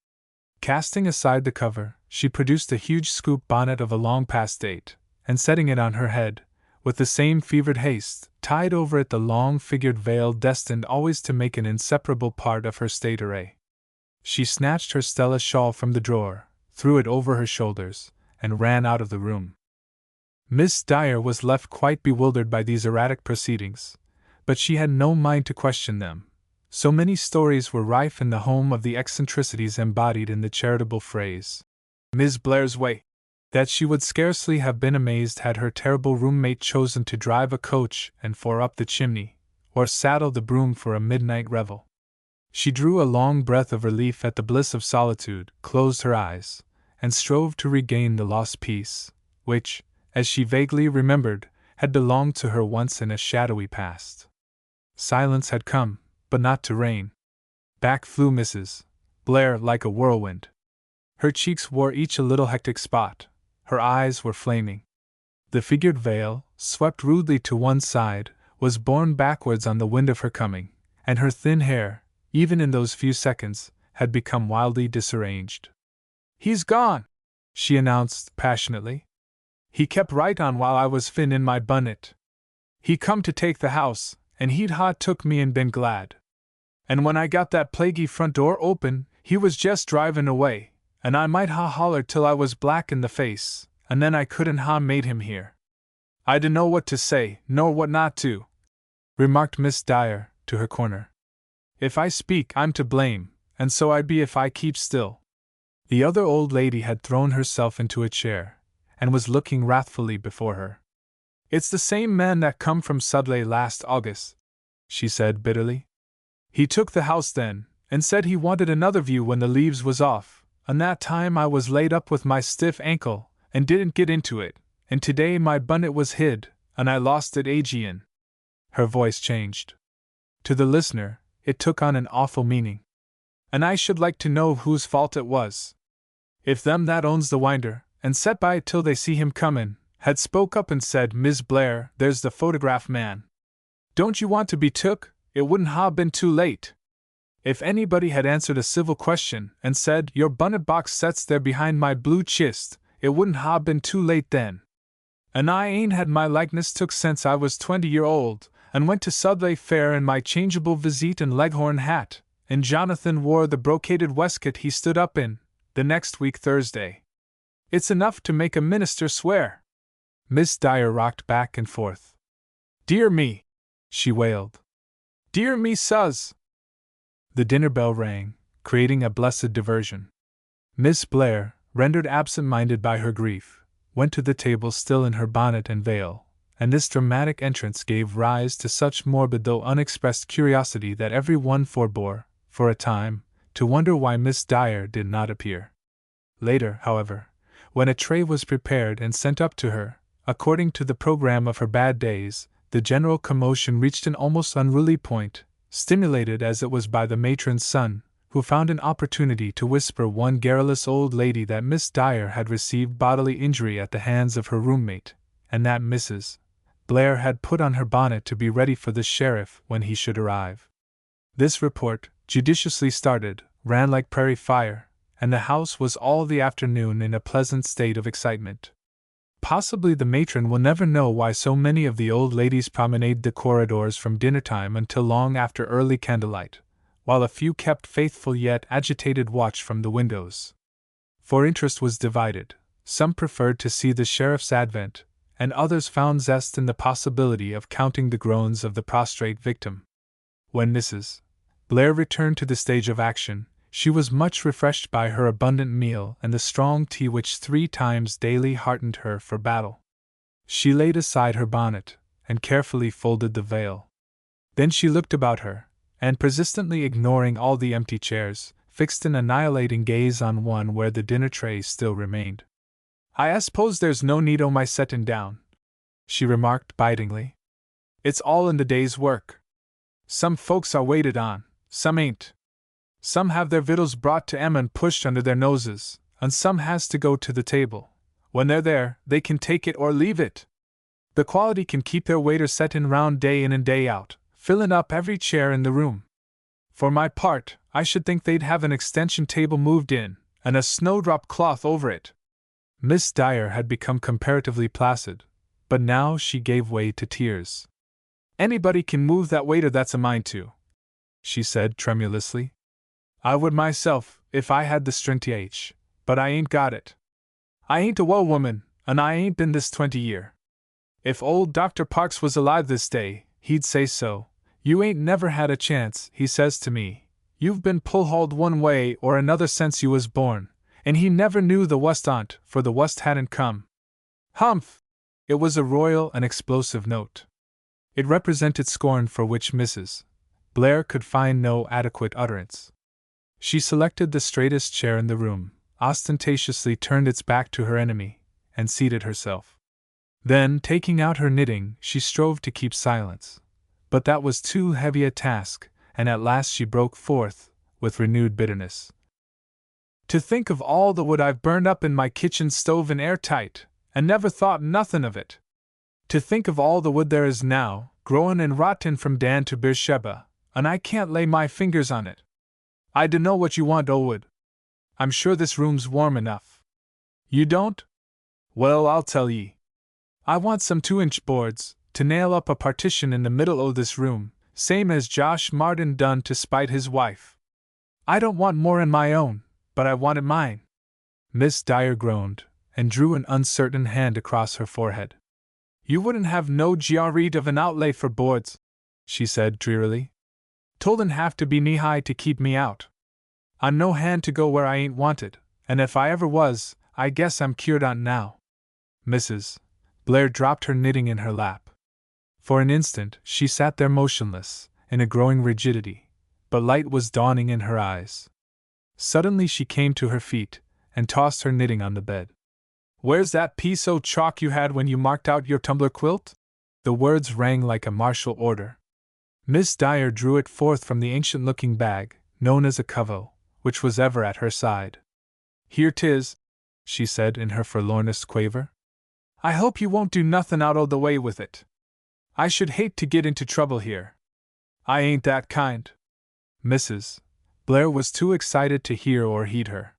[SPEAKER 1] Casting aside the cover, she produced a huge scoop bonnet of a long past date, and setting it on her head, with the same fevered haste, tied over it the long figured veil destined always to make an inseparable part of her state array. She snatched her Stella shawl from the drawer, threw it over her shoulders, and ran out of the room. Miss Dyer was left quite bewildered by these erratic proceedings, but she had no mind to question them. So many stories were rife in the home of the eccentricities embodied in the charitable phrase, "Miss Blair's way," that she would scarcely have been amazed had her terrible roommate chosen to drive a coach and four up the chimney, or saddle the broom for a midnight revel. She drew a long breath of relief at the bliss of solitude, closed her eyes, and strove to regain the lost peace, which, as she vaguely remembered, had belonged to her once in a shadowy past. Silence had come, but not to reign. Back flew Mrs. Blair like a whirlwind. Her cheeks wore each a little hectic spot, her eyes were flaming. The figured veil, swept rudely to one side, was borne backwards on the wind of her coming, and her thin hair, even in those few seconds, had become wildly disarranged. "He's gone!" she announced passionately. "He kept right on while I was fin in my bunnet. He come to take the house, and he'd ha took me and been glad. And when I got that plaguey front door open, he was jest drivin' away, and I might ha hollered till I was black in the face, and then I couldn't ha made him hear. I dunno what to say, nor what not to," remarked Miss Dyer, to her corner. "If I speak, I'm to blame, and so I be if I keep still." The other old lady had thrown herself into a chair, and was looking wrathfully before her. "It's the same man that come from Sudley last August," she said bitterly. He took the house then, and said he wanted another view when the leaves was off, and that time I was laid up with my stiff ankle, and didn't get into it, and today my bunnet was hid, and I lost it agin. Her voice changed. To the listener, it took on an awful meaning. And I should like to know whose fault it was. If them that owns the winder, and set by it till they see him comin', had spoke up and said, Miss Blair, there's the photograph man. Don't you want to be took? It wouldn't ha' been too late. If anybody had answered a civil question, and said, your bunnet box sets there behind my blue chist, it wouldn't ha' been too late then. And I ain't had my likeness took since I was 20-year-old, and went to Sudley Fair in my changeable visite and leghorn hat, and Jonathan wore the brocaded waistcoat he stood up in, the next week Thursday. It's enough to make a minister swear. Miss Dyer rocked back and forth. Dear me, she wailed. Dear me, suz. The dinner bell rang, creating a blessed diversion. Miss Blair, rendered absent-minded by her grief, went to the table still in her bonnet and veil, and this dramatic entrance gave rise to such morbid though unexpressed curiosity that every one forbore, for a time, to wonder why Miss Dyer did not appear. Later, however, when a tray was prepared and sent up to her, according to the program of her bad days, the general commotion reached an almost unruly point, stimulated as it was by the matron's son, who found an opportunity to whisper one garrulous old lady that Miss Dyer had received bodily injury at the hands of her roommate, and that Mrs. Blair had put on her bonnet to be ready for the sheriff when he should arrive. This report, judiciously started, ran like prairie fire, and the house was all the afternoon in a pleasant state of excitement. Possibly the matron will never know why so many of the old ladies promenaded the corridors from dinner-time until long after early candlelight, while a few kept faithful yet agitated watch from the windows. For interest was divided. Some preferred to see the sheriff's advent, and others found zest in the possibility of counting the groans of the prostrate victim. When Mrs. Blair returned to the stage of action, she was much refreshed by her abundant meal and the strong tea which 3 times daily heartened her for battle. She laid aside her bonnet, and carefully folded the veil. Then she looked about her, and persistently ignoring all the empty chairs, fixed an annihilating gaze on one where the dinner tray still remained. I suppose there's no need o' my settin' down, she remarked bitingly. It's all in the day's work. Some folks are waited on, some ain't. Some have their victuals brought to 'em and pushed under their noses, and some has to go to the table. When they're there, they can take it or leave it. The quality can keep their waiter settin' round day in and day out, fillin' up every chair in the room. For my part, I should think they'd have an extension table moved in, and a snowdrop cloth over it. Miss Dyer had become comparatively placid, but now she gave way to tears. Anybody can move that waiter that's a mind to, she said tremulously. I would myself, if I had the strength, but I ain't got it. I ain't a well woman, and I ain't been this 20 year. If old Dr. Parks was alive this day, he'd say so. You ain't never had a chance, he says to me. You've been pull-hauled one way or another since you was born, and he never knew the wust on't, for the wust hadn't come. Humph! It was a royal and explosive note. It represented scorn for which Mrs. Blair could find no adequate utterance. She selected the straightest chair in the room, ostentatiously turned its back to her enemy, and seated herself. Then, taking out her knitting, she strove to keep silence. But that was too heavy a task, and at last she broke forth, with renewed bitterness. To think of all the wood I've burned up in my kitchen stove in airtight, and never thought nothin' of it. To think of all the wood there is now, growin' and rottin' from Dan to Beersheba, and I can't lay my fingers on it. I dunno what you want, Owood. I'm sure this room's warm enough. You don't? Well, I'll tell ye. I want some 2-inch boards, to nail up a partition in the middle o' this room, same as Josh Martin done to spite his wife. I don't want more in my own, but I want it mine. Miss Dyer groaned, and drew an uncertain hand across her forehead. You wouldn't have no read of an outlay for boards, she said drearily. Told'n have to be knee-high to keep me out. I'm no hand to go where I ain't wanted, and if I ever was, I guess I'm cured on now. Mrs. Blair dropped her knitting in her lap. For an instant she sat there motionless, in a growing rigidity, but light was dawning in her eyes. Suddenly she came to her feet, and tossed her knitting on the bed. "Where's that piece o' chalk you had when you marked out your tumbler quilt?" The words rang like a martial order. Miss Dyer drew it forth from the ancient-looking bag, known as a covo, which was ever at her side. "Here 'tis," she said in her forlornest quaver. "I hope you won't do nothin' out o' the way with it. I should hate to get into trouble here. I ain't that kind." Mrs. Blair was too excited to hear or heed her.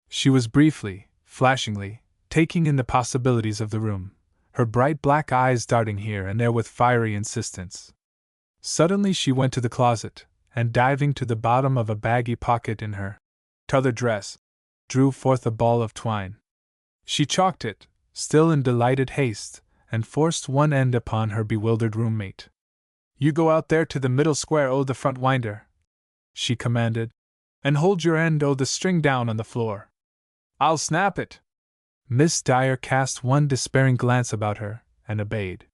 [SPEAKER 1] She was briefly, flashingly, taking in the possibilities of the room, her bright black eyes darting here and there with fiery insistence. Suddenly she went to the closet, and diving to the bottom of a baggy pocket in her t'other dress, drew forth a ball of twine. She chalked it, still in delighted haste, and forced one end upon her bewildered roommate. "You go out there to the middle square o' the front winder," she commanded, "and hold your end o' the string down on the floor. I'll snap it." Miss Dyer cast one despairing glance about her, and obeyed.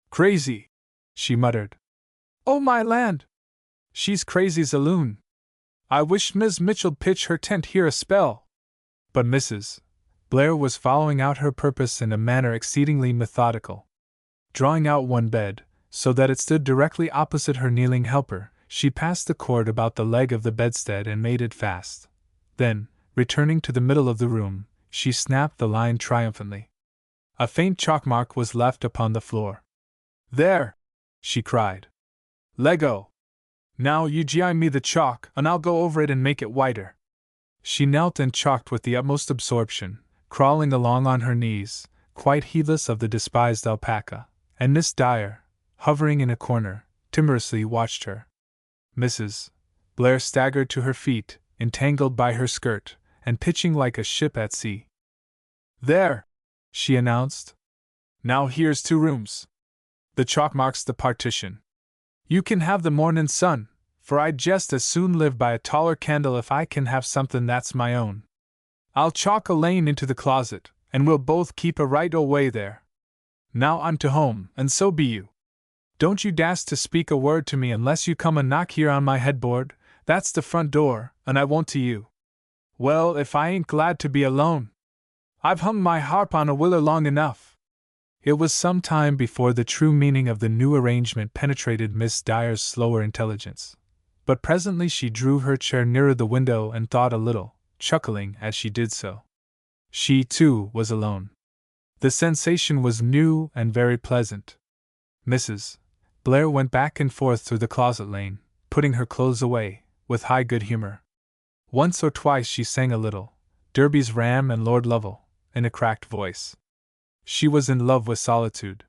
[SPEAKER 1] "Crazy!" she muttered. "Oh my land! She's crazy's a loon. I wish Miss Mitchell'd pitch her tent here a spell." But Mrs. Blair was following out her purpose in a manner exceedingly methodical. Drawing out one bed, so that it stood directly opposite her kneeling helper, she passed the cord about the leg of the bedstead and made it fast. Then, returning to the middle of the room, she snapped the line triumphantly. A faint chalk mark was left upon the floor. "There!" she cried. "Leggo! Now you gi me the chalk, and I'll go over it and make it whiter." She knelt and chalked with the utmost absorption, crawling along on her knees, quite heedless of the despised alpaca, and Miss Dyer, hovering in a corner, timorously watched her. Mrs. Blair staggered to her feet, entangled by her skirt, and pitching like a ship at sea. "There!" she announced. "Now here's 2 rooms. The chalk marks the partition. You can have the mornin' sun, for I'd jest as soon live by a taller candle if I can have somethin' that's my own. I'll chalk a lane into the closet, and we'll both keep a right o' way there. Now I'm to home, and so be you. Don't you dast to speak a word to me unless you come a knock here on my headboard. That's the front door, and I won't to you. Well, if I ain't glad to be alone. I've hung my harp on a willer long enough." It was some time before the true meaning of the new arrangement penetrated Miss Dyer's slower intelligence, but presently she drew her chair nearer the window and thought a little, chuckling as she did so. She, too, was alone. The sensation was new and very pleasant. Mrs. Blair went back and forth through the closet lane, putting her clothes away, with high good humor. Once or twice she sang a little, Derby's Ram and Lord Lovell, in a cracked voice. She was in love with solitude.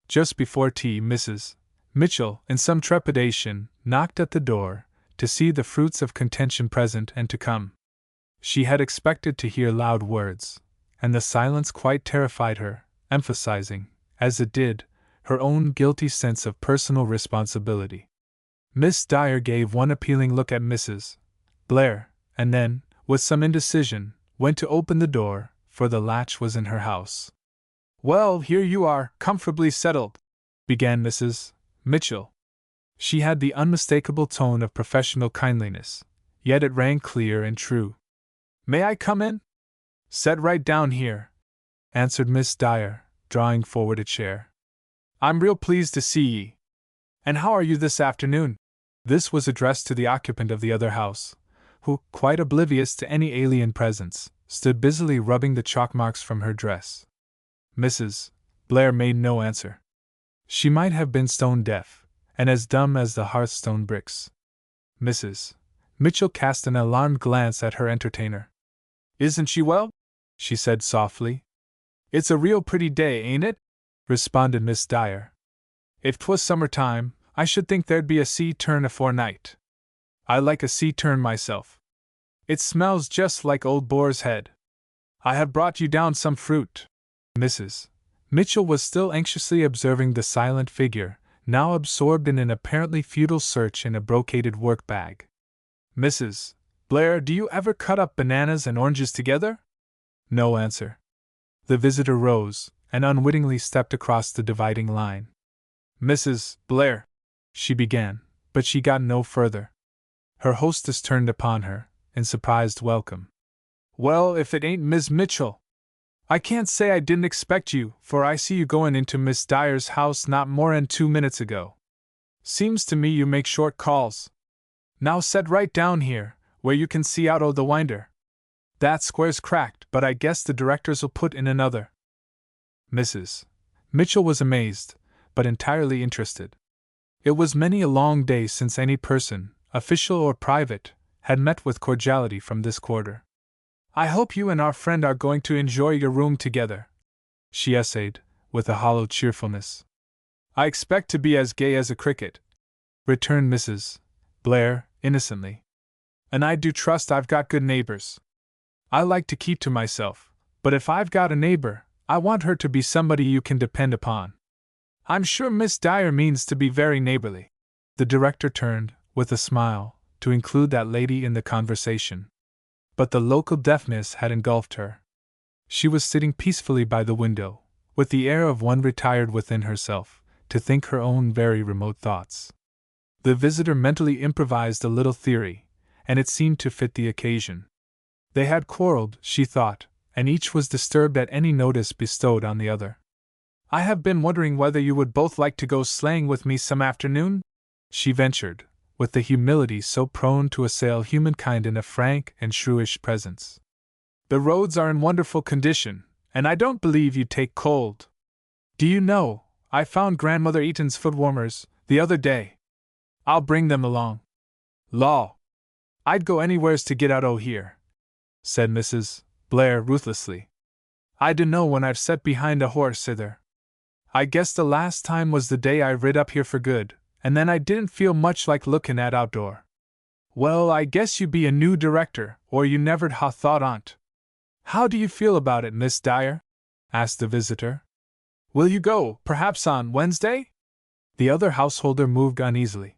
[SPEAKER 1] Just before tea, Mrs. Mitchell, in some trepidation, knocked at the door, to see the fruits of contention present and to come. She had expected to hear loud words, and the silence quite terrified her, emphasizing, as it did, her own guilty sense of personal responsibility. Miss Dyer gave one appealing look at Mrs. Blair, and then, with some indecision, went to open the door, for the latch was in her house. "Well, here you are, comfortably settled," began Mrs. Mitchell. She had the unmistakable tone of professional kindliness, yet it rang clear and true. "May I come in?" "Set right down here," answered Miss Dyer, drawing forward a chair. "I'm real pleased to see ye. And how are you this afternoon?" This was addressed to the occupant of the other house, who, quite oblivious to any alien presence, stood busily rubbing the chalk marks from her dress. Mrs. Blair made no answer. She might have been stone deaf, and as dumb as the hearthstone bricks. Mrs. Mitchell cast an alarmed glance at her entertainer. "Isn't she well?" she said softly. "It's a real pretty day, ain't it?" responded Miss Dyer. "If 'twas summertime, I should think there'd be a sea turn afore night. I like a sea turn myself. It smells just like Old Boar's Head. I have brought you down some fruit." Mrs. Mitchell was still anxiously observing the silent figure, now absorbed in an apparently futile search in a brocaded work bag. "Mrs. Blair, do you ever cut up bananas and oranges together?" No answer. The visitor rose, and unwittingly stepped across the dividing line. "Mrs. Blair," she began, but she got no further. Her hostess turned upon her, in surprised welcome. "Well, if it ain't Miss Mitchell! I can't say I didn't expect you, for I see you goin' into Miss Dyer's house not more'n 2 minutes ago. Seems to me you make short calls. Now set right down here, where you can see out o' the winder. That square's cracked, but I guess the directors'll put in another." Mrs. Mitchell was amazed, but entirely interested. It was many a long day since any person, official or private, had met with cordiality from this quarter. "I hope you and our friend are going to enjoy your room together," she essayed, with a hollow cheerfulness. "I expect to be as gay as a cricket," returned Mrs. Blair, innocently. "And I do trust I've got good neighbors. I like to keep to myself, but if I've got a neighbor, I want her to be somebody you can depend upon. I'm sure Miss Dyer means to be very neighborly." The director turned, with a smile, to include that lady in the conversation. But the local deafness had engulfed her. She was sitting peacefully by the window, with the air of one retired within herself, to think her own very remote thoughts. The visitor mentally improvised a little theory, and it seemed to fit the occasion. They had quarreled, she thought, and each was disturbed at any notice bestowed on the other. "I have been wondering whether you would both like to go sleighing with me some afternoon?" she ventured, with the humility so prone to assail humankind in a frank and shrewish presence. "The roads are in wonderful condition, and I don't believe you'd take cold. Do you know, I found Grandmother Eaton's foot warmers the other day. I'll bring them along." "Law! I'd go anywheres to get out o' here," said Mrs. Blair ruthlessly. "I dunno when I've set behind a horse hither. I guess the last time was the day I rid up here for good, and then I didn't feel much like lookin' at outdoor." "Well, I guess you be a new director, or you never'd ha' thought on't. How do you feel about it, Miss Dyer?" asked the visitor. "Will you go, perhaps on Wednesday?" The other householder moved uneasily.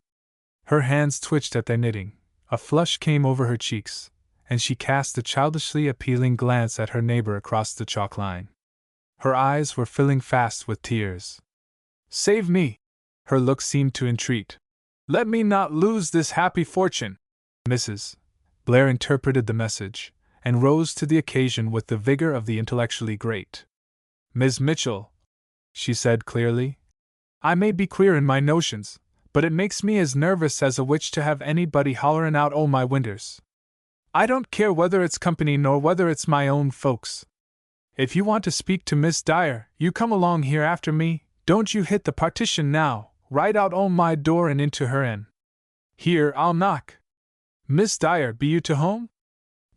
[SPEAKER 1] Her hands twitched at their knitting, a flush came over her cheeks, and she cast a childishly appealing glance at her neighbor across the chalk line. Her eyes were filling fast with tears. "Save me!" her look seemed to entreat. "Let me not lose this happy fortune!" Mrs. Blair interpreted the message, and rose to the occasion with the vigor of the intellectually great. "Miss Mitchell," she said clearly, "I may be queer in my notions, but it makes me as nervous as a witch to have anybody hollerin' out o' my winders. I don't care whether it's company nor whether it's my own folks. If you want to speak to Miss Dyer, you come along here after me, don't you hit the partition now, right out o' my door and into her en. Here, I'll knock. Miss Dyer, be you to home?"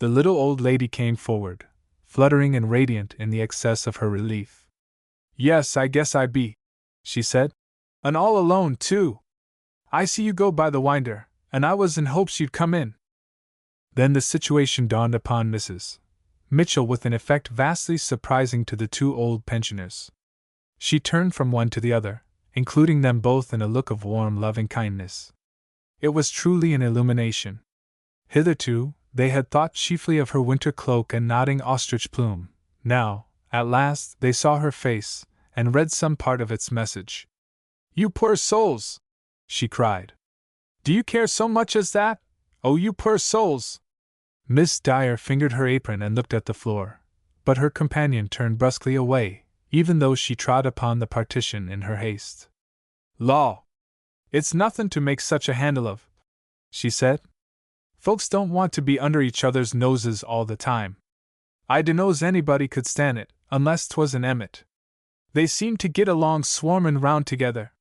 [SPEAKER 1] The little old lady came forward, fluttering and radiant in the excess of her relief. "Yes, I guess I be," she said. "And all alone, too. I see you go by the winder, and I was in hopes you'd come in." Then the situation dawned upon Mrs. Mitchell with an effect vastly surprising to the two old pensioners. She turned from one to the other, including them both in a look of warm, loving kindness. It was truly an illumination. Hitherto, they had thought chiefly of her winter cloak and nodding ostrich plume. Now, at last, they saw her face, and read some part of its message. "You poor souls!" she cried. "Do you care so much as that? Oh, you poor souls!" Miss Dyer fingered her apron and looked at the floor, but her companion turned brusquely away, even though she trod upon the partition in her haste. "Law! It's nothin' to make such a handle of," she said. "Folks don't want to be under each other's noses all the time. I dunno's anybody could stan' it, unless 'twas an Emmet. They seem to git along swarmin' round together."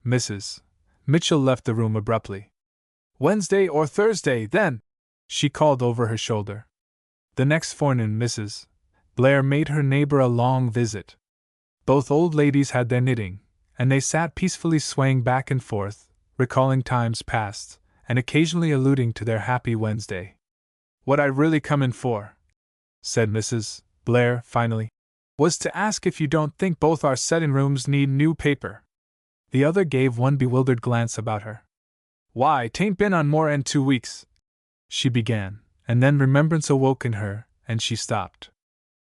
[SPEAKER 1] Mrs. Mitchell left the room abruptly. "Wednesday or Thursday, then," she called over her shoulder. The next forenoon Mrs. Blair made her neighbor a long visit. Both old ladies had their knitting, and they sat peacefully swaying back and forth, recalling times past, and occasionally alluding to their happy Wednesday. "What I really come in for," said Mrs. Blair finally, "was to ask if you don't think both our settin' rooms need new paper." The other gave one bewildered glance about her. "Why, 'tain't been on more'n 2 weeks," she began, and then remembrance awoke in her, and she stopped.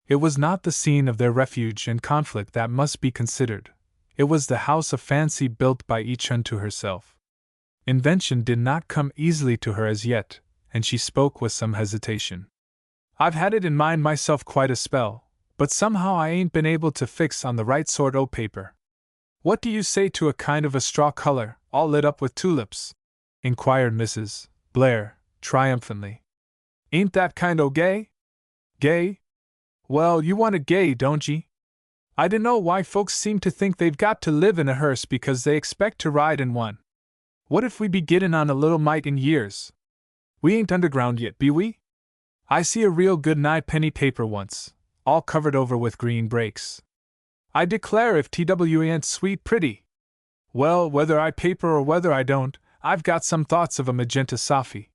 [SPEAKER 1] It was not the scene of their refuge and conflict that must be considered, it was the house of fancy built by each unto herself. Invention did not come easily to her as yet, and she spoke with some hesitation. I've had it in mind myself quite a spell, but somehow I ain't been able to fix on the right sort o' paper. What do you say to a kind of a straw color, all lit up with tulips? Inquired Mrs. Blair, triumphantly. Ain't that kind o' gay? Gay? Well, you want it gay, don't ye? I dunno why folks seem to think they've got to live in a hearse because they expect to ride in one. What if we be gettin' on a little mite in years? We ain't underground yet, be we? I see a real good nigh-penny paper once, all covered over with green breaks. I declare if TW ain't sweet pretty. Well, whether I paper or whether I don't, I've got some thoughts of a magenta Sophy.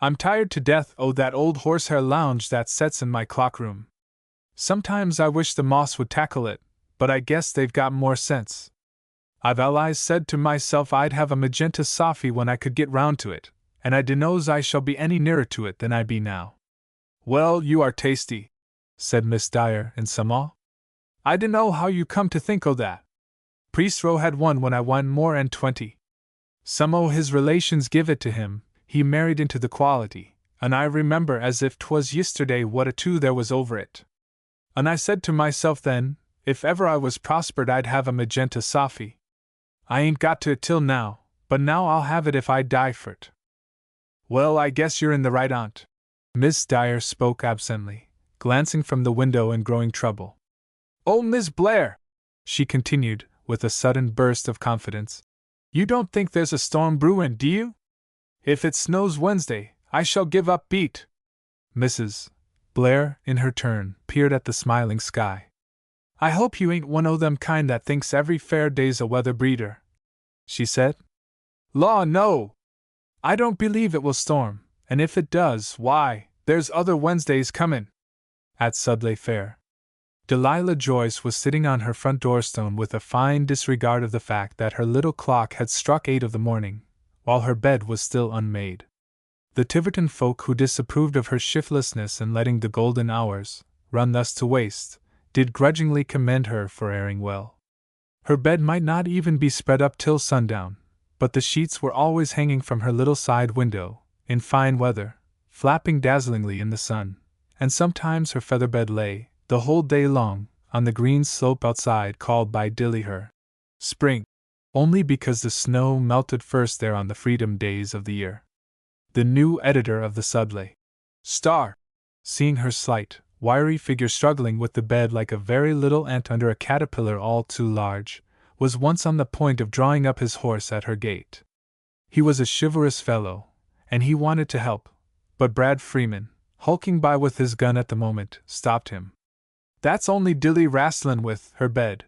[SPEAKER 1] I'm tired to death o' that old horsehair lounge that sets in my clock-room. Sometimes I wish the moths would tackle it, but I guess they've got more sense. I've always said to myself I'd have a magenta Sophy when I could get round to it, and I dunno's I shall be any nearer to it than I be now. Well, you are tasty, said Miss Dyer in some awe. I dunno how you come to think o' that. Priestrow had one when I wa'n't more 'n 20. Some o' his relations give it to him, he married into the quality, and I remember as if 'twas yisterday what a two there was over it. And I said to myself then, if ever I was prospered I'd have a magenta Sophy. I ain't got to it till now, but now I'll have it if I die for't. Well, I guess you're in the right on't. Miss Dyer spoke absently, glancing from the window in growing trouble. Oh, Miss Blair, she continued, with a sudden burst of confidence, you don't think there's a storm brewin', do you? If it snows Wednesday, I shall give up beat. Mrs. Blair, in her turn, peered at the smiling sky. I hope you ain't one o' them kind that thinks every fair day's a weather breeder, she said. Law, no! I don't believe it will storm, and if it does, why, there's other Wednesdays comin'. At Sudley Fair, Delilah Joyce was sitting on her front doorstone with a fine disregard of the fact that her little clock had struck 8 of the morning, while her bed was still unmade. The Tiverton folk who disapproved of her shiftlessness in letting the golden hours run thus to waste did grudgingly commend her for erring well. Her bed might not even be spread up till sundown, but the sheets were always hanging from her little side window, in fine weather, flapping dazzlingly in the sun, and sometimes her feather bed lay, the whole day long, on the green slope outside called by Dilly her spring, only because the snow melted first there on the freedom days of the year. The new editor of the Sudley Star, seeing her slight, wiry figure struggling with the bed like a very little ant under a caterpillar all too large, was once on the point of drawing up his horse at her gate. He was a chivalrous fellow, and he wanted to help, but Brad Freeman, hulking by with his gun at the moment, stopped him. That's only Dilly rastlin' with her bed,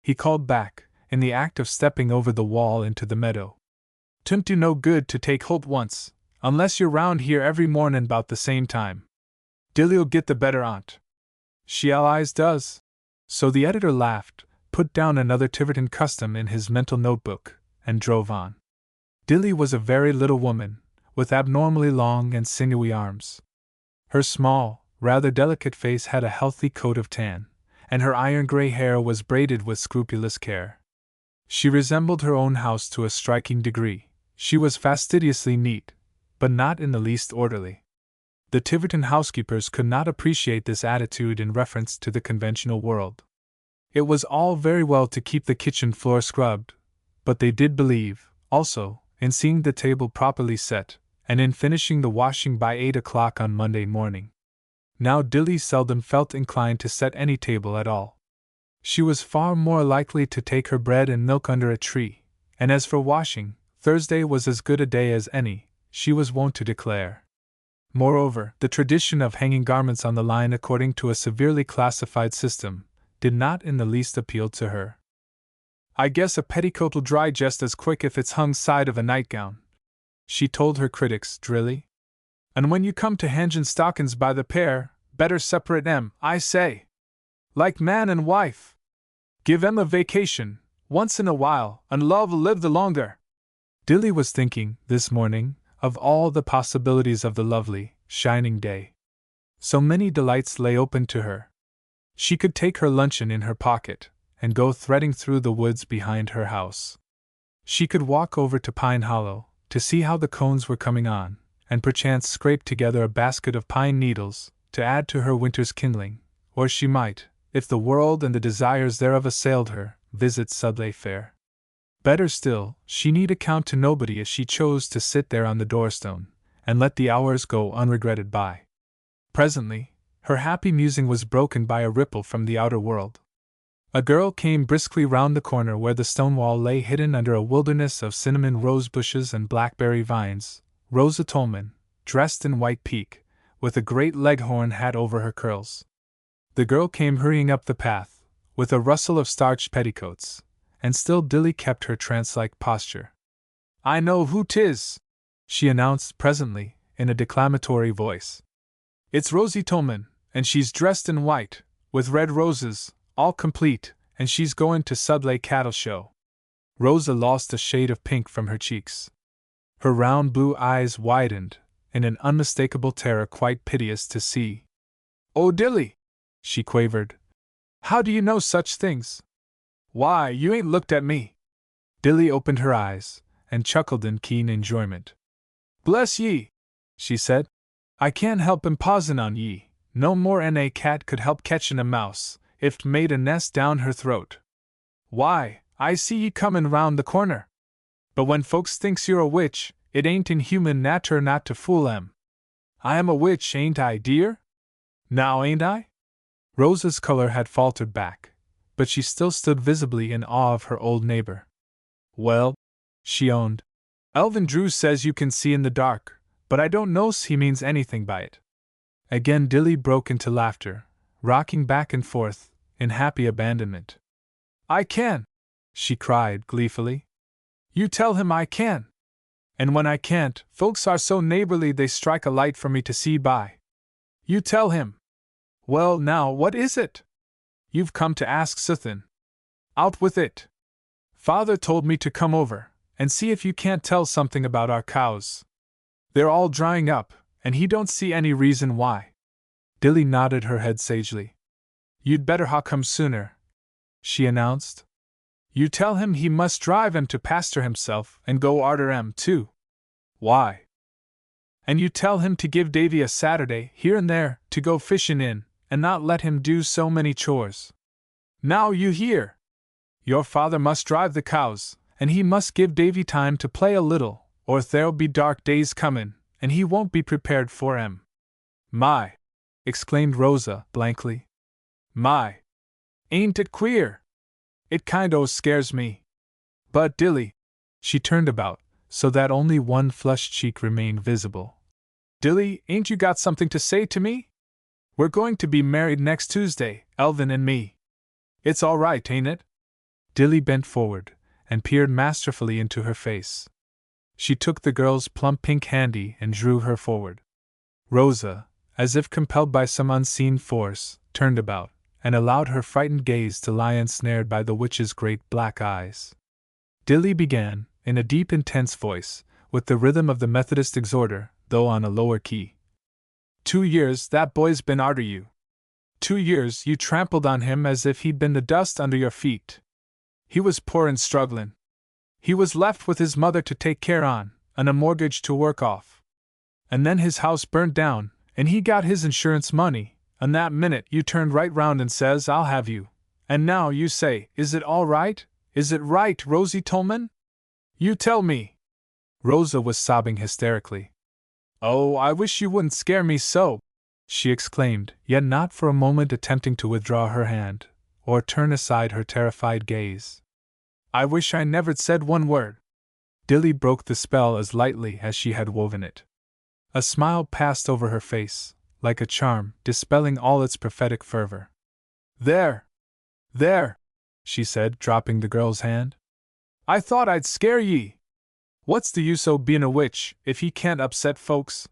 [SPEAKER 1] he called back, in the act of stepping over the wall into the meadow. 'Twouldn't do no good to take holt once, unless you're round here every mornin' 'bout the same time. Dilly'll get the better on't. She allies does. So the editor laughed, put down another Tiverton custom in his mental notebook, and drove on. Dilly was a very little woman, with abnormally long and sinewy arms. Her small, rather delicate face had a healthy coat of tan, and her iron-gray hair was braided with scrupulous care. She resembled her own house to a striking degree. She was fastidiously neat, but not in the least orderly. The Tiverton housekeepers could not appreciate this attitude in reference to the conventional world. It was all very well to keep the kitchen floor scrubbed, but they did believe, also, in seeing the table properly set, and in finishing the washing by 8 o'clock on Monday morning. Now Dilly seldom felt inclined to set any table at all. She was far more likely to take her bread and milk under a tree, and as for washing, Thursday was as good a day as any, she was wont to declare. Moreover, the tradition of hanging garments on the line according to a severely classified system did not in the least appeal to her. I guess a petticoat'll dry just as quick if it's hung side of a nightgown, she told her critics drily. And when you come to hangin' stockings by the pair, better separate 'em, I say. Like man and wife. Give 'em a vacation, once in a while, and love'll live the longer. Dilly was thinking, this morning, of all the possibilities of the lovely, shining day. So many delights lay open to her. She could take her luncheon in her pocket, and go threading through the woods behind her house. She could walk over to Pine Hollow, to see how the cones were coming on, and perchance scrape together a basket of pine needles, to add to her winter's kindling, or she might, if the world and the desires thereof assailed her, visit Sudley Fair. Better still, she need account to nobody if she chose to sit there on the doorstone, and let the hours go unregretted by. Presently, her happy musing was broken by a ripple from the outer world. A girl came briskly round the corner where the stone wall lay hidden under a wilderness of cinnamon rose bushes and blackberry vines, Rosa Tolman, dressed in white pique, with a great leghorn hat over her curls. The girl came hurrying up the path, with a rustle of starched petticoats, and still Dilly kept her trance-like posture. "I know who 'tis," she announced presently, in a declamatory voice. "It's Rosie Tolman, and she's dressed in white, with red roses, all complete, and she's goin' to Sudley Cattle Show." Rosa lost a shade of pink from her cheeks. Her round blue eyes widened, in an unmistakable terror quite piteous to see. "Oh, Dilly!" she quavered. "How do you know such things? Why, you ain't looked at me." Dilly opened her eyes, and chuckled in keen enjoyment. "Bless ye," she said, "I can't help imposin' on ye, no more'n a cat could help catchin' a mouse, if't made a nest down her throat. Why, I see ye comin' round the corner. But when folks thinks you're a witch, it ain't in human natur not to fool 'em. I am a witch, ain't I, dear? Now ain't I?" Rosa's color had faltered back, but she still stood visibly in awe of her old neighbor. "Well," she owned, "Elvin Drew says you can see in the dark, but I don't know's he means anything by it." Again Dilly broke into laughter, rocking back and forth, in happy abandonment. "I can!" she cried gleefully. "You tell him I can! And when I can't, folks are so neighborly they strike a light for me to see by. You tell him! Well, now, what is it? You've come to ask suthin'. Out with it! Father told me to come over, and see if you can't tell something about our cows. They're all drying up, and he don't see any reason why." Dilly nodded her head sagely. "You'd better ha' come sooner," she announced. "You tell him he must drive 'em to pasture himself and go arter 'em, too. Why? And you tell him to give Davy a Saturday here and there to go fishin' in, and not let him do so many chores. Now you hear! Your father must drive the cows, and he must give Davy time to play a little, or there'll be dark days comin', and he won't be prepared for 'em." "My!" exclaimed Rosa, blankly. "My! Ain't it queer? It kind o' scares me. But, Dilly," she turned about, so that only one flushed cheek remained visible. "Dilly, ain't you got something to say to me? We're going to be married next Tuesday, Elvin and me. It's all right, ain't it?" Dilly bent forward, and peered masterfully into her face. She took the girl's plump pink handy and drew her forward. Rosa, as if compelled by some unseen force, turned about, and allowed her frightened gaze to lie ensnared by the witch's great black eyes. Dilly began, in a deep, intense voice, with the rhythm of the Methodist exhorter, though on a lower key. 2 years that boy's been arter you. 2 years you trampled on him as if he'd been the dust under your feet. He was poor and strugglin'. He was left with his mother to take care on, and a mortgage to work off. And then his house burnt down, and he got his insurance money, and that minute you turned right round and says, 'I'll have you.' And now you say, 'Is it all right? Is it right, Rosie Tolman? You tell me!'" Rosa was sobbing hysterically. "Oh, I wish you wouldn't scare me so!" she exclaimed, yet not for a moment attempting to withdraw her hand, or turn aside her terrified gaze. "I wish I never'd said one word." Dilly broke the spell as lightly as she had woven it. A smile passed over her face, like a charm, dispelling all its prophetic fervor. "There! There!" she said, dropping the girl's hand. "I thought I'd scare ye! What's the use o' bein' a witch, if ye can't upset folks?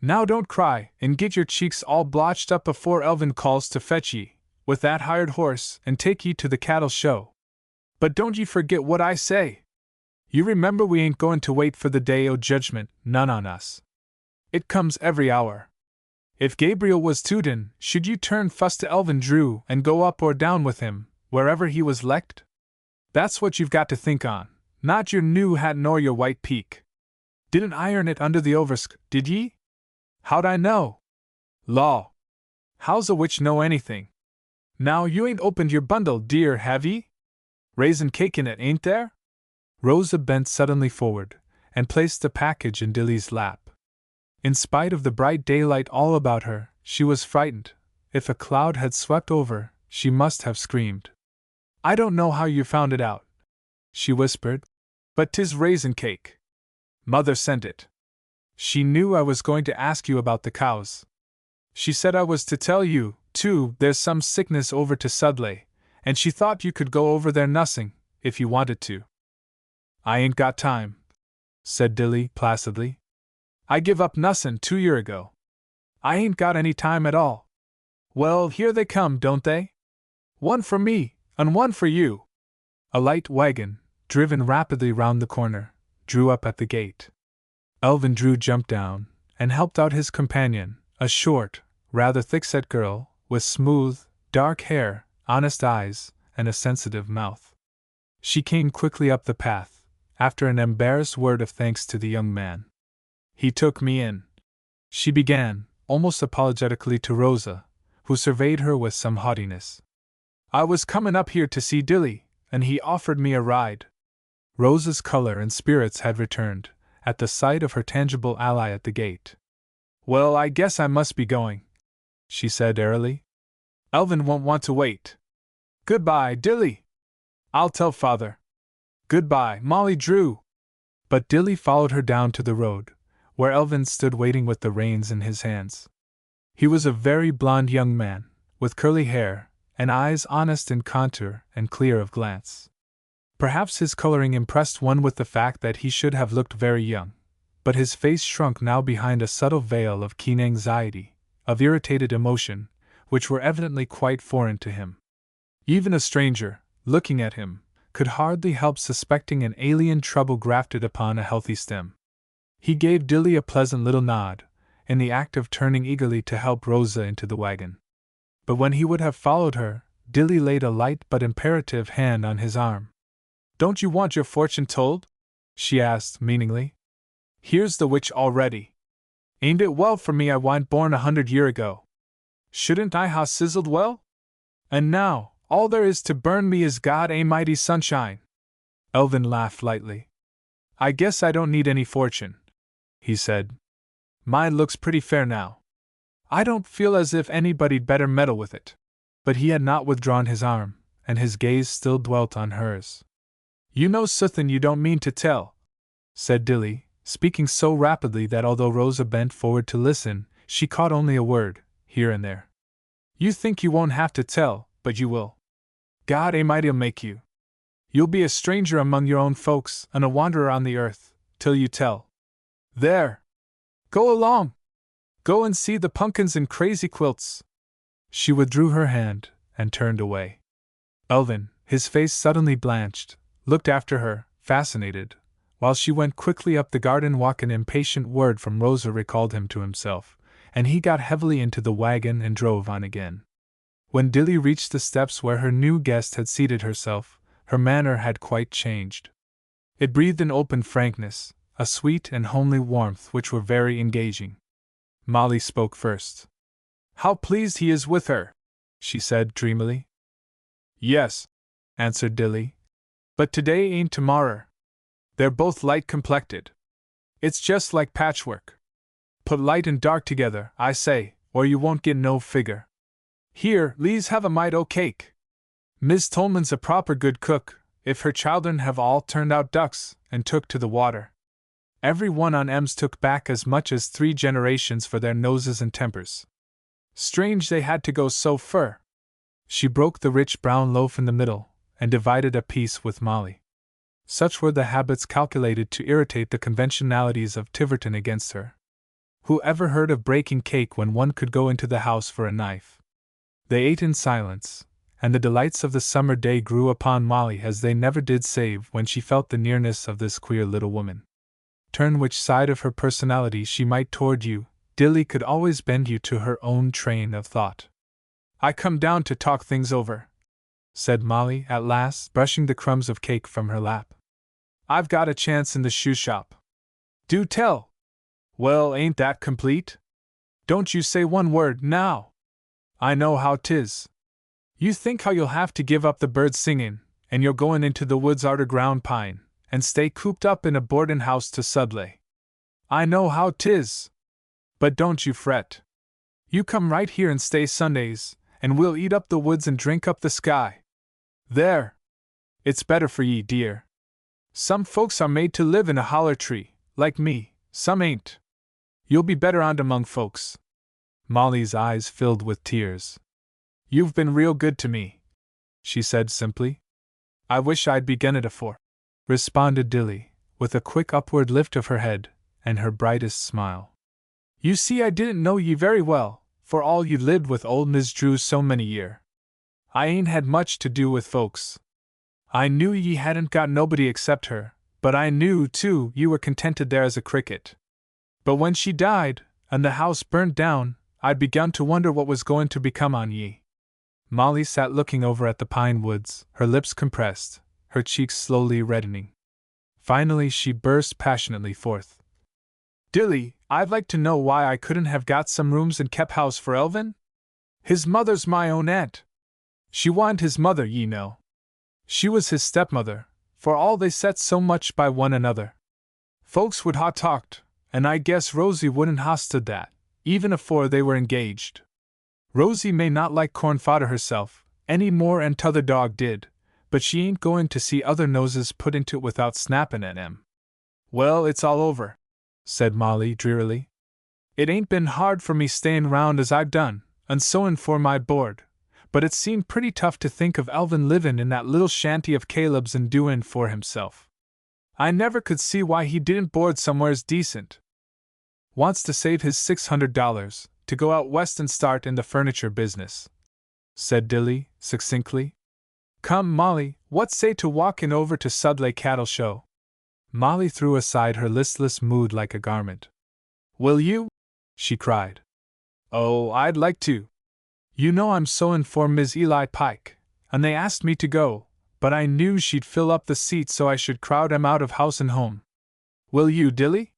[SPEAKER 1] Now don't cry, and get your cheeks all blotched up afore Elvin calls to fetch ye, with that hired horse, and take ye to the cattle show. But don't ye forget what I say! You remember we ain't goin' to wait for the day o' judgment, none on us. It comes every hour. If Gabriel was tootin', should you turn fust to Elvin Drew and go up or down with him, wherever he was lecked? That's what you've got to think on, Not your new hat nor your white peak. Didn't iron it under the oversk, did ye? How'd I know? Law! How's a witch know anything? Now you ain't opened your bundle, dear, have ye? Raisin cake in it, ain't there? Rosa bent suddenly forward, and placed the package in Dilly's lap. In spite of the bright daylight all about her, she was frightened. If a cloud had swept over, she must have screamed. I don't know how you found it out, she whispered, but 'tis raisin cake. Mother sent it. She knew I was going to ask you about the cows. She said I was to tell you, too, there's some sickness over to Sudley, and she thought you could go over there nussing, if you wanted to. I ain't got time, said Dilly placidly. I give up nussin' 2 year ago. I ain't got any time at all. Well, here they come, don't they? One for me, and one for you. A light wagon, driven rapidly round the corner, drew up at the gate. Elvin Drew jumped down, and helped out his companion, a short, rather thick-set girl, with smooth, dark hair, honest eyes, and a sensitive mouth. She came quickly up the path, after an embarrassed word of thanks to the young man. He took me in, she began, almost apologetically to Rosa, who surveyed her with some haughtiness. I was comin' up here to see Dilly, and he offered me a ride. Rosa's color and spirits had returned, at the sight of her tangible ally at the gate. Well, I guess I must be going, she said airily. Elvin won't want to wait. Goodbye, Dilly. I'll tell father. Goodbye, Molly Drew. But Dilly followed her down to the road, where Elvin stood waiting with the reins in his hands. He was a very blond young man, with curly hair, and eyes honest in contour and clear of glance. Perhaps his coloring impressed one with the fact that he should have looked very young, but his face shrunk now behind a subtle veil of keen anxiety, of irritated emotion, which were evidently quite foreign to him. Even a stranger, looking at him, could hardly help suspecting an alien trouble grafted upon a healthy stem. He gave Dilly a pleasant little nod, in the act of turning eagerly to help Rosa into the wagon. But when he would have followed her, Dilly laid a light but imperative hand on his arm. Don't you want your fortune told? She asked meaningly. Here's the witch already. Ain't it well for me I warn't born 100 year ago? Shouldn't I ha' sizzled well? And now, all there is to burn me is God a'mighty sunshine. Elvin laughed lightly. I guess I don't need any fortune, he said. Mine looks pretty fair now. I don't feel as if anybody'd better meddle with it. But he had not withdrawn his arm, and his gaze still dwelt on hers. You know suthin' you don't mean to tell, said Dilly, speaking so rapidly that although Rosa bent forward to listen, she caught only a word, here and there. You think you won't have to tell, but you will. God a'mighty'll make you. You'll be a stranger among your own folks and a wanderer on the earth, till you tell. There! Go along! Go and see the pumpkins and crazy quilts. She withdrew her hand and turned away. Elvin, his face suddenly blanched, looked after her, fascinated, while she went quickly up the garden walk. An impatient word from Rosa recalled him to himself, and he got heavily into the wagon and drove on again. When Dilly reached the steps where her new guest had seated herself, her manner had quite changed. It breathed an open frankness, a sweet and homely warmth which were very engaging. Molly spoke first. How pleased he is with her, she said dreamily. Yes, answered Dilly. But today ain't tomorrer. They're both light-complected. It's just like patchwork. Put light and dark together, I say, or you won't get no figure. Here, le's have a mite o' cake. Miss Tolman's a proper good cook, if her children have all turned out ducks and took to the water. Every one on Ems took back as much as 3 generations for their noses and tempers. Strange they had to go so fur. She broke the rich brown loaf in the middle, and divided a piece with Molly. Such were the habits calculated to irritate the conventionalities of Tiverton against her. Who ever heard of breaking cake when one could go into the house for a knife? They ate in silence, and the delights of the summer day grew upon Molly as they never did save when she felt the nearness of this queer little woman. Turn which side of her personality she might toward you, Dilly could always bend you to her own train of thought. I come down to talk things over, said Molly at last, brushing the crumbs of cake from her lap. I've got a chance in the shoe shop. Do tell. Well, ain't that complete? Don't you say one word, now. I know how 'tis. You think how you'll have to give up the birds singing, and you're going into the woods arter ground pine, and stay cooped up in a boardin' house to Sudley. I know how 'tis. But don't you fret. You come right here and stay Sundays, and we'll eat up the woods and drink up the sky. There! It's better for ye, dear. Some folks are made to live in a holler tree, like me, some ain't. You'll be better on among folks. Molly's eyes filled with tears. You've been real good to me, she said simply. I wish I'd begun it afore, responded Dilly, with a quick upward lift of her head, and her brightest smile. You see, I didn't know ye very well, for all you lived with old Mis' Drew so many year. I ain't had much to do with folks. I knew ye hadn't got nobody except her, but I knew, too, you were contented there as a cricket. But when she died, and the house burned down, I'd begun to wonder what was going to become on ye. Molly sat looking over at the pine woods, her lips compressed, her cheeks slowly reddening. Finally she burst passionately forth. Dilly, I'd like to know why I couldn't have got some rooms and kep' house for Elvin? His mother's my own aunt. She wa'n't his mother, ye know. She was his stepmother, for all they set so much by one another. Folks would ha' talked, and I guess Rosie wouldn't ha' stood that, even afore they were engaged. Rosie may not like corn fodder herself, any more 'n t'other dog did, but she ain't going to see other noses put into it without snappin' at 'em. Well, it's all over, said Molly drearily. It ain't been hard for me stayin' round as I've done, and sewin' for my board, but it seemed pretty tough to think of Elvin livin' in that little shanty of Caleb's and doin' for himself. I never could see why he didn't board somewheres decent. Wants to save his $600 to go out west and start in the furniture business, said Dilly, succinctly. Come, Molly, what say to walkin' over to Sudley Cattle Show? Molly threw aside her listless mood like a garment. Will you? She cried. Oh, I'd like to. You know I'm sewin' for Miss Eli Pike, and they asked me to go, but I knew she'd fill up the seats so I should crowd 'em out of house and home. Will you, Dilly?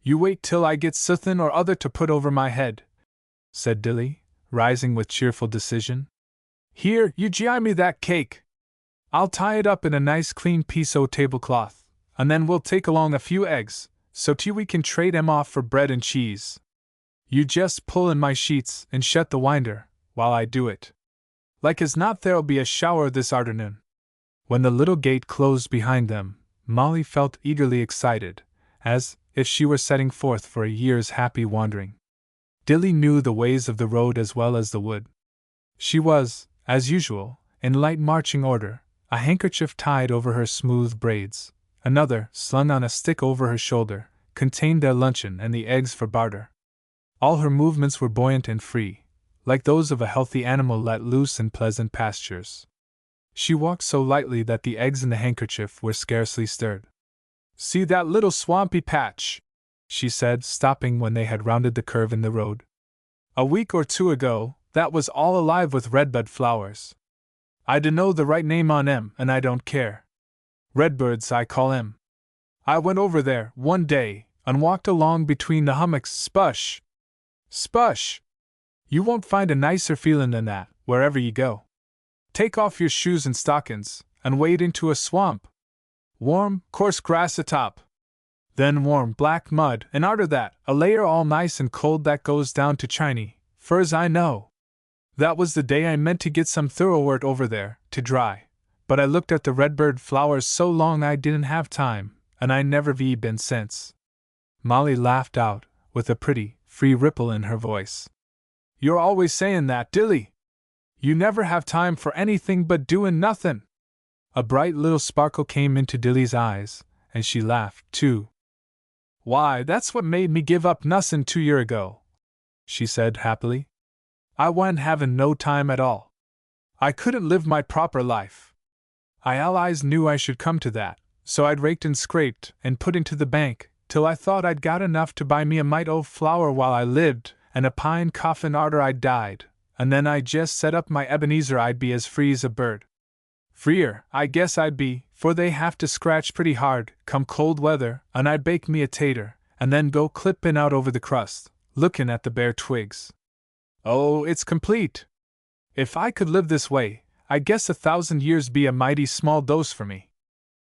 [SPEAKER 1] You wait till I get suthin' or other to put over my head, said Dilly, rising with cheerful decision. Here, you gi' me that cake. I'll tie it up in a nice clean piece o' tablecloth, and then we'll take along a few eggs, so we can trade 'em off for bread and cheese. You just pull in my sheets and shut the winder, while I do it. Like as not there'll be a shower this arternoon. When the little gate closed behind them, Molly felt eagerly excited, as if she were setting forth for a year's happy wandering. Dilly knew the ways of the road as well as the wood. She was, as usual, in light marching order, a handkerchief tied over her smooth braids, another, slung on a stick over her shoulder, contained their luncheon and the eggs for barter. All her movements were buoyant and free, like those of a healthy animal let loose in pleasant pastures. She walked so lightly that the eggs in the handkerchief were scarcely stirred. See that little swampy patch? She said, stopping when they had rounded the curve in the road. A week or two ago, that was all alive with redbud flowers. I dunno the right name on 'em, and I don't care. Redbirds, I call 'em. I went over there, one day, and walked along between the hummocks. Spush! Spush! You won't find a nicer feelin' than that, wherever ye go. Take off your shoes and stockings, and wade into a swamp. Warm, coarse grass atop. Then warm, black mud, and arter that, a layer all nice and cold that goes down to chiny, fur's I know. That was the day I meant to get some thoroughwort over there, to dry, but I looked at the redbird flowers so long I didn't have time, and I never been since. Molly laughed out, with a pretty, free ripple in her voice. You're always sayin' that, Dilly. You never have time for anything but doin' nothin'. A bright little sparkle came into Dilly's eyes, and she laughed, too. Why, that's what made me give up nussin' 2 year ago, she said happily. I wa'n't havin' no time at all. I couldn't live my proper life. I allies knew I should come to that, so I'd raked and scraped and put into the bank, till I thought I'd got enough to buy me a mite o' flour while I lived, and a pine coffin arter I died, and then I jest set up my Ebenezer I'd be as free as a bird. Freer, I guess I'd be, for they have to scratch pretty hard, come cold weather, and I bake me a tater, and then go clippin' out over the crust, lookin' at the bare twigs. Oh, it's complete! If I could live this way, I guess 1,000 years be a mighty small dose for me.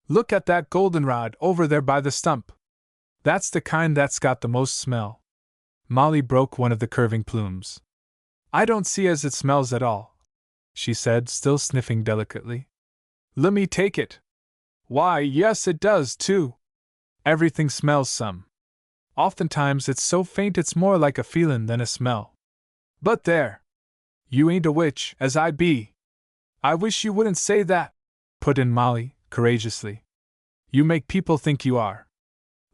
[SPEAKER 1] Look at that goldenrod over there by the stump. That's the kind that's got the most smell. Molly broke one of the curving plumes. I don't see as it smells at all, she said, still sniffing delicately. Lemme take it. Why, yes, it does, too. Everything smells some. Oftentimes it's so faint it's more like a feelin' than a smell. But there! You ain't a witch, as I be. I wish you wouldn't say that, put in Molly, courageously. You make people think you are.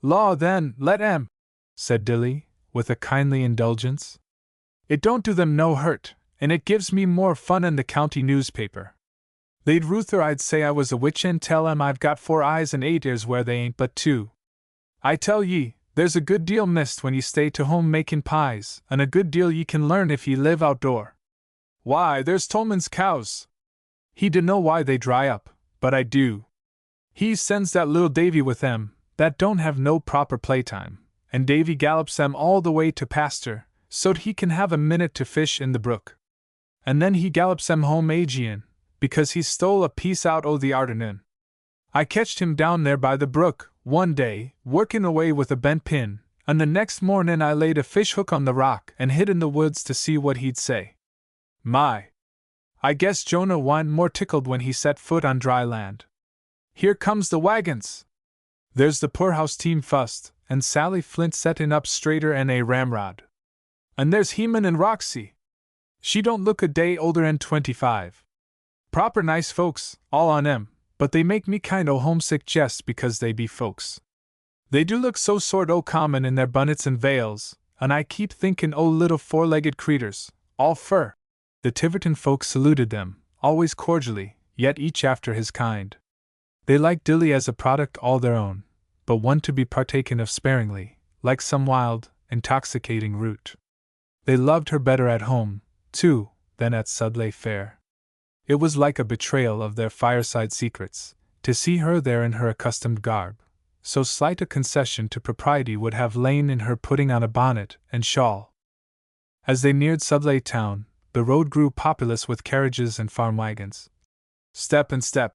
[SPEAKER 1] Law, then, let 'em, said Dilly, with a kindly indulgence. It don't do them no hurt, and it gives me more fun 'n the county newspaper. They'd ruther I'd say I was a witch and tell 'em I've got 4 eyes and 8 ears where they ain't but 2. I tell ye, there's a good deal missed when ye stay to home makin' pies, and a good deal ye can learn if ye live outdoor. Why, there's Tolman's cows. He dunno why they dry up, but I do. He sends that little Davy with them, that don't have no proper playtime, and Davy gallops them all the way to pasture, so't he can have a minute to fish in the brook. And then he gallops them home agin, because he stole a piece out o' the arternoon. I ketched him down there by the brook, one day, workin' away with a bent pin, and the next mornin' I laid a fish hook on the rock and hid in the woods to see what he'd say. My! I guess Jonah wa'n't more tickled when he set foot on dry land. Here comes the wagons! There's the poorhouse team fust, and Sally Flint settin' up straighter 'n a ramrod. And there's Heman and Roxy. She don't look a day older 'n 25. Proper nice folks, all on 'em, but they make me kind o' homesick jest because they be folks. They do look so sort o' common in their bunnets and veils, and I keep thinkin' o' little 4-legged creeters, all fur. The Tiverton folks saluted them, always cordially, yet each after his kind. They liked Dilly as a product all their own, but one to be partaken of sparingly, like some wild, intoxicating root. They loved her better at home, too, than at Sudley Fair. It was like a betrayal of their fireside secrets, to see her there in her accustomed garb. So slight a concession to propriety would have lain in her putting on a bonnet and shawl. As they neared Sudley town, the road grew populous with carriages and farm wagons. Step and step,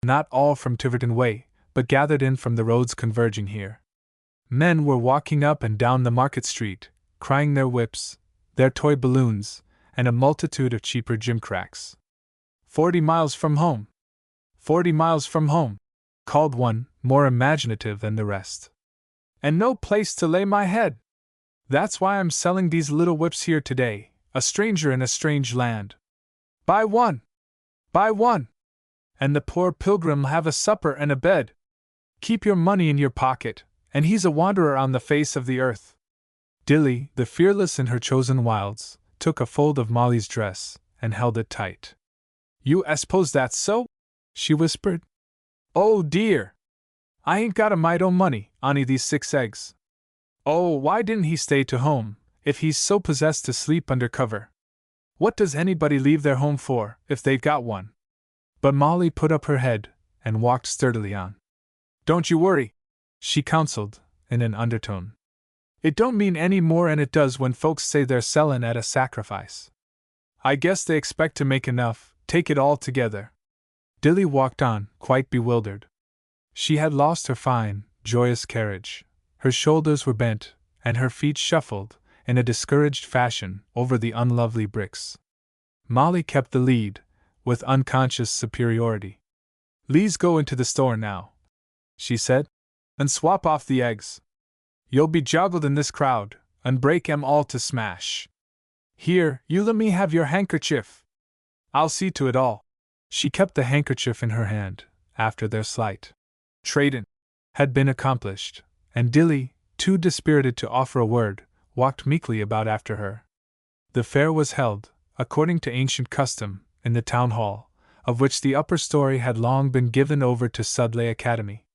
[SPEAKER 1] not all from Tiverton way, but gathered in from the roads converging here. Men were walking up and down the market street, crying their whips, their toy balloons, and a multitude of cheaper gimcracks. 40 miles from home! 40 miles from home! Called one, more imaginative than the rest. And no place to lay my head! That's why I'm selling these little whips here today, a stranger in a strange land. Buy one! Buy one! And the poor pilgrim'll have a supper and a bed. Keep your money in your pocket, and he's a wanderer on the face of the earth. Dilly, the fearless in her chosen wilds, took a fold of Molly's dress, and held it tight. You s'pose that's so? She whispered. Oh dear! I ain't got a mite o' money, onny these 6 eggs. Oh, why didn't he stay to home, if he's so possessed to sleep under cover? What does anybody leave their home for, if they've got one? But Molly put up her head, and walked sturdily on. Don't you worry, she counseled, in an undertone. It don't mean any more'n it does when folks say they're sellin' at a sacrifice. I guess they expect to make enough, take it all together. Dilly walked on, quite bewildered. She had lost her fine, joyous carriage. Her shoulders were bent, and her feet shuffled, in a discouraged fashion, over the unlovely bricks. Molly kept the lead, with unconscious superiority. Le's go into the store now, she said, and swap off the eggs. You'll be joggled in this crowd, and break 'em all to smash. Here, you let me have your handkerchief. I'll see to it all. She kept the handkerchief in her hand, after their slight trade-in had been accomplished, and Dilly, too dispirited to offer a word, walked meekly about after her. The fair was held, according to ancient custom, in the town hall, of which the upper story had long been given over to Sudley Academy.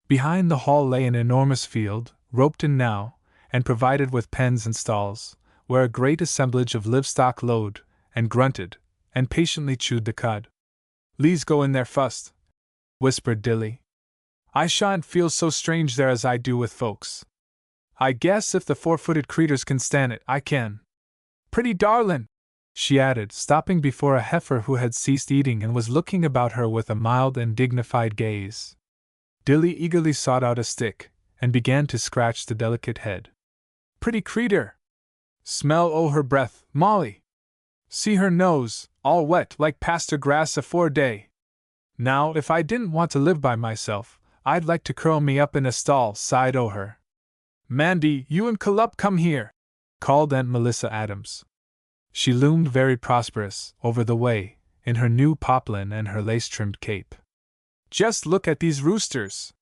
[SPEAKER 1] Behind the hall lay an enormous field, roped in now, and provided with pens and stalls, where a great assemblage of livestock lowed, and grunted, and patiently chewed the cud. Le's go in there fust, whispered Dilly. I shan't feel so strange there as I do with folks. I guess if the 4-footed creeturs can stand it, I can. Pretty darlin', she added, stopping before a heifer who had ceased eating and was looking about her with a mild and dignified gaze. Dilly eagerly sought out a stick, and began to scratch the delicate head. Pretty creetur! Smell o' her breath, Molly! See her nose, all wet like pasture grass afore day. Now, if I didn't want to live by myself, I'd like to curl me up in a stall side o' her. Mandy, you and Calup come here, called Aunt Melissa Adams. She loomed very prosperous, over the way, in her new poplin and her lace-trimmed cape. Just look at these roosters!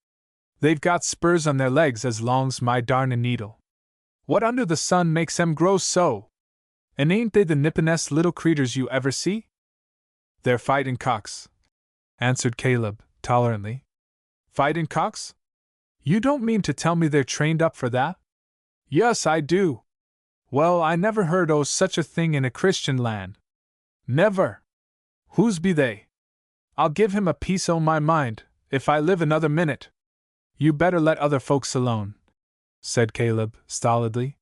[SPEAKER 1] They've got spurs on their legs as long's my darnin' needle. What under the sun makes 'em grow so? And ain't they the nippinest little creeturs you ever see? They're fightin' cocks, answered Caleb, tolerantly. Fightin' cocks? You don't mean to tell me they're trained up for that? Yes, I do. Well, I never heard o' such a thing in a Christian land. Never. Whose be they? I'll give him a piece o' my mind, if I live another minute. You better let other folks alone, said Caleb, stolidly.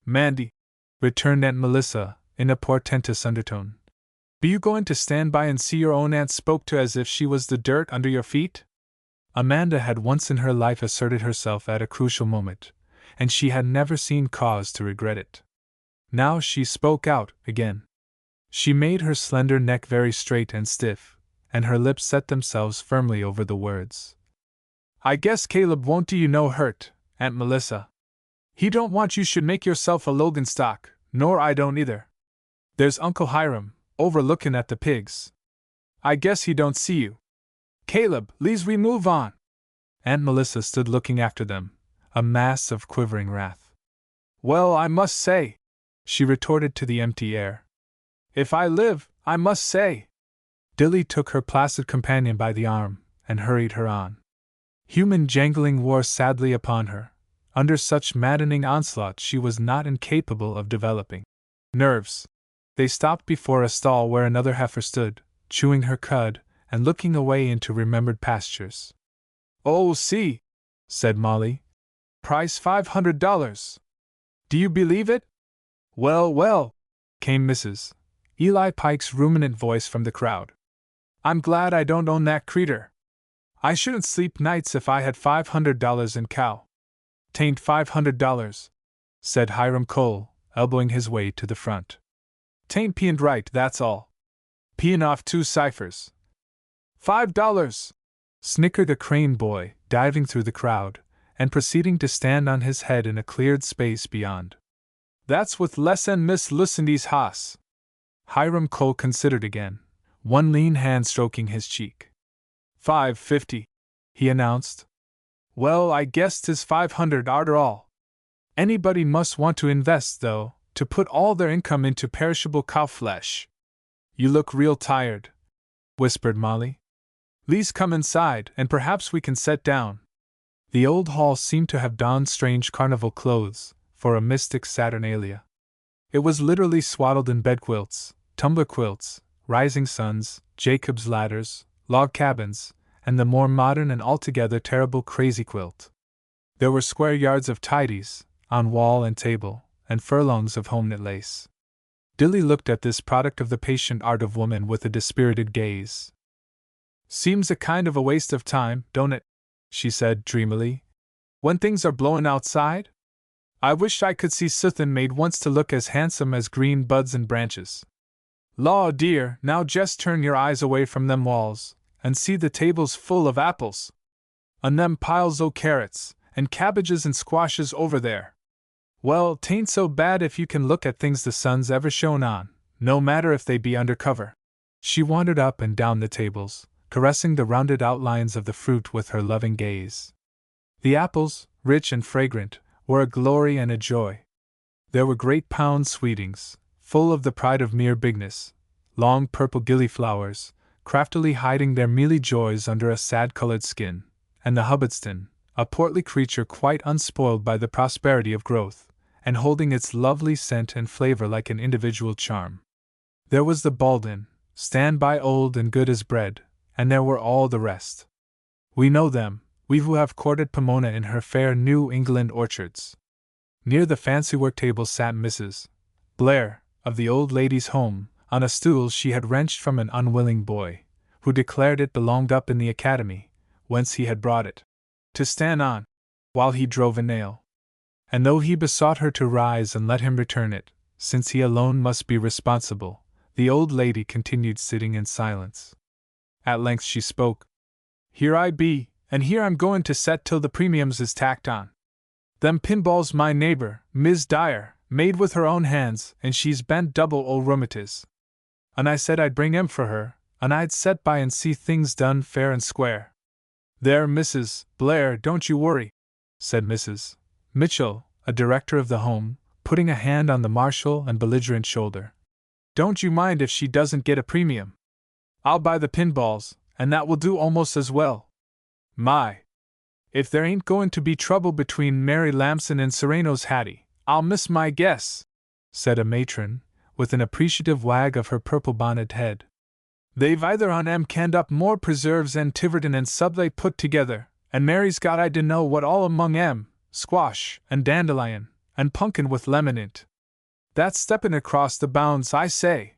[SPEAKER 1] Mandy, returned Aunt Melissa, in a portentous undertone. Be you going to stand by and see your own aunt spoke to as if she was the dirt under your feet? Amanda had once in her life asserted herself at a crucial moment, and she had never seen cause to regret it. Now she spoke out again. She made her slender neck very straight and stiff, and her lips set themselves firmly over the words. I guess Caleb won't do you no hurt, Aunt Melissa. He don't want you should make yourself a Loganstock, nor I don't either. There's Uncle Hiram, overlookin' at the pigs. I guess he don't see you. Caleb, le's we move on. Aunt Melissa stood looking after them, a mass of quivering wrath. Well, I must say, she retorted to the empty air. If I live, I must say. Dilly took her placid companion by the arm, and hurried her on. Human jangling wore sadly upon her. Under such maddening onslaught she was not incapable of developing nerves. They stopped before a stall where another heifer stood, chewing her cud, and looking away into remembered pastures. Oh, see, said Molly. Price $500. Do you believe it? Well, well, came Mrs. Eli Pike's ruminant voice from the crowd. I'm glad I don't own that creetur. I shouldn't sleep nights if I had $500 in cow. 'Tain't $500, said Hiram Cole, elbowing his way to the front. 'Tain't peaned right, that's all. Peein' off 2 ciphers. $5, snickered a crane boy, diving through the crowd, and proceeding to stand on his head in a cleared space beyond. That's with less and Miss Lucindy's hoss. Hiram Cole considered again, one lean hand stroking his cheek. $5.50, he announced. Well, I guess 'tis 500 arter all. Anybody must want to invest, though, to put all their income into perishable cow flesh. You look real tired, whispered Molly. Le's come inside, and perhaps we can set down. The old hall seemed to have donned strange carnival clothes, for a mystic Saturnalia. It was literally swaddled in bedquilts, tumbler quilts, rising suns, Jacob's ladders, log cabins, and the more modern and altogether terrible crazy quilt. There were square yards of tidies, on wall and table, and furlongs of home-knit lace. Dilly looked at this product of the patient art of woman with a dispirited gaze. Seems a kind of a waste of time, don't it? She said dreamily. When things are blowin' outside? I wish I could see suthin' made once to look as handsome as green buds and branches. Law, dear, now jest turn your eyes away from them walls, and see the tables full of apples. And them piles o' carrots, and cabbages and squashes over there. Well, 'tain't so bad if you can look at things the sun's ever shone on, no matter if they be under cover. She wandered up and down the tables, caressing the rounded outlines of the fruit with her loving gaze. The apples, rich and fragrant, were a glory and a joy. There were great pound sweetings, full of the pride of mere bigness, long purple gillyflowers, craftily hiding their mealy joys under a sad-colored skin, and the Hubbardston, a portly creature quite unspoiled by the prosperity of growth, and holding its lovely scent and flavor like an individual charm. There was the Baldwin, stand by old and good as bread, and there were all the rest. We know them, we who have courted Pomona in her fair New England orchards. Near the fancy work table sat Mrs. Blair, of the old ladies' home, on a stool she had wrenched from an unwilling boy, who declared it belonged up in the academy, whence he had brought it, to stand on, while he drove a nail. And though he besought her to rise and let him return it, since he alone must be responsible, the old lady continued sitting in silence. At length she spoke. Here I be, and here I'm goin' to set till the premiums is tacked on. Them pinballs my neighbor, Mis' Dyer, made with her own hands, and she's bent double o' rheumatiz. And I said I'd bring 'em for her, and I'd set by and see things done fair and square. There, Mrs. Blair, don't you worry, said Mrs. Mitchell, a director of the home, putting a hand on the martial and belligerent shoulder. Don't you mind if she doesn't get a premium. I'll buy the pinballs, and that will do almost as well. My! If there ain't going to be trouble between Mary Lamson and Sereno's Hattie, I'll miss my guess, said a matron, with an appreciative wag of her purple-bonnet head. They've either on 'em canned up more preserves and Tiverton and Subway put together, and Mary's got I dunno what all among 'em, squash, and dandelion, and punkin with lemon in't. That's steppin' across the bounds, I say.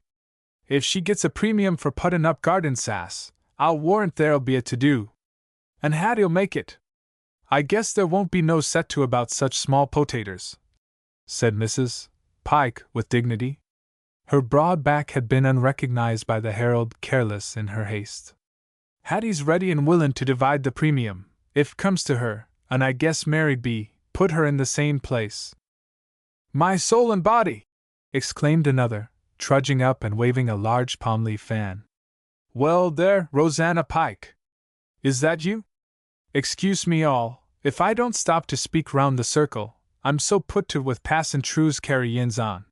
[SPEAKER 1] If she gets a premium for puttin' up garden sass, I'll warrant there'll be a to-do. And Hattie'll make it. I guess there won't be no set to about such small potaters, said Mrs. Pike with dignity. Her broad back had been unrecognized by the herald, careless in her haste. Hattie's ready and willin' to divide the premium, if comes to her, and I guess Mary'd be, put her in the same place. My soul and body! Exclaimed another, trudging up and waving a large palm-leaf fan. Well there, Rosanna Pike. Is that you? Excuse me all, if I don't stop to speak round the circle, I'm so put to with passin' True's carry-ins on.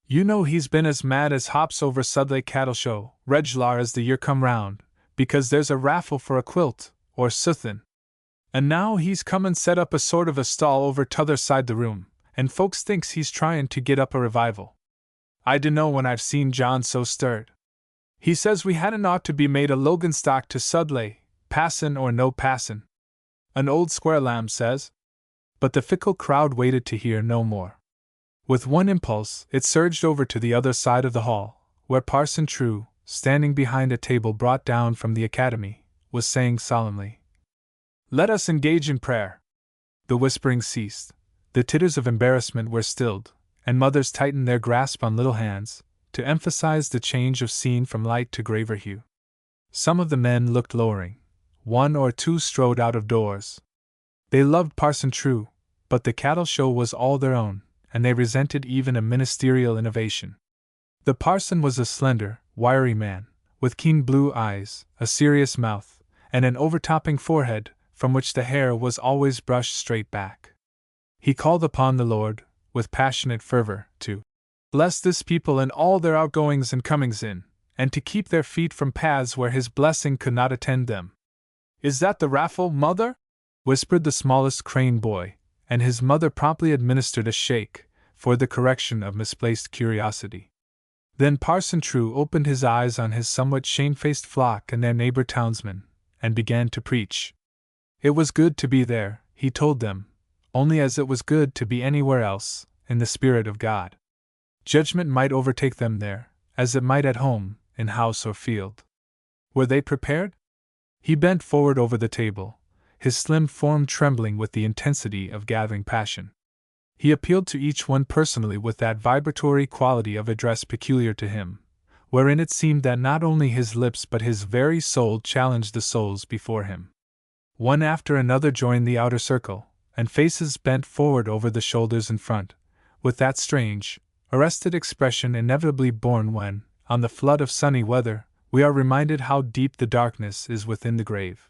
[SPEAKER 1] You know he's been as mad as hops over Sudley Cattle Show, Reg'lar, as the year come round, because there's a raffle for a quilt, or suthin'. And now he's come and set up a sort of a stall over t'other side the room, and folks thinks he's tryin' to get up a revival. I dunno when I've seen John so stirred. He says we hadn't ought to be made a Loganstock to Sudley, passin' or no passin'. An old square lamb says. But the fickle crowd waited to hear no more. With one impulse, it surged over to the other side of the hall, where Parson True, standing behind a table brought down from the academy, was saying solemnly, Let us engage in prayer. The whispering ceased, the titters of embarrassment were stilled, and mothers tightened their grasp on little hands, to emphasize the change of scene from light to graver hue. Some of the men looked lowering. One or two strode out of doors. They loved Parson True, but the cattle show was all their own, and they resented even a ministerial innovation. The parson was a slender, wiry man, with keen blue eyes, a serious mouth, and an overtopping forehead, from which the hair was always brushed straight back. He called upon the Lord, with passionate fervor, to bless this people in all their outgoings and comings in, and to keep their feet from paths where his blessing could not attend them. Is that the raffle, mother? Whispered the smallest Crane boy, and his mother promptly administered a shake, for the correction of misplaced curiosity. Then Parson True opened his eyes on his somewhat shamefaced flock and their neighbor townsmen, and began to preach. It was good to be there, he told them, only as it was good to be anywhere else, in the Spirit of God. Judgment might overtake them there, as it might at home, in house or field. Were they prepared? He bent forward over the table, his slim form trembling with the intensity of gathering passion. He appealed to each one personally with that vibratory quality of address peculiar to him, wherein it seemed that not only his lips but his very soul challenged the souls before him. One after another joined the outer circle, and faces bent forward over the shoulders in front, with that strange, arrested expression inevitably born when, on the flood of sunny weather, we are reminded how deep the darkness is within the grave.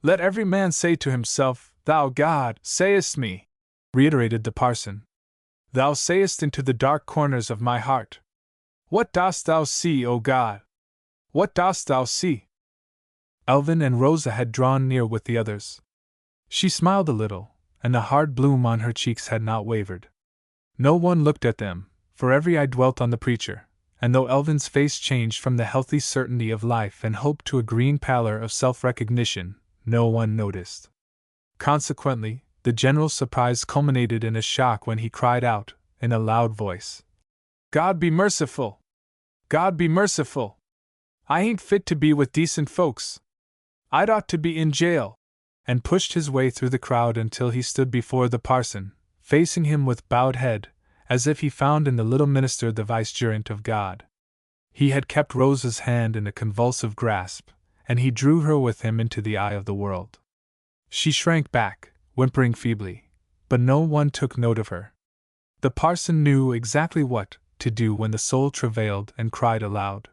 [SPEAKER 1] Let every man say to himself, Thou, God, sayest me, reiterated the parson. Thou sayest into the dark corners of my heart. What dost thou see, O God? What dost thou see? Elvin and Rosa had drawn near with the others. She smiled a little, and the hard bloom on her cheeks had not wavered. No one looked at them, for every eye dwelt on the preacher, and though Elvin's face changed from the healthy certainty of life and hope to a green pallor of self-recognition, no one noticed. Consequently, the general's surprise culminated in a shock when he cried out, in a loud voice, "God be merciful! God be merciful! I ain't fit to be with decent folks. I'd ought to be in jail," and pushed his way through the crowd until he stood before the parson, facing him with bowed head, as if he found in the little minister the vicegerent of God. He had kept Rosa's hand in a convulsive grasp, and he drew her with him into the eye of the world. She shrank back, whimpering feebly, but no one took note of her. The parson knew exactly what to do when the soul travailed and cried aloud.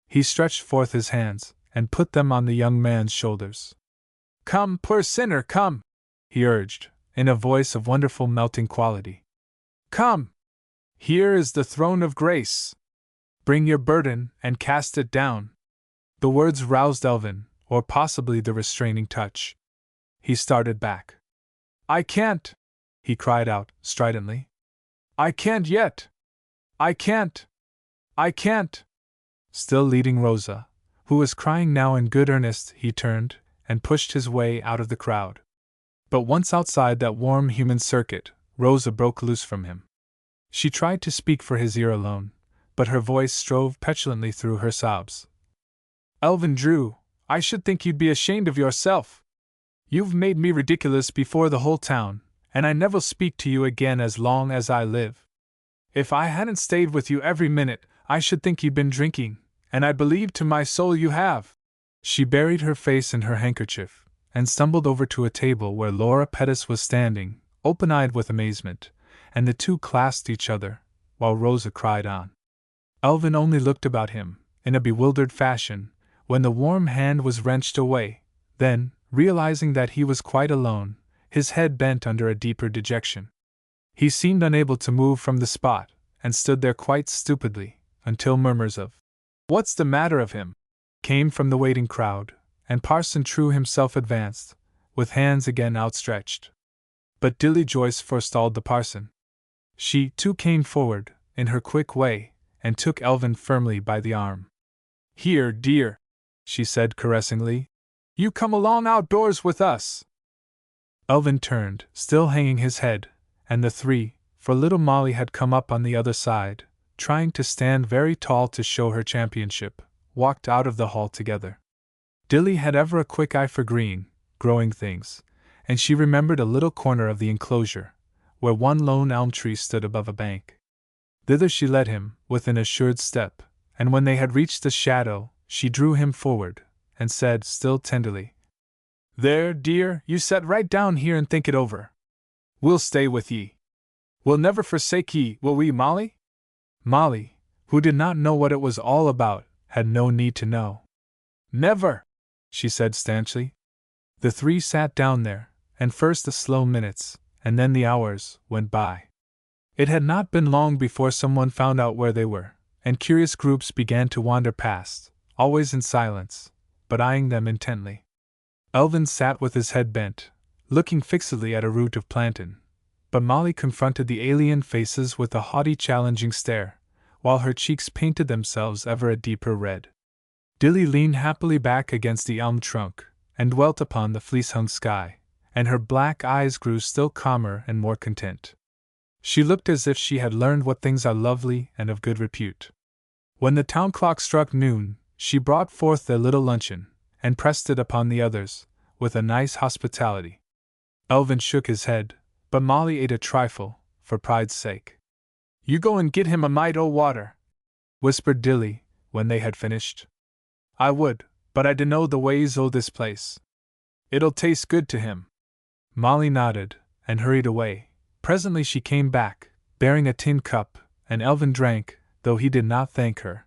[SPEAKER 1] He stretched forth his hands and put them on the young man's shoulders. "Come, poor sinner, come!" he urged, in a voice of wonderful melting quality. "Come! Here is the throne of grace. Bring your burden and cast it down." The words roused Elvin, or possibly the restraining touch. He started back. "I can't!" he cried out, stridently. "I can't yet! I can't! I can't!" Still leading Rosa, who was crying now in good earnest, he turned and pushed his way out of the crowd. But once outside that warm human circuit, Rosa broke loose from him. She tried to speak for his ear alone, but her voice strove petulantly through her sobs. "Elvin Drew, I should think you'd be ashamed of yourself. You've made me ridiculous before the whole town, and I never'll speak to you again as long as I live. If I hadn't stayed with you every minute, I should think you'd been drinking, and I believe to my soul you have." She buried her face in her handkerchief, and stumbled over to a table where Laura Pettis was standing, open-eyed with amazement, and the two clasped each other, while Rosa cried on. Elvin only looked about him, in a bewildered fashion, when the warm hand was wrenched away. Then, realizing that he was quite alone, his head bent under a deeper dejection. He seemed unable to move from the spot, and stood there quite stupidly, until murmurs of, "What's the matter of him?" came from the waiting crowd, and Parson True himself advanced, with hands again outstretched. But Dilly Joyce forestalled the parson. She, too, came forward, in her quick way, and took Elvin firmly by the arm. "Here, dear," she said caressingly. "You come along outdoors with us." Elvin turned, still hanging his head, and the three, for little Molly had come up on the other side, trying to stand very tall to show her championship, walked out of the hall together. Dilly had ever a quick eye for green, growing things, and she remembered a little corner of the enclosure, where one lone elm tree stood above a bank. Thither she led him, with an assured step, and when they had reached the shadow, she drew him forward, and said, still tenderly, "There, dear, you set right down here and think it over. We'll stay with ye. We'll never forsake ye, will we, Molly?" Molly, who did not know what it was all about, had no need to know. "Never!" she said stanchly. The three sat down there, and first the slow minutes, and then the hours, went by. It had not been long before someone found out where they were, and curious groups began to wander past, always in silence, but eyeing them intently. Elvin sat with his head bent, looking fixedly at a root of plantain, but Molly confronted the alien faces with a haughty challenging stare, while her cheeks painted themselves ever a deeper red. Dilly leaned happily back against the elm trunk, and dwelt upon the fleece-hung sky, and her black eyes grew still calmer and more content. She looked as if she had learned what things are lovely and of good repute. When the town clock struck noon, she brought forth their little luncheon, and pressed it upon the others, with a nice hospitality. Elvin shook his head, but Molly ate a trifle, for pride's sake. "You go and get him a mite o' water," whispered Dilly, when they had finished. "I would, but I dunno the ways o' this place. It'll taste good to him." Molly nodded, and hurried away. Presently she came back, bearing a tin cup, and Elvin drank, though he did not thank her.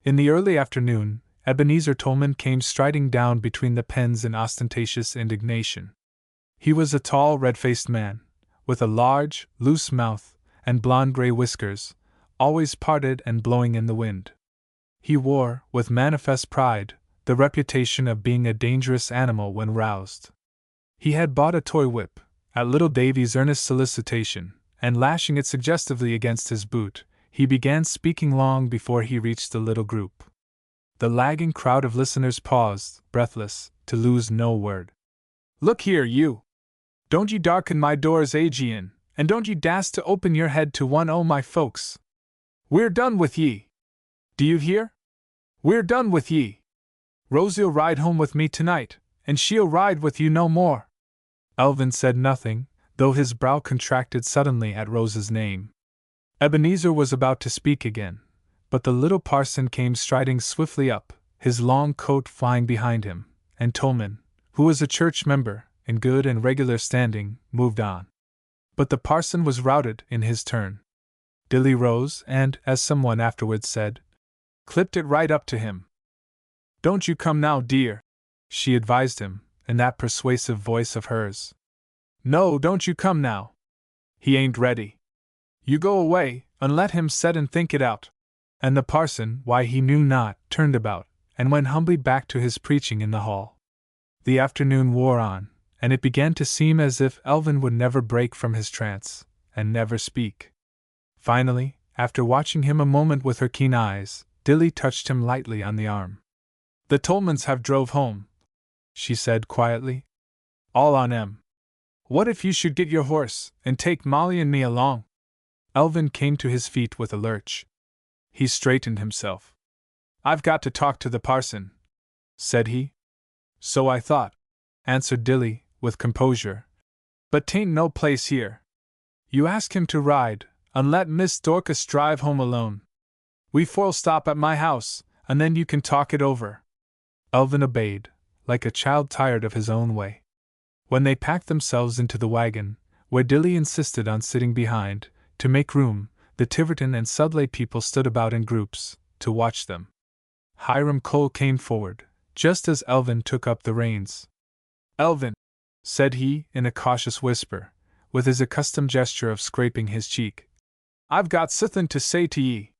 [SPEAKER 1] In the early afternoon, Ebenezer Tolman came striding down between the pens in ostentatious indignation. He was a tall, red-faced man, with a large, loose mouth, and blond-gray whiskers, always parted and blowing in the wind. He wore, with manifest pride, the reputation of being a dangerous animal when roused. He had bought a toy whip, at little Davy's earnest solicitation, and lashing it suggestively against his boot, he began speaking long before he reached the little group. The lagging crowd of listeners paused, breathless, to lose no word. Look here, you! Don't you darken my doors, Aegean, and don't you dast to open your head to one o' my folks. We're done with ye! Do you hear? We're done with ye! Rosie'll ride home with me tonight, and she'll ride with you no more. Elvin said nothing, though his brow contracted suddenly at Rose's name. Ebenezer was about to speak again, but the little parson came striding swiftly up, his long coat flying behind him, and Tolman, who was a church member, in good and regular standing, moved on. But the parson was routed in his turn. Dilly rose and, as someone afterwards said, clipped it right up to him. Don't you come now, dear, she advised him, in that persuasive voice of hers. No, don't you come now. He ain't ready. You go away, and let him set and think it out. And the parson, why he knew not, turned about, and went humbly back to his preaching in the hall. The afternoon wore on, and it began to seem as if Elvin would never break from his trance, and never speak. Finally, after watching him a moment with her keen eyes, Dilly touched him lightly on the arm. The Tolmans have drove home, she said quietly. All on 'em. What if you should get your horse, and take Molly and me along? Elvin came to his feet with a lurch. He straightened himself. I've got to talk to the parson, said he. So I thought, answered Dilly, with composure. But 'tain't no place here. You ask him to ride, and let Miss Dorcas drive home alone. We four'll stop at my house, and then you can talk it over. Elvin obeyed, like a child tired of his own way. When they packed themselves into the wagon, where Dilly insisted on sitting behind, to make room, the Tiverton and Sudley people stood about in groups, to watch them. Hiram Cole came forward, just as Elvin took up the reins. Elvin, said he, in a cautious whisper, with his accustomed gesture of scraping his cheek, I've got suthin' to say to ye.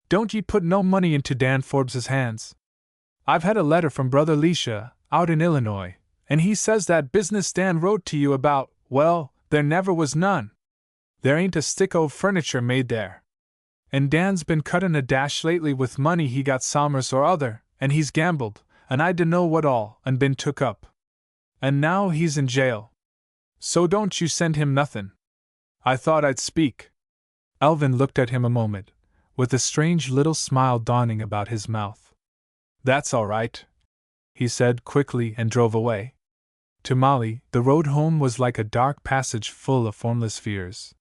[SPEAKER 1] Don't ye put no money into Dan Forbes's hands. I've had a letter from Brother Lisha, out in Illinois, and he says that business Dan wrote to you about, well, there never was none. There ain't a stick o' furniture made there. And Dan's been cuttin' a dash lately with money he got sommers or other, and he's gambled, and I dunno what all, and been took up. And now he's in jail. So don't you send him nothin'. I thought I'd speak. Elvin looked at him a moment, with a strange little smile dawning about his mouth. That's all right, he said quickly and drove away. To Molly, the road home was like a dark passage full of formless fears.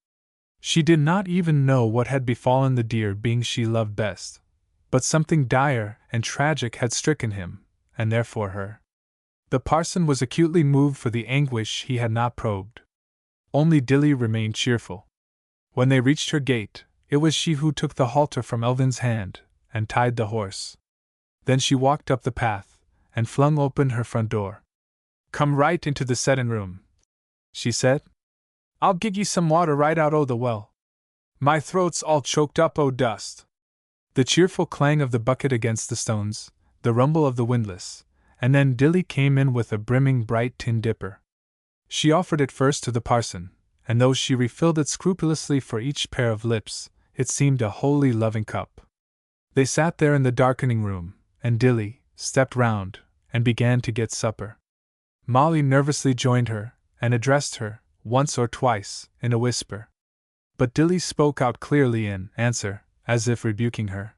[SPEAKER 1] She did not even know what had befallen the dear being she loved best, but something dire and tragic had stricken him, and therefore her. The parson was acutely moved for the anguish he had not probed. Only Dilly remained cheerful. When they reached her gate, it was she who took the halter from Elvin's hand, and tied the horse. Then she walked up the path, and flung open her front door. Come right into the settin' room, she said. I'll give ye some water right out o' the well. My throat's all choked up o' dust. The cheerful clang of the bucket against the stones, the rumble of the windlass, and then Dilly came in with a brimming bright tin dipper. She offered it first to the parson, and though she refilled it scrupulously for each pair of lips, it seemed a wholly loving cup. They sat there in the darkening room, and Dilly stepped round and began to get supper. Molly nervously joined her, and addressed her, once or twice, in a whisper. But Dilly spoke out clearly in answer, as if rebuking her.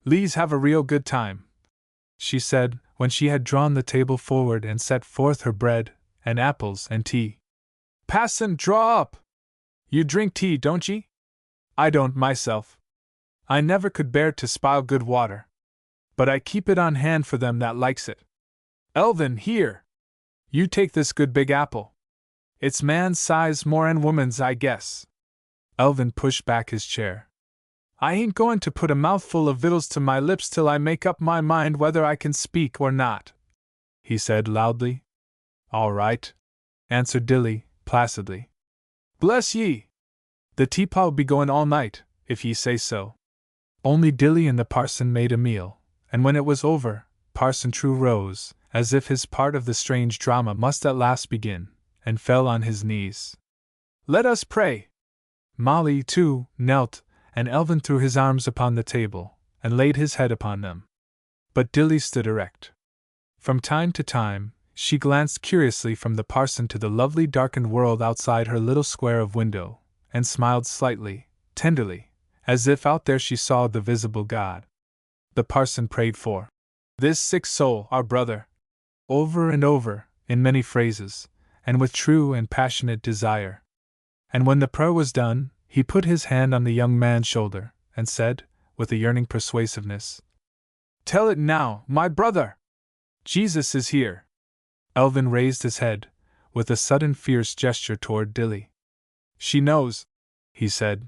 [SPEAKER 1] Lees have a real good time, she said, when she had drawn the table forward and set forth her bread, and apples and tea. Passon, draw up! You drink tea, don't ye? I don't myself. I never could bear to spile good water. But I keep it on hand for them that likes it. Elvin, here! You take this good big apple. It's man's size more'n woman's, I guess. Elvin pushed back his chair. I ain't going to put a mouthful of victuals to my lips till I make up my mind whether I can speak or not, he said loudly. All right, answered Dilly, placidly. Bless ye! The teapot'll be going all night, if ye say so. Only Dilly and the parson made a meal, and when it was over, Parson True rose, as if his part of the strange drama must at last begin, and fell on his knees. Let us pray! Molly, too, knelt, and Elvin threw his arms upon the table, and laid his head upon them. But Dilly stood erect. From time to time, She glanced curiously from the parson to the lovely darkened world outside her little square of window, and smiled slightly, tenderly, as if out there she saw the visible God. The parson prayed for this sick soul, our brother, over and over, in many phrases, and with true and passionate desire. And when the prayer was done, he put his hand on the young man's shoulder, and said, with a yearning persuasiveness, "Tell it now, my brother! Jesus is here." Elvin raised his head, with a sudden fierce gesture toward Dilly. "She knows," he said.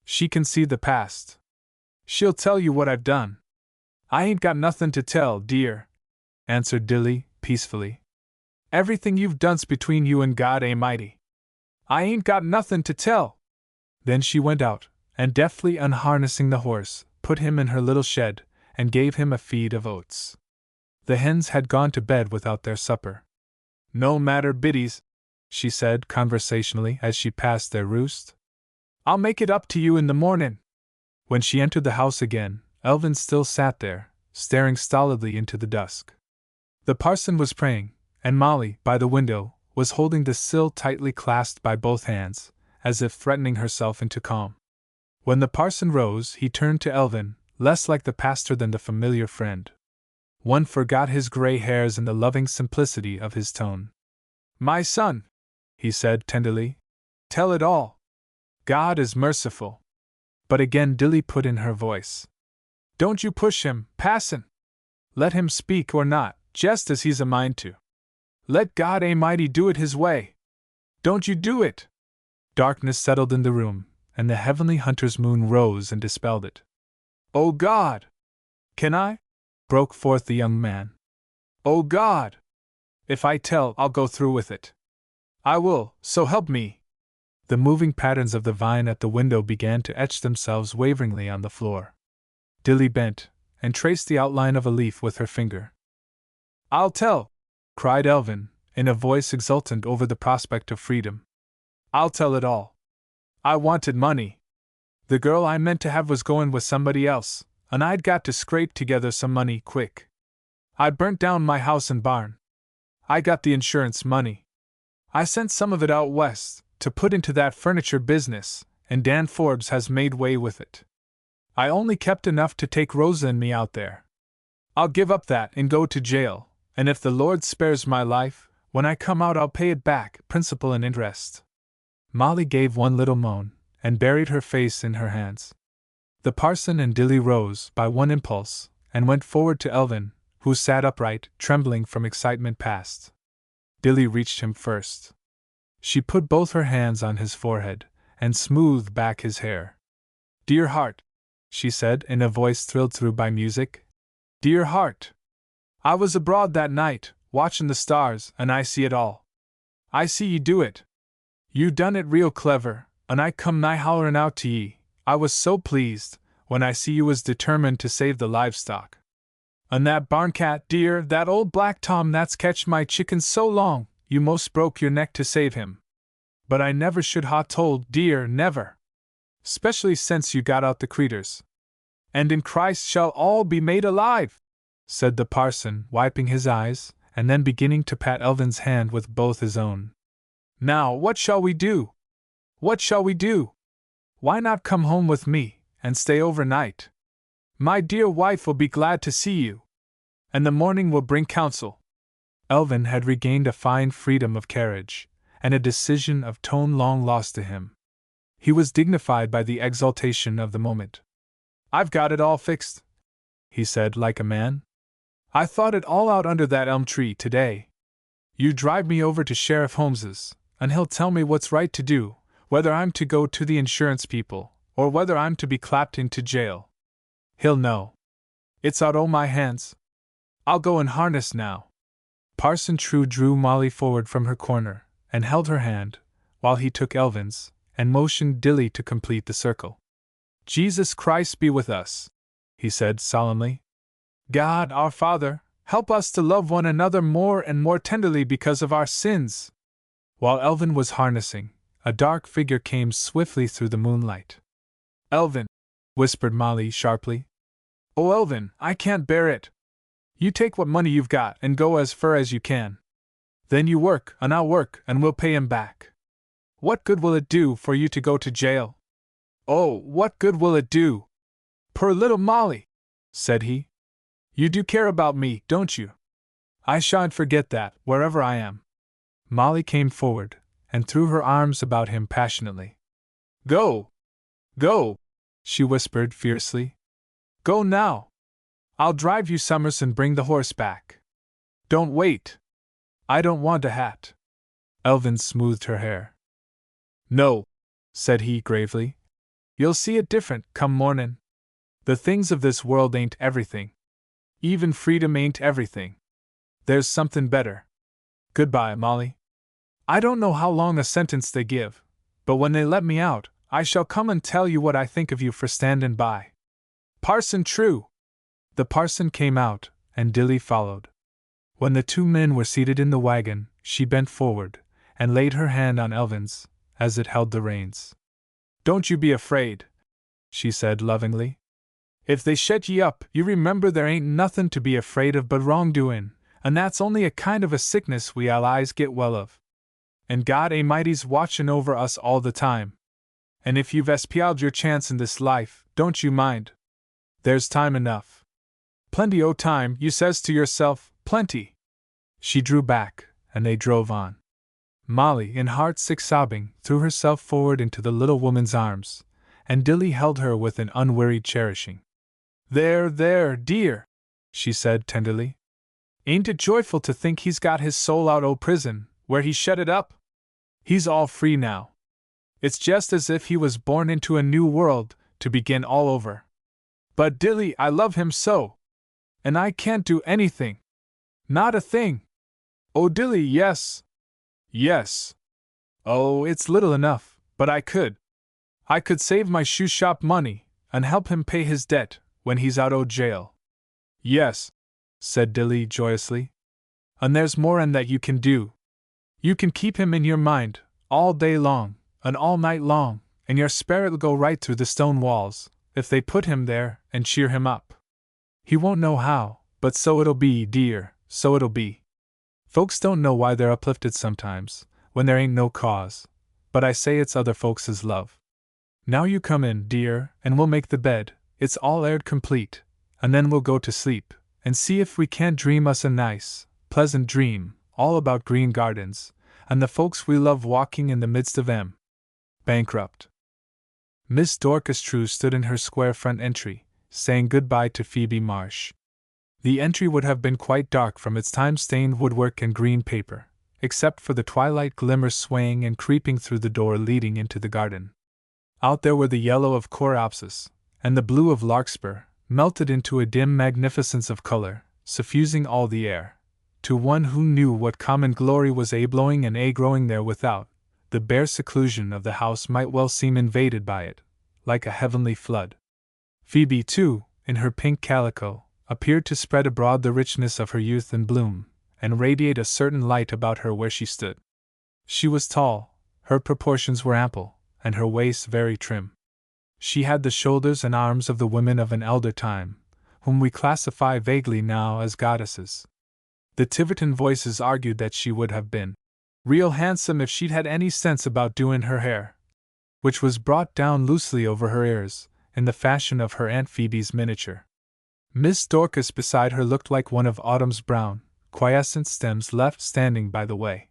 [SPEAKER 1] "She can see the past. She'll tell you what I've done." "I ain't got nothing to tell, dear," answered Dilly, peacefully. "Everything you've done's between you and God A'mighty. I ain't got nothing to tell." Then she went out, and deftly unharnessing the horse, put him in her little shed, and gave him a feed of oats. The hens had gone to bed without their supper. "No matter, biddies," she said conversationally as she passed their roost. "I'll make it up to you in the mornin'." When she entered the house again, Elvin still sat there, staring stolidly into the dusk. The parson was praying, and Molly, by the window, was holding the sill tightly clasped by both hands, as if threatening herself into calm. When the parson rose, he turned to Elvin, less like the pastor than the familiar friend. One forgot his gray hairs in the loving simplicity of his tone. "My son," he said tenderly, "tell it all. God is merciful." But again Dilly put in her voice. "Don't you push him, passon. Let him speak or not, just as he's a mind to. Let God A'mighty do it his way. Don't you do it." Darkness settled in the room, and the heavenly hunter's moon rose and dispelled it. "Oh God! Can I?" broke forth the young man. "Oh God! If I tell, I'll go through with it. I will, so help me." The moving patterns of the vine at the window began to etch themselves waveringly on the floor. Dilly bent, and traced the outline of a leaf with her finger. "I'll tell!" cried Elvin, in a voice exultant over the prospect of freedom. "I'll tell it all. I wanted money. The girl I meant to have was goin' with somebody else, and I'd got to scrape together some money quick. I burnt down my house and barn. I got the insurance money. I sent some of it out west, to put into that furniture business, and Dan Forbes has made way with it. I only kept enough to take Rosa and me out there. I'll give up that and go to jail, and if the Lord spares my life, when I come out I'll pay it back, principal and interest." Molly gave one little moan, and buried her face in her hands. The parson and Dilly rose, by one impulse, and went forward to Elvin, who sat upright, trembling from excitement past. Dilly reached him first. She put both her hands on his forehead, and smoothed back his hair. "Dear heart," she said in a voice thrilled through by music. "Dear heart! I was abroad that night, watchin' the stars, and I see it all. I see ye do it. You done it real clever, and I come nigh hollerin' out to ye. I was so pleased, when I see you was determined to save the livestock. And that barn cat, dear, that old black Tom that's ketched my chickens so long, you most broke your neck to save him. But I never should ha' told, dear, never. Specially since you got out the creeters. And in Christ shall all be made alive," said the parson, wiping his eyes, and then beginning to pat Elvin's hand with both his own. "Now, what shall we do? What shall we do? Why not come home with me, and stay overnight? My dear wife will be glad to see you. And the morning will bring counsel." Elvin had regained a fine freedom of carriage, and a decision of tone long lost to him. He was dignified by the exaltation of the moment. "I've got it all fixed," he said like a man. "I thought it all out under that elm tree today. You drive me over to Sheriff Holmes's, and he'll tell me what's right to do, whether I'm to go to the insurance people, or whether I'm to be clapped into jail. He'll know. It's out o' my hands. I'll go in harness now." Parson True drew Molly forward from her corner, and held her hand, while he took Elvin's, and motioned Dilly to complete the circle. "Jesus Christ be with us," he said solemnly. "God, our Father, help us to love one another more and more tenderly because of our sins." While Elvin was harnessing, a dark figure came swiftly through the moonlight. "Elvin," whispered Molly sharply. "Oh, Elvin, I can't bear it. You take what money you've got and go as fur as you can. Then you work, and I'll work, and we'll pay him back. What good will it do for you to go to jail? Oh, what good will it do? Poor little Molly, said he. You do care about me, don't you? I shan't forget that, wherever I am. Molly came forward, and threw her arms about him passionately. Go! Go! She whispered fiercely. Go now! I'll drive you, Summerson, bring the horse back. Don't wait! I don't want a hat. Elvin smoothed her hair. No, said he gravely. You'll see it different, come mornin'. The things of this world ain't everything. Even freedom ain't everything. There's something better. Goodbye, Molly. I don't know how long a sentence they give, but when they let me out, I shall come and tell you what I think of you for standin' by. Parson True! The parson came out, and Dilly followed. When the two men were seated in the wagon, she bent forward, and laid her hand on Elvin's, as it held the reins. Don't you be afraid, she said lovingly. If they shet ye up, you remember there ain't nothin' to be afraid of but wrongdoin', and that's only a kind of a sickness we allies get well of. And God A'mighty's watchin' over us all the time. And if you've espialed your chance in this life, don't you mind. There's time enough. Plenty o' time, you says to yourself, plenty. She drew back, and they drove on. Molly, in heart-sick sobbing, threw herself forward into the little woman's arms, and Dilly held her with an unwearied cherishing. There, dear, she said tenderly. Ain't it joyful to think he's got his soul out o' prison, where he shut it up? He's all free now. It's just as if he was born into a new world, to begin all over. But Dilly, I love him so! And I can't do anything. Not a thing. Oh, Dilly, yes. Yes. Oh, it's little enough, but I could. I could save my shoe shop money, and help him pay his debt, when he's out o' jail. Yes, said Dilly joyously. And there's more'n that you can do. You can keep him in your mind, all day long, and all night long, and your sperrit'll go right through the stone walls, if they put him there, and cheer him up. He won't know how, but so it'll be, dear, so it'll be. Folks don't know why they're uplifted sometimes, when there ain't no cause, but I say it's other folks' love. Now you come in, dear, and we'll make the bed, it's all aired complete, and then we'll go to sleep, and see if we can't dream us a nice, pleasant dream, all about green gardens, and the folks we love walking in the midst of 'em. Bankrupt. Miss Dorcas True stood in her square front entry, saying goodbye to Phoebe Marsh. The entry would have been quite dark from its time-stained woodwork and green paper, except for the twilight glimmer swaying and creeping through the door leading into the garden. Out there were the yellow of coreopsis, and the blue of larkspur, melted into a dim magnificence of color, suffusing all the air. To one who knew what common glory was blowing and growing there without, the bare seclusion of the house might well seem invaded by it, like a heavenly flood. Phoebe, too, in her pink calico, appeared to spread abroad the richness of her youth and bloom, and radiate a certain light about her where she stood. She was tall, her proportions were ample, and her waist very trim. She had the shoulders and arms of the women of an elder time, whom we classify vaguely now as goddesses. The Tiverton voices argued that she would have been real handsome if she'd had any sense about doing her hair, which was brought down loosely over her ears, in the fashion of her Aunt Phoebe's miniature. Miss Dorcas beside her looked like one of autumn's brown, quiescent stems left standing by the way.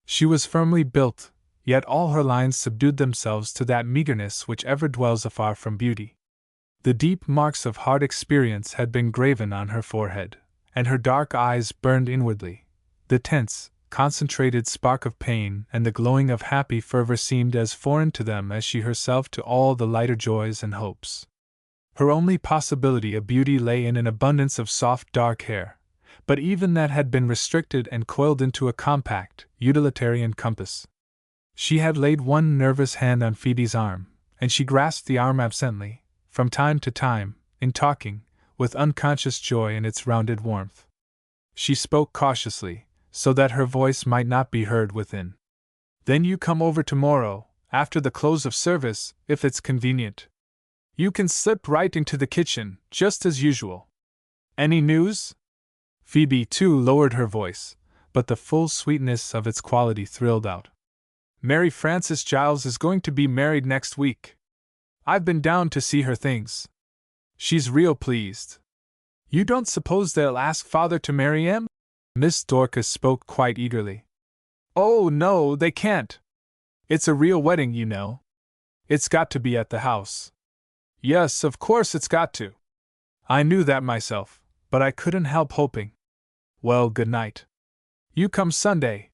[SPEAKER 1] She was firmly built, yet all her lines subdued themselves to that meagerness which ever dwells afar from beauty. The deep marks of hard experience had been graven on her forehead, and her dark eyes burned inwardly. The tense, concentrated spark of pain and the glowing of happy fervor seemed as foreign to them as she herself to all the lighter joys and hopes. Her only possibility of beauty lay in an abundance of soft dark hair, but even that had been restricted and coiled into a compact, utilitarian compass. She had laid one nervous hand on Phoebe's arm, and she grasped the arm absently, from time to time, in talking, with unconscious joy in its rounded warmth. She spoke cautiously, so that her voice might not be heard within. Then you come over tomorrow, after the close of service, if it's convenient. You can slip right into the kitchen, just as usual. Any news? Phoebe, too, lowered her voice, but the full sweetness of its quality thrilled out. Mary Frances Giles is going to be married next week. I've been down to see her things. She's real pleased. You don't suppose they'll ask Father to marry him? Miss Dorcas spoke quite eagerly. Oh, no, they can't. It's a real wedding, you know. It's got to be at the house. Yes, of course it's got to. I knew that myself, but I couldn't help hoping. Well, good night. You come Sunday.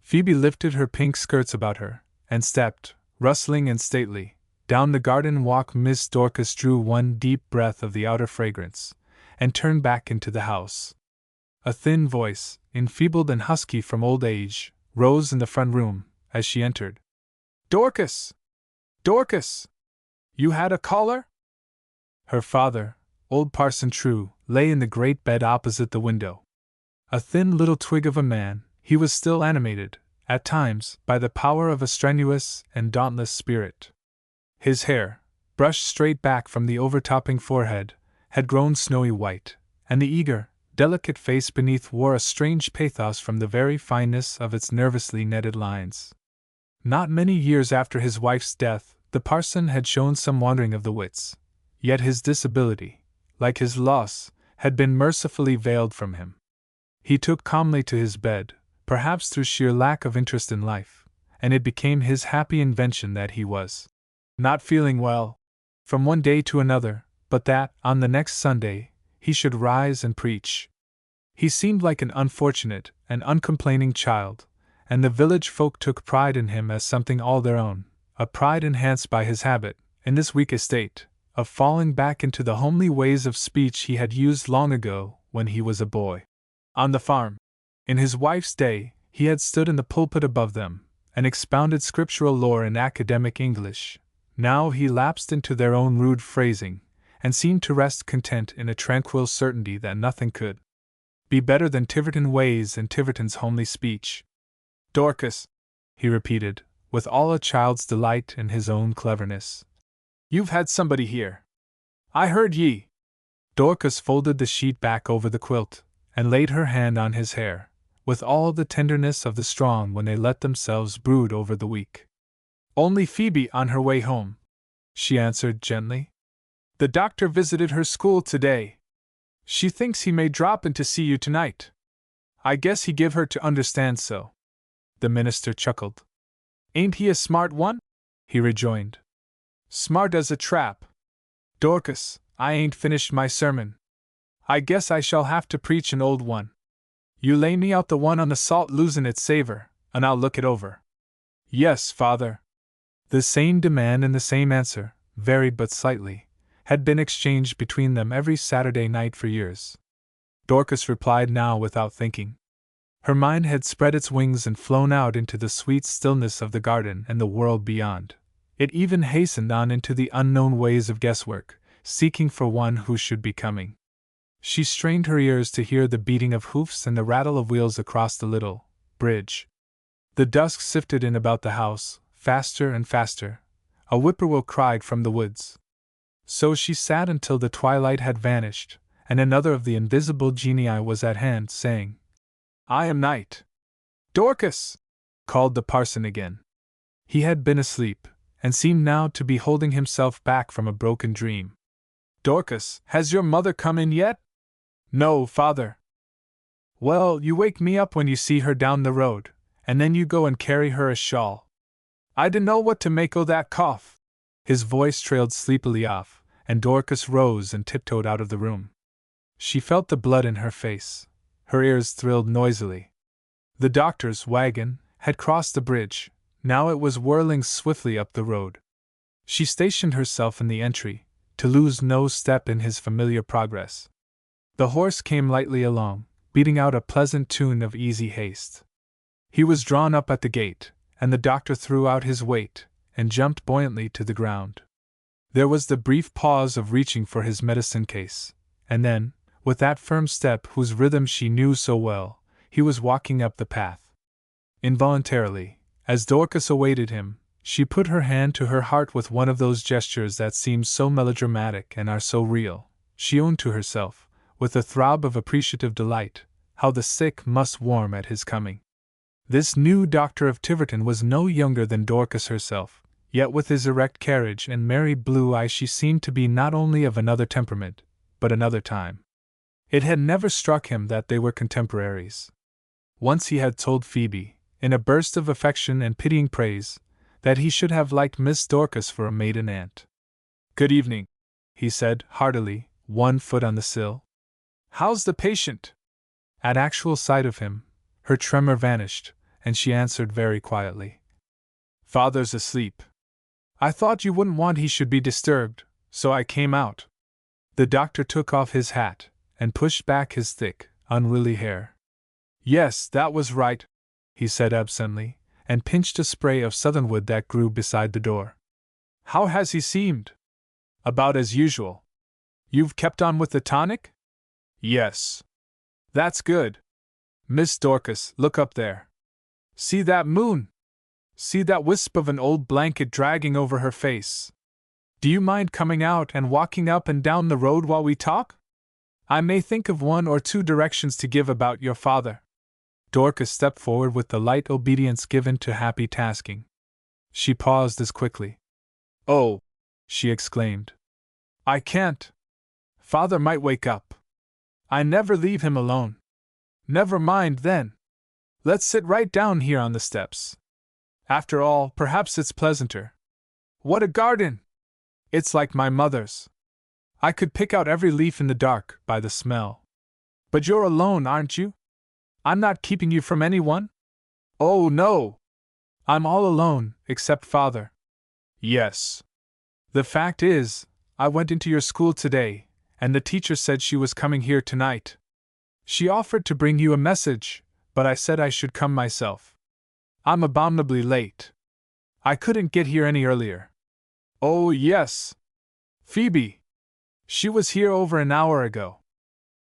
[SPEAKER 1] Phoebe lifted her pink skirts about her, and stepped, rustling and stately, down the garden walk. Miss Dorcas drew one deep breath of the outer fragrance, and turned back into the house. A thin voice, enfeebled and husky from old age, rose in the front room, as she entered. Dorcas! Dorcas! You had a caller? Her father, old Parson True, lay in the great bed opposite the window. A thin little twig of a man, he was still animated, at times, by the power of a strenuous and dauntless spirit. His hair, brushed straight back from the overtopping forehead, had grown snowy white, and the eager, delicate face beneath wore a strange pathos from the very fineness of its nervously netted lines. Not many years after his wife's death, the parson had shown some wandering of the wits, yet his disability, like his loss, had been mercifully veiled from him. He took calmly to his bed, perhaps through sheer lack of interest in life, and it became his happy invention that he was not feeling well from one day to another, but that, on the next Sunday, he should rise and preach. He seemed like an unfortunate and uncomplaining child, and the village folk took pride in him as something all their own, a pride enhanced by his habit, in this weak estate, of falling back into the homely ways of speech he had used long ago when he was a boy. On the farm, in his wife's day, he had stood in the pulpit above them, and expounded scriptural lore in academic English. Now he lapsed into their own rude phrasing, and seemed to rest content in a tranquil certainty that nothing could be better than Tiverton ways and Tiverton's homely speech. Dorcas, he repeated, with all a child's delight in his own cleverness. You've had somebody here. I heard ye. Dorcas folded the sheet back over the quilt, and laid her hand on his hair, with all the tenderness of the strong when they let themselves brood over the weak. Only Phoebe on her way home, she answered gently. The doctor visited her school today. She thinks he may drop in to see you tonight. I guess he give her to understand so. The minister chuckled. Ain't he a smart one? He rejoined. Smart as a trap. Dorcas, I ain't finished my sermon. I guess I shall have to preach an old one. You lay me out the one on the salt losing its savor, and I'll look it over. Yes, father. The same demand and the same answer, varied but slightly, had been exchanged between them every Saturday night for years. Dorcas replied now without thinking. Her mind had spread its wings and flown out into the sweet stillness of the garden and the world beyond. It even hastened on into the unknown ways of guesswork, seeking for one who should be coming. She strained her ears to hear the beating of hoofs and the rattle of wheels across the little bridge. The dusk sifted in about the house, faster and faster. A whippoorwill cried from the woods. So she sat until the twilight had vanished, and another of the invisible genii was at hand, saying, I am night. Dorcas! Called the parson again. He had been asleep, and seemed now to be holding himself back from a broken dream. Dorcas, has your mother come in yet? No, father. Well, you wake me up when you see her down the road, and then you go and carry her a shawl. I dunno what to make o' that cough. His voice trailed sleepily off, and Dorcas rose and tiptoed out of the room. She felt the blood in her face. Her ears thrilled noisily. The doctor's wagon had crossed the bridge. Now it was whirling swiftly up the road. She stationed herself in the entry, to lose no step in his familiar progress. The horse came lightly along, beating out a pleasant tune of easy haste. He was drawn up at the gate, and the doctor threw out his weight, and jumped buoyantly to the ground. There was the brief pause of reaching for his medicine case, and then, with that firm step whose rhythm she knew so well, he was walking up the path. Involuntarily, as Dorcas awaited him, she put her hand to her heart with one of those gestures that seem so melodramatic and are so real. She owned to herself, with a throb of appreciative delight, How the sick must warm at his coming. This new doctor of Tiverton was no younger than Dorcas herself, yet with his erect carriage and merry blue eyes she seemed to be not only of another temperament, but another time. It had never struck him that they were contemporaries. Once he had told Phoebe, in a burst of affection and pitying praise, that he should have liked Miss Dorcas for a maiden aunt. "Good evening," he said, heartily, one foot on the sill. "How's the patient?" At actual sight of him, her tremor vanished, and she answered very quietly, "Father's asleep. I thought you wouldn't want he should be disturbed, so I came out." The doctor took off his hat, and pushed back his thick, unruly hair. "Yes, that was right," he said absently, and pinched a spray of southernwood that grew beside the door. "How has he seemed?" "About as usual." "You've kept on with the tonic?" "Yes." "That's good. Miss Dorcas, look up there. See that moon? See that wisp of an old blanket dragging over her face? Do you mind coming out and walking up and down the road while we talk? I may think of one or two directions to give about your father." Dorcas stepped forward with the light obedience given to happy tasking. She paused as quickly. "Oh!" she exclaimed. "I can't. Father might wake up. I never leave him alone." "Never mind, then. Let's sit right down here on the steps. After all, perhaps it's pleasanter. What a garden! It's like my mother's. I could pick out every leaf in the dark by the smell. But you're alone, aren't you? I'm not keeping you from anyone?" "Oh, no. I'm all alone, except Father." "Yes. The fact is, I went into your school today, and the teacher said she was coming here tonight. She offered to bring you a message, but I said I should come myself. I'm abominably late. I couldn't get here any earlier." "Oh, yes. Phoebe. She was here over an hour ago.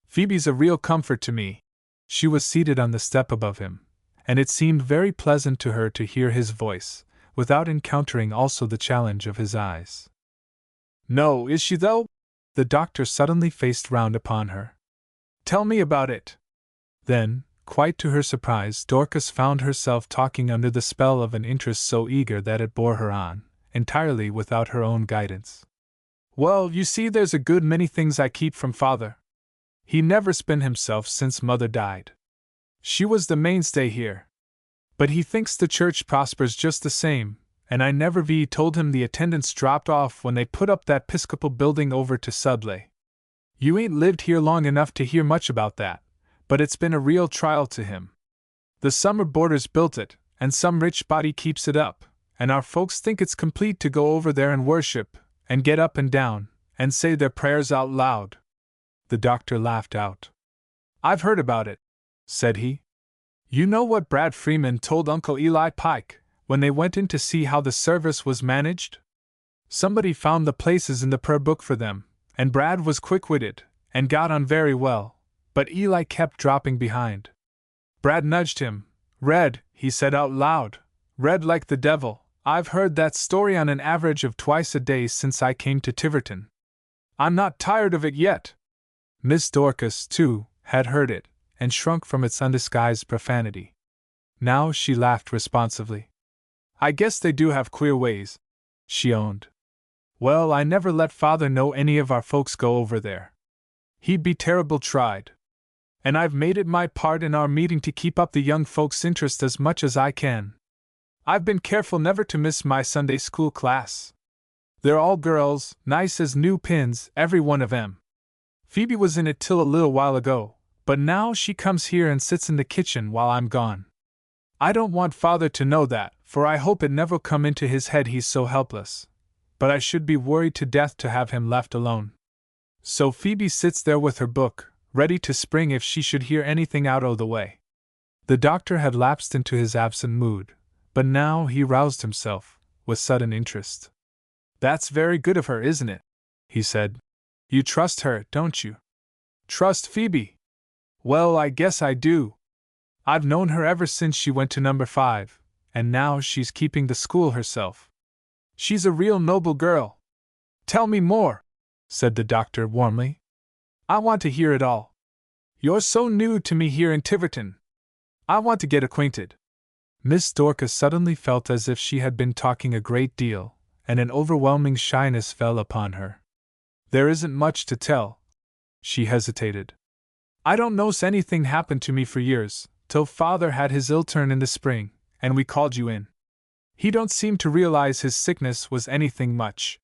[SPEAKER 1] Phoebe's a real comfort to me." She was seated on the step above him, and it seemed very pleasant to her to hear his voice, without encountering also the challenge of his eyes. "No, is she though?" The doctor suddenly faced round upon her. "Tell me about it." Then, quite to her surprise, Dorcas found herself talking under the spell of an interest so eager that it bore her on, entirely without her own guidance. "Well, you see, there's a good many things I keep from Father. He never's been himself since Mother died. She was the mainstay here. But he thinks the church prospers just the same, and I never told him the attendance dropped off when they put up that Episcopal building over to Sudley. You ain't lived here long enough to hear much about that, but it's been a real trial to him. The summer boarders built it, and some rich body keeps it up, and our folks think it's complete to go over there and worship, and get up and down, and say their prayers out loud." The doctor laughed out. "I've heard about it," said he. "You know what Brad Freeman told Uncle Eli Pike, when they went in to see how the service was managed? Somebody found the places in the prayer book for them, and Brad was quick-witted, and got on very well, but Eli kept dropping behind. Brad nudged him. 'Read,' he said out loud, 'read like the devil.' I've heard that story on an average of twice a day since I came to Tiverton. I'm not tired of it yet." Miss Dorcas, too, had heard it, and shrunk from its undisguised profanity. Now she laughed responsively. "I guess they do have queer ways," she owned. "Well, I never let Father know any of our folks go over there. He'd be terrible tried. And I've made it my part in our meeting to keep up the young folks' interest as much as I can. I've been careful never to miss my Sunday school class. They're all girls, nice as new pins, every one of 'em. Phoebe was in it till a little while ago, but now she comes here and sits in the kitchen while I'm gone. I don't want Father to know that, for I hope it never'll come into his head he's so helpless, but I should be worried to death to have him left alone. So Phoebe sits there with her book, ready to spring if she should hear anything out o' the way." The doctor had lapsed into his absent mood, but now he roused himself, with sudden interest. "That's very good of her, isn't it?" he said. "You trust her, don't you?" "Trust Phoebe? Well, I guess I do. I've known her ever since she went to number 5, and now she's keeping the school herself. She's a real noble girl." "Tell me more," said the doctor warmly. "I want to hear it all." You're so new to me here in Tiverton. I want to get acquainted. Miss Dorcas suddenly felt as if she had been talking a great deal, and an overwhelming shyness fell upon her. There isn't much to tell. She hesitated. I don't know's anything happened to me for years, till Father had his ill turn in the spring, and we called you in. He don't seem to realize his sickness was anything much.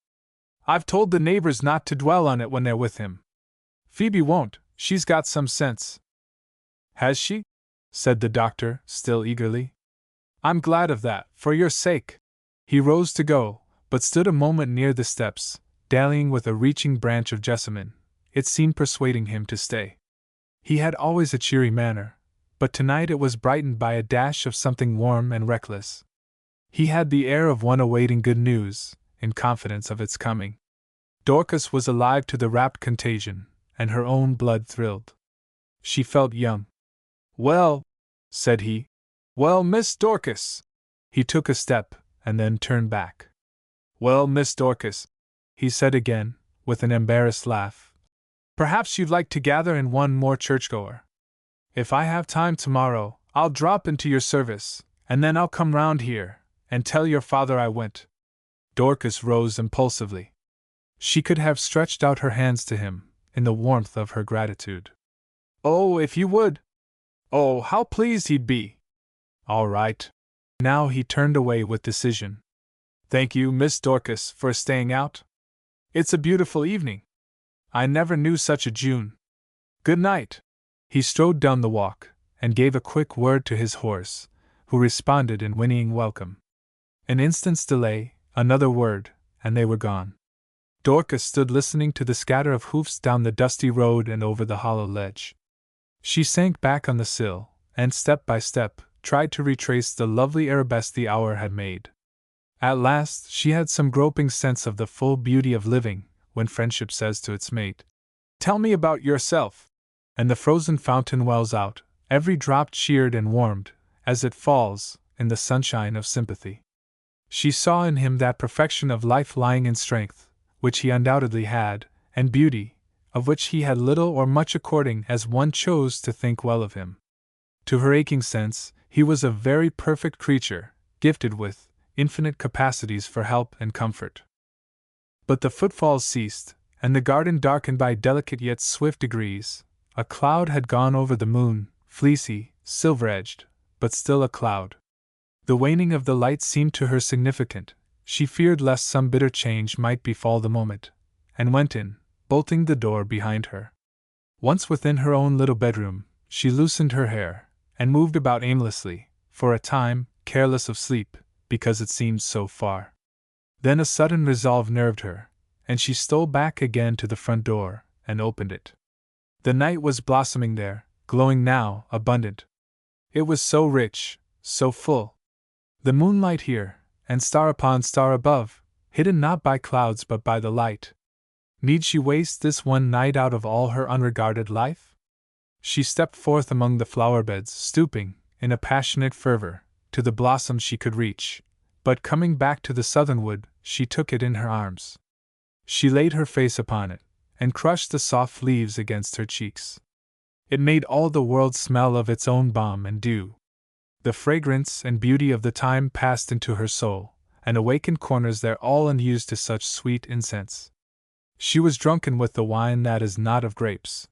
[SPEAKER 1] I've told the neighbors not to dwell on it when they're with him. Phoebe won't, she's got some sense. Has she? Said the doctor, still eagerly. I'm glad of that, for your sake. He rose to go, but stood a moment near the steps, dallying with a reaching branch of jessamine. It seemed persuading him to stay. He had always a cheery manner, but tonight it was brightened by a dash of something warm and reckless. He had the air of one awaiting good news, in confidence of its coming. Dorcas was alive to the rapt contagion, and her own blood thrilled. She felt young. Well, said he. Well, Miss Dorcas. He took a step, and then turned back. Well, Miss Dorcas, he said again, with an embarrassed laugh. Perhaps you'd like to gather in one more churchgoer. If I have time tomorrow, I'll drop into your service, and then I'll come round here, and tell your father I went. Dorcas rose impulsively. She could have stretched out her hands to him, in the warmth of her gratitude. Oh, if you would! Oh, how pleased he'd be! All right. Now he turned away with decision. Thank you, Miss Dorcas, for staying out. It's a beautiful evening. I never knew such a June. Good night. He strode down the walk, and gave a quick word to his horse, who responded in whinnying welcome. An instant's delay, another word, and they were gone. Dorcas stood listening to the scatter of hoofs down the dusty road and over the hollow ledge. She sank back on the sill, and step by step, tried to retrace the lovely arabesque the hour had made. At last she had some groping sense of the full beauty of living, when friendship says to its mate, Tell me about yourself, and the frozen fountain wells out, every drop cheered and warmed, as it falls, in the sunshine of sympathy. She saw in him that perfection of life lying in strength, which he undoubtedly had, and beauty, of which he had little or much according as one chose to think well of him. To her aching sense, he was a very perfect creature, gifted with infinite capacities for help and comfort. But the footfalls ceased, and the garden darkened by delicate yet swift degrees. A cloud had gone over the moon, fleecy, silver-edged, but still a cloud. The waning of the light seemed to her significant. She feared lest some bitter change might befall the moment, and went in, bolting the door behind her. Once within her own little bedroom, she loosened her hair, and moved about aimlessly, for a time, careless of sleep, because it seemed so far. Then a sudden resolve nerved her, and she stole back again to the front door, and opened it. The night was blossoming there, glowing now, abundant. It was so rich, so full. The moonlight here, and star upon star above, hidden not by clouds but by the light. Need she waste this one night out of all her unregarded life? She stepped forth among the flower-beds, stooping, in a passionate fervor, to the blossom she could reach, but coming back to the southernwood, she took it in her arms. She laid her face upon it, and crushed the soft leaves against her cheeks. It made all the world smell of its own balm and dew. The fragrance and beauty of the time passed into her soul, and awakened corners there all unused to such sweet incense. She was drunken with the wine that is not of grapes.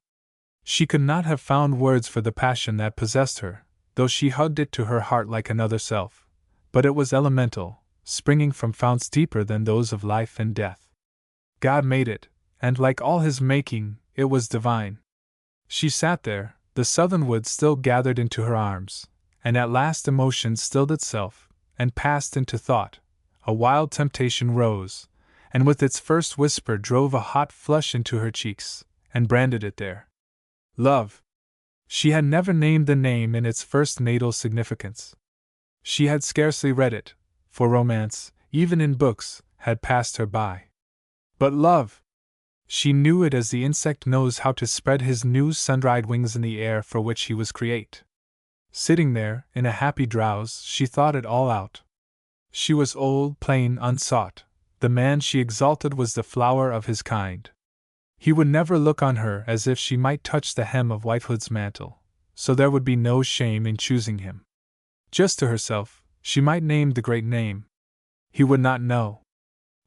[SPEAKER 1] She could not have found words for the passion that possessed her, though she hugged it to her heart like another self, but it was elemental, springing from founts deeper than those of life and death. God made it, and like all his making, it was divine. She sat there, the southernwood still gathered into her arms, and at last emotion stilled itself, and passed into thought. A wild temptation rose, and with its first whisper drove a hot flush into her cheeks, and branded it there. Love. She had never named the name in its first natal significance. She had scarcely read it, for romance, even in books, had passed her by. But love! She knew it as the insect knows how to spread his new sun-dried wings in the air for which he was create. Sitting there, in a happy drowse, she thought it all out. She was old, plain, unsought. The man she exalted was the flower of his kind. He would never look on her as if she might touch the hem of White Hood's mantle, so there would be no shame in choosing him. Just to herself, she might name the great name. He would not know.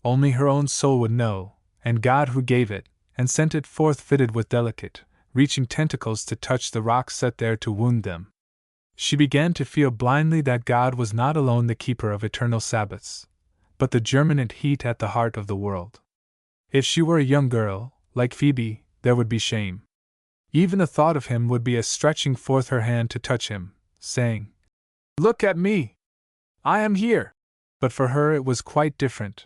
[SPEAKER 1] Only her own soul would know, and God who gave it, and sent it forth fitted with delicate, reaching tentacles to touch the rocks set there to wound them. She began to feel blindly that God was not alone the keeper of eternal Sabbaths, but the germinant heat at the heart of the world. If she were a young girl, like Phoebe, there would be shame. Even the thought of him would be as stretching forth her hand to touch him, saying, "Look at me! I am here!" But for her it was quite different.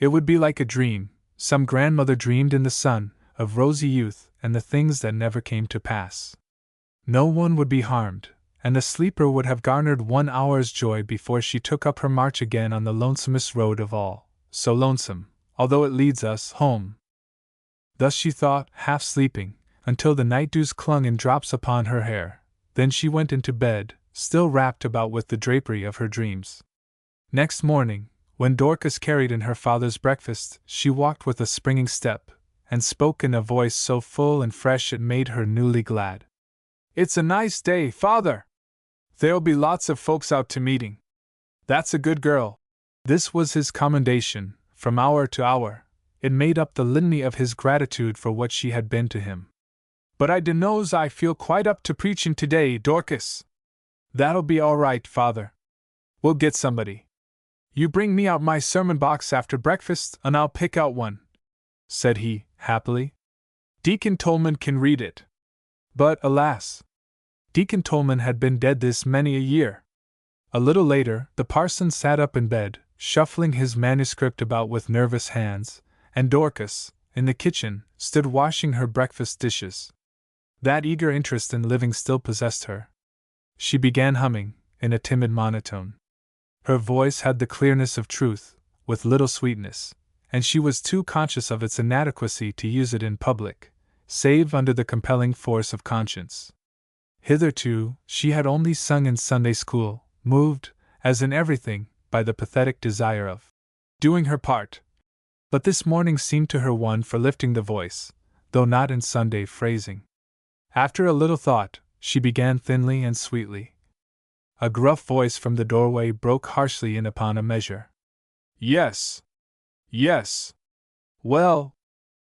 [SPEAKER 1] It would be like a dream, some grandmother dreamed in the sun, of rosy youth and the things that never came to pass. No one would be harmed, and the sleeper would have garnered 1 hour's joy before she took up her march again on the lonesomest road of all, so lonesome, although it leads us home. Thus she thought, half sleeping, until the night dews clung in drops upon her hair. Then she went into bed, still wrapped about with the drapery of her dreams. Next morning, when Dorcas carried in her father's breakfast, she walked with a springing step, and spoke in a voice so full and fresh it made her newly glad. "It's a nice day, Father! There'll be lots of folks out to meeting. That's a good girl." This was his commendation, from hour to hour. It made up the litany of his gratitude for what she had been to him. "But I dunno's I feel quite up to preaching today, Dorcas." "That'll be all right, Father. We'll get somebody. You bring me out my sermon box after breakfast, and I'll pick out one," said he, happily. "Deacon Tolman can read it." But, alas! Deacon Tolman had been dead this many a year. A little later, the parson sat up in bed, shuffling his manuscript about with nervous hands, and Dorcas, in the kitchen, stood washing her breakfast dishes. That eager interest in living still possessed her. She began humming, in a timid monotone. Her voice had the clearness of truth, with little sweetness, and she was too conscious of its inadequacy to use it in public, save under the compelling force of conscience. Hitherto, she had only sung in Sunday school, moved, as in everything, by the pathetic desire of doing her part. But this morning seemed to her one for lifting the voice, though not in Sunday phrasing. After a little thought, she began thinly and sweetly. A gruff voice from the doorway broke harshly in upon a measure. "Yes. Yes. Well.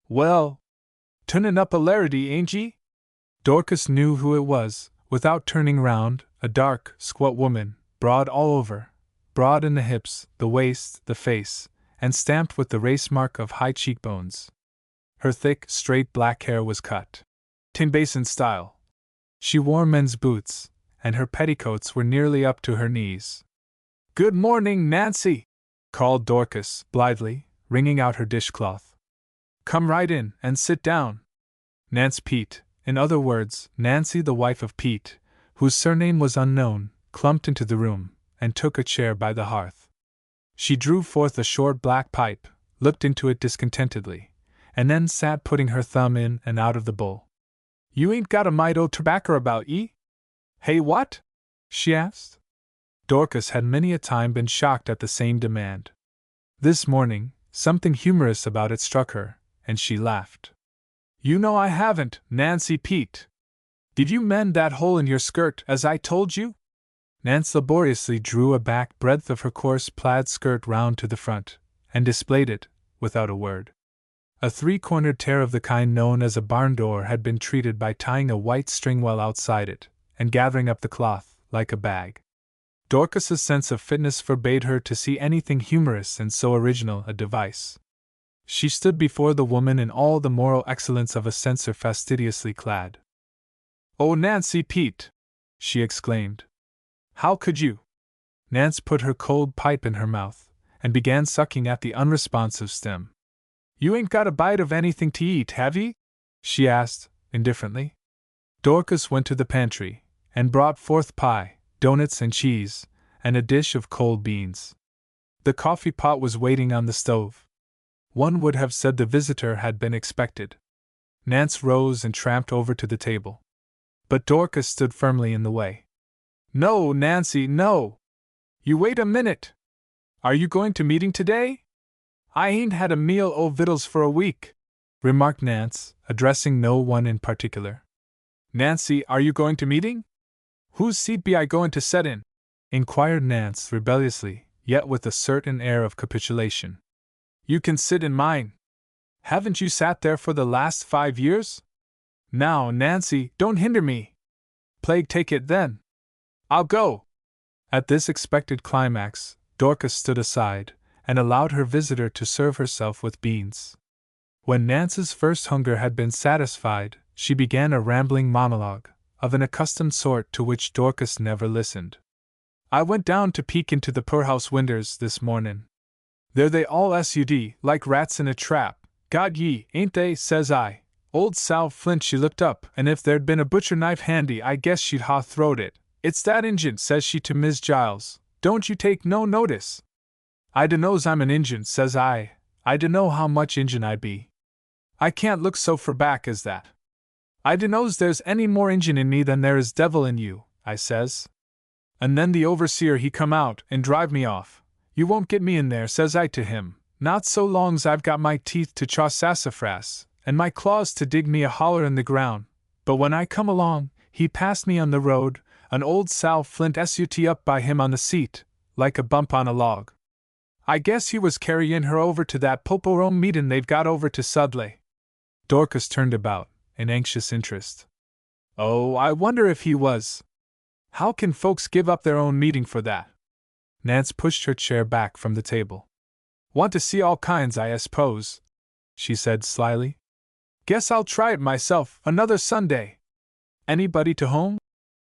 [SPEAKER 1] Well. Turnin' up a larity, ain't ye?" Dorcas knew who it was, without turning round, a dark, squat woman, broad all over, broad in the hips, the waist, the face, and stamped with the race mark of high cheekbones. Her thick, straight black hair was cut tin basin style. She wore men's boots, and her petticoats were nearly up to her knees. "Good morning, Nancy!" called Dorcas, blithely, wringing out her dishcloth. "Come right in, and sit down." Nance Pete, in other words, Nancy the wife of Pete, whose surname was unknown, clumped into the room, and took a chair by the hearth. She drew forth a short black pipe, looked into it discontentedly, and then sat putting her thumb in and out of the bowl. "You ain't got a mite o' tobacco about ye? Hey, what?" she asked. Dorcas had many a time been shocked at the same demand. This morning, something humorous about it struck her, and she laughed. "You know I haven't, Nancy Pete. Did you mend that hole in your skirt, as I told you?" Nance laboriously drew a back breadth of her coarse plaid skirt round to the front, and displayed it, without a word. A three-cornered tear of the kind known as a barn door had been treated by tying a white string well outside it, and gathering up the cloth, like a bag. Dorcas's sense of fitness forbade her to see anything humorous in so original a device. She stood before the woman in all the moral excellence of a censor fastidiously clad. "Oh, Nancy Pete!" she exclaimed. "How could you?" Nance put her cold pipe in her mouth, and began sucking at the unresponsive stem. "You ain't got a bite of anything to eat, have ye?" she asked, indifferently. Dorcas went to the pantry, and brought forth pie, doughnuts and cheese, and a dish of cold beans. The coffee pot was waiting on the stove. One would have said the visitor had been expected. Nance rose and tramped over to the table. But Dorcas stood firmly in the way. "No, Nancy, no! You wait a minute! Are you going to meeting today? I ain't had a meal o' victuals for a week." remarked Nance, addressing no one in particular. Nancy, are you going to meeting? Whose seat be I going to set in? Inquired Nance rebelliously, yet with a certain air of capitulation. You can sit in mine. Haven't you sat there for the last 5 years? Now, Nancy, don't hinder me. Plague take it then. I'll go. At this expected climax, Dorcas stood aside, and allowed her visitor to serve herself with beans. When Nance's first hunger had been satisfied, she began a rambling monologue, of an accustomed sort to which Dorcas never listened. I went down to peek into the poorhouse winders this mornin'. There they all sud, like rats in a trap. God ye, ain't they, says I. Old Sal Flint she looked up, and if there'd been a butcher knife handy I guess she'd ha' throwed it. It's that Injun, says she to Mis' Giles. Don't you take no notice. I dunno's I'm an Injun, says I dunno how much Injun I be. I can't look so fur back as that. I dunno's there's any more Injun in me than there is devil in you, I says. And then the overseer he come out and drive me off. You won't get me in there, says I to him, not so long's I've got my teeth to chaw sassafras, and my claws to dig me a holler in the ground. But when I come along, he passed me on the road, an old Sal Flint sut up by him on the seat, like a bump on a log. I guess he was carryin' her over to that Poporome meetin' they've got over to Sudley. Dorcas turned about, in anxious interest. Oh, I wonder if he was. How can folks give up their own meeting for that? Nance pushed her chair back from the table. Want to see all kinds, I suppose, she said slyly. Guess I'll try it myself another Sunday. Anybody to home?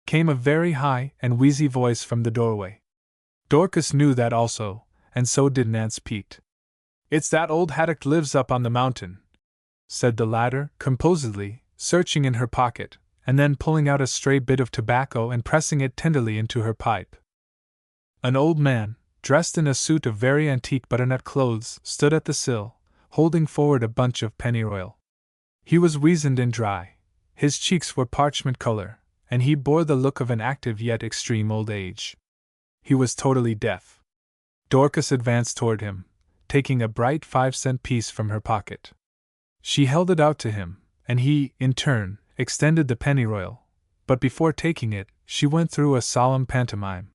[SPEAKER 1] Came a very high and wheezy voice from the doorway. Dorcas knew that also, and so did Nance Pete. It's that old haddock lives up on the mountain, said the latter, composedly, searching in her pocket, and then pulling out a stray bit of tobacco and pressing it tenderly into her pipe. An old man, dressed in a suit of very antique butternut clothes, stood at the sill, holding forward a bunch of pennyroyal. He was weazened and dry, his cheeks were parchment color, and he bore the look of an active yet extreme old age. He was totally deaf. Dorcas advanced toward him, taking a bright 5-cent piece from her pocket. She held it out to him, and he, in turn, extended the pennyroyal, but before taking it, she went through a solemn pantomime.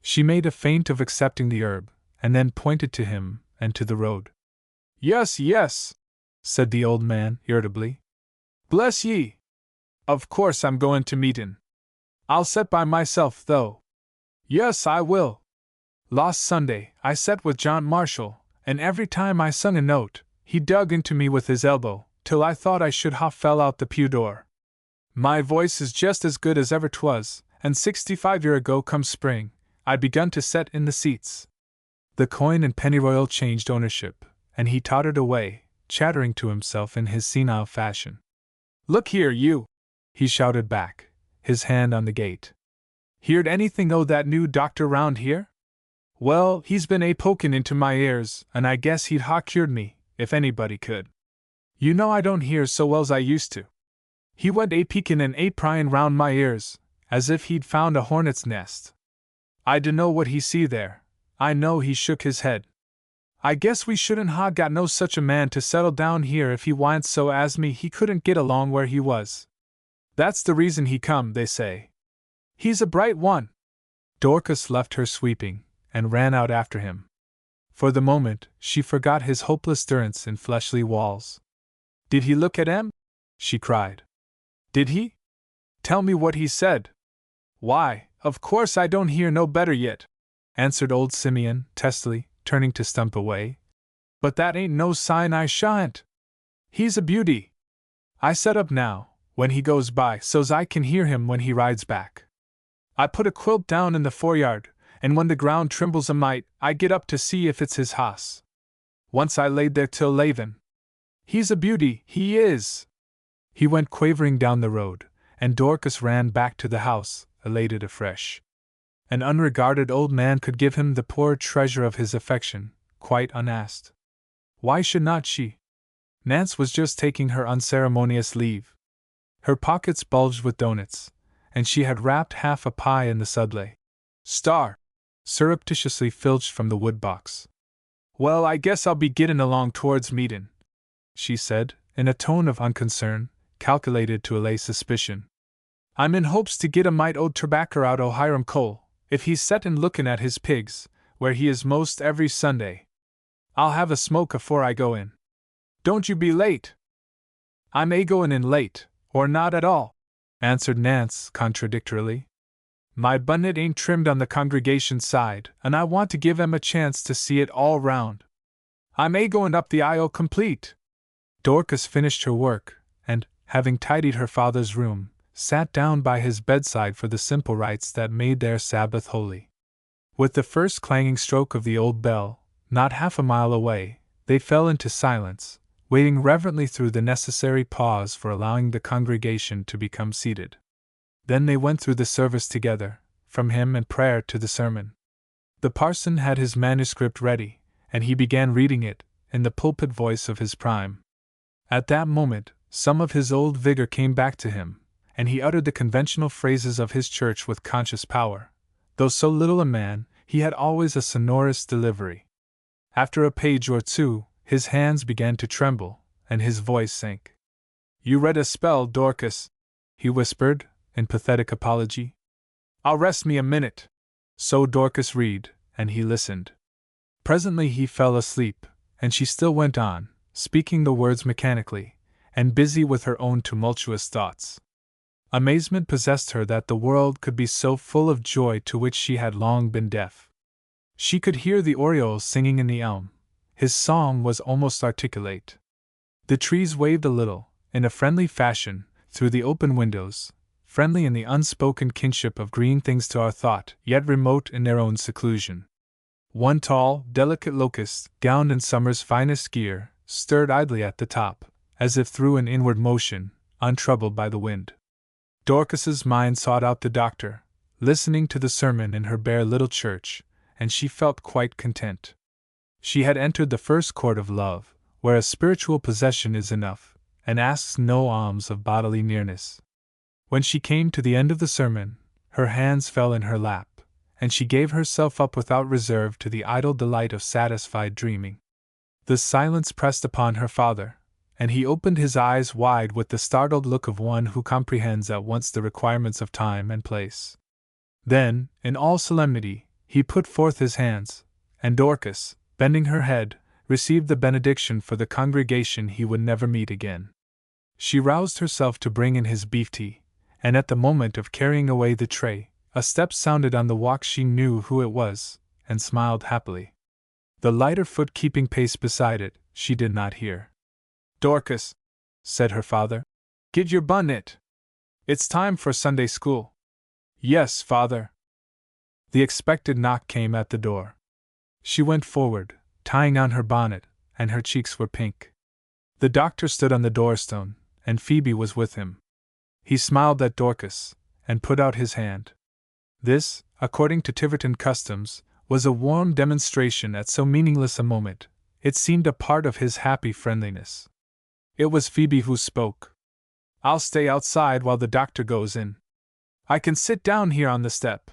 [SPEAKER 1] She made a feint of accepting the herb, and then pointed to him and to the road. Yes, yes, said the old man, irritably. Bless ye! Of course I'm goin' to meetin'. I'll set by myself, though. Yes, I will. Last Sunday, I set with John Marshall, and every time I sung a note, he dug into me with his elbow, till I thought I should ha' fell out the pew door. My voice is just as good as ever 'twas, and 65 year ago come spring, I'd begun to set in the seats. The coin and pennyroyal changed ownership, and he tottered away, chattering to himself in his senile fashion. Look here, you! He shouted back, his hand on the gate. Heard anything o' that new doctor round here? Well, he's been a-pokin' into my ears, and I guess he'd ha' cured me, if anybody could. You know I don't hear so well's I used to. He went a-peekin' and a-pryin' round my ears, as if he'd found a hornet's nest. I dunno what he see there, I know he shook his head. I guess we shouldn't ha' got no such a man to settle down here if he whined so as me he couldn't get along where he was. That's the reason he come, they say. He's a bright one. Dorcas left her sweeping, and ran out after him. For the moment, she forgot his hopeless durance in fleshly walls. Did he look at em? She cried. Did he? Tell me what he said. Why, of course I don't hear no better yet, answered old Simeon, testily, turning to stump away. But that ain't no sign I shan't. He's a beauty. I set up now, when he goes by, so's I can hear him when he rides back. I put a quilt down in the foreyard, and when the ground trembles a mite, I get up to see if it's his hoss. Once I laid there till lavin'. He's a beauty, he is. He went quavering down the road, and Dorcas ran back to the house, elated afresh. An unregarded old man could give him the poor treasure of his affection, quite unasked. Why should not she? Nance was just taking her unceremonious leave. Her pockets bulged with doughnuts, and she had wrapped half a pie in the Sudley Star, surreptitiously filched from the wood box. Well, I guess I'll be gettin' along towards meetin', she said, in a tone of unconcern, calculated to allay suspicion. "I'm in hopes to git a mite o' tobaccer out o' Hiram Cole, if he's settin' lookin' at his pigs, where he is most every Sunday. I'll have a smoke afore I go in." "Don't you be late." "I'm goin' in late, or not at all," answered Nance contradictorily. "My bunnet ain't trimmed on the congregation side, and I want to give 'em a chance to see it all round. I'm goin' up the aisle complete." Dorcas finished her work, and, having tidied her father's room, sat down by his bedside for the simple rites that made their Sabbath holy. With the first clanging stroke of the old bell, not half a mile away, they fell into silence, waiting reverently through the necessary pause for allowing the congregation to become seated. Then they went through the service together, from hymn and prayer to the sermon. The parson had his manuscript ready, and he began reading it, in the pulpit voice of his prime. At that moment, some of his old vigor came back to him, and he uttered the conventional phrases of his church with conscious power. Though so little a man, he had always a sonorous delivery. After a page or two, his hands began to tremble, and his voice sank. "You read a spell, Dorcas," he whispered, in pathetic apology. "I'll rest me a minute." So Dorcas read, and he listened. Presently he fell asleep, and she still went on, speaking the words mechanically, and busy with her own tumultuous thoughts. Amazement possessed her that the world could be so full of joy to which she had long been deaf. She could hear the orioles singing in the elm. His song was almost articulate. The trees waved a little, in a friendly fashion, through the open windows, friendly in the unspoken kinship of green things to our thought, yet remote in their own seclusion. One tall, delicate locust, gowned in summer's finest gear, stirred idly at the top, as if through an inward motion, untroubled by the wind. Dorcas's mind sought out the doctor, listening to the sermon in her bare little church, and she felt quite content. She had entered the first court of love, where a spiritual possession is enough, and asks no alms of bodily nearness. When she came to the end of the sermon, her hands fell in her lap, and she gave herself up without reserve to the idle delight of satisfied dreaming. The silence pressed upon her father, and he opened his eyes wide with the startled look of one who comprehends at once the requirements of time and place. Then, in all solemnity, he put forth his hands, and Dorcas, bending her head, received the benediction for the congregation he would never meet again. She roused herself to bring in his beef tea, and at the moment of carrying away the tray, a step sounded on the walk. She knew who it was, and smiled happily. The lighter foot keeping pace beside it, she did not hear. "Dorcas," said her father, "get your bunnet. It's time for Sunday school." "Yes, father." The expected knock came at the door. She went forward, tying on her bonnet, and her cheeks were pink. The doctor stood on the doorstone, and Phoebe was with him. He smiled at Dorcas, and put out his hand. This, according to Tiverton customs, was a warm demonstration at so meaningless a moment. It seemed a part of his happy friendliness. It was Phoebe who spoke. "I'll stay outside while the doctor goes in. I can sit down here on the step.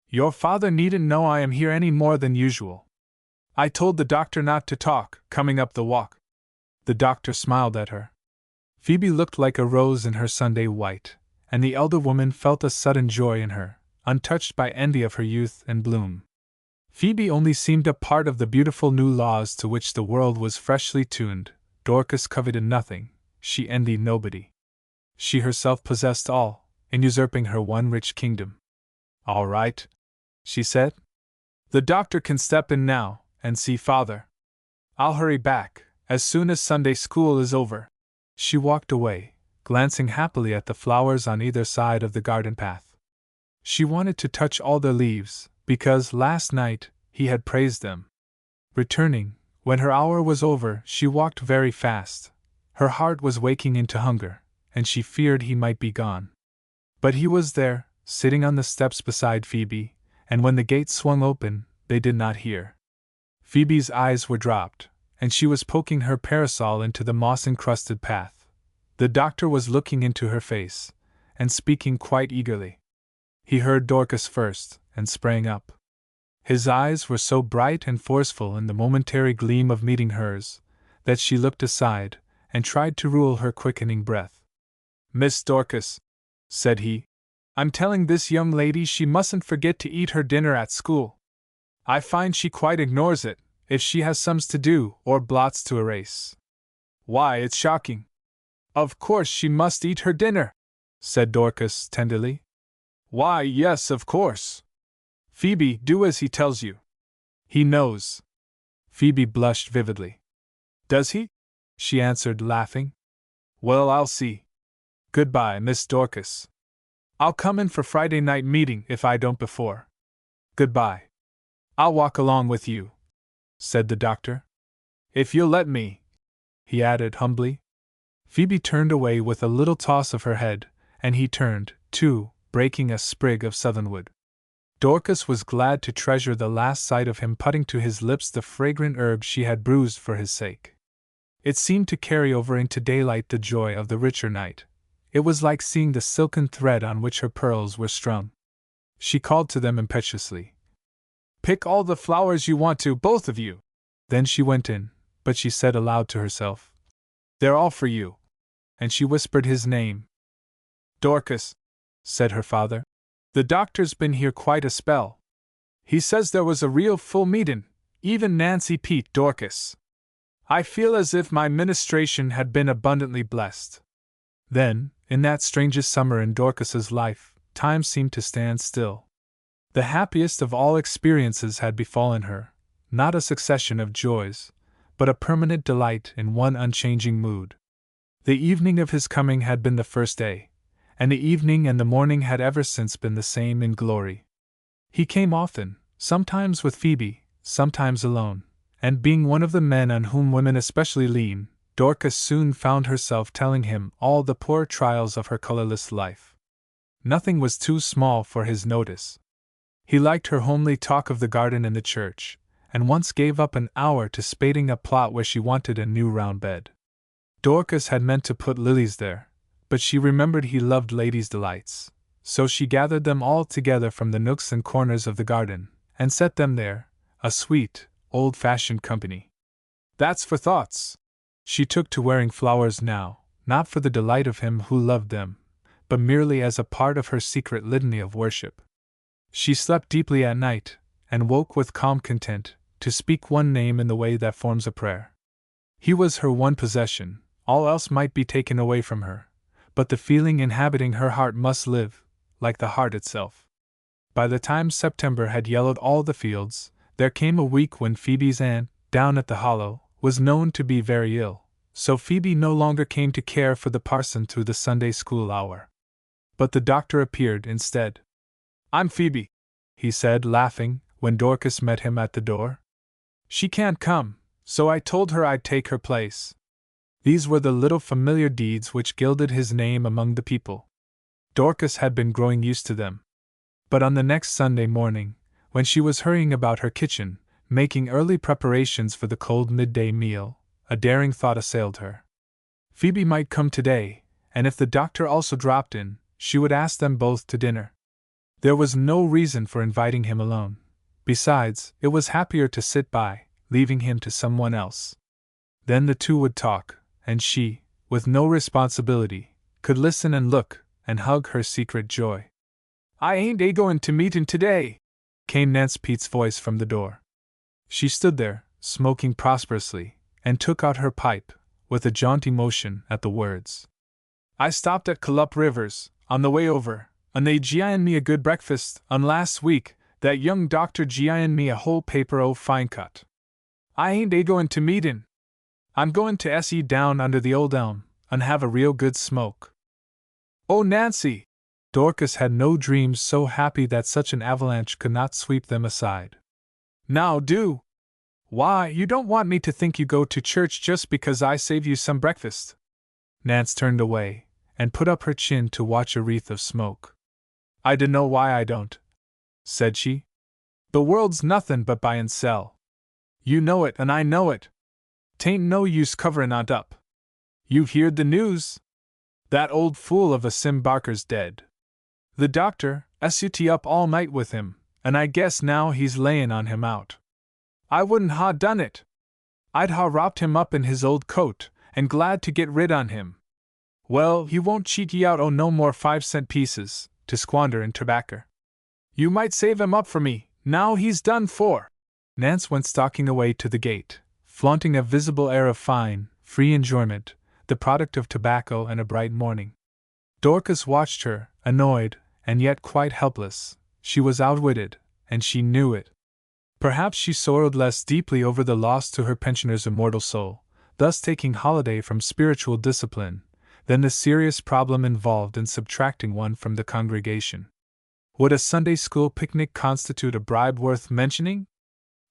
[SPEAKER 1] Your father needn't know I am here any more than usual. I told the doctor not to talk, coming up the walk." The doctor smiled at her. Phoebe looked like a rose in her Sunday white, and the elder woman felt a sudden joy in her, untouched by envy of her youth and bloom. Phoebe only seemed a part of the beautiful new laws to which the world was freshly tuned. Dorcas coveted nothing, she envied nobody. She herself possessed all, in usurping her one rich kingdom. "All right," she said. "The doctor can step in now, and see father. I'll hurry back, as soon as Sunday school is over." She walked away, glancing happily at the flowers on either side of the garden path. She wanted to touch all their leaves, because last night he had praised them. Returning, when her hour was over, she walked very fast. Her heart was waking into hunger, and she feared he might be gone. But he was there, sitting on the steps beside Phoebe, and when the gate swung open, they did not hear. Phoebe's eyes were dropped, and she was poking her parasol into the moss-encrusted path. The doctor was looking into her face, and speaking quite eagerly. He heard Dorcas first, and sprang up. His eyes were so bright and forceful in the momentary gleam of meeting hers, that she looked aside, and tried to rule her quickening breath. "Miss Dorcas," said he, "I'm telling this young lady she mustn't forget to eat her dinner at school. I find she quite ignores it, if she has sums to do or blots to erase. Why, it's shocking." "Of course she must eat her dinner," said Dorcas tenderly. "Why, yes, of course. Phoebe, do as he tells you. He knows." Phoebe blushed vividly. "Does he?" she answered, laughing. "Well, I'll see. Goodbye, Miss Dorcas. I'll come in for Friday night meeting if I don't before. Goodbye. I'll walk along with you," said the doctor. "If you'll let me," he added humbly. Phoebe turned away with a little toss of her head, and he turned, too, breaking a sprig of southernwood. Dorcas was glad to treasure the last sight of him putting to his lips the fragrant herb she had bruised for his sake. It seemed to carry over into daylight the joy of the richer night. It was like seeing the silken thread on which her pearls were strung. She called to them impetuously. "Pick all the flowers you want to, both of you!" Then she went in, but she said aloud to herself, "They're all for you." And she whispered his name. "Dorcas," said her father, "the doctor's been here quite a spell. He says there was a real full meetin', even Nancy Pete Dorcas. I feel as if my ministration had been abundantly blessed." Then, in that strangest summer in Dorcas's life, time seemed to stand still. The happiest of all experiences had befallen her, not a succession of joys, but a permanent delight in one unchanging mood. The evening of his coming had been the first day, and the evening and the morning had ever since been the same in glory. He came often, sometimes with Phoebe, sometimes alone, and being one of the men on whom women especially lean, Dorcas soon found herself telling him all the poor trials of her colorless life. Nothing was too small for his notice. He liked her homely talk of the garden and the church, and once gave up an hour to spading a plot where she wanted a new round bed. Dorcas had meant to put lilies there, but she remembered he loved ladies' delights, so she gathered them all together from the nooks and corners of the garden, and set them there, a sweet, old-fashioned company. "That's for thoughts!" She took to wearing flowers now, not for the delight of him who loved them, but merely as a part of her secret litany of worship. She slept deeply at night, and woke with calm content, to speak one name in the way that forms a prayer. He was her one possession, all else might be taken away from her, but the feeling inhabiting her heart must live, like the heart itself. By the time September had yellowed all the fields, there came a week when Phoebe's aunt, down at the Hollow, was known to be very ill, so Phoebe no longer came to care for the parson through the Sunday school hour. But the doctor appeared instead. "I'm Phoebe," he said, laughing, when Dorcas met him at the door. "She can't come, so I told her I'd take her place." These were the little familiar deeds which gilded his name among the people. Dorcas had been growing used to them. But on the next Sunday morning, when she was hurrying about her kitchen, making early preparations for the cold midday meal, a daring thought assailed her. Phoebe might come today, and if the doctor also dropped in, she would ask them both to dinner. There was no reason for inviting him alone. Besides, it was happier to sit by, leaving him to someone else. Then the two would talk, and she, with no responsibility, could listen and look, and hug her secret joy. "I ain't a-goin' to meetin' today," came Nance Pete's voice from the door. She stood there, smoking prosperously, and took out her pipe, with a jaunty motion, at the words. "I stopped at Calup Rivers, on the way over, and they gi'n me a good breakfast, and last week, that young doctor gi'n me a whole paper o' fine cut. I ain't a-goin' to meetin'. I'm goin' to S.E. down under the old elm, and have a real good smoke." "Oh, Nancy!" Dorcas had no dreams so happy that such an avalanche could not sweep them aside. "Now do! Why, you don't want me to think you go to church just because I save you some breakfast." Nance turned away, and put up her chin to watch a wreath of smoke. "I dunno why I don't," said she. "The world's nothin' but buy and sell. You know it and I know it. 'Tain't no use coverin' on't up. You've heerd the news? That old fool of a Sim Barker's dead. The doctor sut up all night with him, and I guess now he's layin' on him out. I wouldn't ha' done it. I'd ha' wropped him up in his old coat, and glad to get rid on him. Well, he won't cheat ye out no more 5-cent pieces, to squander in tobacco. You might save him up for me, now he's done for. Nance went stalking away to the gate, flaunting a visible air of fine, free enjoyment, the product of tobacco and a bright morning. Dorcas watched her, annoyed, and yet quite helpless. She was outwitted, and she knew it. Perhaps she sorrowed less deeply over the loss to her pensioner's immortal soul, thus taking holiday from spiritual discipline, than the serious problem involved in subtracting one from the congregation. Would a Sunday school picnic constitute a bribe worth mentioning?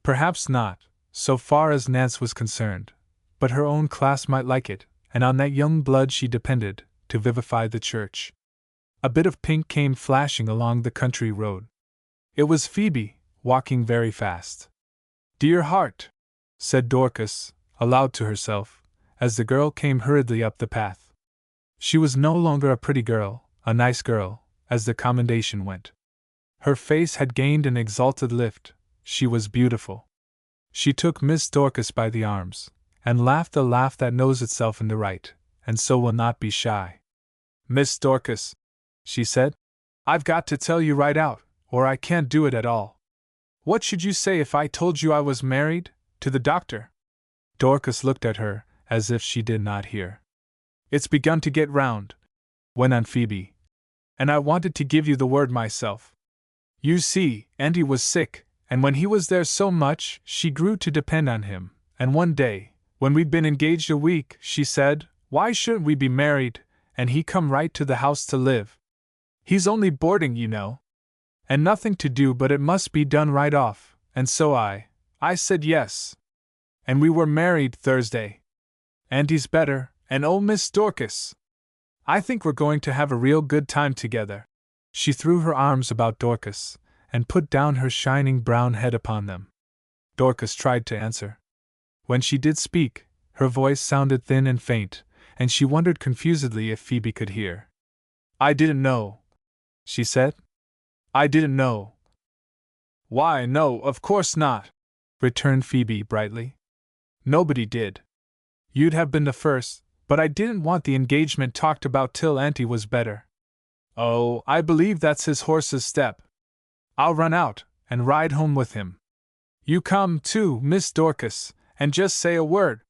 [SPEAKER 1] Perhaps not, so far as Nance was concerned, but her own class might like it, and on that young blood she depended, to vivify the church. A bit of pink came flashing along the country road. It was Phoebe, walking very fast. "Dear heart," said Dorcas, aloud to herself, as the girl came hurriedly up the path. She was no longer a pretty girl, a nice girl, as the commendation went. Her face had gained an exalted lift, she was beautiful. She took Miss Dorcas by the arms, and laughed a laugh that knows itself in the right, and so will not be shy. "Miss Dorcas," she said, "I've got to tell you right out, or I can't do it at all. What should you say if I told you I was married, to the doctor?" Dorcas looked at her, as if she did not hear. "It's begun to get round," went on Phoebe, "and I wanted to give you the word myself. You see, Auntie was sick, and when he was there so much, she grew to depend on him, and one day, when we'd been engaged a week, she said, 'Why shouldn't we be married, and he come right to the house to live? He's only boarding, you know, and nothing to do, but it must be done right off,' and so I said yes. And we were married Thursday. Auntie's better, and oh, Miss Dorcas, I think we're going to have a real good time together." She threw her arms about Dorcas, and put down her shining brown head upon them. Dorcas tried to answer. When she did speak, her voice sounded thin and faint, and she wondered confusedly if Phoebe could hear. "I didn't know," she said. "I didn't know." "Why, no, of course not," returned Phoebe brightly. "Nobody did. You'd have been the first, but I didn't want the engagement talked about till Auntie was better. Oh, I believe that's his horse's step. I'll run out, and ride home with him. You come, too, Miss Dorcas, and just say a word."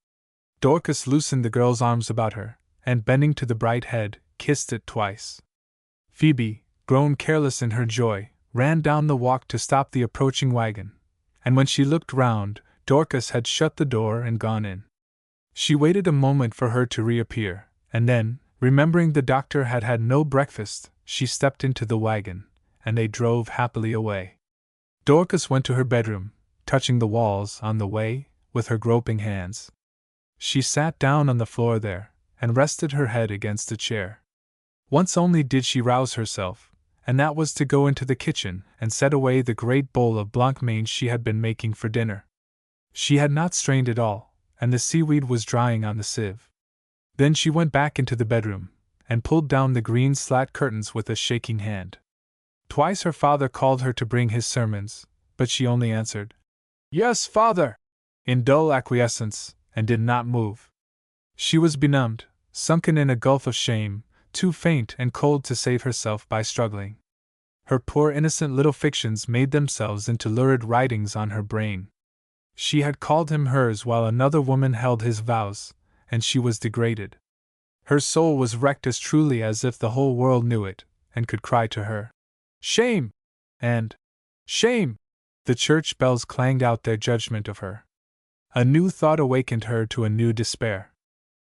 [SPEAKER 1] Dorcas loosened the girl's arms about her, and bending to the bright head, kissed it twice. Phoebe, grown careless in her joy, ran down the walk to stop the approaching wagon, and when she looked round, Dorcas had shut the door and gone in. She waited a moment for her to reappear, and then, remembering the doctor had had no breakfast, she stepped into the wagon, and they drove happily away. Dorcas went to her bedroom, touching the walls on the way, with her groping hands. She sat down on the floor there, and rested her head against a chair. Once only did she rouse herself, and that was to go into the kitchen and set away the great bowl of blancmange she had been making for dinner. She had not strained it all, and the seaweed was drying on the sieve. Then she went back into the bedroom, and pulled down the green slat curtains with a shaking hand. Twice her father called her to bring his sermons, but she only answered, "Yes, father," in dull acquiescence, and did not move. She was benumbed, sunken in a gulf of shame, too faint and cold to save herself by struggling. Her poor innocent little fictions made themselves into lurid writings on her brain. She had called him hers while another woman held his vows, and she was degraded. Her soul was wrecked as truly as if the whole world knew it, and could cry to her, "Shame!" and "Shame!" The church bells clanged out their judgment of her. A new thought awakened her to a new despair.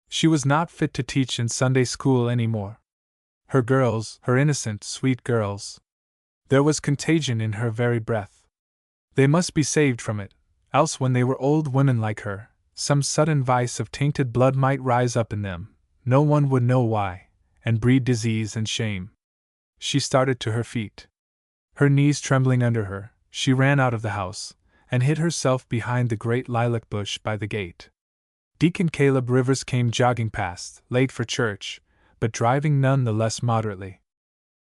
[SPEAKER 1] She was not fit to teach in Sunday school any more. Her girls, her innocent, sweet girls. There was contagion in her very breath. They must be saved from it, else when they were old women like her, some sudden vice of tainted blood might rise up in them, no one would know why, and breed disease and shame. She started to her feet. Her knees trembling under her, she ran out of the house, and hid herself behind the great lilac bush by the gate. Deacon Caleb Rivers came jogging past, late for church, but driving none the less moderately.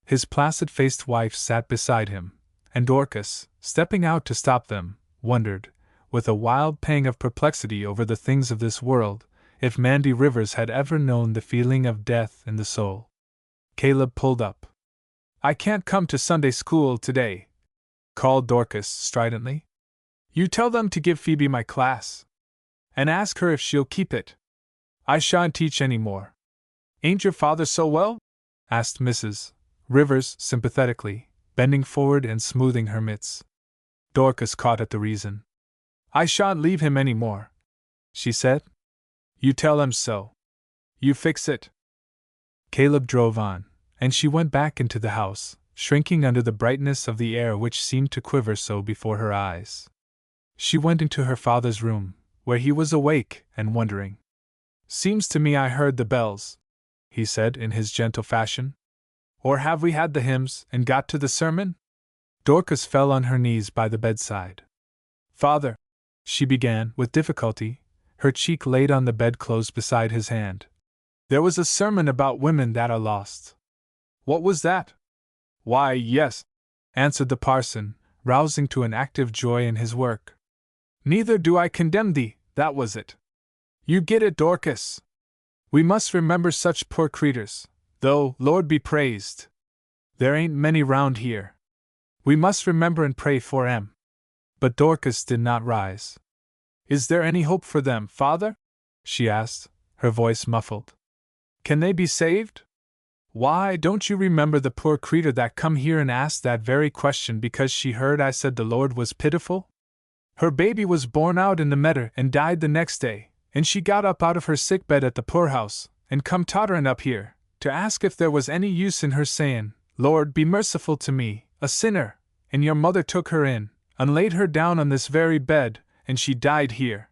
[SPEAKER 1] His placid-faced wife sat beside him, and Dorcas, stepping out to stop them, wondered, with a wild pang of perplexity over the things of this world, if Mandy Rivers had ever known the feeling of death in the soul. Caleb pulled up. "I can't come to Sunday school today," called Dorcas stridently. "You tell them to give Phoebe my class. And ask her if she'll keep it. I shan't teach any more." "Ain't your father so well?" asked Mrs. Rivers sympathetically, bending forward and smoothing her mitts. Dorcas caught at the reason. "I shan't leave him any more," she said. "You tell him so. You fix it." Caleb drove on, and she went back into the house, shrinking under the brightness of the air which seemed to quiver so before her eyes. She went into her father's room, where he was awake and wondering. "Seems to me I heard the bells," he said in his gentle fashion. "Or have we had the hymns and got to the sermon?" Dorcas fell on her knees by the bedside. "Father," she began with difficulty, her cheek laid on the bedclothes beside his hand. "There was a sermon about women that are lost." "What was that?" "Why, yes," answered the parson, rousing to an active joy in his work. "Neither do I condemn thee, that was it. You get it, Dorcas. We must remember such poor creeters, though, Lord be praised, there ain't many round here. We must remember and pray for 'em." But Dorcas did not rise. "Is there any hope for them, father?" she asked, her voice muffled. "Can they be saved? Why, don't you remember the poor creetur that come here and asked that very question because she heard I said the Lord was pitiful? Her baby was born out in the medder and died the next day, and she got up out of her sick bed at the poorhouse, and come totterin' up here, to ask if there was any use in her sayin', 'Lord, be merciful to me, a sinner,' and your mother took her in, and laid her down on this very bed, and she died here.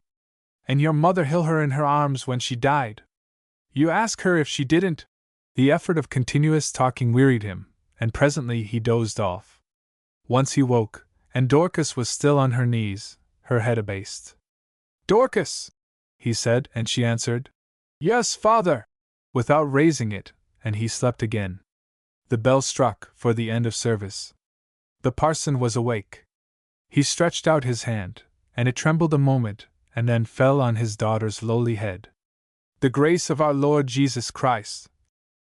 [SPEAKER 1] And your mother held her in her arms when she died. You ask her if she didn't?" The effort of continuous talking wearied him, and presently he dozed off. Once he woke, and Dorcas was still on her knees, her head abased. "Dorcas!" he said, and she answered, "Yes, father," without raising it, and he slept again. The bell struck for the end of service. The parson was awake. He stretched out his hand, and it trembled a moment, and then fell on his daughter's lowly head. "The grace of our Lord Jesus Christ,"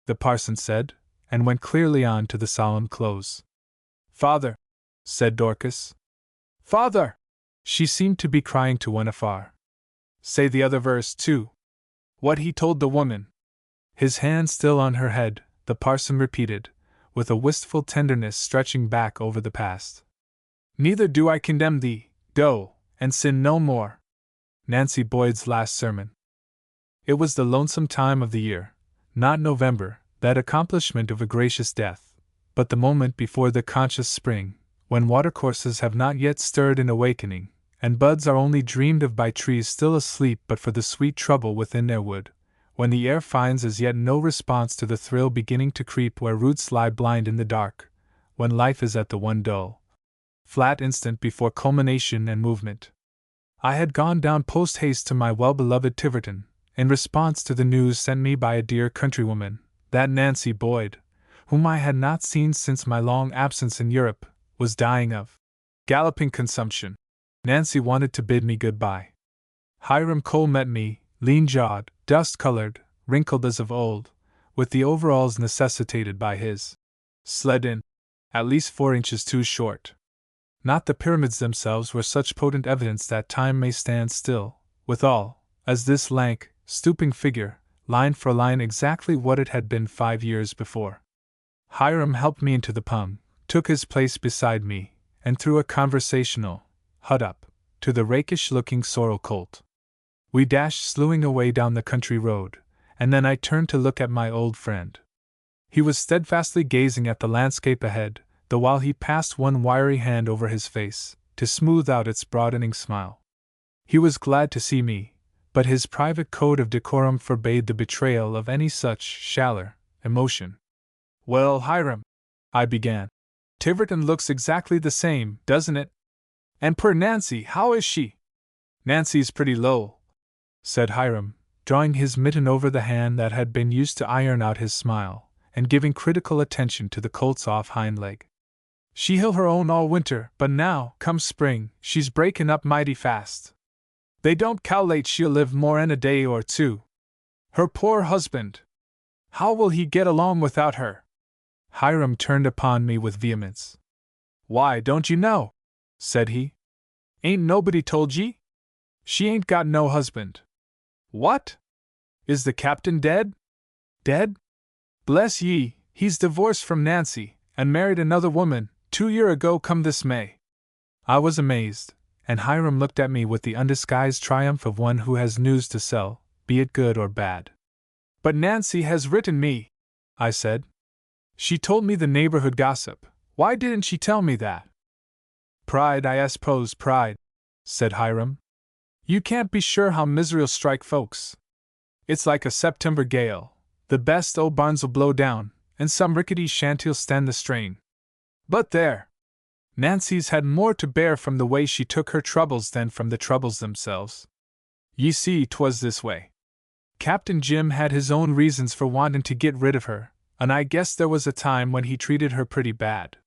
[SPEAKER 1] the parson said, and went clearly on to the solemn close. "Father," said Dorcas. "Father!" She seemed to be crying to one afar. "Say the other verse, too. What he told the woman." His hand still on her head, the parson repeated, with a wistful tenderness stretching back over the past. "Neither do I condemn thee, go, and sin no more." Nancy Boyd's last sermon. It was the lonesome time of the year, not November, that accomplishment of a gracious death, but the moment before the conscious spring, when watercourses have not yet stirred in awakening, and buds are only dreamed of by trees still asleep but for the sweet trouble within their wood, when the air finds as yet no response to the thrill beginning to creep where roots lie blind in the dark, when life is at the one dull, flat instant before culmination and movement. I had gone down post-haste to my well-beloved Tiverton, in response to the news sent me by a dear countrywoman, that Nancy Boyd, whom I had not seen since my long absence in Europe, was dying of galloping consumption. Nancy wanted to bid me good-bye. Hiram Cole met me, lean-jawed, dust-colored, wrinkled as of old, with the overalls necessitated by his sled in, at least 4 inches too short. Not the pyramids themselves were such potent evidence that time may stand still, withal, as this lank, stooping figure, line for line exactly what it had been 5 years before. Hiram helped me into the pung, took his place beside me, and threw a conversational hut up to the rakish-looking sorrel colt. We dashed slewing away down the country road, and then I turned to look at my old friend. He was steadfastly gazing at the landscape ahead, the while he passed one wiry hand over his face, to smooth out its broadening smile. He was glad to see me, but his private code of decorum forbade the betrayal of any such shallow emotion. "Well, Hiram," I began, "Tiverton looks exactly the same, doesn't it? And poor Nancy, how is she?" "Nancy's pretty low," said Hiram, drawing his mitten over the hand that had been used to iron out his smile, and giving critical attention to the colt's off hind leg. "She hill her own all winter, but now, come spring, she's breakin' up mighty fast. They don't calculate she'll live more'n a day or two. Her poor husband! How will he get along without her?" Hiram turned upon me with vehemence. "Why, don't you know?" said he. "Ain't nobody told ye? She ain't got no husband." "What? Is the captain dead?" "Dead? Bless ye, he's divorced from Nancy, and married another woman, 2 year ago come this May." I was amazed, and Hiram looked at me with the undisguised triumph of one who has news to sell, be it good or bad. "But Nancy has written me," I said. "She told me the neighborhood gossip. Why didn't she tell me that?" "Pride, I suppose, pride," said Hiram. "You can't be sure how misery'll strike folks. It's like a September gale. The best old barns'll blow down, and some rickety shanty'll stand the strain. But there! Nancy's had more to bear from the way she took her troubles than from the troubles themselves. Ye see, 'twas this way. Captain Jim had his own reasons for wanting to get rid of her, and I guess there was a time when he treated her pretty bad.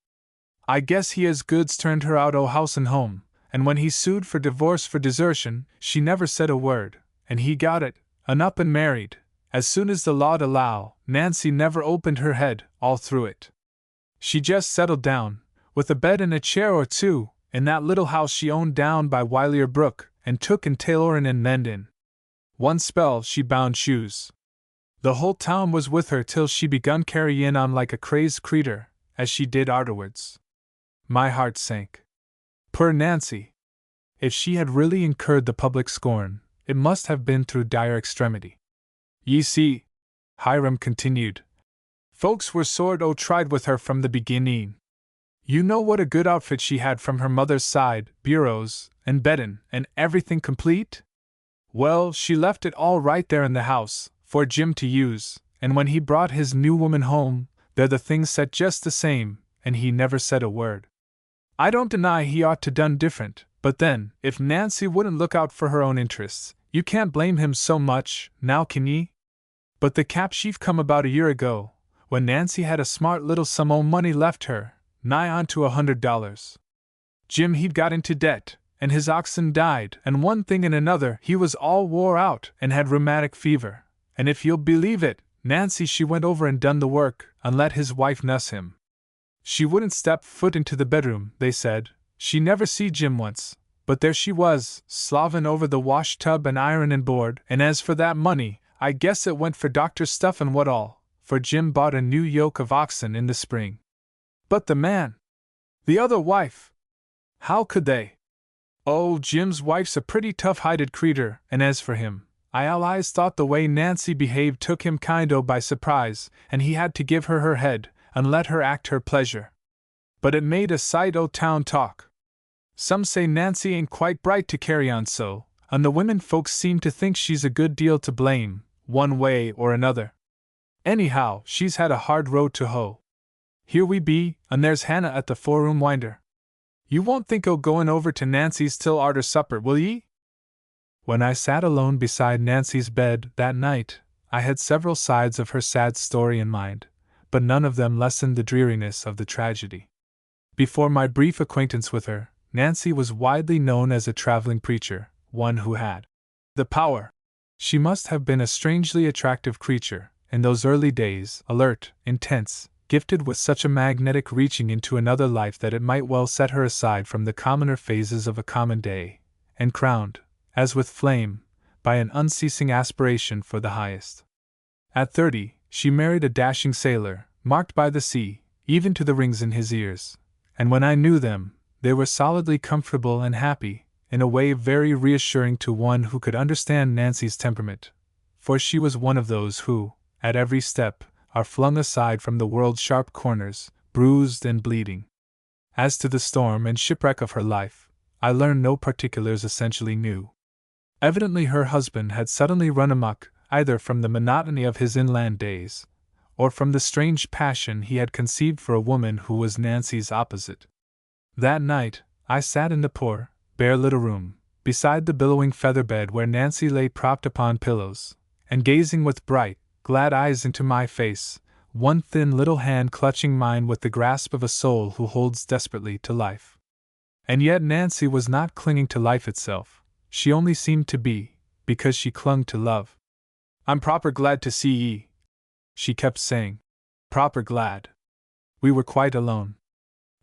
[SPEAKER 1] I guess he as goods turned her out o' house and home, and when he sued for divorce for desertion, she never said a word, and he got it, and up and married. As soon as the law'd allow, Nancy never opened her head, all through it. She just settled down, with a bed and a chair or two, in that little house she owned down by Wylier Brook, and took in tailorin' and mendin'. One spell she bound shoes. The whole town was with her till she begun carryin' on like a crazed creetur, as she did arterwards. My heart sank. Poor Nancy! If she had really incurred the public scorn, it must have been through dire extremity. Ye see, Hiram continued, folks were sort o' tried with her from the beginning. You know what a good outfit she had from her mother's side, bureaus, and beddin', and everything complete? Well, she left it all right there in the house, for Jim to use, and when he brought his new woman home, there the things set just the same, and he never said a word. I don't deny he ought to done different, but then, if Nancy wouldn't look out for her own interests, you can't blame him so much, now can ye? But the cap sheaf come about a year ago, when Nancy had a smart little sum o' money left her, nigh on to $100. Jim he'd got into debt, and his oxen died, and one thing and another he was all wore out and had rheumatic fever, and if you'll believe it, Nancy she went over and done the work, and let his wife nuss him. She wouldn't step foot into the bedroom, they said. She never see Jim once, but there she was, slavin' over the wash tub and iron and board, and as for that money, I guess it went for doctor's stuff and what all, for Jim bought a new yoke of oxen in the spring. But the man! The other wife! How could they? Oh, Jim's wife's a pretty tough-hided creetur, and as for him, I allies thought the way Nancy behaved took him kind o' by surprise, and he had to give her her head, and let her act her pleasure. But it made a sight o' town talk. Some say Nancy ain't quite bright to carry on so, and the women folks seem to think she's a good deal to blame, one way or another. Anyhow, she's had a hard road to hoe. Here we be, and there's Hannah at the 4-room winder. You won't think o' goin' over to Nancy's till arter supper, will ye? When I sat alone beside Nancy's bed that night, I had several sides of her sad story in mind, but none of them lessened the dreariness of the tragedy. Before my brief acquaintance with her, Nancy was widely known as a traveling preacher, one who had the power. She must have been a strangely attractive creature, in those early days, alert, intense, gifted with such a magnetic reaching into another life that it might well set her aside from the commoner phases of a common day, and crowned, as with flame, by an unceasing aspiration for the highest. At 30, she married a dashing sailor, marked by the sea, even to the rings in his ears, and when I knew them, they were solidly comfortable and happy, in a way very reassuring to one who could understand Nancy's temperament, for she was one of those who, at every step, are flung aside from the world's sharp corners, bruised and bleeding. As to the storm and shipwreck of her life, I learned no particulars essentially new. Evidently her husband had suddenly run amok, either from the monotony of his inland days, or from the strange passion he had conceived for a woman who was Nancy's opposite. That night, I sat in the poor, bare little room, beside the billowing feather bed where Nancy lay propped upon pillows, and gazing with bright, glad eyes into my face, one thin little hand clutching mine with the grasp of a soul who holds desperately to life. And yet Nancy was not clinging to life itself. she only seemed to be, because she clung to love. I'm proper glad to see ye, she kept saying. Proper glad. We were quite alone.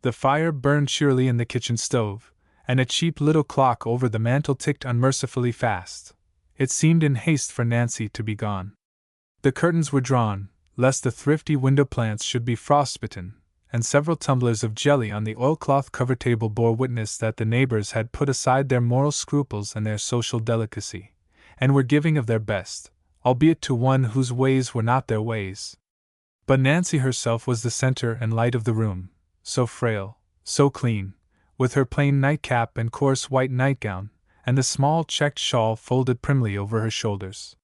[SPEAKER 1] The fire burned cheerily in the kitchen stove, and a cheap little clock over the mantel ticked unmercifully fast. It seemed in haste for Nancy to be gone. The curtains were drawn, lest the thrifty window plants should be frostbitten, and several tumblers of jelly on the oilcloth cover table bore witness that the neighbors had put aside their moral scruples and their social delicacy, and were giving of their best, albeit to one whose ways were not their ways. But Nancy herself was the center and light of the room, so frail, so clean, with her plain nightcap and coarse white nightgown, and the small checked shawl folded primly over her shoulders.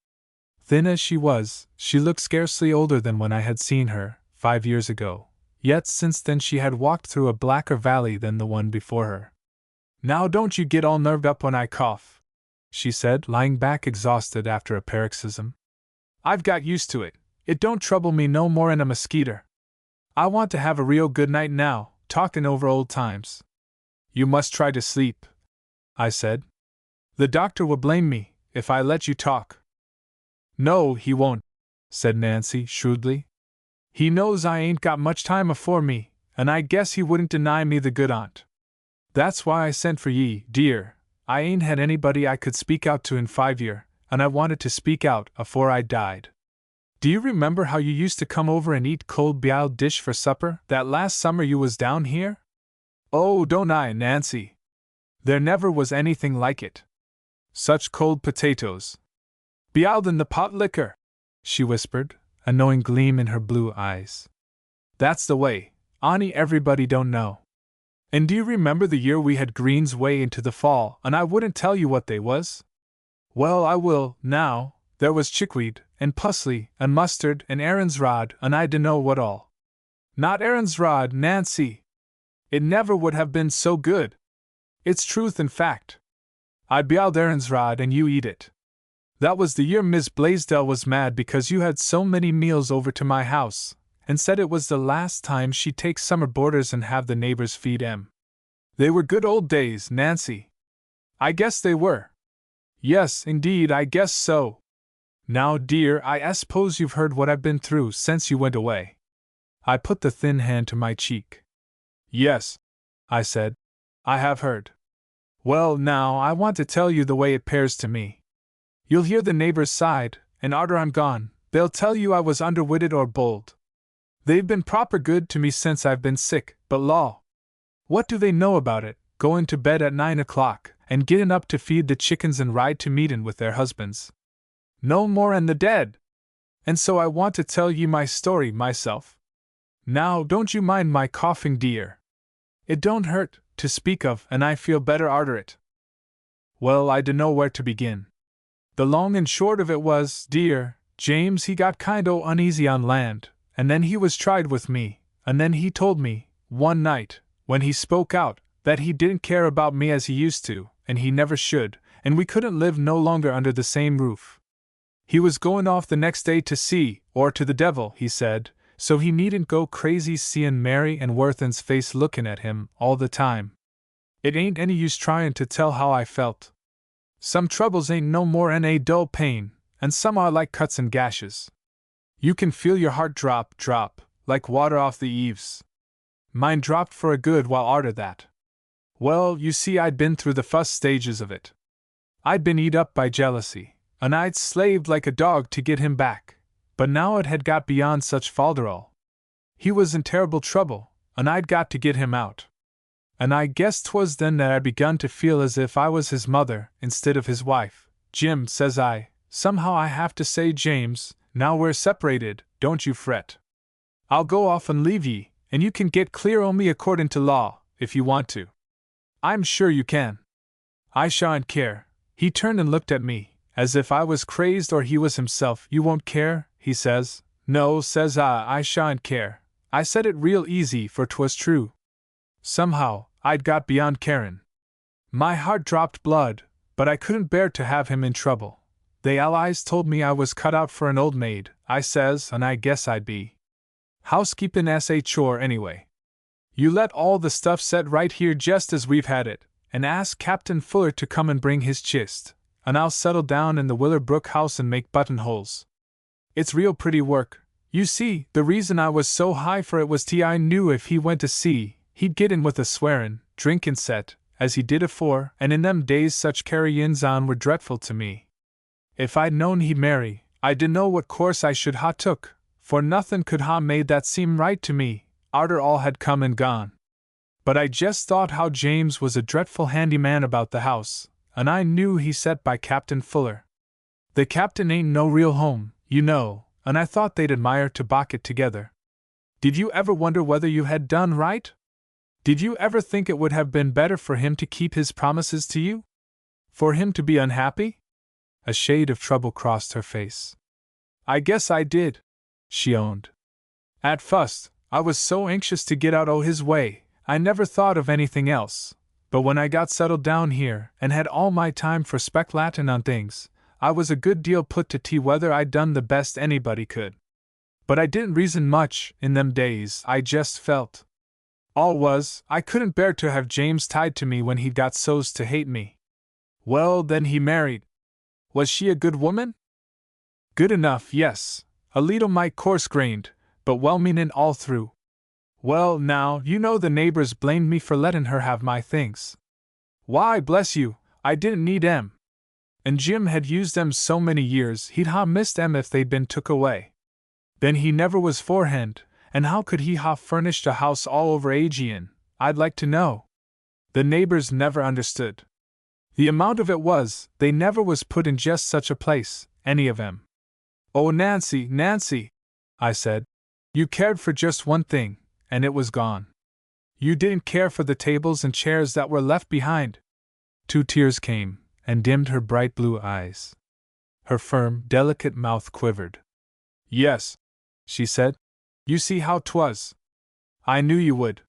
[SPEAKER 1] Thin as she was, she looked scarcely older than when I had seen her, 5 years ago, yet since then she had walked through a blacker valley than the one before her. Now don't you get all nerved up when I cough, she said, lying back exhausted after a paroxysm. I've got used to it. It don't trouble me no more 'n a mosquito. I want to have a real good night now, talkin' over old times. You must try to sleep, I said. The doctor will blame me if I let you talk. No, he won't, said Nancy shrewdly. He knows I ain't got much time afore me, and I guess he wouldn't deny me the good on't. That's why I sent for ye, dear. I ain't had anybody I could speak out to in 5 year, and I wanted to speak out afore I died. Do you remember how you used to come over and eat cold b'iled dish for supper that last summer you was down here? Oh, don't I, Nancy? There never was anything like it. Such cold potatoes. B'iled in the pot liquor, she whispered, a knowing gleam in her blue eyes. That's the way, Ani everybody don't know. And do you remember the year we had greens way into the fall and I wouldn't tell you what they was? Well, I will, now. There was chickweed, and pusley, and mustard, and Aaron's rod, and I dunno what all. Not Aaron's rod, Nancy. It never would have been so good. It's truth and fact. I b'iled Aaron's rod and you eat it. That was the year Miss Blaisdell was mad because you had so many meals over to my house, and said it was the last time she'd take summer boarders and have the neighbors feed 'em. They were good old days, Nancy. I guess they were. Yes, indeed, I guess so. Now, dear, I suppose you've heard what I've been through since you went away. I put the thin hand to my cheek. Yes, I said, I have heard. Well, now, I want to tell you the way it pears to me. You'll hear the neighbors' side, and arter I'm gone, they'll tell you I was underwitted or bold. They've been proper good to me since I've been sick, but law, what do they know about it, goin' to bed at 9 o'clock, and gettin' up to feed the chickens and ride to meetin' with their husbands? No more 'n the dead. And so I want to tell ye my story myself. Now, don't you mind my coughing, dear. It don't hurt, to speak of, and I feel better arter it. Well, I dunno where to begin. The long and short of it was, dear, James he got kind o' uneasy on land, and then he was tried with me, and then he told me, one night, when he spoke out, that he didn't care about me as he used to, and he never should, and we couldn't live no longer under the same roof. He was goin' off the next day to sea, or to the devil, he said, so he needn't go crazy seein' Mary and Worthen's face lookin' at him all the time. It ain't any use tryin' to tell how I felt. Some troubles ain't no more 'n a dull pain, and some are like cuts and gashes. You can feel your heart drop, like water off the eaves. Mine dropped for a good while arter that. Well, you see, I'd been through the fust stages of it. I'd been eat up by jealousy, and I'd slaved like a dog to get him back, but now it had got beyond such falderall. He was in terrible trouble, and I'd got to get him out. And I guess 'twas then that I begun to feel as if I was his mother instead of his wife. Jim, says I, somehow I have to say, James, now we're separated, don't you fret. I'll go off and leave ye, and you can get clear o' me accordin' to law, if you want to. I'm sure you can. I shan't care. He turned and looked at me, as if I was crazed or he was himself. You won't care, he says. No, says I shan't care. I said it real easy, for 'twas true. Somehow, I'd got beyond carin'. My heart dropped blood, but I couldn't bear to have him in trouble. The allies told me I was cut out for an old maid, I says, and I guess I'd be. Housekeepin' a chore anyway. You let all the stuff set right here just as we've had it, and ask Captain Fuller to come and bring his chist, and I'll settle down in the Willowbrook house and make buttonholes. It's real pretty work. You see, the reason I was so high for it was I knew if he went to sea, he'd get in with a swearin', drinkin' set, as he did afore, and in them days such carry-ins on were dreadful to me. If I'd known he'd marry, I dunno what course I should ha' took, for nothin' could ha' made that seem right to me, arter all had come and gone. But I jest thought how James was a dreadful handy man about the house, and I knew he set by Captain Fuller. The captain ain't no real home, you know, and I thought they'd admire to balk it together. Did you ever wonder whether you had done right? Did you ever think it would have been better for him to keep his promises to you? For him to be unhappy? A shade of trouble crossed her face. I guess I did, she owned. At first, I was so anxious to get out o' his way, I never thought of anything else, but when I got settled down here and had all my time for speculatin' on things, I was a good deal put to whether I'd done the best anybody could. But I didn't reason much in them days, I jest felt. All was, I couldn't bear to have James tied to me when he got so's to hate me. Well, then he married. Was she a good woman? Good enough, yes, a leetle mite coarse-grained, but well-meanin' all through. Well, now, you know the neighbors blamed me for lettin' her have my things. Why, bless you, I didn't need 'em. And Jim had used 'em so many years he'd ha' missed 'em if they'd been took away. Then he never was forehand, and how could he ha' furnished a house all over Aegean, I'd like to know? The neighbors never understood. The amount of it was, they never was put in just such a place, any of 'em. Oh, Nancy, Nancy, I said, you cared for just one thing, and it was gone. You didn't care for the tables and chairs that were left behind. 2 tears came, and dimmed her bright blue eyes. Her firm, delicate mouth quivered. Yes, she said. You see how 'twas. I knew you would.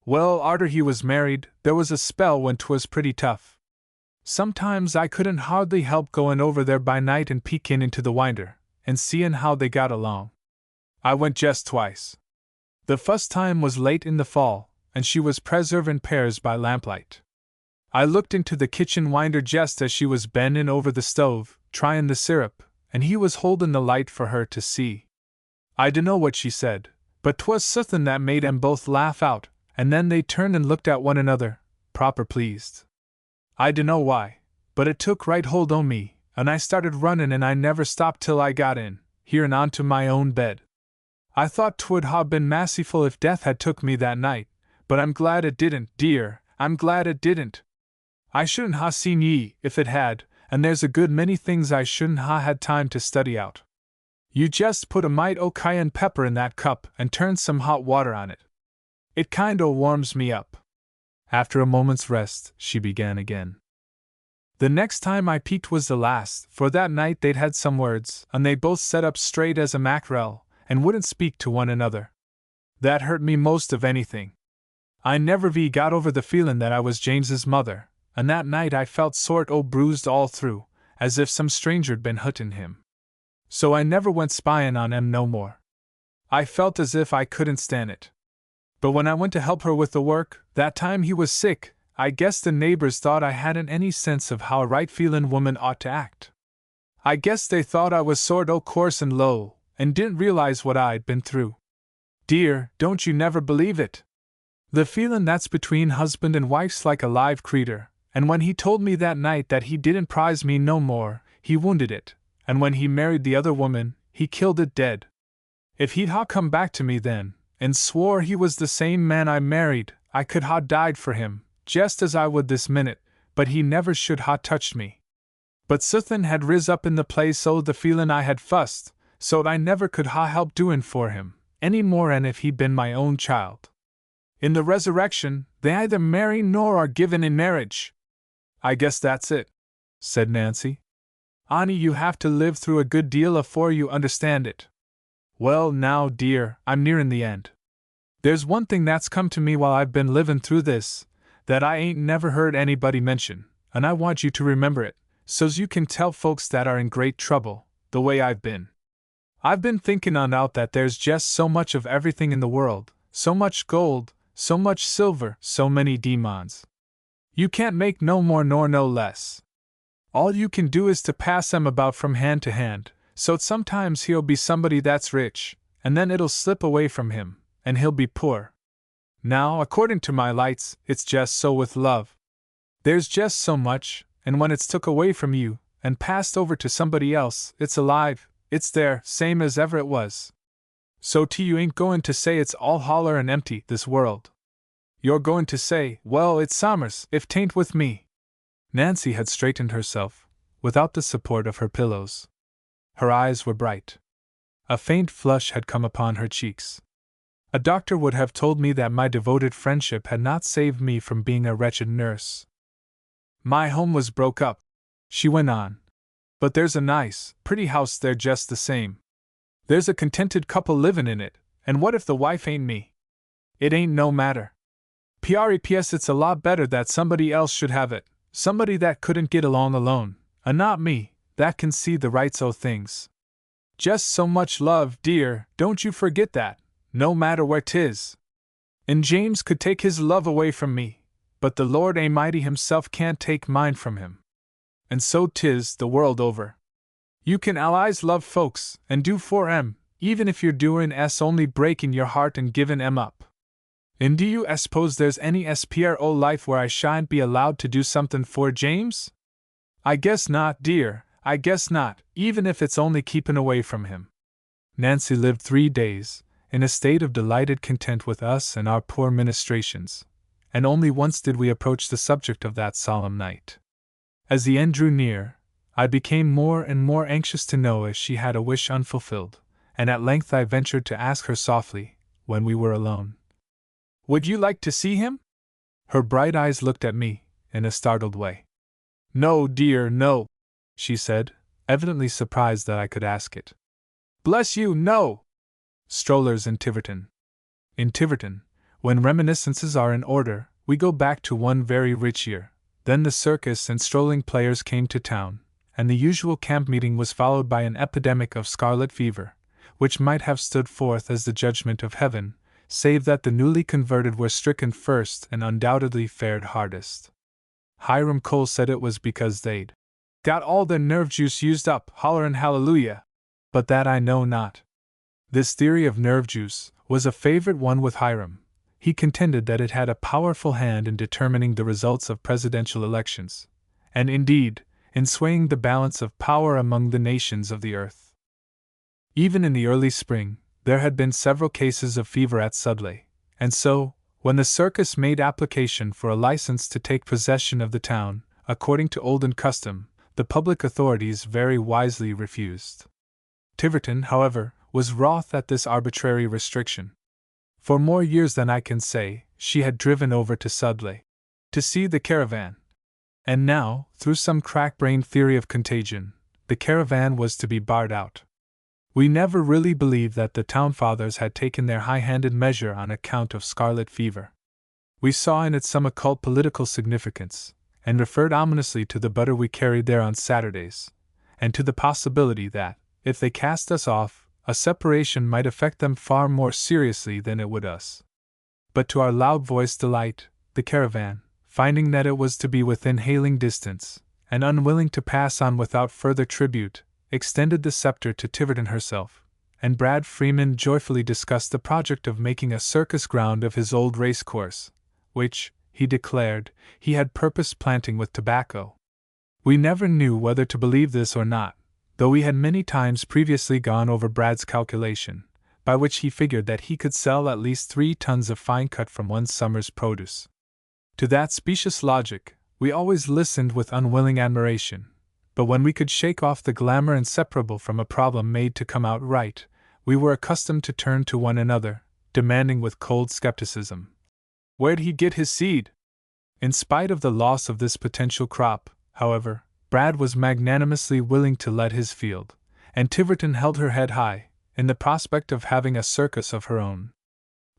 [SPEAKER 1] Well, arter he was married, there was a spell when 'twas pretty tough. Sometimes I couldn't hardly help goin' over there by night and peekin' into the winder, and seein' how they got along. I went jest twice. The fust time was late in the fall, and she was preservin' pears by lamplight. I looked into the kitchen winder jest as she was bendin' over the stove, tryin' the syrup, and he was holdin' the light for her to see. I dunno what she said, but 'twas suthin' that made 'em both laugh out, and then they turned and looked at one another, proper pleased. I dunno why, but it took right hold o' me, and I started runnin' and I never stopped till I got in, here and onto my own bed. I thought 'twould ha' been massiful if death had took me that night, but I'm glad it didn't, dear, I'm glad it didn't. I shouldn't ha' seen ye, if it had, and there's a good many things I shouldn't ha' had time to study out. You jest put a mite o' cayenne pepper in that cup and turn some hot water on it. It kind o' warms me up. After a moment's rest, she began again. The next time I peeked was the last, for that night they'd had some words, and they both set up straight as a mackerel, and wouldn't speak to one another. That hurt me most of anything. I never got over the feelin' that I was James's mother, and that night I felt sort o' bruised all through, as if some stranger'd been hurtin' him. So I never went spyin' on 'em no more. I felt as if I couldn't stand it. But when I went to help her with the work, that time he was sick, I guess the neighbors thought I hadn't any sense of how a right-feelin' woman ought to act. I guess they thought I was sort o' coarse and low, and didn't realize what I'd been through. Dear, don't you never believe it. The feelin' that's between husband and wife's like a live creetur, and when he told me that night that he didn't prize me no more, he wounded it, and when he married the other woman, he killed it dead. If he'd ha' come back to me then, and swore he was the same man I married, I could ha' died for him, just as I would this minute, but he never should ha' touched me. But suthin' had riz up in the place o' the feelin' I had fust, so't I never could ha' helped doin' for him, any more 'an if he'd been my own child. In the resurrection, they either marry nor are given in marriage. I guess that's it, said Nancy. Annie, you have to live through a good deal afore you understand it. Well, now, dear, I'm nearin' the end. There's one thing that's come to me while I've been livin' through this, that I ain't never heard anybody mention, and I want you to remember it, so's you can tell folks that are in great trouble, the way I've been. I've been thinkin' on out that there's just so much of everything in the world, so much gold, so much silver, so many demons. You can't make no more nor no less. All you can do is to pass 'em about from hand to hand, so sometimes he'll be somebody that's rich, and then it'll slip away from him, and he'll be poor. Now, according to my lights, it's just so with love. There's just so much, and when it's took away from you, and passed over to somebody else, it's alive, it's there, same as ever it was. So you ain't going to say it's all holler and empty, this world. You're going to say, well, it's sommers, if 'tain't with me. Nancy had straightened herself, without the support of her pillows. Her eyes were bright. A faint flush had come upon her cheeks. A doctor would have told me that my devoted friendship had not saved me from being a wretched nurse. My home was broke up, she went on. But there's a nice, pretty house there just the same. There's a contented couple livin' in it, and what if the wife ain't me? It ain't no matter. Preps, it's a lot better that somebody else should have it, somebody that couldn't get along alone, and not me, that can see the rights o' things. Just so much love, dear, don't you forget that, no matter where 'tis. And James could take his love away from me, but the Lord A'mighty himself can't take mine from him. And so 'tis the world over. You can allies love folks, and do for 'em, even if you're doin' only breaking your heart and givin' 'em up. And do you suppose there's any SPRO life where I shan't be allowed to do something for James? I guess not, dear, I guess not, even if it's only keepin' away from him. Nancy lived 3 days, in a state of delighted content with us and our poor ministrations, and only once did we approach the subject of that solemn night. As the end drew near, I became more and more anxious to know if she had a wish unfulfilled, and at length I ventured to ask her softly, when we were alone. Would you like to see him? Her bright eyes looked at me, in a startled way. No, dear, no, she said, evidently surprised that I could ask it. Bless you, no! Strollers in Tiverton. In Tiverton, when reminiscences are in order, we go back to one very rich year. Then the circus and strolling players came to town, and the usual camp meeting was followed by an epidemic of scarlet fever, which might have stood forth as the judgment of heaven, save that the newly converted were stricken first and undoubtedly fared hardest. Hiram Cole said it was because they'd got all their nerve juice used up, hollerin' hallelujah, but that I know not. This theory of nerve juice was a favorite one with Hiram. He contended that it had a powerful hand in determining the results of presidential elections, and indeed, in swaying the balance of power among the nations of the earth. Even in the early spring, there had been several cases of fever at Sudley, and so, when the circus made application for a license to take possession of the town, according to olden custom, the public authorities very wisely refused. Tiverton, however, was wroth at this arbitrary restriction. For more years than I can say, she had driven over to Sudley to see the caravan. And now, through some crack-brained theory of contagion, the caravan was to be barred out. We never really believed that the town fathers had taken their high-handed measure on account of scarlet fever. We saw in it some occult political significance, and referred ominously to the butter we carried there on Saturdays, and to the possibility that, if they cast us off, a separation might affect them far more seriously than it would us. But to our loud-voiced delight, the caravan, finding that it was to be within hailing distance, and unwilling to pass on without further tribute, extended the scepter to Tiverton herself, and Brad Freeman joyfully discussed the project of making a circus ground of his old racecourse, which, he declared, he had purposed planting with tobacco. We never knew whether to believe this or not, though we had many times previously gone over Brad's calculation, by which he figured that he could sell at least 3 tons of fine cut from one summer's produce. To that specious logic, we always listened with unwilling admiration, but when we could shake off the glamour inseparable from a problem made to come out right, we were accustomed to turn to one another, demanding with cold skepticism, where'd he get his seed? In spite of the loss of this potential crop, however, Brad was magnanimously willing to let his field, and Tiverton held her head high, in the prospect of having a circus of her own.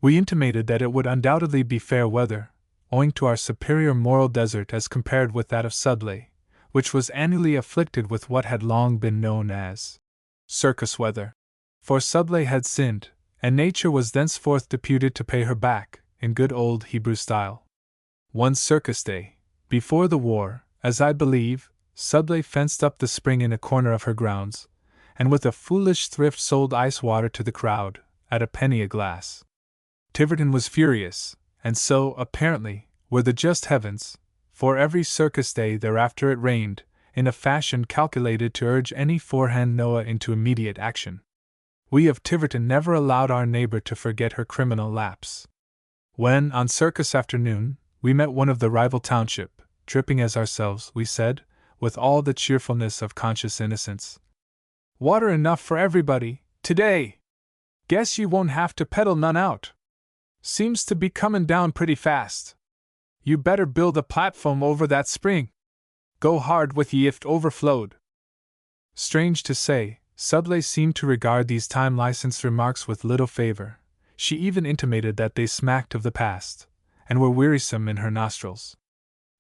[SPEAKER 1] We intimated that it would undoubtedly be fair weather, owing to our superior moral desert as compared with that of Sudley, which was annually afflicted with what had long been known as circus weather. For Sudley had sinned, and nature was thenceforth deputed to pay her back, in good old Hebrew style. One circus day, Before the war, as I believe, Sudley fenced up the spring in a corner of her grounds, and with a foolish thrift sold ice water to the crowd, at a penny a glass. Tiverton was furious, and so, apparently, were the just heavens, for every circus day thereafter it rained, in a fashion calculated to urge any forehand Noah into immediate action. We of Tiverton never allowed our neighbor to forget her criminal lapse. When, on circus afternoon, we met one of the rival township, tripping as ourselves, we said, with all the cheerfulness of conscious innocence, "Water enough for everybody, today! Guess you won't have to pedal none out. Seems to be comin' down pretty fast. You better build a platform over that spring. Go hard with ye if't overflowed." Strange to say, Sudley seemed to regard these time-licensed remarks with little favor. She even intimated that they smacked of the past, and were wearisome in her nostrils.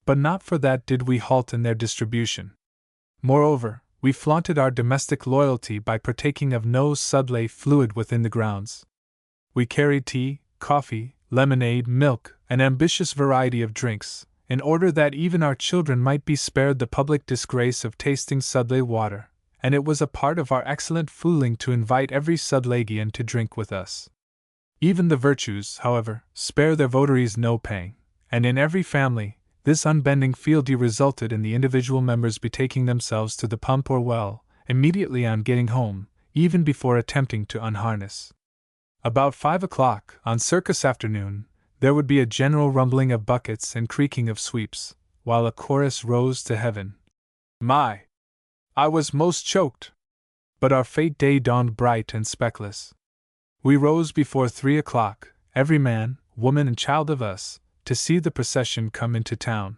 [SPEAKER 1] But not for that did we halt in their distribution. Moreover, we flaunted our domestic loyalty by partaking of no Sudley fluid within the grounds. We carried tea, coffee, lemonade, milk, an ambitious variety of drinks, in order that even our children might be spared the public disgrace of tasting Sudley water, and it was a part of our excellent fooling to invite every Sudleyian to drink with us. Even the virtues, however, spare their votaries no pang, and in every family, this unbending fealty resulted in the individual members betaking themselves to the pump or well, immediately on getting home, even before attempting to unharness. About 5 o'clock, on circus afternoon, there would be a general rumbling of buckets and creaking of sweeps, while a chorus rose to heaven. My! I was most choked! But our fete day dawned bright and speckless. We rose before 3 o'clock, every man, woman, and child of us, to see the procession come into town.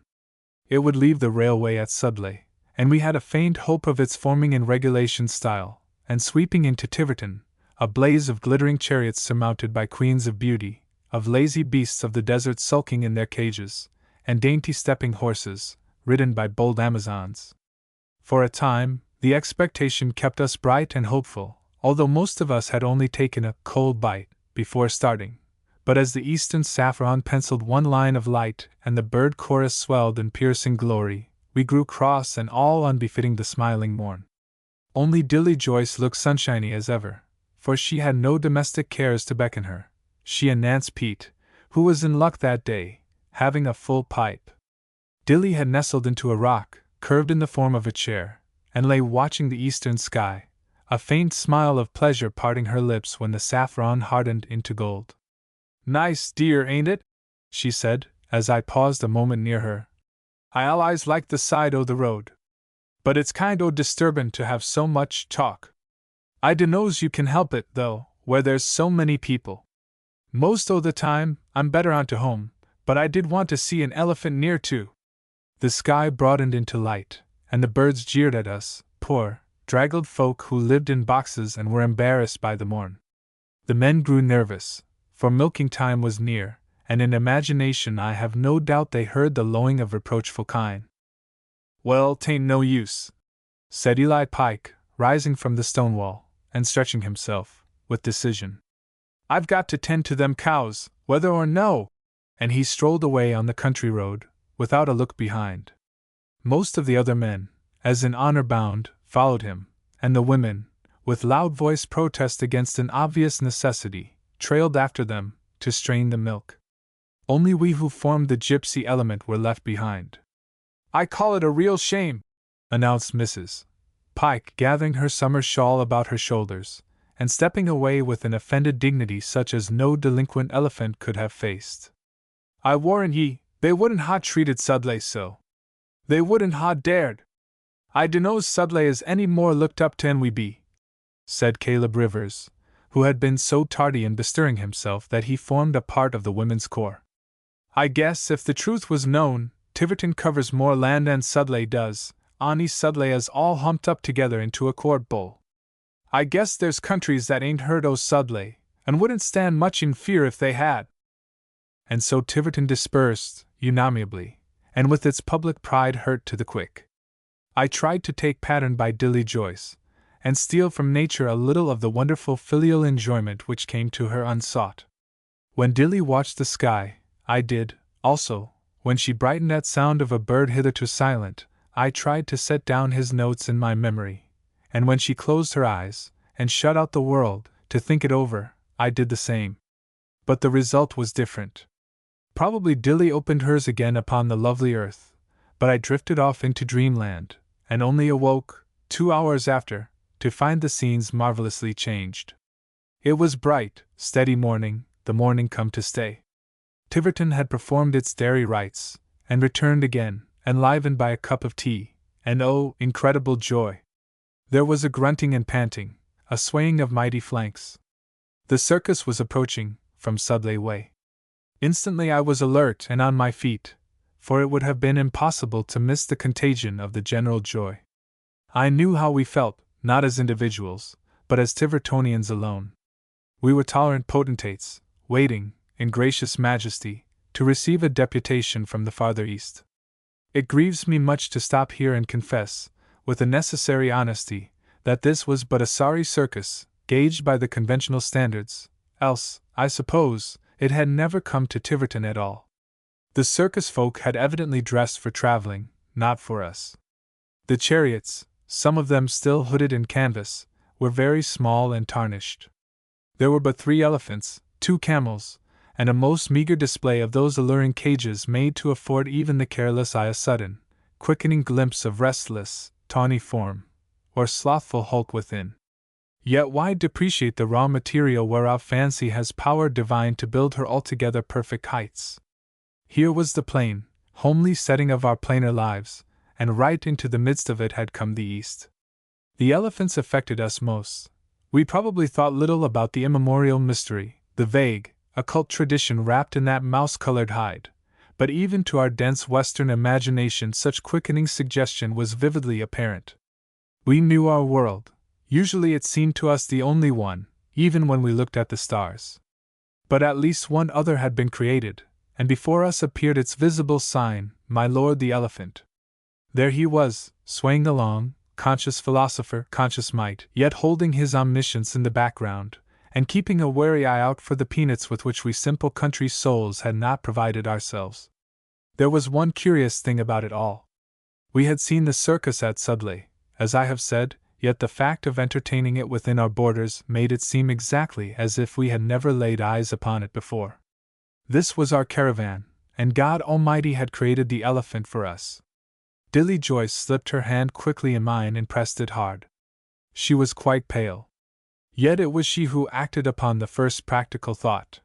[SPEAKER 1] It would leave the railway at Sudley, and we had a faint hope of its forming in regulation style, and sweeping into Tiverton, a blaze of glittering chariots surmounted by queens of beauty, of lazy beasts of the desert sulking in their cages, and dainty stepping horses, ridden by bold Amazons. For a time, the expectation kept us bright and hopeful, although most of us had only taken a cold bite before starting. But as the eastern saffron penciled one line of light and the bird chorus swelled in piercing glory, we grew cross and all unbefitting the smiling morn. Only Dilly Joyce looked sunshiny as ever, for she had no domestic cares to beckon her, she and Nance Pete, who was in luck that day, having a full pipe. Dilly had nestled into a rock, curved in the form of a chair, and lay watching the eastern sky, a faint smile of pleasure parting her lips when the saffron hardened into gold. "Nice, dear, ain't it?" she said, as I paused a moment near her. "I allies like the side o' the road. But it's kind o' disturbin' to have so much talk. I dunno's you can help it, though, where there's so many people. Most o' the time, I'm better on to home, but I did want to see an elephant near too." The sky broadened into light, and the birds jeered at us, poor, draggled folk who lived in boxes and were embarrassed by the morn. The men grew nervous, for milking time was near, and in imagination I have no doubt they heard the lowing of reproachful kine. "Well, 'tain't no use," said Eli Pike, rising from the stone wall, and stretching himself, with decision. "I've got to tend to them cows, whether or no!" And he strolled away on the country road, without a look behind. Most of the other men, as in honor bound, followed him, and the women, with loud voiced protest against an obvious necessity, trailed after them, to strain the milk. Only we who formed the gypsy element were left behind. "I call it a real shame," announced Mrs. Pike, gathering her summer shawl about her shoulders, and stepping away with an offended dignity such as no delinquent elephant could have faced. "I warrant ye, they wouldn't ha' treated Sudley so. They wouldn't ha' dared. I dunno's Sudley is any more looked up to 'n we be," said Caleb Rivers, who had been so tardy in bestirring himself that he formed a part of the women's corps. "I guess if the truth was known, Tiverton covers more land than Sudley does, on'y Sudley is all humped up together into a quart bowl. I guess there's countries that ain't heard o' Sudley, and wouldn't stand much in fear if they had." And so Tiverton dispersed, unamiably, and with its public pride hurt to the quick. I tried to take pattern by Dilly Joyce, and steal from nature a little of the wonderful filial enjoyment which came to her unsought. When Dilly watched the sky, I did, also, When she brightened at sound of a bird hitherto silent, I tried to set down his notes in my memory, and when she closed her eyes, and shut out the world, to think it over, I did the same. But the result was different. Probably Dilly opened hers again upon the lovely earth, but I drifted off into dreamland, and only awoke, 2 hours after, to find the scenes marvelously changed. It was bright, steady morning, the morning come to stay. Tiverton had performed its dairy rites, and returned again, enlivened by a cup of tea, and oh, incredible joy! There was a grunting and panting, a swaying of mighty flanks. The circus was approaching, from Sudley Way. Instantly I was alert and on my feet, for it would have been impossible to miss the contagion of the general joy. I knew how we felt, not as individuals, but as Tivertonians alone. We were tolerant potentates, waiting, in gracious majesty, to receive a deputation from the farther east. It grieves me much to stop here and confess, with the necessary honesty, that this was but a sorry circus, gauged by the conventional standards, else, I suppose, it had never come to Tiverton at all. The circus folk had evidently dressed for traveling, not for us. The chariots, some of them still hooded in canvas, were very small and tarnished. There were but 3 elephants, 2 camels, and a most meager display of those alluring cages made to afford even the careless eye a sudden, quickening glimpse of restless, tawny form, or slothful hulk within. Yet why depreciate the raw material whereof fancy has power divine to build her altogether perfect heights? Here was the plain, homely setting of our plainer lives, and right into the midst of it had come the East. The elephants affected us most. We probably thought little about the immemorial mystery, the vague, occult tradition wrapped in that mouse-colored hide, but even to our dense Western imagination such quickening suggestion was vividly apparent. We knew our world. Usually it seemed to us the only one, even when we looked at the stars. But at least one other had been created, and before us appeared its visible sign, my lord the elephant. There he was, swaying along, conscious philosopher, conscious might, yet holding his omniscience in the background, and keeping a wary eye out for the peanuts with which we simple country souls had not provided ourselves. There was one curious thing about it all. We had seen the circus at Sudley, as I have said, yet the fact of entertaining it within our borders made it seem exactly as if we had never laid eyes upon it before. This was our caravan, and God Almighty had created the elephant for us. Dilly Joyce slipped her hand quickly in mine and pressed it hard. She was quite pale. Yet it was she who acted upon the first practical thought.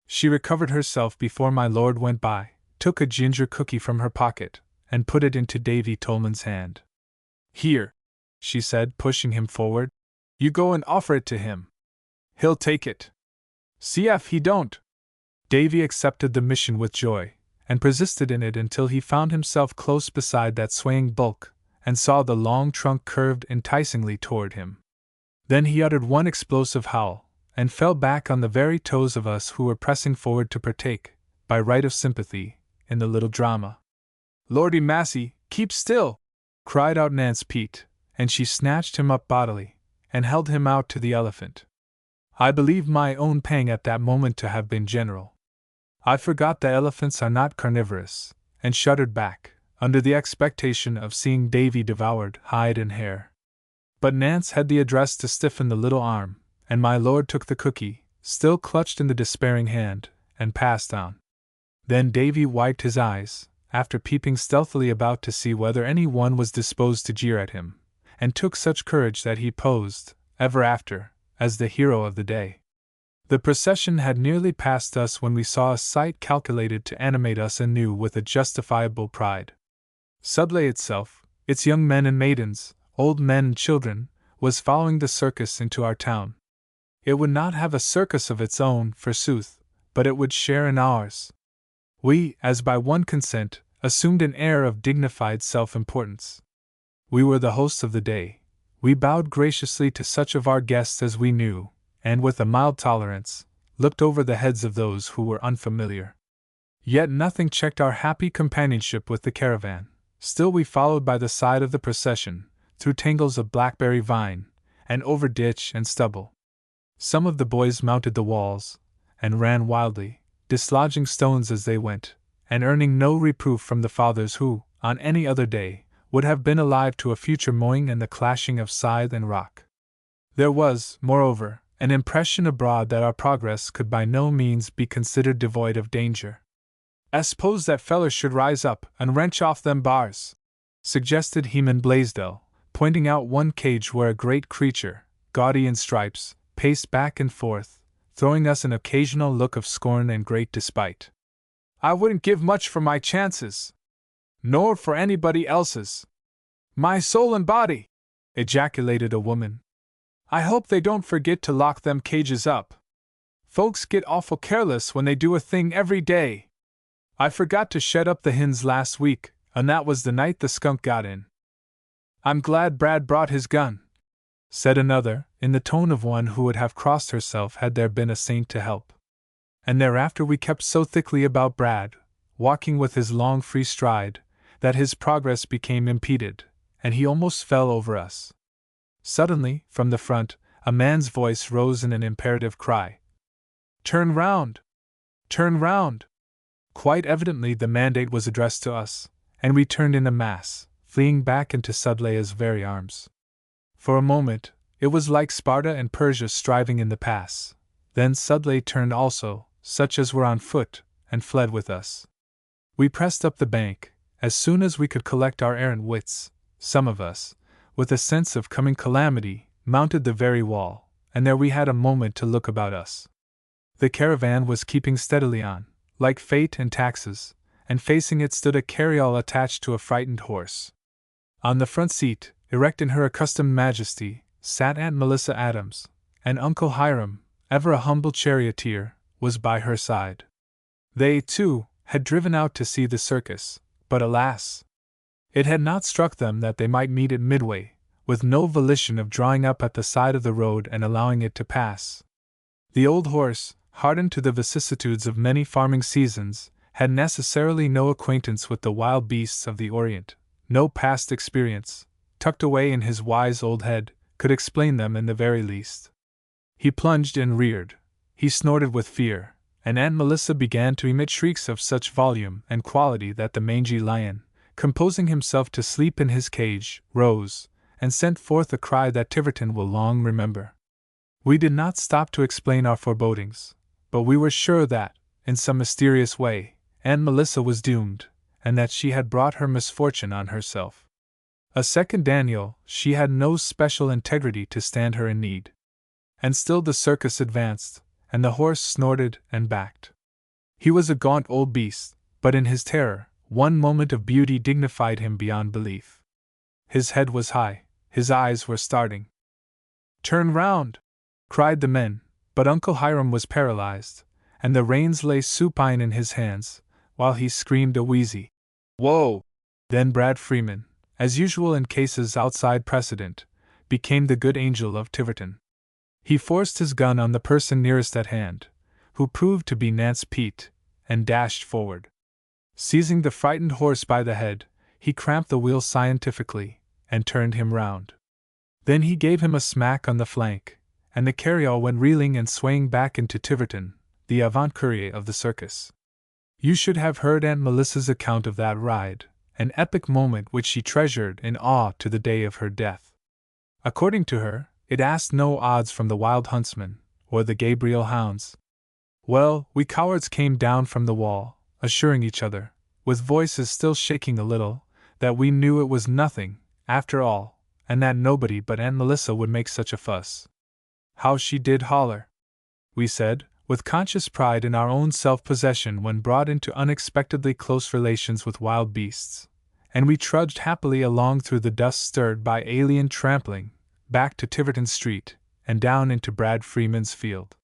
[SPEAKER 1] She recovered herself before my lord went by, took a ginger cookie from her pocket, and put it into Davy Tolman's hand. "Here," she said, pushing him forward. "You go and offer it to him. He'll take it. See if he don't." Davy accepted the mission with joy, and persisted in it until he found himself close beside that swaying bulk, and saw the long trunk curved enticingly toward him. Then he uttered one explosive howl, and fell back on the very toes of us who were pressing forward to partake, by right of sympathy, in the little drama. "Lordy massy, keep still!" cried out Nance Pete, and she snatched him up bodily, and held him out to the elephant. I believe my own pang at that moment to have been general. I forgot that elephants are not carnivorous, and shuddered back, under the expectation of seeing Davy devoured, hide and hair. But Nance had the address to stiffen the little arm, and my lord took the cookie, still clutched in the despairing hand, and passed on. Then Davy wiped his eyes, after peeping stealthily about to see whether any one was disposed to jeer at him, and took such courage that he posed, ever after, as the hero of the day. The procession had nearly passed us when we saw a sight calculated to animate us anew with a justifiable pride. Sudley itself, its young men and maidens, old men and children, was following the circus into our town. It would not have a circus of its own, forsooth, but it would share in ours. We, as by one consent, assumed an air of dignified self-importance. We were the hosts of the day. We bowed graciously to such of our guests as we knew, and with a mild tolerance, looked over the heads of those who were unfamiliar. Yet nothing checked our happy companionship with the caravan. Still we followed by the side of the procession, through tangles of blackberry vine, and over ditch and stubble. Some of the boys mounted the walls, and ran wildly, dislodging stones as they went, and earning no reproof from the fathers who, on any other day, would have been alive to a future mowing and the clashing of scythe and rock. There was, moreover, an impression abroad that our progress could by no means be considered devoid of danger. "I suppose that feller should rise up and wrench off them bars," suggested Heman Blaisdell, pointing out one cage where a great creature, gaudy in stripes, paced back and forth, throwing us an occasional look of scorn and great despite. "I wouldn't give much for my chances. Nor for anybody else's. My soul and body!" ejaculated a woman. "I hope they don't forget to lock them cages up. Folks get awful careless when they do a thing every day. I forgot to shed up the hens last week, and that was the night the skunk got in." "I'm glad Brad brought his gun," said another, in the tone of one who would have crossed herself had there been a saint to help. And thereafter we kept so thickly about Brad, walking with his long free stride, that his progress became impeded, and he almost fell over us. Suddenly, from the front, a man's voice rose in an imperative cry. "Turn round! Turn round!" Quite evidently the mandate was addressed to us, and we turned in a mass, fleeing back into Sudleia's very arms. For a moment, it was like Sparta and Persia striving in the pass. Then Sudley turned also, such as were on foot, and fled with us. We pressed up the bank, as soon as we could collect our errant wits. Some of us, with a sense of coming calamity, mounted the very wall, and there we had a moment to look about us. The caravan was keeping steadily on, like fate and taxes, and facing it stood a carryall attached to a frightened horse. On the front seat, erect in her accustomed majesty, sat Aunt Melissa Adams, and Uncle Hiram, ever a humble charioteer, was by her side. They, too, had driven out to see the circus, but alas! It had not struck them that they might meet it midway, with no volition of drawing up at the side of the road and allowing it to pass. The old horse, hardened to the vicissitudes of many farming seasons, had necessarily no acquaintance with the wild beasts of the Orient, no past experience, tucked away in his wise old head, could explain them in the very least. He plunged and reared, he snorted with fear, and Aunt Melissa began to emit shrieks of such volume and quality that the mangy lion, composing himself to sleep in his cage, rose, and sent forth a cry that Tiverton will long remember. We did not stop to explain our forebodings, but we were sure that, in some mysterious way, Aunt Melissa was doomed, and that she had brought her misfortune on herself. A second Daniel, she had no special integrity to stand her in need. And still the circus advanced, and the horse snorted and backed. He was a gaunt old beast, but in his terror, one moment of beauty dignified him beyond belief. His head was high, his eyes were starting. "Turn round!" cried the men, but Uncle Hiram was paralyzed, and the reins lay supine in his hands, while he screamed a wheezy "Whoa!" Then Brad Freeman, as usual in cases outside precedent, became the good angel of Tiverton. He forced his gun on the person nearest at hand, who proved to be Nance Pete, and dashed forward. Seizing the frightened horse by the head, he cramped the wheel scientifically, and turned him round. Then he gave him a smack on the flank, and the carryall went reeling and swaying back into Tiverton, the avant-courier of the circus. You should have heard Aunt Melissa's account of that ride, an epic moment which she treasured in awe to the day of her death. According to her, it asked no odds from the wild huntsman, or the Gabriel hounds. Well, we cowards came down from the wall, assuring each other, with voices still shaking a little, that we knew it was nothing, after all, and that nobody but Aunt Melissa would make such a fuss. How she did holler! We said, with conscious pride in our own self-possession when brought into unexpectedly close relations with wild beasts, and we trudged happily along through the dust stirred by alien trampling, back to Tiverton Street, and down into Brad Freeman's field.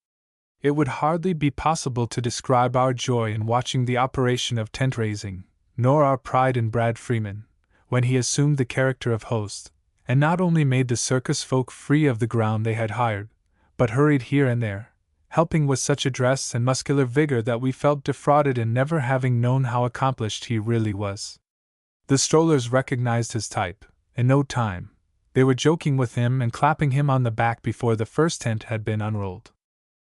[SPEAKER 1] It would hardly be possible to describe our joy in watching the operation of tent-raising, nor our pride in Brad Freeman, when he assumed the character of host, and not only made the circus folk free of the ground they had hired, but hurried here and there, helping with such address and muscular vigor that we felt defrauded in never having known how accomplished he really was. The strollers recognized his type, in no time. They were joking with him and clapping him on the back before the first tent had been unrolled.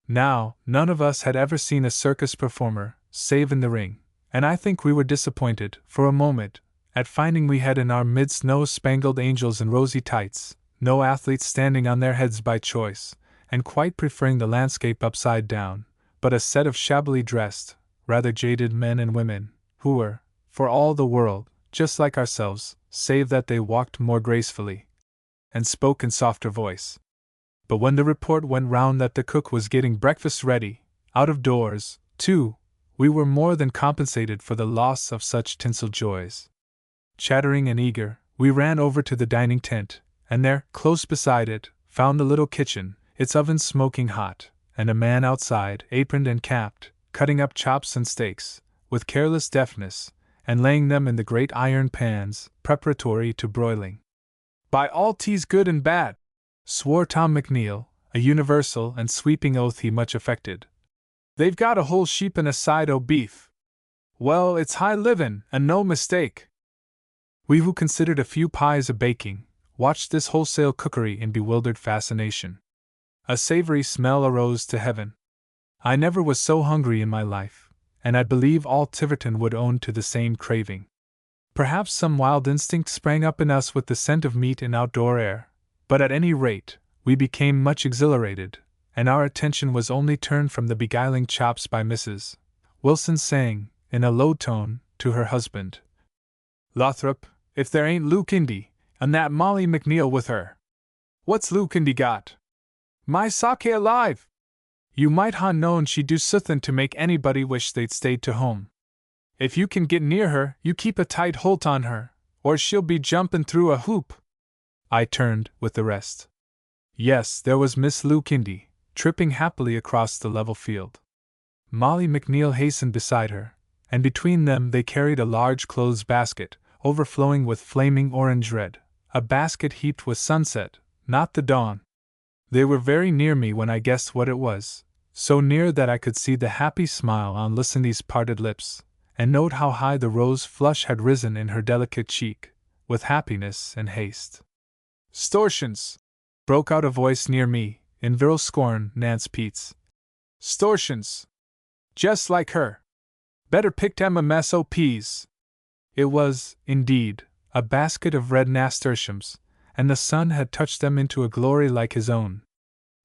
[SPEAKER 1] Now, none of us had ever seen a circus performer, save in the ring, and I think we were disappointed, for a moment, at finding we had in our midst no spangled angels in rosy tights, no athletes standing on their heads by choice, and quite preferring the landscape upside down, but a set of shabbily dressed, rather jaded men and women, who were, for all the world, just like ourselves, save that they walked more gracefully, and spoke in softer voice. But when the report went round that the cook was getting breakfast ready, out of doors, too, we were more than compensated for the loss of such tinsel joys. Chattering and eager, we ran over to the dining tent, and there, close beside it, found the little kitchen, its oven smoking hot, and a man outside, aproned and capped, cutting up chops and steaks, with careless deftness, and laying them in the great iron pans, preparatory to broiling. "By all tea's good and bad!" swore Tom McNeil, a universal and sweeping oath he much affected. "They've got a whole sheep and a side o' beef. Well, it's high livin', and no mistake." We who considered a few pies a baking, watched this wholesale cookery in bewildered fascination. A savory smell arose to heaven. I never was so hungry in my life, and I believe all Tiverton would own to the same craving. Perhaps some wild instinct sprang up in us with the scent of meat in outdoor air, but at any rate, we became much exhilarated, and our attention was only turned from the beguiling chops by Mrs. Wilson saying, in a low tone, to her husband, "Lothrop, if there ain't Luke Indy, and that Molly McNeil with her. What's Luke Indy got? My sake alive! You might ha' known she'd do suthin' to make anybody wish they'd stayed to home. If you can get near her, you keep a tight holt on her, or she'll be jumpin' through a hoop." I turned, with the rest. Yes, there was Miss Luke Indy, tripping happily across the level field. Molly McNeil hastened beside her, and between them they carried a large clothes basket, overflowing with flaming orange red, a basket heaped with sunset, not the dawn. They were very near me when I guessed what it was, so near that I could see the happy smile on Lucindy's parted lips, and note how high the rose flush had risen in her delicate cheek, with happiness and haste. "'Stortions!" broke out a voice near me, in virile scorn, Nance Pete's. "'Stortions! Just like her! Better pick them a mess o' peas!" It was, indeed, a basket of red nasturtiums, and the sun had touched them into a glory like his own.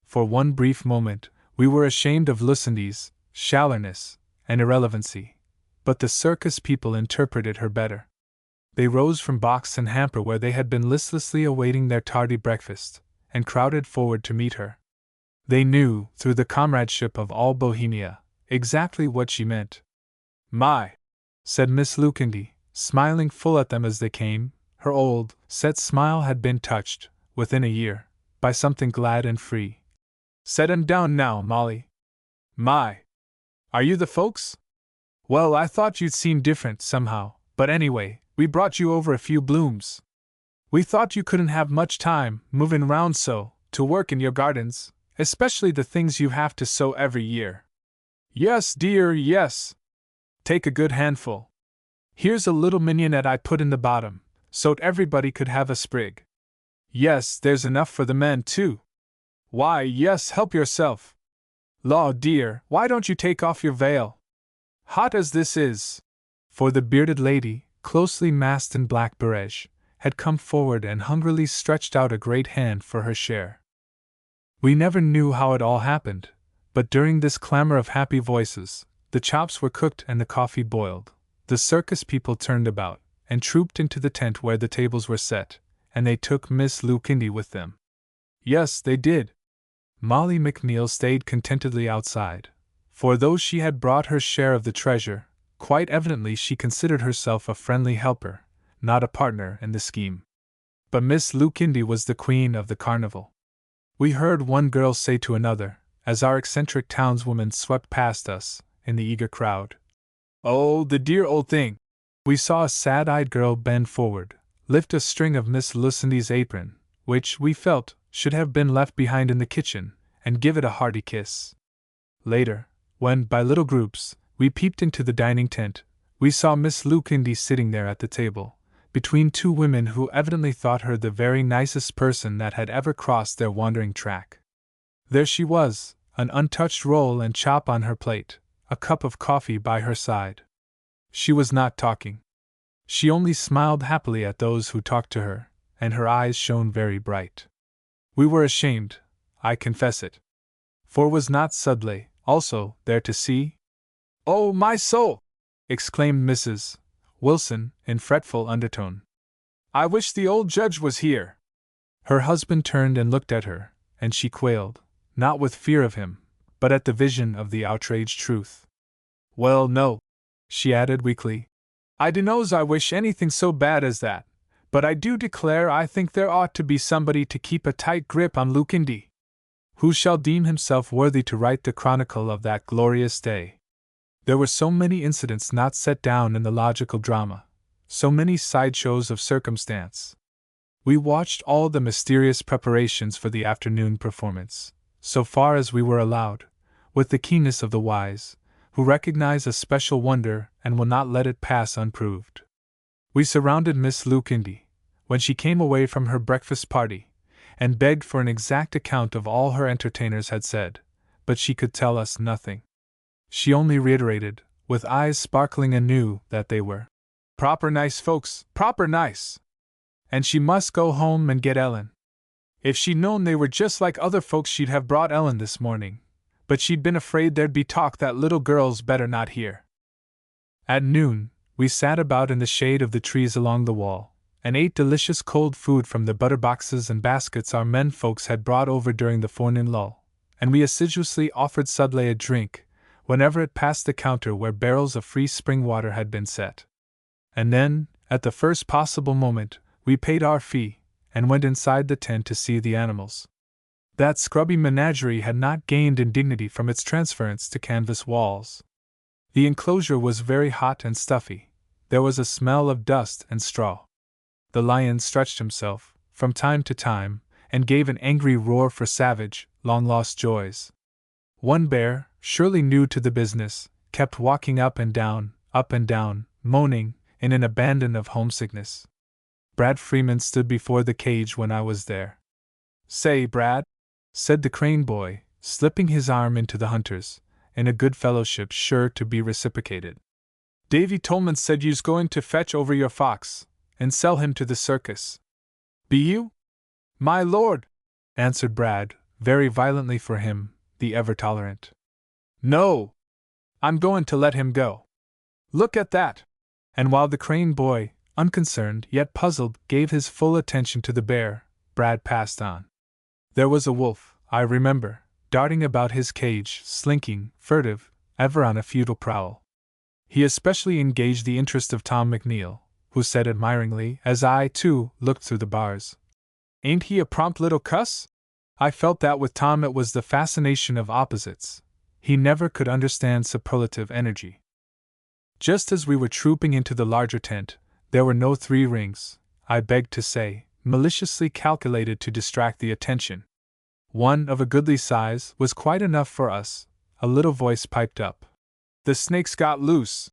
[SPEAKER 1] For one brief moment, we were ashamed of Lucindy's shallowness and irrelevancy, but the circus people interpreted her better. They rose from box and hamper where they had been listlessly awaiting their tardy breakfast, and crowded forward to meet her. They knew, through the comradeship of all Bohemia, exactly what she meant. "My!" said Miss Luke Indy, smiling full at them as they came. Her old, set smile had been touched, within a year, by something glad and free. "Set 'em down now, Molly. My! Are you the folks? Well, I thought you'd seem different, somehow, but anyway, we brought you over a few blooms. We thought you couldn't have much time, moving round so, to work in your gardens, especially the things you have to sow every year." "Yes, dear, yes. Take a good handful. Here's a little mignonette I put in the bottom, so't everybody could have a sprig. Yes, there's enough for the men, too. Why, yes, help yourself. Law, dear, why don't you take off your veil? Hot as this is." For the bearded lady, closely masked in black barège, had come forward and hungrily stretched out a great hand for her share. We never knew how it all happened, but during this clamor of happy voices, the chops were cooked and the coffee boiled. The circus people turned about, and trooped into the tent where the tables were set, and they took Miss Luke Indy with them. Yes, they did. Molly McNeil stayed contentedly outside, for though she had brought her share of the treasure, quite evidently she considered herself a friendly helper, not a partner in the scheme. But Miss Luke Indy was the queen of the carnival. We heard one girl say to another, as our eccentric townswoman swept past us, in the eager crowd, "Oh, the dear old thing!" We saw a sad-eyed girl bend forward, lift a string of Miss Lucindy's apron, which, we felt, should have been left behind in the kitchen, and give it a hearty kiss. Later, when, by little groups, we peeped into the dining tent, we saw Miss Luke Indy sitting there at the table, between two women who evidently thought her the very nicest person that had ever crossed their wandering track. There she was, an untouched roll and chop on her plate, a cup of coffee by her side. She was not talking. She only smiled happily at those who talked to her, and her eyes shone very bright. We were ashamed, I confess it. For was not Sudley also there to see? "Oh, my soul!" exclaimed Mrs. Wilson in fretful undertone. "I wish the old judge was here." Her husband turned and looked at her, and she quailed, not with fear of him, but at the vision of the outraged truth. "Well, no," she added weakly. "I dunno's I wish anything so bad as that, but I do declare I think there ought to be somebody to keep a tight grip on Lucindy. Who shall deem himself worthy to write the chronicle of that glorious day? There were so many incidents not set down in the logical drama, so many sideshows of circumstance. We watched all the mysterious preparations for the afternoon performance, so far as we were allowed, with the keenness of the wise, who recognize a special wonder and will not let it pass unproved. We surrounded Miss Lucindy, when she came away from her breakfast party, and begged for an exact account of all her entertainers had said, but she could tell us nothing. She only reiterated, with eyes sparkling anew, that they were proper nice folks, proper nice! And she must go home and get Ellen. If she'd known they were just like other folks she'd have brought Ellen this morning, but she'd been afraid there'd be talk that little girls better not hear. At noon, we sat about in the shade of the trees along the wall, and ate delicious cold food from the butter boxes and baskets our men folks had brought over during the forenoon lull, and we assiduously offered Sudley a drink whenever it passed the counter where barrels of free spring water had been set. And then, at the first possible moment, we paid our fee, and went inside the tent to see the animals. That scrubby menagerie had not gained in dignity from its transference to canvas walls. The enclosure was very hot and stuffy. There was a smell of dust and straw. The lion stretched himself, from time to time, and gave an angry roar for savage, long-lost joys. One bear, surely new to the business, kept walking up and down, moaning, in an abandon of homesickness. Brad Freeman stood before the cage when I was there. "Say, Brad," said the crane boy, slipping his arm into the hunter's, in a good fellowship sure to be reciprocated. "Davy Tolman said you's going to fetch over your fox, and sell him to the circus. Be you?" "My lord," answered Brad, very violently for him, the ever-tolerant. "No! I'm going to let him go. Look at that!" And while the crane boy, unconcerned yet puzzled, gave his full attention to the bear, Brad passed on. There was a wolf, I remember, darting about his cage, slinking, furtive, ever on a futile prowl. He especially engaged the interest of Tom McNeil, who said admiringly, as I, too, looked through the bars, "Ain't he a prompt little cuss?" I felt that with Tom it was the fascination of opposites. He never could understand superlative energy. Just as we were trooping into the larger tent, there were no 3 rings, I beg to say, maliciously calculated to distract the attention. One, of a goodly size, was quite enough for us. A little voice piped up, "The snake's got loose!"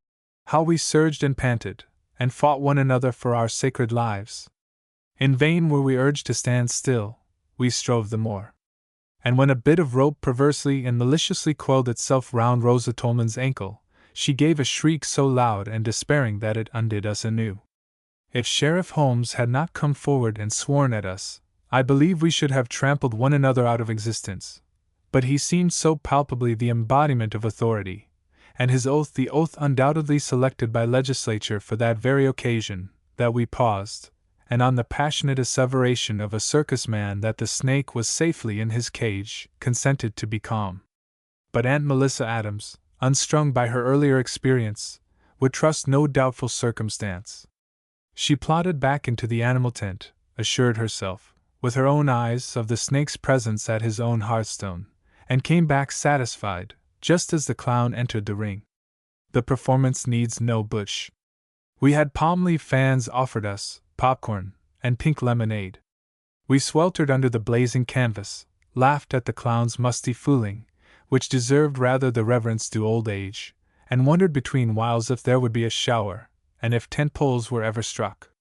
[SPEAKER 1] How we surged and panted, and fought one another for our sacred lives. In vain were we urged to stand still, we strove the more. And when a bit of rope perversely and maliciously coiled itself round Rosa Tolman's ankle, she gave a shriek so loud and despairing that it undid us anew. If Sheriff Holmes had not come forward and sworn at us, I believe we should have trampled one another out of existence. But he seemed so palpably the embodiment of authority, and his oath the oath undoubtedly selected by legislature for that very occasion, that we paused, and on the passionate asseveration of a circus man that the snake was safely in his cage, consented to be calm. But Aunt Melissa Adams, unstrung by her earlier experience, would trust no doubtful circumstance. She plodded back into the animal tent, assured herself, with her own eyes, of the snake's presence at his own hearthstone, and came back satisfied, just as the clown entered the ring. The performance needs no bush. We had palm leaf fans offered us, popcorn, and pink lemonade. We sweltered under the blazing canvas, laughed at the clown's musty fooling, which deserved rather the reverence due old age, and wondered between whiles if there would be a shower, and if tent poles were ever struck.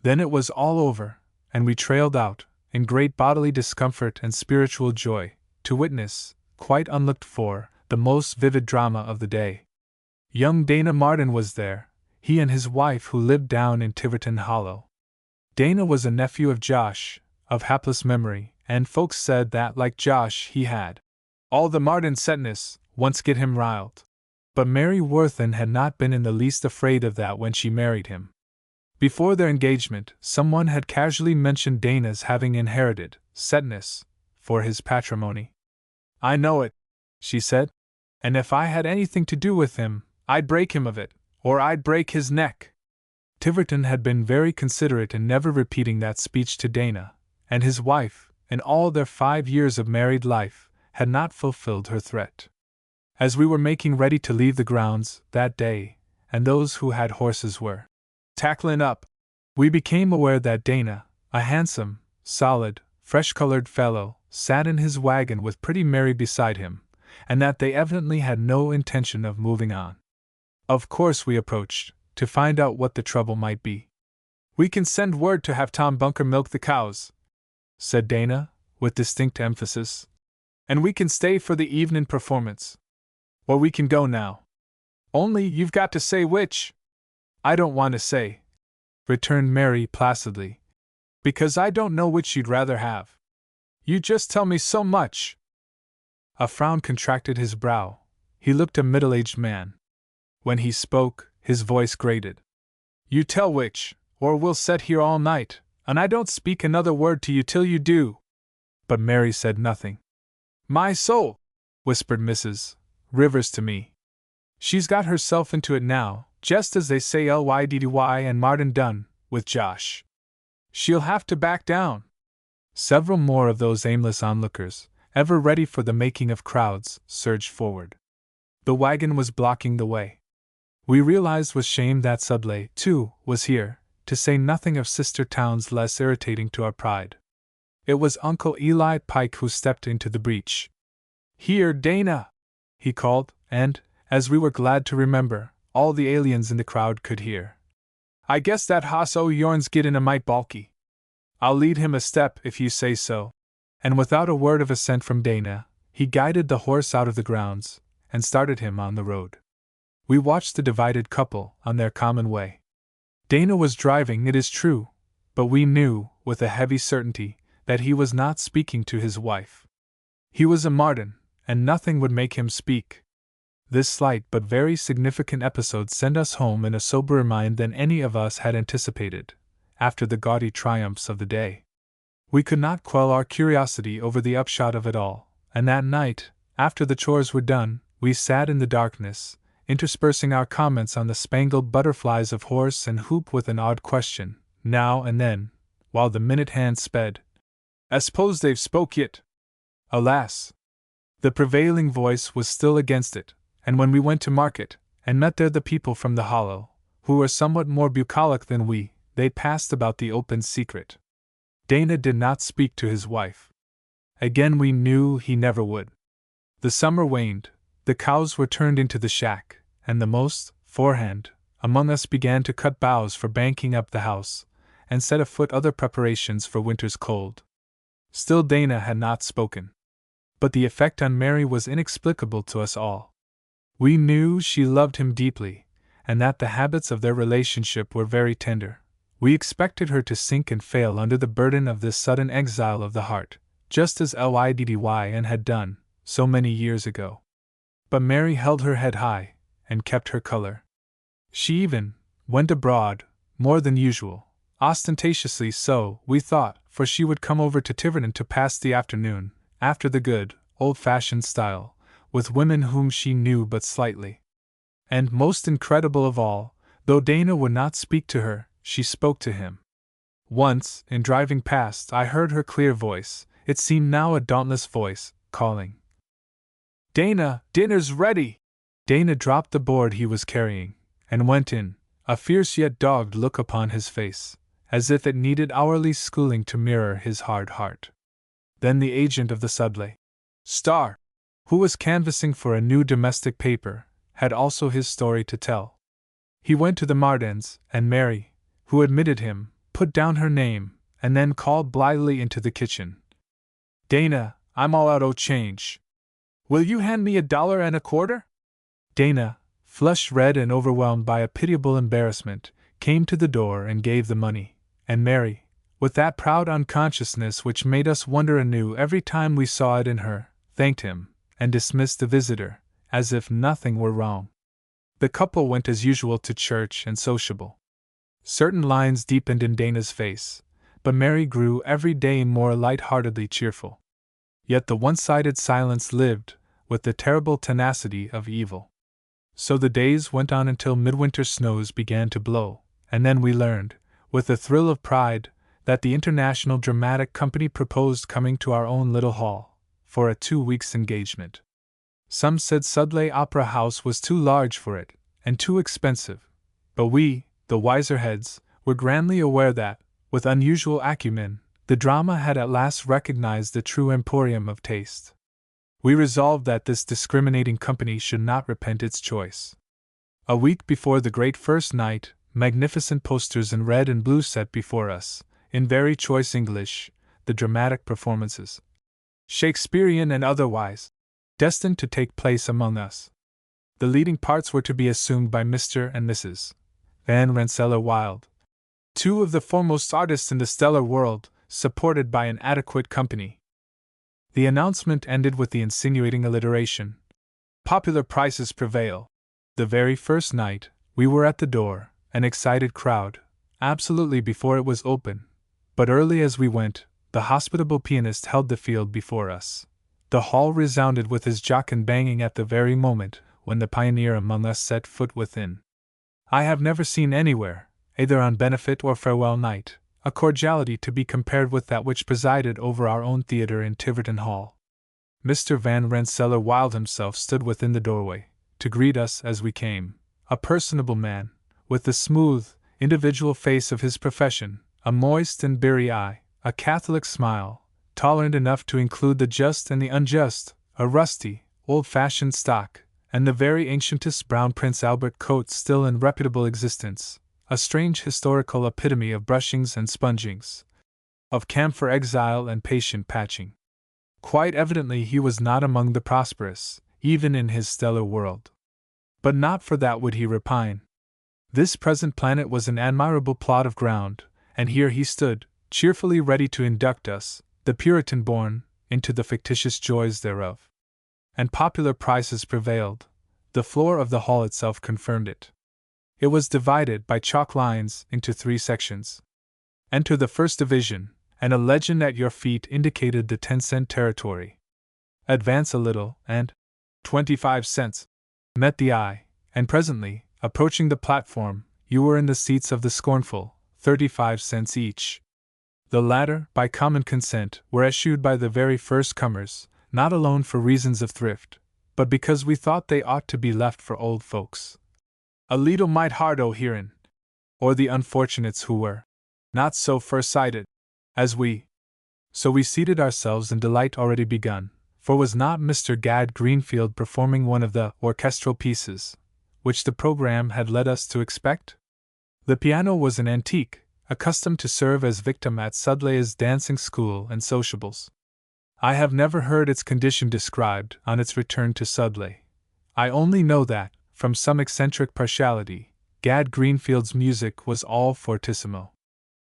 [SPEAKER 1] Then it was all over, and we trailed out, in great bodily discomfort and spiritual joy, to witness, quite unlooked for, the most vivid drama of the day. Young Dana Martin was there, he and his wife who lived down in Tiverton Hollow. Dana was a nephew of Josh, of hapless memory, and folks said that, like Josh, he had all the Martin setness, once get him riled. But Mary Worthen had not been in the least afraid of that when she married him. Before their engagement, someone had casually mentioned Dana's having inherited setness for his patrimony. "I know it," she said, "and if I had anything to do with him, I'd break him of it, or I'd break his neck." Tiverton had been very considerate in never repeating that speech to Dana, and his wife, in all their 5 years of married life, had not fulfilled her threat. As we were making ready to leave the grounds that day, and those who had horses were tackling up, we became aware that Dana, a handsome, solid, fresh-colored fellow, sat in his wagon with pretty Mary beside him, and that they evidently had no intention of moving on. Of course we approached, to find out what the trouble might be. "We can send word to have Tom Bunker milk the cows," said Dana, with distinct emphasis. "And we can stay for the evening performance. Or we can go now. Only you've got to say which." "I don't want to say," returned Mary placidly, "because I don't know which you'd rather have. You just tell me so much." A frown contracted his brow. He looked a middle-aged man. When he spoke, his voice grated. "You tell which, or we'll sit here all night, and I don't speak another word to you till you do." But Mary said nothing. "My soul," whispered Mrs. Rivers to me. "She's got herself into it now, just as they say Lyddy and Martin done, with Josh. She'll have to back down." Several more of those aimless onlookers, ever ready for the making of crowds, surged forward. The wagon was blocking the way. We realized with shame that Sudley, too, was here, to say nothing of sister towns less irritating to our pride. It was Uncle Eli Pike who stepped into the breach. "Here, Dana!" he called, and, as we were glad to remember, all the aliens in the crowd could hear. "I guess that hoss o' yourn's gettin' a mite balky. I'll lead him a step if you say so." And without a word of assent from Dana, he guided the horse out of the grounds, and started him on the road. We watched the divided couple on their common way. Dana was driving, it is true, but we knew, with a heavy certainty, that he was not speaking to his wife. He was a Martin, and nothing would make him speak. This slight but very significant episode sent us home in a soberer mind than any of us had anticipated, after the gaudy triumphs of the day. We could not quell our curiosity over the upshot of it all, and that night, after the chores were done, we sat in the darkness, interspersing our comments on the spangled butterflies of horse and hoop with an odd question, now and then, while the minute hand sped. "I s'pose they've spoke yit?" Alas! The prevailing voice was still against it, and when we went to market, and met there the people from the Hollow, who were somewhat more bucolic than we, they passed about the open secret. Dana did not speak to his wife. Again we knew he never would. The summer waned, the cows were turned into the shack, and the most forehand among us began to cut boughs for banking up the house, and set afoot other preparations for winter's cold. Still Dana had not spoken. But the effect on Mary was inexplicable to us all. We knew she loved him deeply, and that the habits of their relationship were very tender. We expected her to sink and fail under the burden of this sudden exile of the heart, just as Lyddy had done, so many years ago. But Mary held her head high, and kept her color. She even went abroad, more than usual, ostentatiously so, we thought, for she would come over to Tiverton to pass the afternoon, after the good, old-fashioned style, with women whom she knew but slightly. And, most incredible of all, though Dana would not speak to her, she spoke to him. Once, in driving past, I heard her clear voice, it seemed now a dauntless voice, calling, "Dana, dinner's ready!" Dana dropped the board he was carrying, and went in, a fierce yet dogged look upon his face, as if it needed hourly schooling to mirror his hard heart. Then the agent of the Sudley Star, who was canvassing for a new domestic paper, had also his story to tell. He went to the Martins, and Mary, who admitted him, put down her name, and then called blithely into the kitchen, "Dana, I'm all out o' change. Will you hand me $1.25?" Dana, flushed red and overwhelmed by a pitiable embarrassment, came to the door and gave the money, and Mary, with that proud unconsciousness which made us wonder anew every time we saw it in her, thanked him, and dismissed the visitor, as if nothing were wrong. The couple went as usual to church and sociable. Certain lines deepened in Dana's face, but Mary grew every day more light-heartedly cheerful. Yet the one-sided silence lived, with the terrible tenacity of evil. So the days went on until midwinter snows began to blow, and then we learned, with a thrill of pride, that the International Dramatic Company proposed coming to our own little hall, for a 2 weeks' engagement. Some said Sudley Opera House was too large for it, and too expensive, but we, the wiser heads, were grandly aware that, with unusual acumen, the drama had at last recognized the true emporium of taste. We resolved that this discriminating company should not repent its choice. A week before the great first night, magnificent posters in red and blue set before us, in very choice English, the dramatic performances, Shakespearean and otherwise, destined to take place among us. The leading parts were to be assumed by Mr. and Mrs. Van Rensselaer-Wild, two of the foremost artists in the stellar world, supported by an adequate company. The announcement ended with the insinuating alliteration, "Popular prices prevail." The very first night, we were at the door, an excited crowd, absolutely before it was open, but early as we went, the hospitable pianist held the field before us. The hall resounded with his jocund banging at the very moment when the pioneer among us set foot within. I have never seen anywhere, either on benefit or farewell night, a cordiality to be compared with that which presided over our own theatre in Tiverton Hall. Mr. Van Rensselaer-Wild himself stood within the doorway, to greet us as we came, a personable man, with the smooth, individual face of his profession, a moist and beery eye, a Catholic smile, tolerant enough to include the just and the unjust, a rusty, old-fashioned stock, and the very ancientest brown Prince Albert coat still in reputable existence, a strange historical epitome of brushings and spongings, of camphor exile and patient patching. Quite evidently he was not among the prosperous, even in his stellar world. But not for that would he repine. This present planet was an admirable plot of ground, and here he stood, cheerfully ready to induct us, the Puritan born, into the fictitious joys thereof. And popular prices prevailed. The floor of the hall itself confirmed it. It was divided by chalk lines into 3 sections. Enter the first division, and a legend at your feet indicated the 10-cent territory. Advance a little, and 25 cents met the eye, and presently, approaching the platform, you were in the seats of the scornful, 35 cents each. The latter, by common consent, were eschewed by the very first comers, not alone for reasons of thrift, but because we thought they ought to be left for old folks. A leetle might hard o' hearin', or the unfortunates who were not so first-sighted as we. So we seated ourselves in delight already begun, for was not Mr. Gad Greenfield performing one of the orchestral pieces, which the program had led us to expect? The piano was an antique, accustomed to serve as victim at Sudley's dancing school and sociables. I have never heard its condition described on its return to Sudley. I only know that, from some eccentric partiality, Gad Greenfield's music was all fortissimo.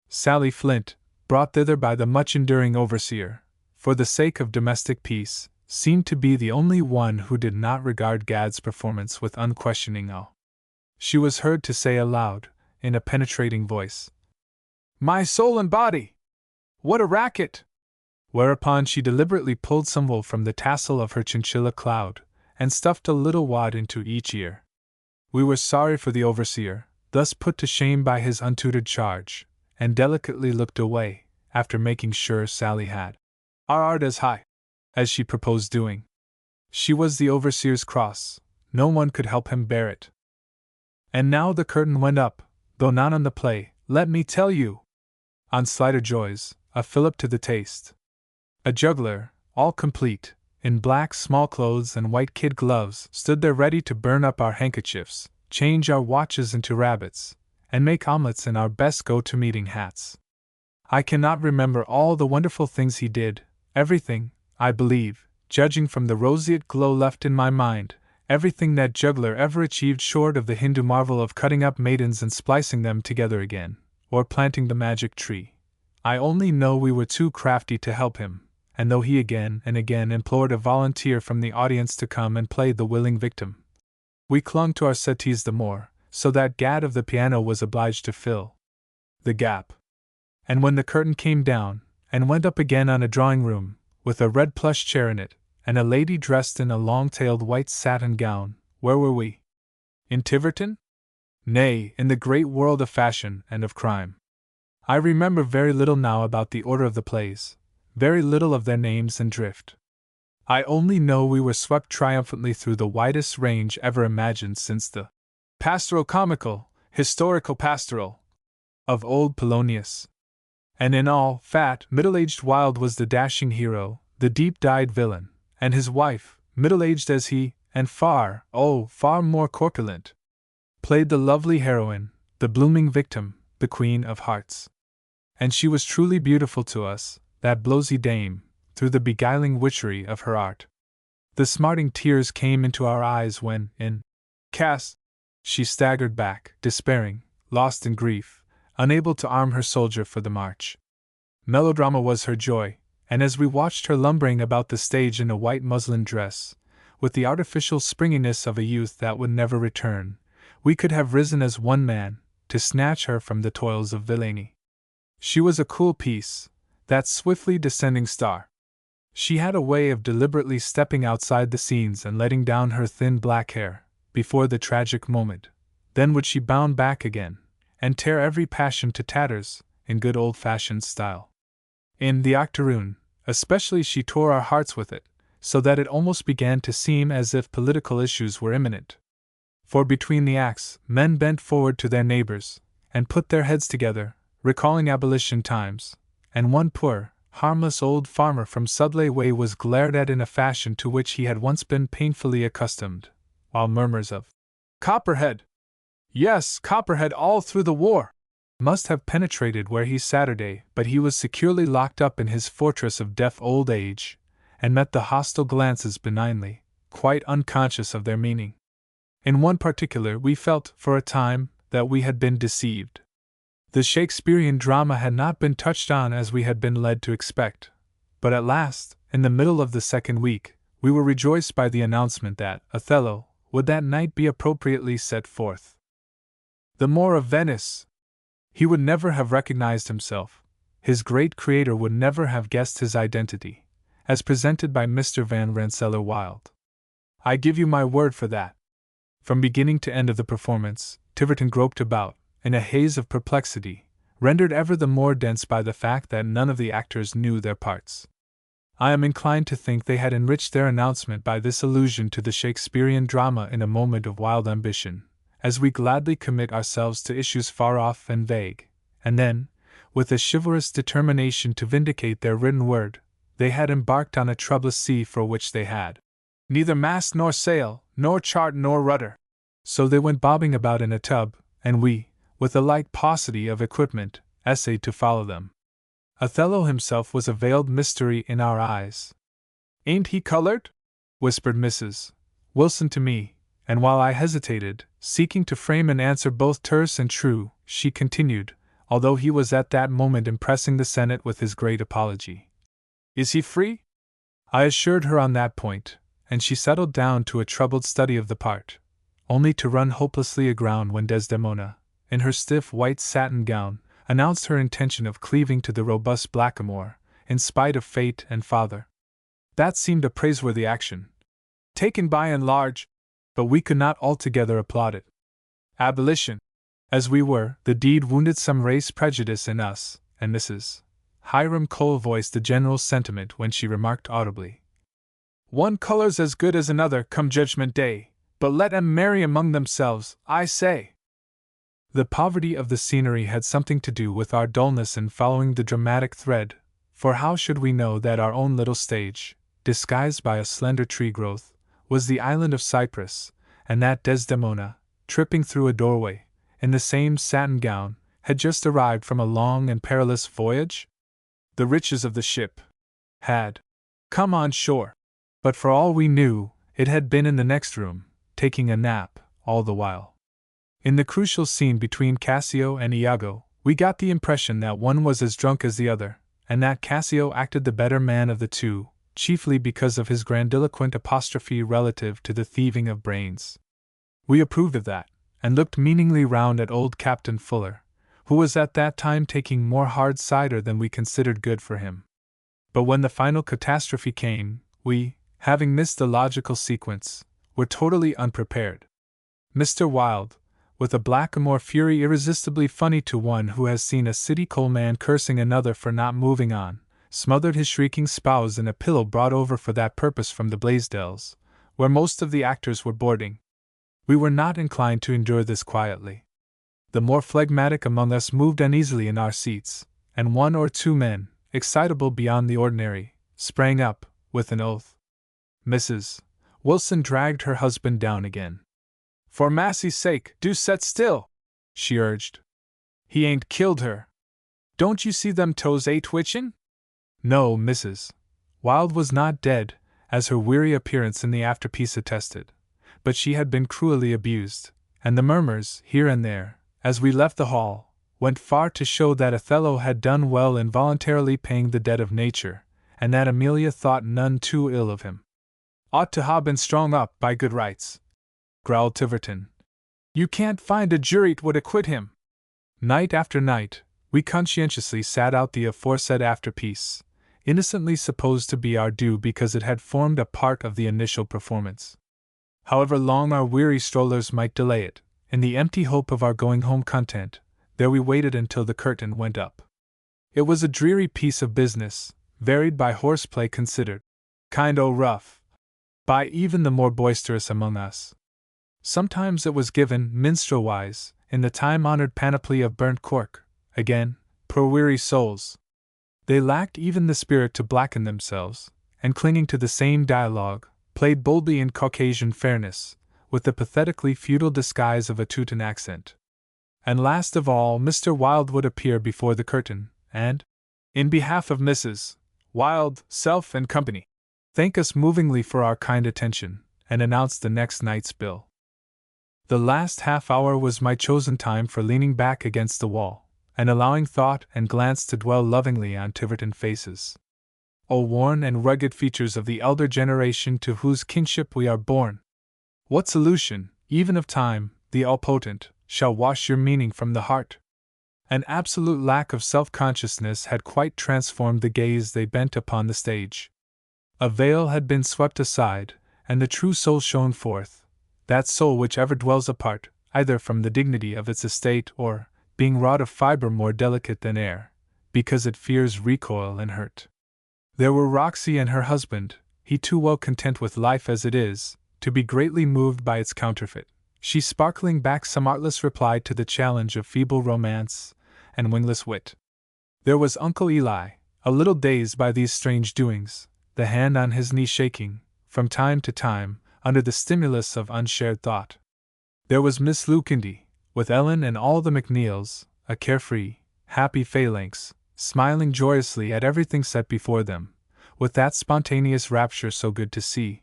[SPEAKER 1] Sally Flint, brought thither by the much-enduring overseer, for the sake of domestic peace, seemed to be the only one who did not regard Gad's performance with unquestioning awe. She was heard to say aloud, in a penetrating voice, "My soul and body! What a racket!" Whereupon she deliberately pulled some wool from the tassel of her chinchilla cloud, and stuffed a little wad into each ear. We were sorry for the overseer, thus put to shame by his untutored charge, and delicately looked away, after making sure Sally had our art as high as she proposed doing. She was the overseer's cross, no one could help him bear it. And now the curtain went up, though not on the play, let me tell you. On slighter joys, a fillip to the taste. A juggler, all complete, in black small clothes and white kid gloves, stood there ready to burn up our handkerchiefs, change our watches into rabbits, and make omelets in our best go-to-meeting hats. I cannot remember all the wonderful things he did, everything, I believe, judging from the roseate glow left in my mind, everything that juggler ever achieved short of the Hindu marvel of cutting up maidens and splicing them together again, or planting the magic tree. I only know we were too crafty to help him, and though he again and again implored a volunteer from the audience to come and play the willing victim, we clung to our settees the more, so that Gad of the piano was obliged to fill the gap. And when the curtain came down, and went up again on a drawing room, with a red plush chair in it, and a lady dressed in a long-tailed white satin gown, where were we? In Tiverton? Nay, in the great world of fashion and of crime. I remember very little now about the order of the plays, very little of their names and drift. I only know we were swept triumphantly through the widest range ever imagined since the pastoral-comical, historical-pastoral of old Polonius. And in all, fat, middle-aged Wilde was the dashing hero, the deep-dyed villain, and his wife, middle-aged as he, and far, oh, far more corpulent, played the lovely heroine, the blooming victim, the Queen of Hearts. And she was truly beautiful to us, that blowsy dame, through the beguiling witchery of her art. The smarting tears came into our eyes when, in Cass, she staggered back, despairing, lost in grief, unable to arm her soldier for the march. Melodrama was her joy, and as we watched her lumbering about the stage in a white muslin dress, with the artificial springiness of a youth that would never return, we could have risen as one man, to snatch her from the toils of villainy. She was a cool piece, that swiftly descending star. She had a way of deliberately stepping outside the scenes and letting down her thin black hair, before the tragic moment. Then would she bound back again, and tear every passion to tatters, in good old-fashioned style. In the Octoroon, especially, she tore our hearts with it, so that it almost began to seem as if political issues were imminent. For between the acts, men bent forward to their neighbors, and put their heads together, recalling abolition times, and one poor, harmless old farmer from Sudley Way was glared at in a fashion to which he had once been painfully accustomed, while murmurs of "Copperhead! Yes, Copperhead all through the war!" must have penetrated where he Saturday, but he was securely locked up in his fortress of deaf old age, and met the hostile glances benignly, quite unconscious of their meaning. In one particular we felt, for a time, that we had been deceived. The Shakespearean drama had not been touched on as we had been led to expect, but at last, in the middle of the second week, we were rejoiced by the announcement that Othello would that night be appropriately set forth. The Moor of Venice! He would never have recognized himself, his great creator would never have guessed his identity, as presented by Mr. Van Rensselaer Wilde. I give you my word for that. From beginning to end of the performance, Tiverton groped about, in a haze of perplexity, rendered ever the more dense by the fact that none of the actors knew their parts. I am inclined to think they had enriched their announcement by this allusion to the Shakespearean drama in a moment of wild ambition, as we gladly commit ourselves to issues far off and vague, and then, with a chivalrous determination to vindicate their written word, they had embarked on a troublous sea for which they had neither mast nor sail, nor chart nor rudder. So they went bobbing about in a tub, and we, with a like paucity of equipment, essayed to follow them. Othello himself was a veiled mystery in our eyes. "Ain't he colored?" whispered Mrs. Wilson to me, and while I hesitated, seeking to frame an answer both terse and true, she continued, although he was at that moment impressing the Senate with his great apology. "Is he free?" I assured her on that point, and she settled down to a troubled study of the part, only to run hopelessly aground when Desdemona, in her stiff white satin gown, announced her intention of cleaving to the robust blackamoor, in spite of fate and father. That seemed a praiseworthy action, taken by and large, but we could not altogether applaud it. Abolition, as we were, the deed wounded some race prejudice in us, and Mrs. Hiram Cole voiced the general sentiment when she remarked audibly, "One color's as good as another come Judgment Day, but let 'em marry among themselves, I say." The poverty of the scenery had something to do with our dullness in following the dramatic thread, for how should we know that our own little stage, disguised by a slender tree growth, was the island of Cyprus, and that Desdemona, tripping through a doorway, in the same satin gown, had just arrived from a long and perilous voyage? The riches of the ship had come on shore, but for all we knew, it had been in the next room, taking a nap, all the while. In the crucial scene between Cassio and Iago, we got the impression that one was as drunk as the other, and that Cassio acted the better man of the two, chiefly because of his grandiloquent apostrophe relative to the thieving of brains. We approved of that, and looked meaningly round at old Captain Fuller, who was at that time taking more hard cider than we considered good for him. But when the final catastrophe came, we, having missed the logical sequence, were totally unprepared. Mr. Wilde, with a blackamoor fury irresistibly funny to one who has seen a city coal man cursing another for not moving on, smothered his shrieking spouse in a pillow brought over for that purpose from the Blaisdells, where most of the actors were boarding. We were not inclined to endure this quietly. The more phlegmatic among us moved uneasily in our seats, and one or two men, excitable beyond the ordinary, sprang up, with an oath. Mrs. Wilson dragged her husband down again. "For massy's sake, do set still," she urged. "He ain't killed her. Don't you see them toes twitchin'?" No, Mrs. Wilde was not dead, as her weary appearance in the afterpiece attested, but she had been cruelly abused, and the murmurs, here and there, as we left the hall, went far to show that Othello had done well in voluntarily paying the debt of nature, and that Amelia thought none too ill of him. "Ought to ha' been strung up by good rights," growled Tiverton. "You can't find a jury't would acquit him." Night after night, we conscientiously sat out the aforesaid afterpiece, innocently supposed to be our due because it had formed a part of the initial performance. However long our weary strollers might delay it, in the empty hope of our going home content, there we waited until the curtain went up. It was a dreary piece of business, varied by horseplay considered kind o' rough by even the more boisterous among us. Sometimes it was given, minstrel-wise, in the time-honored panoply of burnt cork. Again, poor weary souls, they lacked even the spirit to blacken themselves, and clinging to the same dialogue, played boldly in Caucasian fairness, with the pathetically feudal disguise of a Teuton accent. And last of all, Mr. Wilde would appear before the curtain, and, in behalf of Mrs. Wilde, self and company, thank us movingly for our kind attention, and announce the next night's bill. The last half-hour was my chosen time for leaning back against the wall, and allowing thought and glance to dwell lovingly on Tiverton faces. O worn and rugged features of the elder generation to whose kinship we are born! What solution, even of time, the all-potent, shall wash your meaning from the heart? An absolute lack of self-consciousness had quite transformed the gaze they bent upon the stage. A veil had been swept aside, and the true soul shone forth, that soul which ever dwells apart, either from the dignity of its estate or, being wrought of fibre more delicate than air, because it fears recoil and hurt. There were Roxy and her husband, he too well content with life as it is, to be greatly moved by its counterfeit, she sparkling back some artless reply to the challenge of feeble romance and wingless wit. There was Uncle Eli, a little dazed by these strange doings, the hand on his knee shaking, from time to time, under the stimulus of unshared thought. There was Miss Lucindy, with Ellen and all the McNeils, a carefree, happy phalanx, smiling joyously at everything set before them, with that spontaneous rapture so good to see.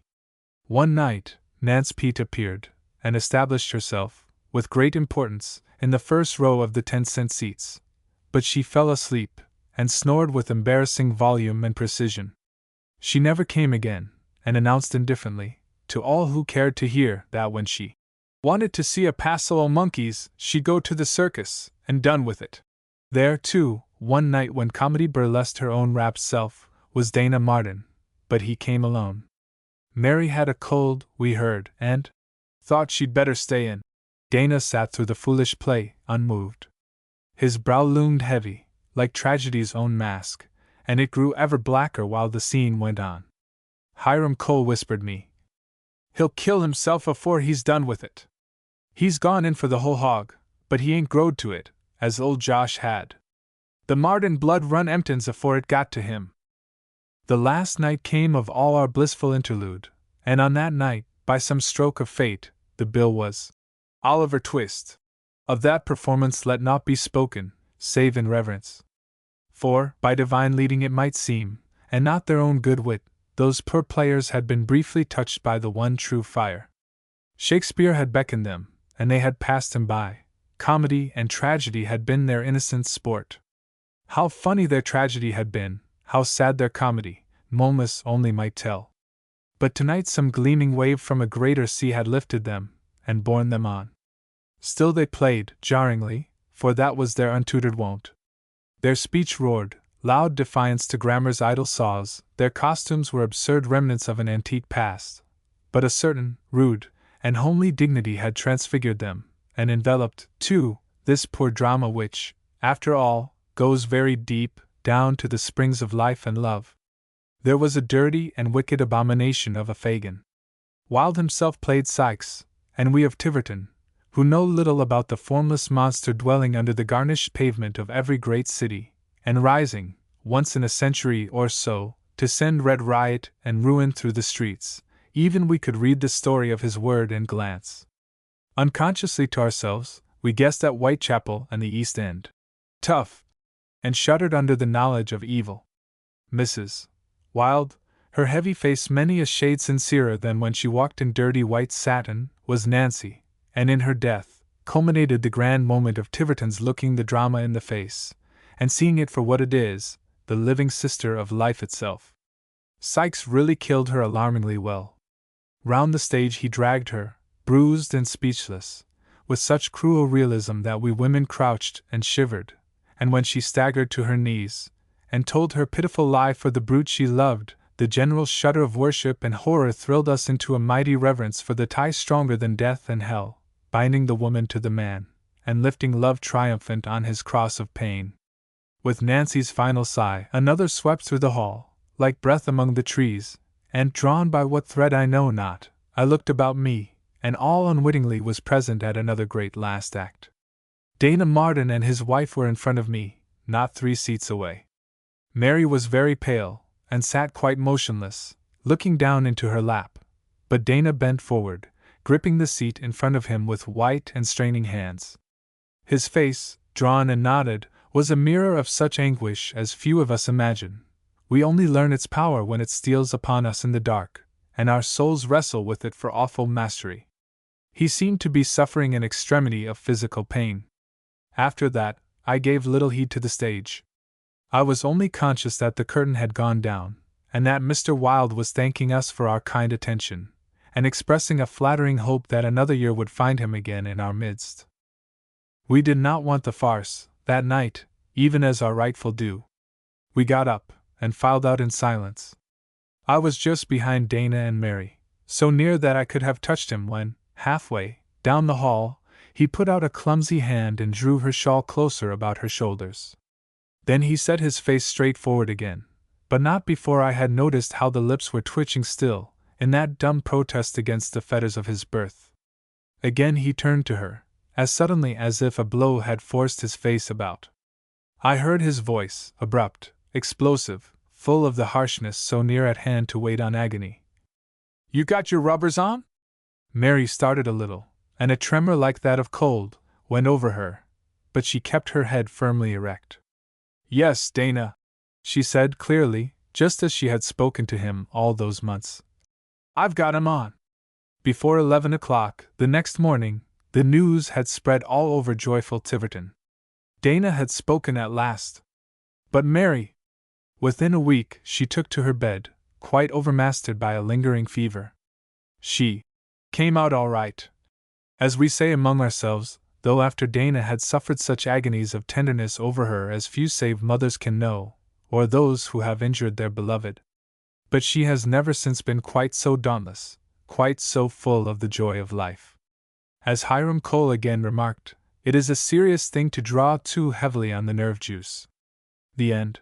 [SPEAKER 1] One night, Nance Pete appeared, and established herself, with great importance, in the first row of the 10-cent seats, but she fell asleep, and snored with embarrassing volume and precision. She never came again, and announced indifferently, to all who cared to hear, that when she wanted to see a passel o' monkeys, she'd go to the circus, and done with it. There, too, one night when comedy burlesqued her own rapt self, was Dana Martin, but he came alone. Mary had a cold, we heard, and thought she'd better stay in. Dana sat through the foolish play, unmoved. His brow loomed heavy, like tragedy's own mask, and it grew ever blacker while the scene went on. Hiram Cole whispered me, "He'll kill himself afore he's done with it. He's gone in for the whole hog, but he ain't growed to it, as old Josh had. The Martin blood run emptins afore it got to him." The last night came of all our blissful interlude, and on that night, by some stroke of fate, the bill was Oliver Twist. Of that performance let naught be spoken, save in reverence. For, by divine leading it might seem, and not their own good wit, those poor players had been briefly touched by the one true fire. Shakespeare had beckoned them, and they had passed him by. Comedy and tragedy had been their innocent sport. How funny their tragedy had been, how sad their comedy, Momus only might tell. But tonight some gleaming wave from a greater sea had lifted them, and borne them on. Still they played, jarringly, for that was their untutored wont. Their speech roared, loud defiance to grammar's idle saws, their costumes were absurd remnants of an antique past. But a certain, rude, and homely dignity had transfigured them, and enveloped, too, this poor drama which, after all, goes very deep, down to the springs of life and love. There was a dirty and wicked abomination of a Fagin. Wilde himself played Sikes, and we of Tiverton, who know little about the formless monster dwelling under the garnished pavement of every great city, and rising, once in a century or so, to send red riot and ruin through the streets, even we could read the story of his word and glance. Unconsciously to ourselves, we guessed at Whitechapel and the East End. Tough, and shuddered under the knowledge of evil. Mrs. Wilde, her heavy face many a shade sincerer than when she walked in dirty white satin, was Nancy, and in her death culminated the grand moment of Tiverton's looking the drama in the face, and seeing it for what it is, the living sister of life itself. Sikes really killed her alarmingly well. Round the stage he dragged her, bruised and speechless, with such cruel realism that we women crouched and shivered, and when she staggered to her knees, and told her pitiful lie for the brute she loved, the general shudder of worship and horror thrilled us into a mighty reverence for the tie stronger than death and hell, binding the woman to the man, and lifting love triumphant on his cross of pain. With Nancy's final sigh, another swept through the hall, like breath among the trees, and, drawn by what thread I know not, I looked about me, and all unwittingly was present at another great last act. Dana Martin and his wife were in front of me, not 3 seats away. Mary was very pale, and sat quite motionless, looking down into her lap, but Dana bent forward, gripping the seat in front of him with white and straining hands. His face, drawn and knotted, was a mirror of such anguish as few of us imagine. We only learn its power when it steals upon us in the dark, and our souls wrestle with it for awful mastery. He seemed to be suffering an extremity of physical pain. After that, I gave little heed to the stage. I was only conscious that the curtain had gone down, and that Mr. Wilde was thanking us for our kind attention, and expressing a flattering hope that another year would find him again in our midst. We did not want the farce, that night, even as our rightful due. We got up, and filed out in silence. I was just behind Dana and Mary, so near that I could have touched him when, halfway down the hall, he put out a clumsy hand and drew her shawl closer about her shoulders. Then he set his face straight forward again, but not before I had noticed how the lips were twitching still, in that dumb protest against the fetters of his birth. Again he turned to her, as suddenly as if a blow had forced his face about. I heard his voice, abrupt, explosive, full of the harshness so near at hand to wait on agony. "You got your rubbers on?" Mary started a little, and a tremor like that of cold went over her, but she kept her head firmly erect. "Yes, Dana," she said clearly, just as she had spoken to him all those months. "I've got 'em on." Before 11 o'clock the next morning, the news had spread all over joyful Tiverton. Dana had spoken at last. But Mary, within a week, she took to her bed, quite overmastered by a lingering fever. She came out all right, as we say among ourselves, though after Dana had suffered such agonies of tenderness over her as few save mothers can know, or those who have injured their beloved. But she has never since been quite so dauntless, quite so full of the joy of life. As Hiram Cole again remarked, it is a serious thing to draw too heavily on the nerve juice. The end.